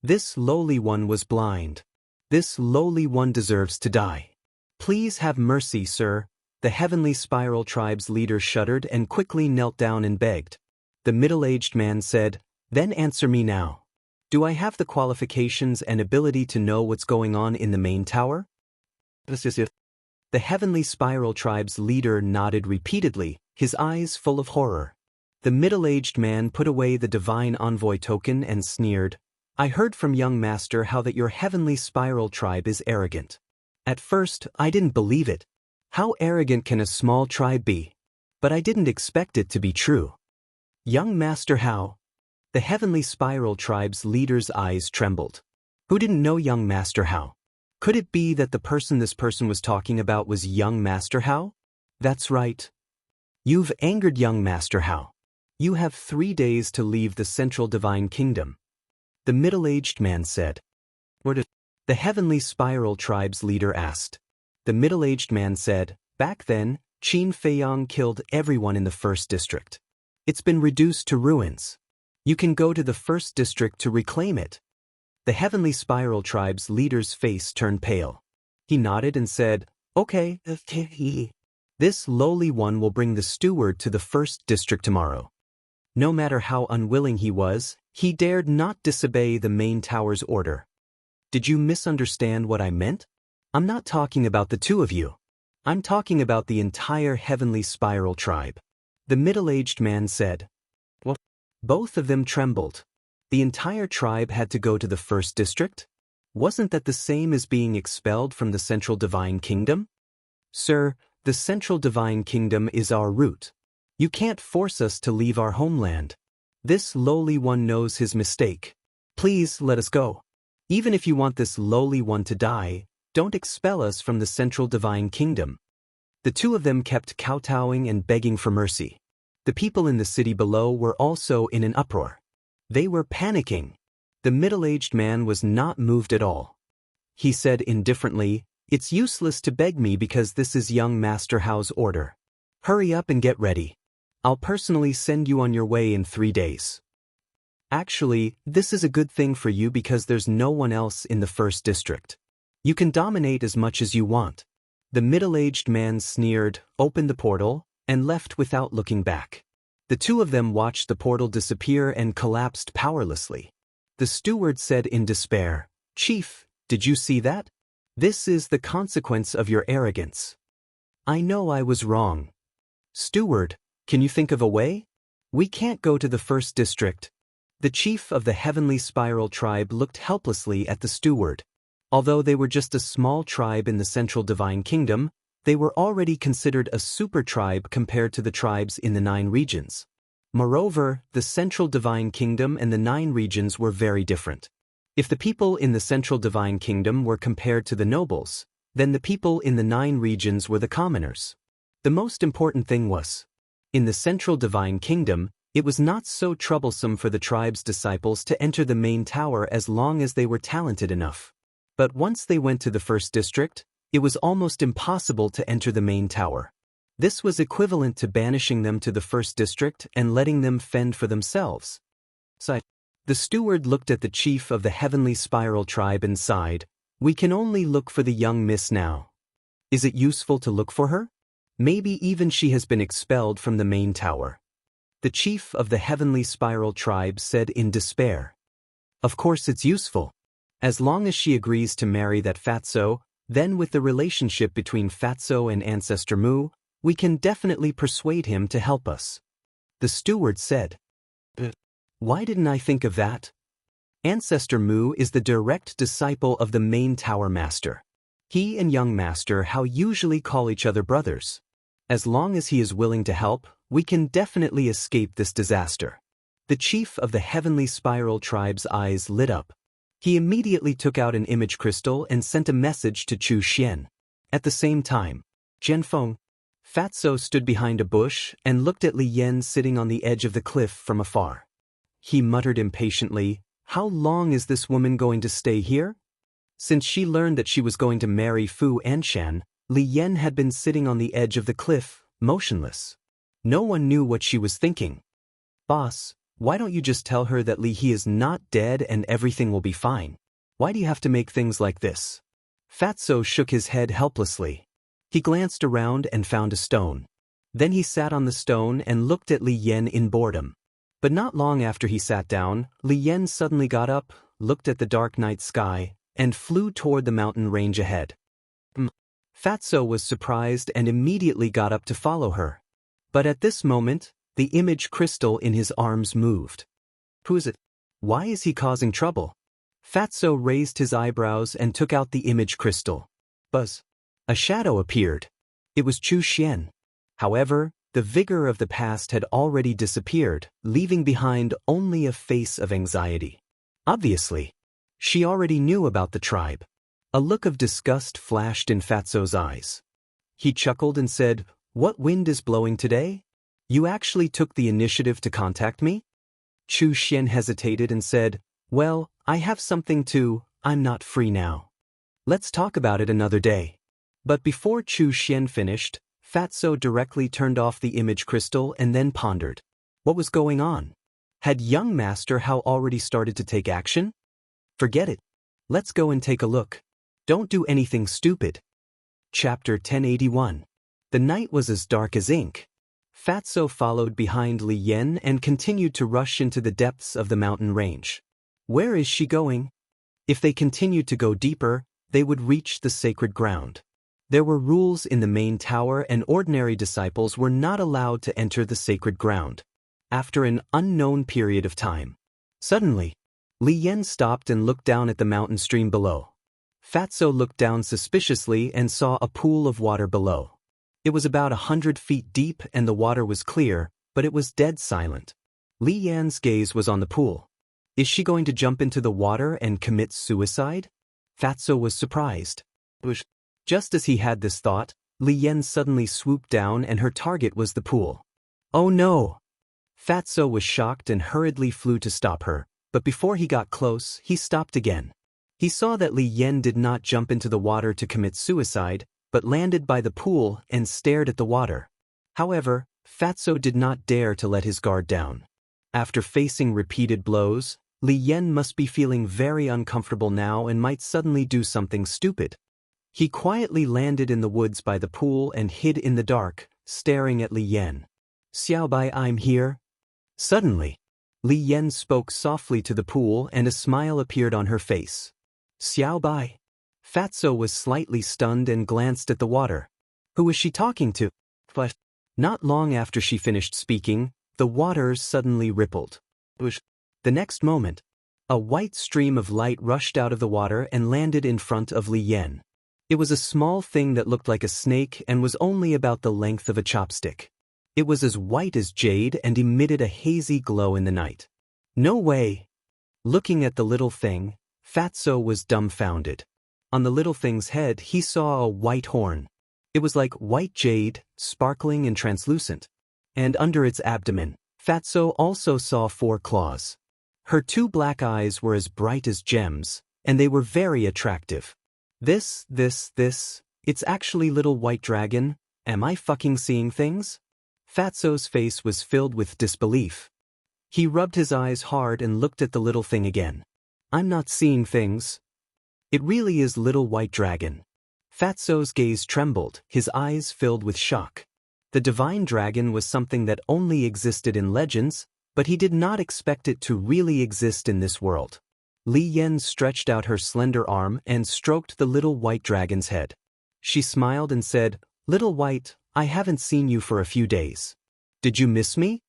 "This lowly one was blind. This lowly one deserves to die. Please have mercy, sir." The Heavenly Spiral Tribe's leader shuddered and quickly knelt down and begged. The middle-aged man said, "Then answer me now. Do I have the qualifications and ability to know what's going on in the main tower?" The Heavenly Spiral Tribe's leader nodded repeatedly, his eyes full of horror. The middle-aged man put away the Divine Envoy token and sneered, "I heard from young master how that your Heavenly Spiral Tribe is arrogant. At first, I didn't believe it. How arrogant can a small tribe be? But I didn't expect it to be true." "Young Master how?" The Heavenly Spiral Tribe's leader's eyes trembled. Who didn't know young Master how? Could it be that the person this person was talking about was young Master Hao? That's right. You've angered young Master Hao. You have 3 days to leave the Central Divine Kingdom. The middle-aged man said. Where did the Heavenly Spiral Tribe's leader asked? The middle-aged man said, "Back then, Qin Feiyang killed everyone in the first district. It's been reduced to ruins. You can go to the first district to reclaim it." The Heavenly Spiral Tribe's leader's face turned pale. He nodded and said, "Okay. This lowly one will bring the steward to the first district tomorrow." No matter how unwilling he was, he dared not disobey the main tower's order. Did you misunderstand what I meant? I'm not talking about the two of you. I'm talking about the entire Heavenly Spiral Tribe. The middle-aged man said. What? Both of them trembled. The entire tribe had to go to the first district? Wasn't that the same as being expelled from the Central Divine Kingdom? Sir, the Central Divine Kingdom is our root. You can't force us to leave our homeland. This lowly one knows his mistake. Please let us go. Even if you want this lowly one to die, don't expel us from the Central Divine Kingdom. The two of them kept kowtowing and begging for mercy. The people in the city below were also in an uproar. They were panicking. The middle-aged man was not moved at all. He said indifferently, It's useless to beg me because this is young Master Hao's order. Hurry up and get ready. I'll personally send you on your way in 3 days. Actually, this is a good thing for you because there's no one else in the first district. You can dominate as much as you want. The middle-aged man sneered, opened the portal, and left without looking back. The two of them watched the portal disappear and collapsed powerlessly. The steward said in despair, "Chief, did you see that? This is the consequence of your arrogance." "I know I was wrong." "Steward, can you think of a way? We can't go to the first district." The chief of the Heavenly Spiral tribe looked helplessly at the steward. Although they were just a small tribe in the Central Divine Kingdom, they were already considered a super tribe compared to the tribes in the 9 regions. Moreover, the Central Divine Kingdom and the 9 regions were very different. If the people in the Central Divine Kingdom were compared to the nobles, then the people in the 9 regions were the commoners. The most important thing was, in the Central Divine Kingdom, it was not so troublesome for the tribe's disciples to enter the main tower as long as they were talented enough. But once they went to the first district, it was almost impossible to enter the main tower. This was equivalent to banishing them to the first district and letting them fend for themselves. The steward looked at the chief of the Heavenly Spiral tribe and sighed, "We can only look for the young miss now. Is it useful to look for her? Maybe even she has been expelled from the main tower." The chief of the Heavenly Spiral tribe said in despair, "Of course it's useful. As long as she agrees to marry that Fatso, then with the relationship between Fatso and Ancestor Mu, we can definitely persuade him to help us." The steward said, "But why didn't I think of that? Ancestor Mu is the direct disciple of the main tower master. He and young Master Hao usually call each other brothers. As long as he is willing to help, we can definitely escape this disaster." The chief of the Heavenly Spiral tribe's eyes lit up. He immediately took out an image crystal and sent a message to Chu Xian. At the same time, Jianfeng, Fatso stood behind a bush and looked at Li Yan sitting on the edge of the cliff from afar. He muttered impatiently, "How long is this woman going to stay here?" Since she learned that she was going to marry Fu Anshan, Li Yan had been sitting on the edge of the cliff, motionless. No one knew what she was thinking. "Boss, why don't you just tell her that Li He is not dead and everything will be fine? Why do you have to make things like this?" Fatso shook his head helplessly. He glanced around and found a stone. Then he sat on the stone and looked at Li Yan in boredom. But not long after he sat down, Li Yan suddenly got up, looked at the dark night sky, and flew toward the mountain range ahead. Fatso was surprised and immediately got up to follow her. But at this moment, the image crystal in his arms moved. "Who is it? Why is he causing trouble?" Fatso raised his eyebrows and took out the image crystal. Buzz. A shadow appeared. It was Chu Xian. However, the vigor of the past had already disappeared, leaving behind only a face of anxiety. Obviously, she already knew about the tribe. A look of disgust flashed in Fatso's eyes. He chuckled and said, "What wind is blowing today? You actually took the initiative to contact me?" Chu Xian hesitated and said, "Well, I have something to, I'm not free now. Let's talk about it another day." But before Chu Xian finished, Fatso directly turned off the image crystal and then pondered. What was going on? Had young Master Hao already started to take action? Forget it. Let's go and take a look. Don't do anything stupid. Chapter 1081. The night was as dark as ink. Fatso followed behind Li Yan and continued to rush into the depths of the mountain range. Where is she going? If they continued to go deeper, they would reach the sacred ground. There were rules in the main tower and ordinary disciples were not allowed to enter the sacred ground. After an unknown period of time, suddenly, Li Yan stopped and looked down at the mountain stream below. Fatso looked down suspiciously and saw a pool of water below. It was about 100 feet deep and the water was clear, but it was dead silent. Li Yan's gaze was on the pool. Is she going to jump into the water and commit suicide? Fatso was surprised. Just as he had this thought, Li Yan suddenly swooped down and her target was the pool. Oh no! Fatso was shocked and hurriedly flew to stop her, but before he got close, he stopped again. He saw that Li Yan did not jump into the water to commit suicide, but landed by the pool and stared at the water. However, Fatso did not dare to let his guard down. After facing repeated blows, Li Yan must be feeling very uncomfortable now and might suddenly do something stupid. He quietly landed in the woods by the pool and hid in the dark, staring at Li Yan. "Xiaobai, I'm here." Suddenly, Li Yan spoke softly to the pool and a smile appeared on her face. "Xiaobai." Fatso was slightly stunned and glanced at the water. Who was she talking to? But not long after she finished speaking, the waters suddenly rippled. The next moment, a white stream of light rushed out of the water and landed in front of Li Yan. It was a small thing that looked like a snake and was only about the length of a chopstick. It was as white as jade and emitted a hazy glow in the night. "No way!" Looking at the little thing, Fatso was dumbfounded. On the little thing's head he saw a white horn. It was like white jade, sparkling and translucent. And under its abdomen, Fatso also saw 4 claws. Her 2 black eyes were as bright as gems, and they were very attractive. This, it's actually Little White Dragon. Am I fucking seeing things? Fatso's face was filled with disbelief. He rubbed his eyes hard and looked at the little thing again. "I'm not seeing things. It really is Little White Dragon." Fatso's gaze trembled, his eyes filled with shock. The divine dragon was something that only existed in legends, but he did not expect it to really exist in this world. Li Yan stretched out her slender arm and stroked the little white dragon's head. She smiled and said, "Little White, I haven't seen you for a few days. Did you miss me?"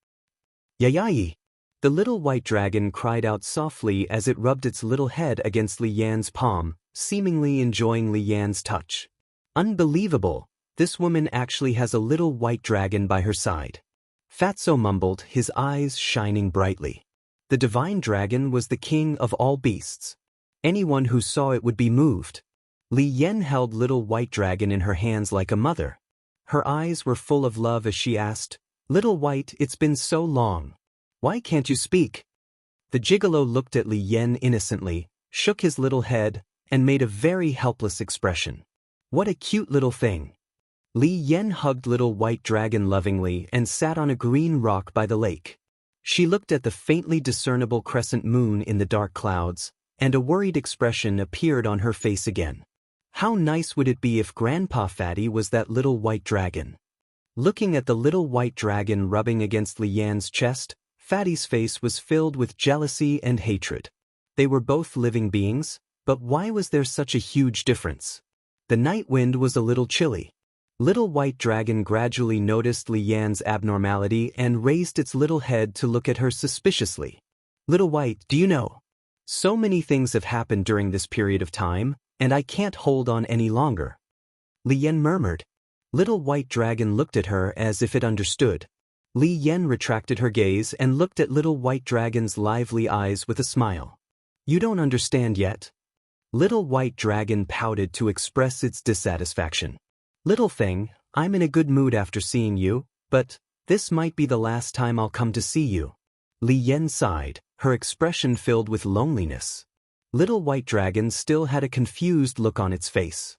"Yayayi." The little white dragon cried out softly as it rubbed its little head against Li Yan's palm, seemingly enjoying Li Yan's touch. Unbelievable, this woman actually has a little white dragon by her side. Fatso mumbled, his eyes shining brightly. The divine dragon was the king of all beasts. Anyone who saw it would be moved. Li Yan held little white dragon in her hands like a mother. Her eyes were full of love as she asked, "Little White, it's been so long. Why can't you speak?" The gigolo looked at Li Yan innocently, shook his little head, and made a very helpless expression. "What a cute little thing." Li Yan hugged little white dragon lovingly and sat on a green rock by the lake. She looked at the faintly discernible crescent moon in the dark clouds, and a worried expression appeared on her face again. How nice would it be if Grandpa Fatty was that little white dragon? Looking at the little white dragon rubbing against Li Yan's chest, Fatty's face was filled with jealousy and hatred. They were both living beings, but why was there such a huge difference? The night wind was a little chilly. Little White Dragon gradually noticed Li Yan's abnormality and raised its little head to look at her suspiciously. "Little White, do you know? So many things have happened during this period of time, and I can't hold on any longer." Li Yan murmured. Little White Dragon looked at her as if it understood. Li Yan retracted her gaze and looked at Little White Dragon's lively eyes with a smile. "You don't understand yet?" Little White Dragon pouted to express its dissatisfaction. "Little thing, I'm in a good mood after seeing you, but this might be the last time I'll come to see you." Li Yan sighed, her expression filled with loneliness. Little White Dragon still had a confused look on its face.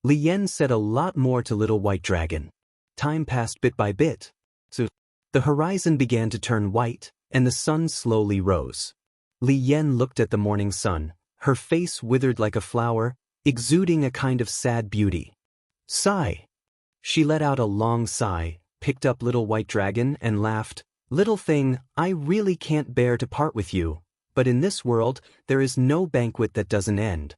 Li Yan said a lot more to Little White Dragon. Time passed bit by bit. So, the horizon began to turn white, and the sun slowly rose. Li Yan looked at the morning sun, her face withered like a flower, exuding a kind of sad beauty. Sigh. She let out a long sigh, picked up Little White Dragon and laughed. "Little thing, I really can't bear to part with you, but in this world, there is no banquet that doesn't end.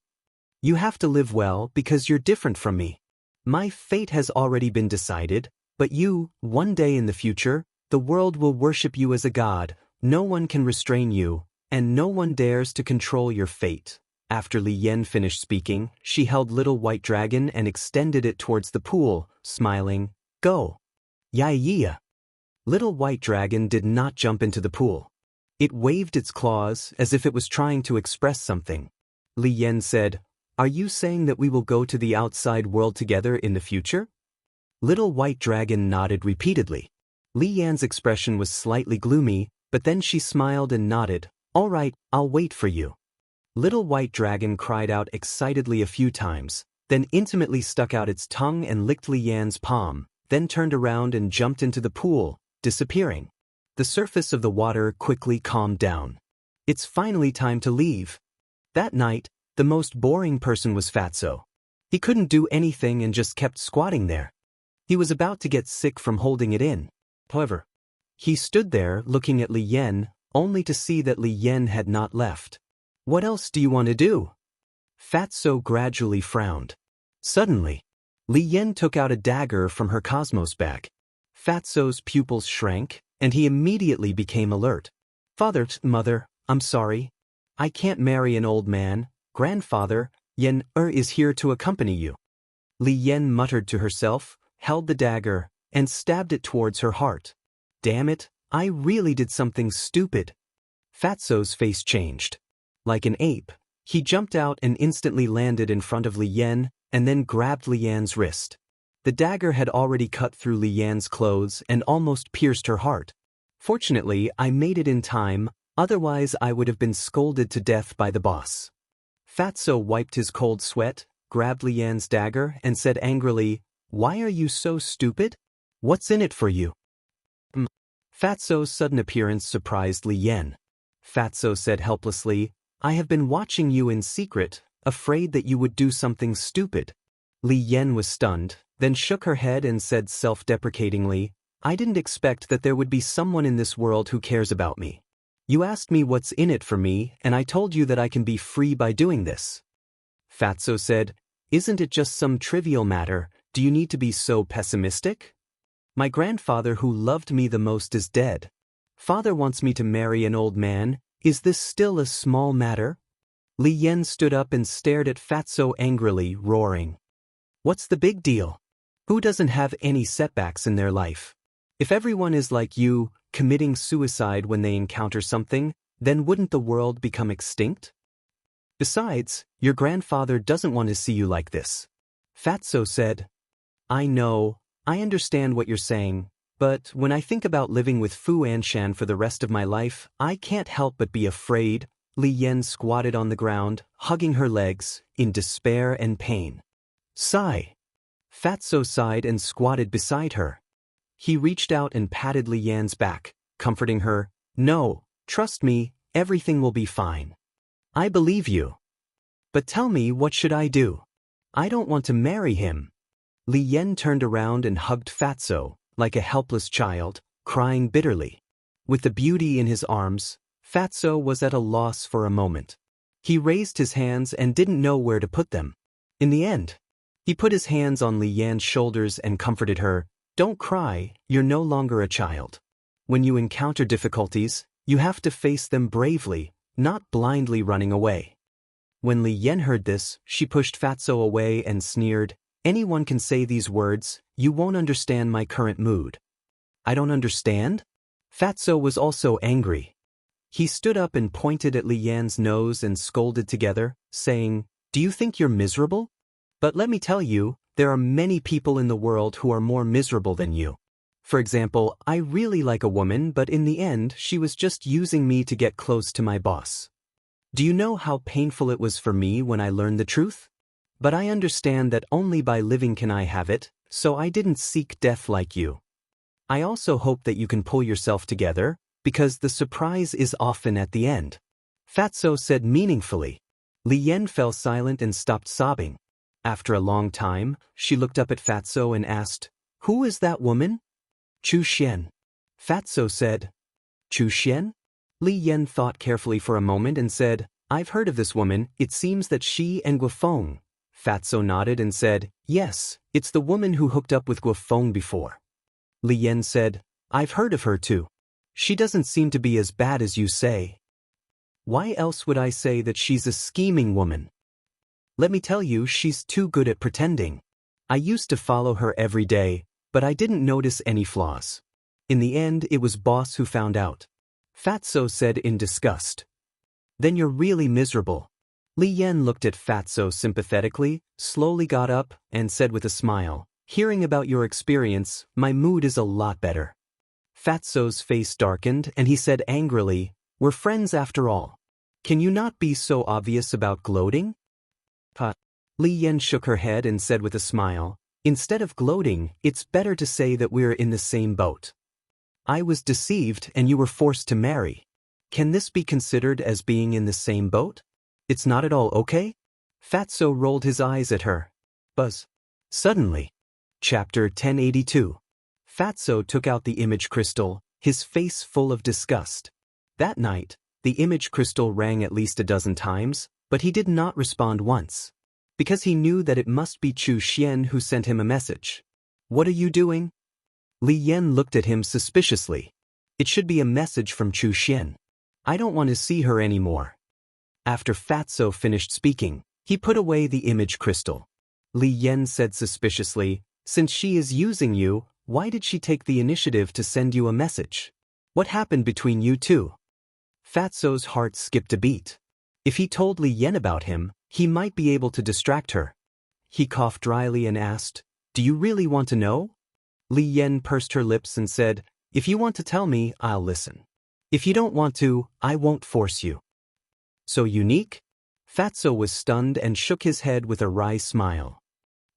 You have to live well because you're different from me. My fate has already been decided, but you, one day in the future, the world will worship you as a god, no one can restrain you, and no one dares to control your fate." After Li Yan finished speaking, she held Little White Dragon and extended it towards the pool, smiling, "Go." "Yeah." Little White Dragon did not jump into the pool. It waved its claws as if it was trying to express something. Li Yan said, "Are you saying that we will go to the outside world together in the future?" Little White Dragon nodded repeatedly. Li Yan's expression was slightly gloomy, but then she smiled and nodded. "All right, I'll wait for you." Little White Dragon cried out excitedly a few times, then intimately stuck out its tongue and licked Li Yan's palm, then turned around and jumped into the pool, disappearing. The surface of the water quickly calmed down. It's finally time to leave. That night, the most boring person was Fatso. He couldn't do anything and just kept squatting there. He was about to get sick from holding it in. However, he stood there looking at Li Yan, only to see that Li Yan had not left. What else do you want to do? Fatso gradually frowned. Suddenly, Li Yan took out a dagger from her cosmos bag. Fatso's pupils shrank, and he immediately became alert. Father, mother, I'm sorry. I can't marry an old man. Grandfather, Yan is here to accompany you. Li Yan muttered to herself, held the dagger, and stabbed it towards her heart. Damn it, I really did something stupid. Fatso's face changed. Like an ape, he jumped out and instantly landed in front of Li Yan, and then grabbed Li Yan's wrist. The dagger had already cut through Li Yan's clothes and almost pierced her heart. Fortunately, I made it in time, otherwise I would have been scolded to death by the boss. Fatso wiped his cold sweat, grabbed Li Yan's dagger, and said angrily, "Why are you so stupid? What's in it for you?" Fatso's sudden appearance surprised Li Yan. Fatso said helplessly, "I have been watching you in secret, afraid that you would do something stupid." Li Yan was stunned, then shook her head and said self-deprecatingly, "I didn't expect that there would be someone in this world who cares about me. You asked me what's in it for me, and I told you that I can be free by doing this." Fatso said, "Isn't it just some trivial matter? Do you need to be so pessimistic? My grandfather who loved me the most is dead. Father wants me to marry an old man. Is this still a small matter?" Li Yan stood up and stared at Fatso angrily, roaring, "What's the big deal? Who doesn't have any setbacks in their life? If everyone is like you, committing suicide when they encounter something, then wouldn't the world become extinct? Besides, your grandfather doesn't want to see you like this." Fatso said, "I know, I understand what you're saying, but when I think about living with Fu Anshan for the rest of my life, I can't help but be afraid." Li Yan squatted on the ground, hugging her legs, in despair and pain. "Sigh." Fatso sighed and squatted beside her. He reached out and patted Li Yan's back, comforting her. "No, trust me, everything will be fine. I believe you. But tell me, what should I do? I don't want to marry him." Li Yan turned around and hugged Fatso, like a helpless child, crying bitterly. With the beauty in his arms, Fatso was at a loss for a moment. He raised his hands and didn't know where to put them. In the end, he put his hands on Li Yan's shoulders and comforted her. "Don't cry, you're no longer a child. When you encounter difficulties, you have to face them bravely, not blindly running away." When Li Yan heard this, she pushed Fatso away and sneered, "Anyone can say these words, you won't understand my current mood." "I don't understand?" Fatso was also angry. He stood up and pointed at Li Yan's nose and scolded together, saying, "Do you think you're miserable? But let me tell you, there are many people in the world who are more miserable than you. For example, I really like a woman, but in the end, she was just using me to get close to my boss. Do you know how painful it was for me when I learned the truth? But I understand that only by living can I have it, so I didn't seek death like you. I also hope that you can pull yourself together, because the surprise is often at the end." Fatso said meaningfully. Li Yan fell silent and stopped sobbing. After a long time, she looked up at Fatso and asked, "Who is that woman?" "Chu Xian." Fatso said. "Chu Xian?" Li Yan thought carefully for a moment and said, "I've heard of this woman. It seems that she and Guofeng." Fatso nodded and said, "Yes, it's the woman who hooked up with Guofeng before." Li Yan said, "I've heard of her too. She doesn't seem to be as bad as you say." "Why else would I say that she's a scheming woman? Let me tell you, she's too good at pretending. I used to follow her every day, but I didn't notice any flaws. In the end, it was boss who found out." Fatso said in disgust. "Then you're really miserable." Li Yan looked at Fatso sympathetically, slowly got up, and said with a smile, "Hearing about your experience, my mood is a lot better." Fatso's face darkened and he said angrily, "We're friends after all. Can you not be so obvious about gloating? Li Yan shook her head and said with a smile, instead of gloating, it's better to say that we're in the same boat. I was deceived and you were forced to marry. Can this be considered as being in the same boat? It's not at all okay? Fatso rolled his eyes at her. Buzz. Suddenly. Chapter 1082. Fatso took out the image crystal, his face full of disgust. That night, the image crystal rang at least a dozen times, but he did not respond once. Because he knew that it must be Chu Xian who sent him a message. What are you doing? Li Yan looked at him suspiciously. It should be a message from Chu Xian. I don't want to see her anymore. After Fatso finished speaking, he put away the image crystal. Li Yan said suspiciously, since she is using you, why did she take the initiative to send you a message? What happened between you two? Fatso's heart skipped a beat. If he told Li Yan about him, he might be able to distract her. He coughed dryly and asked, do you really want to know? Li Yan pursed her lips and said, if you want to tell me, I'll listen. If you don't want to, I won't force you. So unique? Fatso was stunned and shook his head with a wry smile.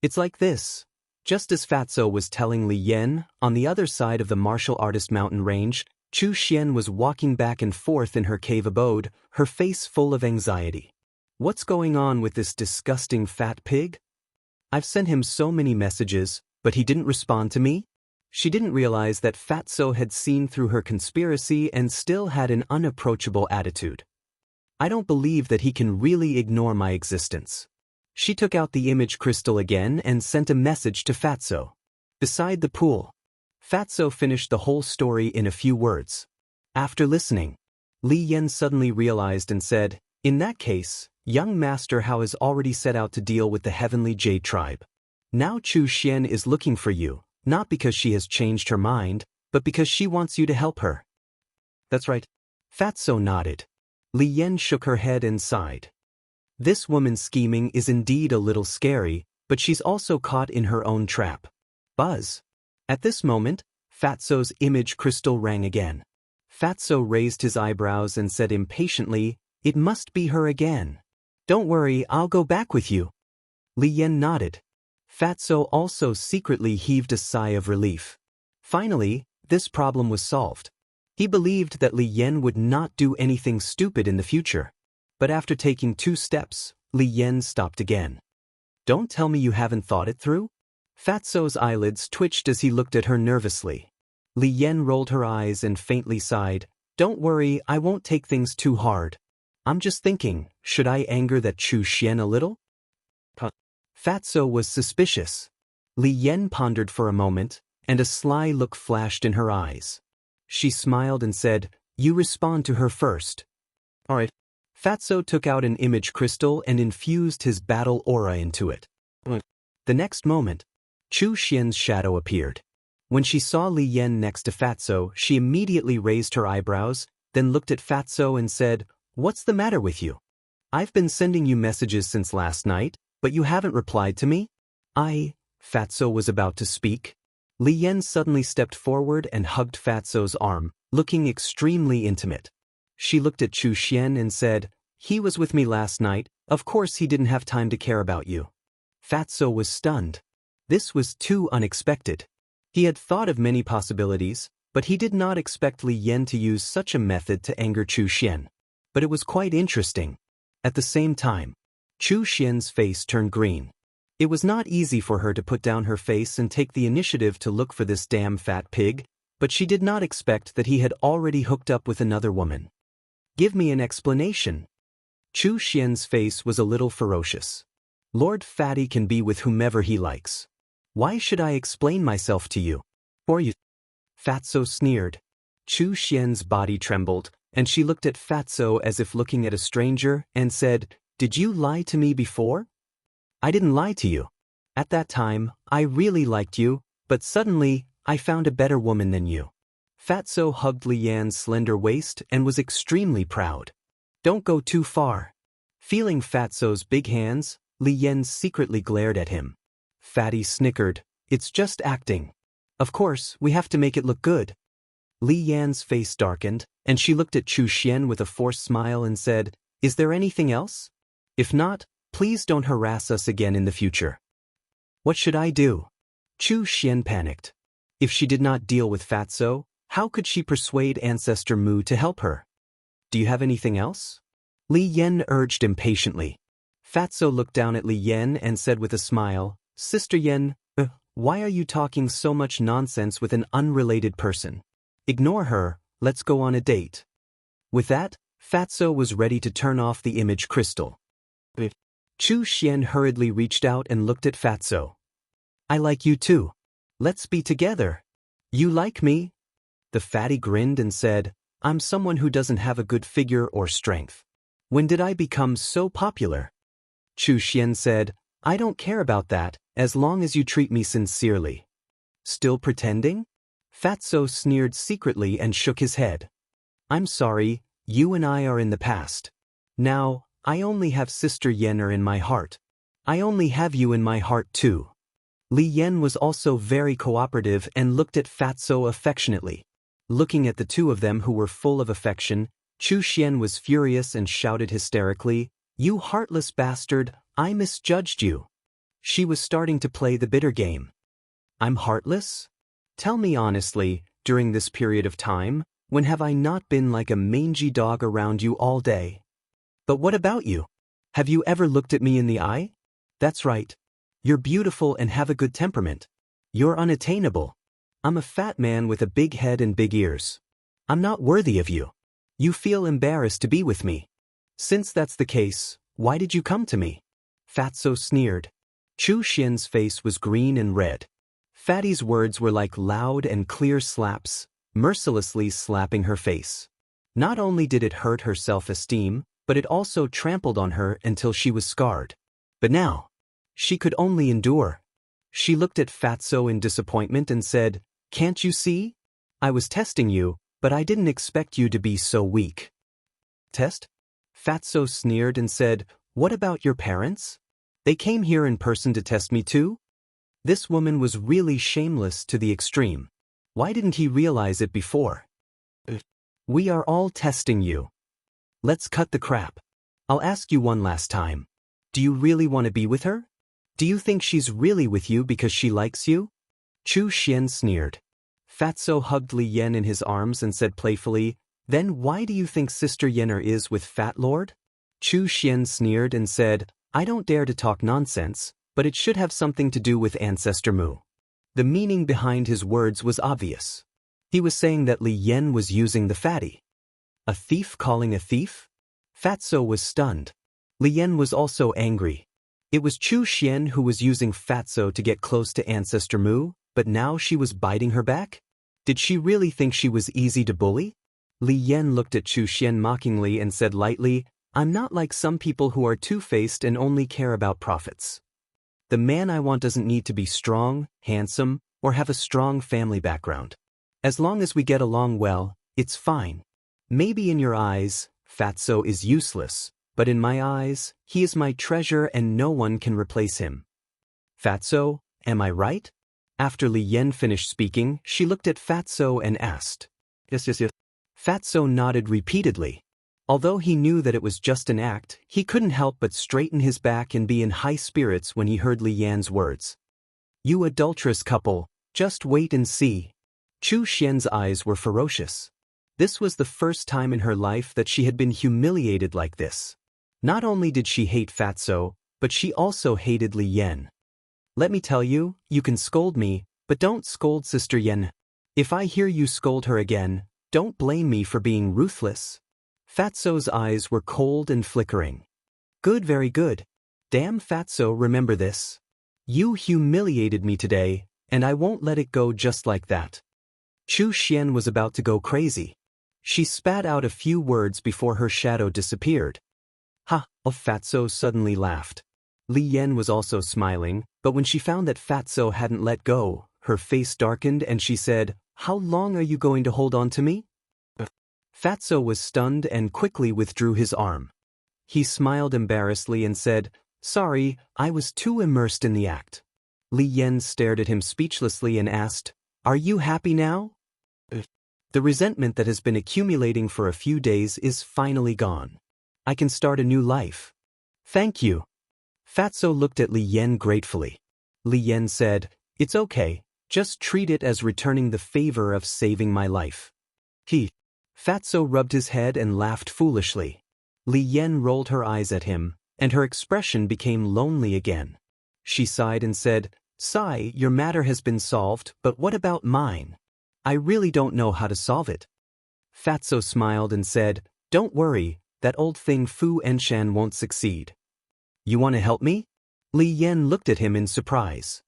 It's like this. Just as Fatso was telling Li Yan, on the other side of the martial artist mountain range, Chu Xian was walking back and forth in her cave abode, her face full of anxiety. What's going on with this disgusting fat pig? I've sent him so many messages, but he didn't respond to me? She didn't realize that Fatso had seen through her conspiracy and still had an unapproachable attitude. I don't believe that he can really ignore my existence. She took out the image crystal again and sent a message to Fatso. Beside the pool. Fatso finished the whole story in a few words. After listening, Li Yan suddenly realized and said, in that case, young Master Hao has already set out to deal with the Heavenly Jade tribe. Now Chu Xian is looking for you, not because she has changed her mind, but because she wants you to help her. That's right. Fatso nodded. Li Yan shook her head and sighed. This woman's scheming is indeed a little scary, but she's also caught in her own trap. Buzz. At this moment, Fatso's image crystal rang again. Fatso raised his eyebrows and said impatiently, it must be her again. Don't worry, I'll go back with you. Li Yan nodded. Fatso also secretly heaved a sigh of relief. Finally, this problem was solved. He believed that Li Yan would not do anything stupid in the future. But after taking 2 steps, Li Yan stopped again. Don't tell me you haven't thought it through? Fatso's eyelids twitched as he looked at her nervously. Li Yan rolled her eyes and faintly sighed. Don't worry, I won't take things too hard. I'm just thinking, should I anger that Chu Xian a little? Fatso was suspicious. Li Yan pondered for a moment, and a sly look flashed in her eyes. She smiled and said, you respond to her first. All right. Fatso took out an image crystal and infused his battle aura into it. The next moment, Chu Xian's shadow appeared. When she saw Li Yan next to Fatso, she immediately raised her eyebrows, then looked at Fatso and said, what's the matter with you? I've been sending you messages since last night, but you haven't replied to me? Fatso was about to speak. Li Yan suddenly stepped forward and hugged Fatso's arm, looking extremely intimate. She looked at Chu Xian and said, he was with me last night, of course he didn't have time to care about you. Fatso was stunned. This was too unexpected. He had thought of many possibilities, but he did not expect Li Yan to use such a method to anger Chu Xian. But it was quite interesting. At the same time, Chu Xian's face turned green. It was not easy for her to put down her face and take the initiative to look for this damn fat pig, but she did not expect that he had already hooked up with another woman. Give me an explanation. Chu Xian's face was a little ferocious. Lord Fatty can be with whomever he likes. Why should I explain myself to you? Or you? Fatso sneered. Chu Xian's body trembled, and she looked at Fatso as if looking at a stranger and said, did you lie to me before? I didn't lie to you. At that time, I really liked you, but suddenly, I found a better woman than you. Fatso hugged Li Yan's slender waist and was extremely proud. Don't go too far. Feeling Fatso's big hands, Li Yan secretly glared at him. Fatty snickered, it's just acting. Of course, we have to make it look good. Li Yan's face darkened, and she looked at Chu Xian with a forced smile and said, Is there anything else? If not, please don't harass us again in the future. What should I do? Chu Xian panicked. If she did not deal with Fatso, how could she persuade Ancestor Mu to help her? Do you have anything else? Li Yan urged impatiently. Fatso looked down at Li Yan and said with a smile, Sister Yan, why are you talking so much nonsense with an unrelated person? Ignore her, let's go on a date. With that, Fatso was ready to turn off the image crystal. Chu Xian hurriedly reached out and looked at Fatso. I like you too. Let's be together. You like me? The fatty grinned and said, I'm someone who doesn't have a good figure or strength. When did I become so popular? Chu Xian said, I don't care about that, as long as you treat me sincerely. Still pretending? Fatso sneered secretly and shook his head. I'm sorry, you and I are in the past. Now, I only have Sister Yener in my heart. I only have you in my heart too. Li Yan was also very cooperative and looked at Fatso affectionately. Looking at the two of them who were full of affection, Chu Xian was furious and shouted hysterically, You heartless bastard, I misjudged you. She was starting to play the bitter game. I'm heartless? Tell me honestly, during this period of time, when have I not been like a mangy dog around you all day? But what about you? Have you ever looked at me in the eye? That's right. You're beautiful and have a good temperament. You're unattainable. I'm a fat man with a big head and big ears. I'm not worthy of you. You feel embarrassed to be with me. Since that's the case, why did you come to me? Fatso sneered. Chu Xian's face was green and red. Fatty's words were like loud and clear slaps, mercilessly slapping her face. Not only did it hurt her self-esteem, but it also trampled on her until she was scarred. But now, she could only endure. She looked at Fatso in disappointment and said, Can't you see? I was testing you, but I didn't expect you to be so weak. Test? Fatso sneered and said, What about your parents? They came here in person to test me too? This woman was really shameless to the extreme. Why didn't he realize it before? We are all testing you. Let's cut the crap. I'll ask you one last time. Do you really want to be with her? Do you think she's really with you because she likes you? Chu Xian sneered. Fatso hugged Li Yan in his arms and said playfully, Then why do you think Sister Yener is with Fat Lord? Chu Xian sneered and said, I don't dare to talk nonsense, but it should have something to do with Ancestor Mu. The meaning behind his words was obvious. He was saying that Li Yan was using the fatty. A thief calling a thief? Fatso was stunned. Li Yan was also angry. It was Chu Xian who was using Fatso to get close to Ancestor Mu, but now she was biting her back? Did she really think she was easy to bully? Li Yan looked at Chu Xian mockingly and said lightly, I'm not like some people who are two-faced and only care about profits. The man I want doesn't need to be strong, handsome, or have a strong family background. As long as we get along well, it's fine. Maybe in your eyes, Fatso is useless, but in my eyes, he is my treasure and no one can replace him. Fatso, am I right? After Li Yan finished speaking, she looked at Fatso and asked. Yes. Fatso nodded repeatedly. Although he knew that it was just an act, he couldn't help but straighten his back and be in high spirits when he heard Li Yan's words. You adulterous couple, just wait and see. Chu Xian's eyes were ferocious. This was the first time in her life that she had been humiliated like this. Not only did she hate Fatso, but she also hated Li Yan. Let me tell you, you can scold me, but don't scold Sister Yan. If I hear you scold her again, don't blame me for being ruthless. Fatso's eyes were cold and flickering. Good, very good. Damn Fatso, remember this. You humiliated me today, and I won't let it go just like that. Chu Xian was about to go crazy. She spat out a few words before her shadow disappeared. Ha! Fatso suddenly laughed. Li Yan was also smiling, but when she found that Fatso hadn't let go, her face darkened and she said, How long are you going to hold on to me? Fatso was stunned and quickly withdrew his arm. He smiled embarrassedly and said, Sorry, I was too immersed in the act. Li Yan stared at him speechlessly and asked, Are you happy now? The resentment that has been accumulating for a few days is finally gone. I can start a new life. Thank you. Fatso looked at Li Yan gratefully. Li Yan said, "It's okay, just treat it as returning the favor of saving my life." Fatso rubbed his head and laughed foolishly. Li Yan rolled her eyes at him, and her expression became lonely again. She sighed and said, "Sai, your matter has been solved, but what about mine? I really don't know how to solve it." Fatso smiled and said, "Don't worry, that old thing Fu Enshan won't succeed." "You want to help me?" Li Yan looked at him in surprise.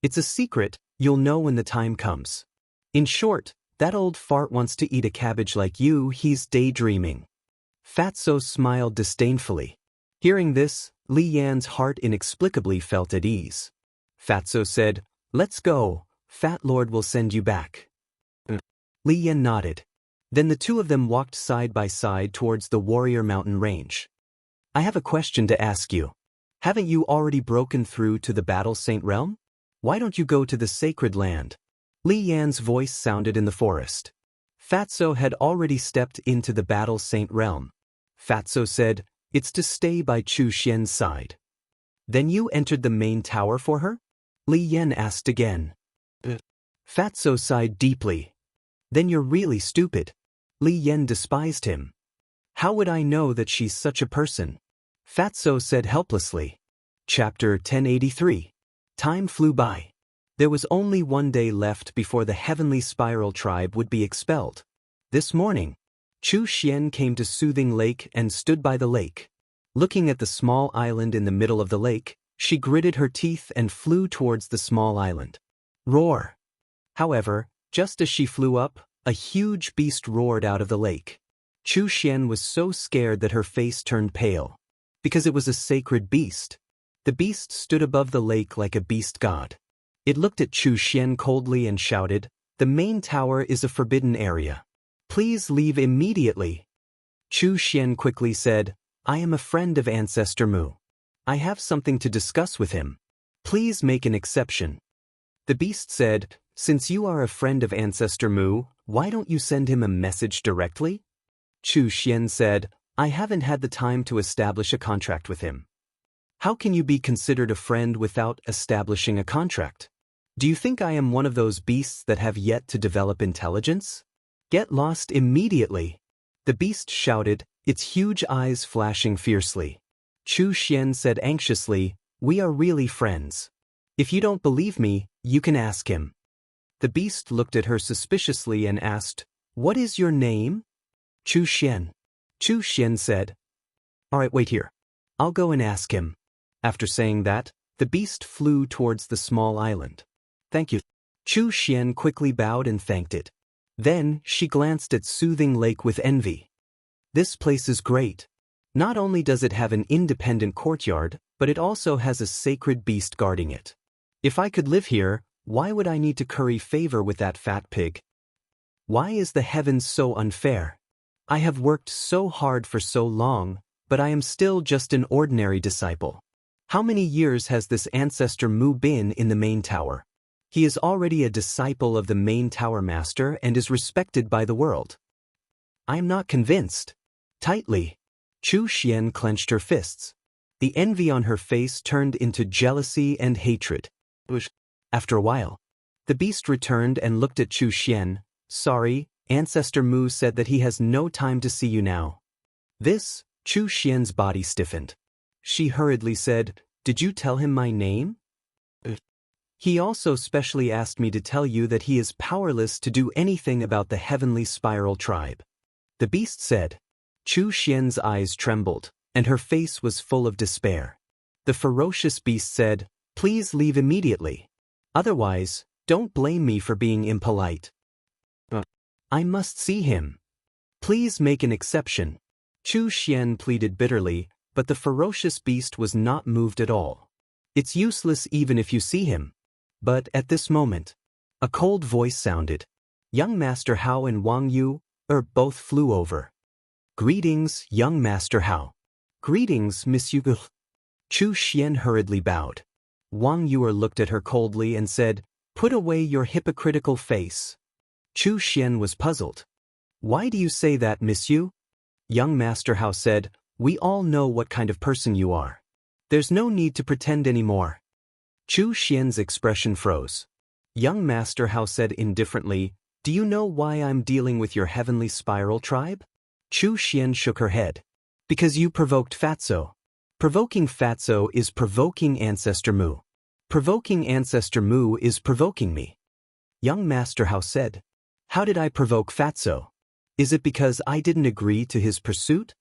"It's a secret, you'll know when the time comes. In short, that old fart wants to eat a cabbage like you, he's daydreaming." Fatso smiled disdainfully. Hearing this, Li Yan's heart inexplicably felt at ease. Fatso said, "Let's go, Fat Lord will send you back." Li Yan nodded. Then the two of them walked side by side towards the Warrior Mountain Range. "I have a question to ask you. Haven't you already broken through to the Battle Saint Realm? Why don't you go to the Sacred Land?" Li Yan's voice sounded in the forest. Fatso had already stepped into the Battle Saint Realm. Fatso said, "It's to stay by Chu Xian's side." "Then you entered the main tower for her?" Li Yan asked again. Fatso sighed deeply. "Then you're really stupid." Li Yan despised him. "How would I know that she's such a person?" Fatso said helplessly. Chapter 1083. Time flew by. There was only one day left before the Heavenly Spiral tribe would be expelled. This morning, Chu Xian came to Soothing Lake and stood by the lake. Looking at the small island in the middle of the lake, she gritted her teeth and flew towards the small island. Roar! However, just as she flew up, a huge beast roared out of the lake. Chu Xian was so scared that her face turned pale. Because it was a sacred beast. The beast stood above the lake like a beast god. It looked at Chu Xian coldly and shouted, "The main tower is a forbidden area. Please leave immediately." Chu Xian quickly said, "I am a friend of Ancestor Mu. I have something to discuss with him. Please make an exception." The beast said, "Since you are a friend of Ancestor Mu, why don't you send him a message directly?" Chu Xian said, "I haven't had the time to establish a contract with him." "How can you be considered a friend without establishing a contract? Do you think I am one of those beasts that have yet to develop intelligence? Get lost immediately." The beast shouted, its huge eyes flashing fiercely. Chu Xian said anxiously, "We are really friends. If you don't believe me, you can ask him." The beast looked at her suspiciously and asked, "What is your name?" "Chu Xian." Chu Xian said, "All right, wait here. I'll go and ask him." After saying that, the beast flew towards the small island. "Thank you." Chu Xian quickly bowed and thanked it. Then, she glanced at Soothing Lake with envy. "This place is great. Not only does it have an independent courtyard, but it also has a sacred beast guarding it. If I could live here, why would I need to curry favor with that fat pig? Why is the heavens so unfair? I have worked so hard for so long, but I am still just an ordinary disciple. How many years has this Ancestor Mu been in the main tower? He is already a disciple of the main tower master and is respected by the world. I am not convinced." Tightly, Chu Xian clenched her fists. The envy on her face turned into jealousy and hatred. After a while, the beast returned and looked at Chu Xian. "Sorry, Ancestor Mu said that he has no time to see you now." This, Chu Xian's body stiffened. She hurriedly said, "Did you tell him my name?" "He also specially asked me to tell you that he is powerless to do anything about the Heavenly Spiral tribe." The beast said. Chu Xian's eyes trembled, and her face was full of despair. The ferocious beast said, "Please leave immediately. Otherwise, don't blame me for being impolite." "I must see him. Please make an exception." Chu Xian pleaded bitterly, but the ferocious beast was not moved at all. "It's useless even if you see him." But at this moment, a cold voice sounded. Young Master Hao and Wang Yu both flew over. "Greetings, young Master Hao." "Greetings, Monsieur Gu." Chu Xian hurriedly bowed. Wang Yu looked at her coldly and said, "Put away your hypocritical face." Chu Xian was puzzled. "Why do you say that, Monsieur?" Young Master Hao said, We all know what kind of person you are. There's no need to pretend anymore. Chu Xian's expression froze. Young Master Hao said indifferently, "Do you know why I'm dealing with your heavenly spiral tribe?" Chu Xian shook her head. "Because you provoked Fatso. Provoking Fatso is provoking Ancestor Mu. Provoking Ancestor Mu is provoking me." Young Master Hao said, "How did I provoke Fatso? Is it because I didn't agree to his pursuit?"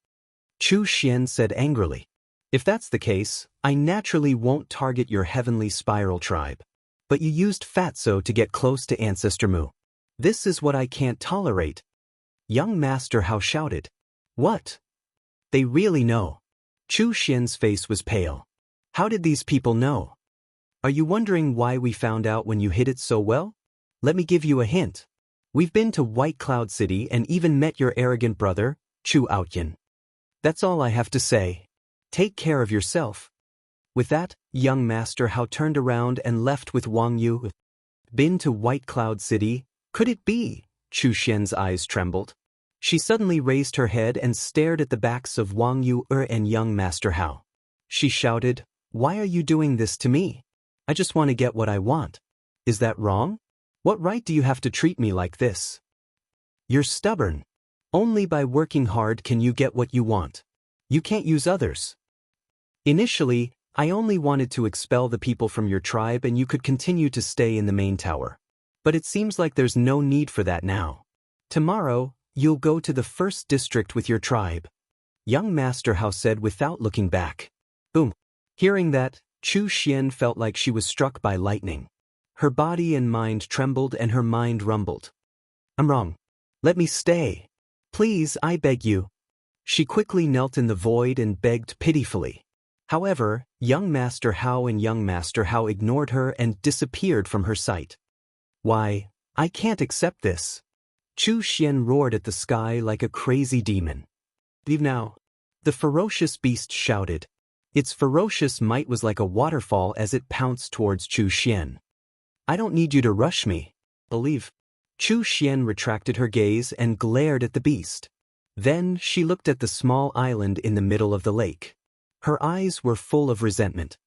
Chu Xian said angrily, "If that's the case, I naturally won't target your heavenly spiral tribe. But you used Fatso to get close to Ancestor Mu. This is what I can't tolerate." Young Master Hao shouted, "What? They really know?" Chu Xian's face was pale. "How did these people know? Are you wondering why we found out when you hid it so well? Let me give you a hint. We've been to White Cloud City and even met your arrogant brother, Chu Outyan. That's all I have to say. Take care of yourself." With that, young Master Hao turned around and left with Wang Yu. Been to White Cloud City? Could it be? Chu Xian's eyes trembled. She suddenly raised her head and stared at the backs of Wang Yu and young Master Hao. She shouted, "Why are you doing this to me? I just want to get what I want. Is that wrong? What right do you have to treat me like this? You're stubborn. Only by working hard can you get what you want. You can't use others. Initially, I only wanted to expel the people from your tribe and you could continue to stay in the main tower. But it seems like there's no need for that now. Tomorrow, you'll go to the first district with your tribe." Young Master Hao said without looking back. Boom. Hearing that, Chu Xian felt like she was struck by lightning. Her body and mind trembled and her mind rumbled. "I'm wrong. Let me stay. Please, I beg you." She quickly knelt in the void and begged pitifully. However, young Master Hao and young Master Hao ignored her and disappeared from her sight. "Why, I can't accept this." Chu Xian roared at the sky like a crazy demon. "Leave now." The ferocious beast shouted. Its ferocious might was like a waterfall as it pounced towards Chu Xian. "I don't need you to rush me. Believe." Chu Xian retracted her gaze and glared at the beast. Then she looked at the small island in the middle of the lake. Her eyes were full of resentment.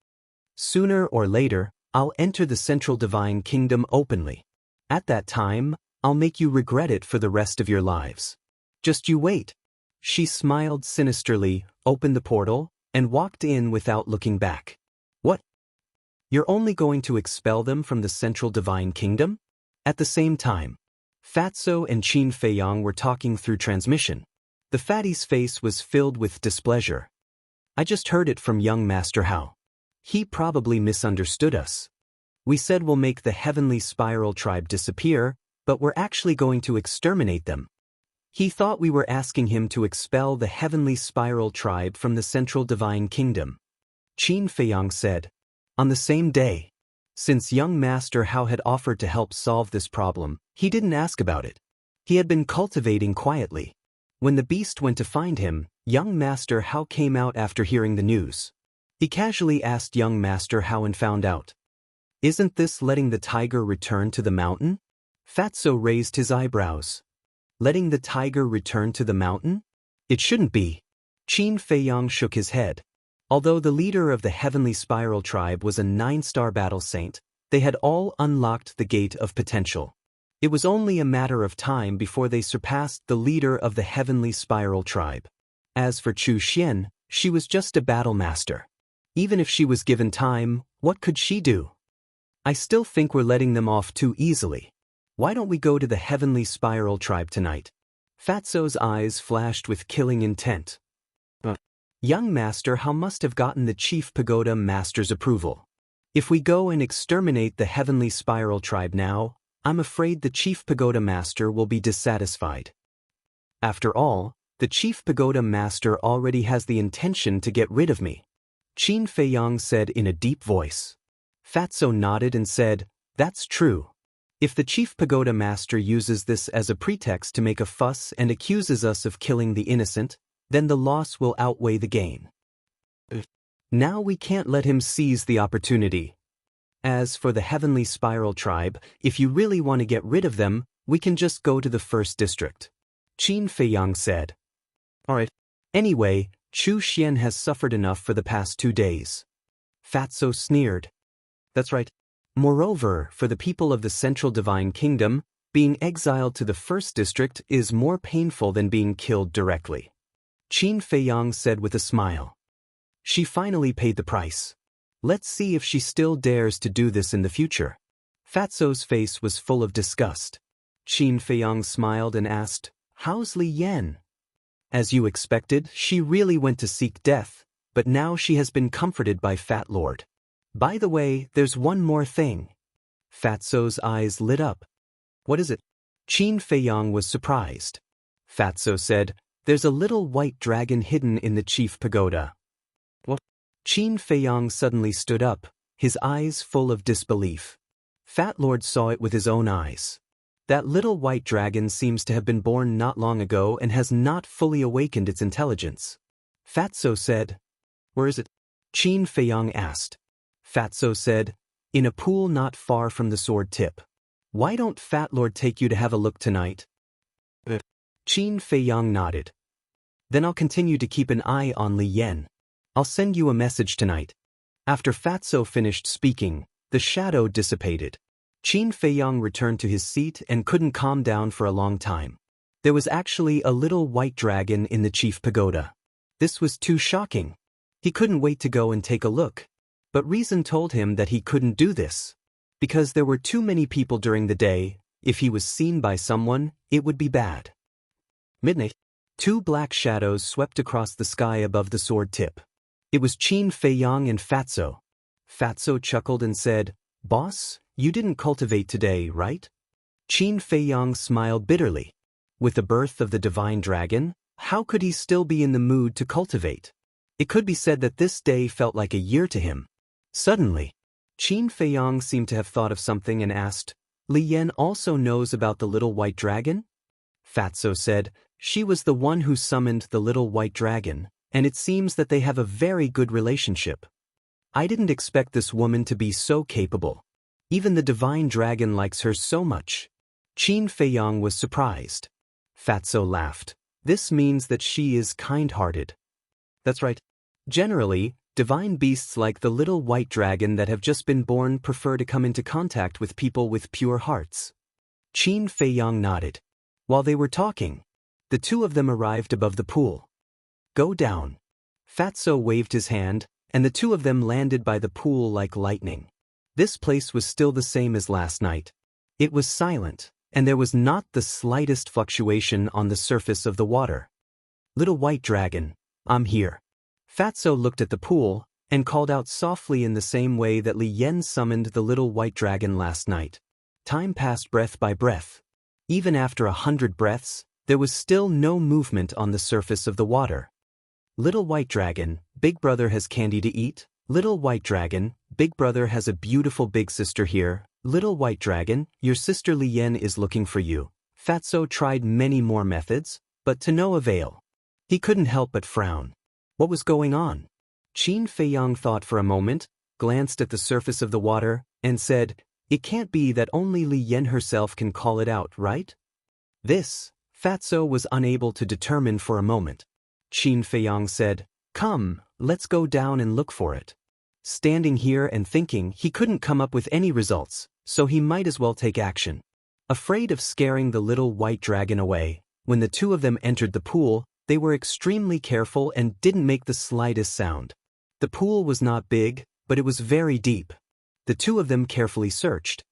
"Sooner or later, I'll enter the Central Divine Kingdom openly. At that time, I'll make you regret it for the rest of your lives. Just you wait." She smiled sinisterly, opened the portal, and walked in without looking back. "What? You're only going to expel them from the Central Divine Kingdom?" At the same time, Fatso and Qin Feiyang were talking through transmission. The fatty's face was filled with displeasure. "I just heard it from young Master Hao. He probably misunderstood us. We said we'll make the Heavenly Spiral tribe disappear, but we're actually going to exterminate them. He thought we were asking him to expel the Heavenly Spiral tribe from the Central Divine Kingdom." Qin Feiyang said. On the same day, since young Master Hao had offered to help solve this problem, he didn't ask about it. He had been cultivating quietly. When the beast went to find him, young Master Hao came out after hearing the news. He casually asked young Master Hao and found out. "Isn't this letting the tiger return to the mountain?" Fatso raised his eyebrows. "Letting the tiger return to the mountain? It shouldn't be." Qin Feiyang shook his head. Although the leader of the Heavenly Spiral tribe was a 9-star battle saint, they had all unlocked the gate of potential. It was only a matter of time before they surpassed the leader of the Heavenly Spiral tribe. As for Chu Xian, she was just a battle master. Even if she was given time, what could she do? "I still think we're letting them off too easily. Why don't we go to the Heavenly Spiral tribe tonight?" Fatso's eyes flashed with killing intent. Young Master Hao must have gotten the Chief Pagoda Master's approval. If we go and exterminate the Heavenly Spiral tribe now, I'm afraid the Chief Pagoda Master will be dissatisfied. After all, the Chief Pagoda Master already has the intention to get rid of me. Qin Feiyang said in a deep voice. Fatso nodded and said, "That's true. If the Chief Pagoda Master uses this as a pretext to make a fuss and accuses us of killing the innocent, then the loss will outweigh the gain. Now we can't let him seize the opportunity. As for the Heavenly Spiral tribe, if you really want to get rid of them, we can just go to the first district." Qin Feiyang said. "Alright. Anyway, Chu Xian has suffered enough for the past 2 days. Fatso sneered. That's right. Moreover, for the people of the Central Divine Kingdom, being exiled to the first district is more painful than being killed directly. Qin Feiyang said with a smile. She finally paid the price. Let's see if she still dares to do this in the future. Fatso's face was full of disgust. Qin Feiyang smiled and asked, How's Li Yan? As you expected, she really went to seek death, but now she has been comforted by Fat Lord. By the way, there's one more thing. Fatso's eyes lit up. What is it? Qin Feiyang was surprised. Fatso said, There's a little white dragon hidden in the chief pagoda. What? Qin Feiyang suddenly stood up, his eyes full of disbelief. Fat Lord saw it with his own eyes. That little white dragon seems to have been born not long ago and has not fully awakened its intelligence. Fatso said, Where is it? Qin Feiyang asked. Fatso said, In a pool not far from the sword tip. Why don't Fat Lord take you to have a look tonight? Qin Feiyang nodded. Then I'll continue to keep an eye on Li Yan. I'll send you a message tonight. After Fatso finished speaking, the shadow dissipated. Qin Feiyang returned to his seat and couldn't calm down for a long time. There was actually a little white dragon in the chief pagoda. This was too shocking. He couldn't wait to go and take a look. But reason told him that he couldn't do this. Because there were too many people during the day, if he was seen by someone, it would be bad. Midnight. 2 black shadows swept across the sky above the sword tip. It was Qin Feiyang and Fatso. Fatso chuckled and said, Boss, you didn't cultivate today, right? Qin Feiyang smiled bitterly. With the birth of the divine dragon, how could he still be in the mood to cultivate? It could be said that this day felt like a year to him. Suddenly, Qin Feiyang seemed to have thought of something and asked, Li Yan also knows about the little white dragon? Fatso said, She was the one who summoned the little white dragon, and it seems that they have a very good relationship. I didn't expect this woman to be so capable. Even the divine dragon likes her so much. Qin Feiyang was surprised. Fatso laughed. This means that she is kind-hearted. That's right. Generally, divine beasts like the little white dragon that have just been born prefer to come into contact with people with pure hearts. Qin Feiyang nodded. While they were talking, the 2 of them arrived above the pool. Go down. Fatso waved his hand, and the 2 of them landed by the pool like lightning. This place was still the same as last night. It was silent, and there was not the slightest fluctuation on the surface of the water. Little white dragon, I'm here. Fatso looked at the pool, and called out softly in the same way that Li Yan summoned the little white dragon last night. Time passed breath by breath. Even after 100 breaths, there was still no movement on the surface of the water. Little white dragon, big brother has candy to eat. Little white dragon, big brother has a beautiful big sister here. Little white dragon, your sister Li Yan is looking for you. Fatso tried many more methods, but to no avail. He couldn't help but frown. What was going on? Qin Feiyang thought for a moment, glanced at the surface of the water, and said, It can't be that only Li Yan herself can call it out, right? This, Fatso was unable to determine for a moment. Qin Feiyang said, Come, let's go down and look for it. Standing here and thinking, he couldn't come up with any results, so he might as well take action. Afraid of scaring the little white dragon away, when the 2 of them entered the pool, they were extremely careful and didn't make the slightest sound. The pool was not big, but it was very deep. The 2 of them carefully searched,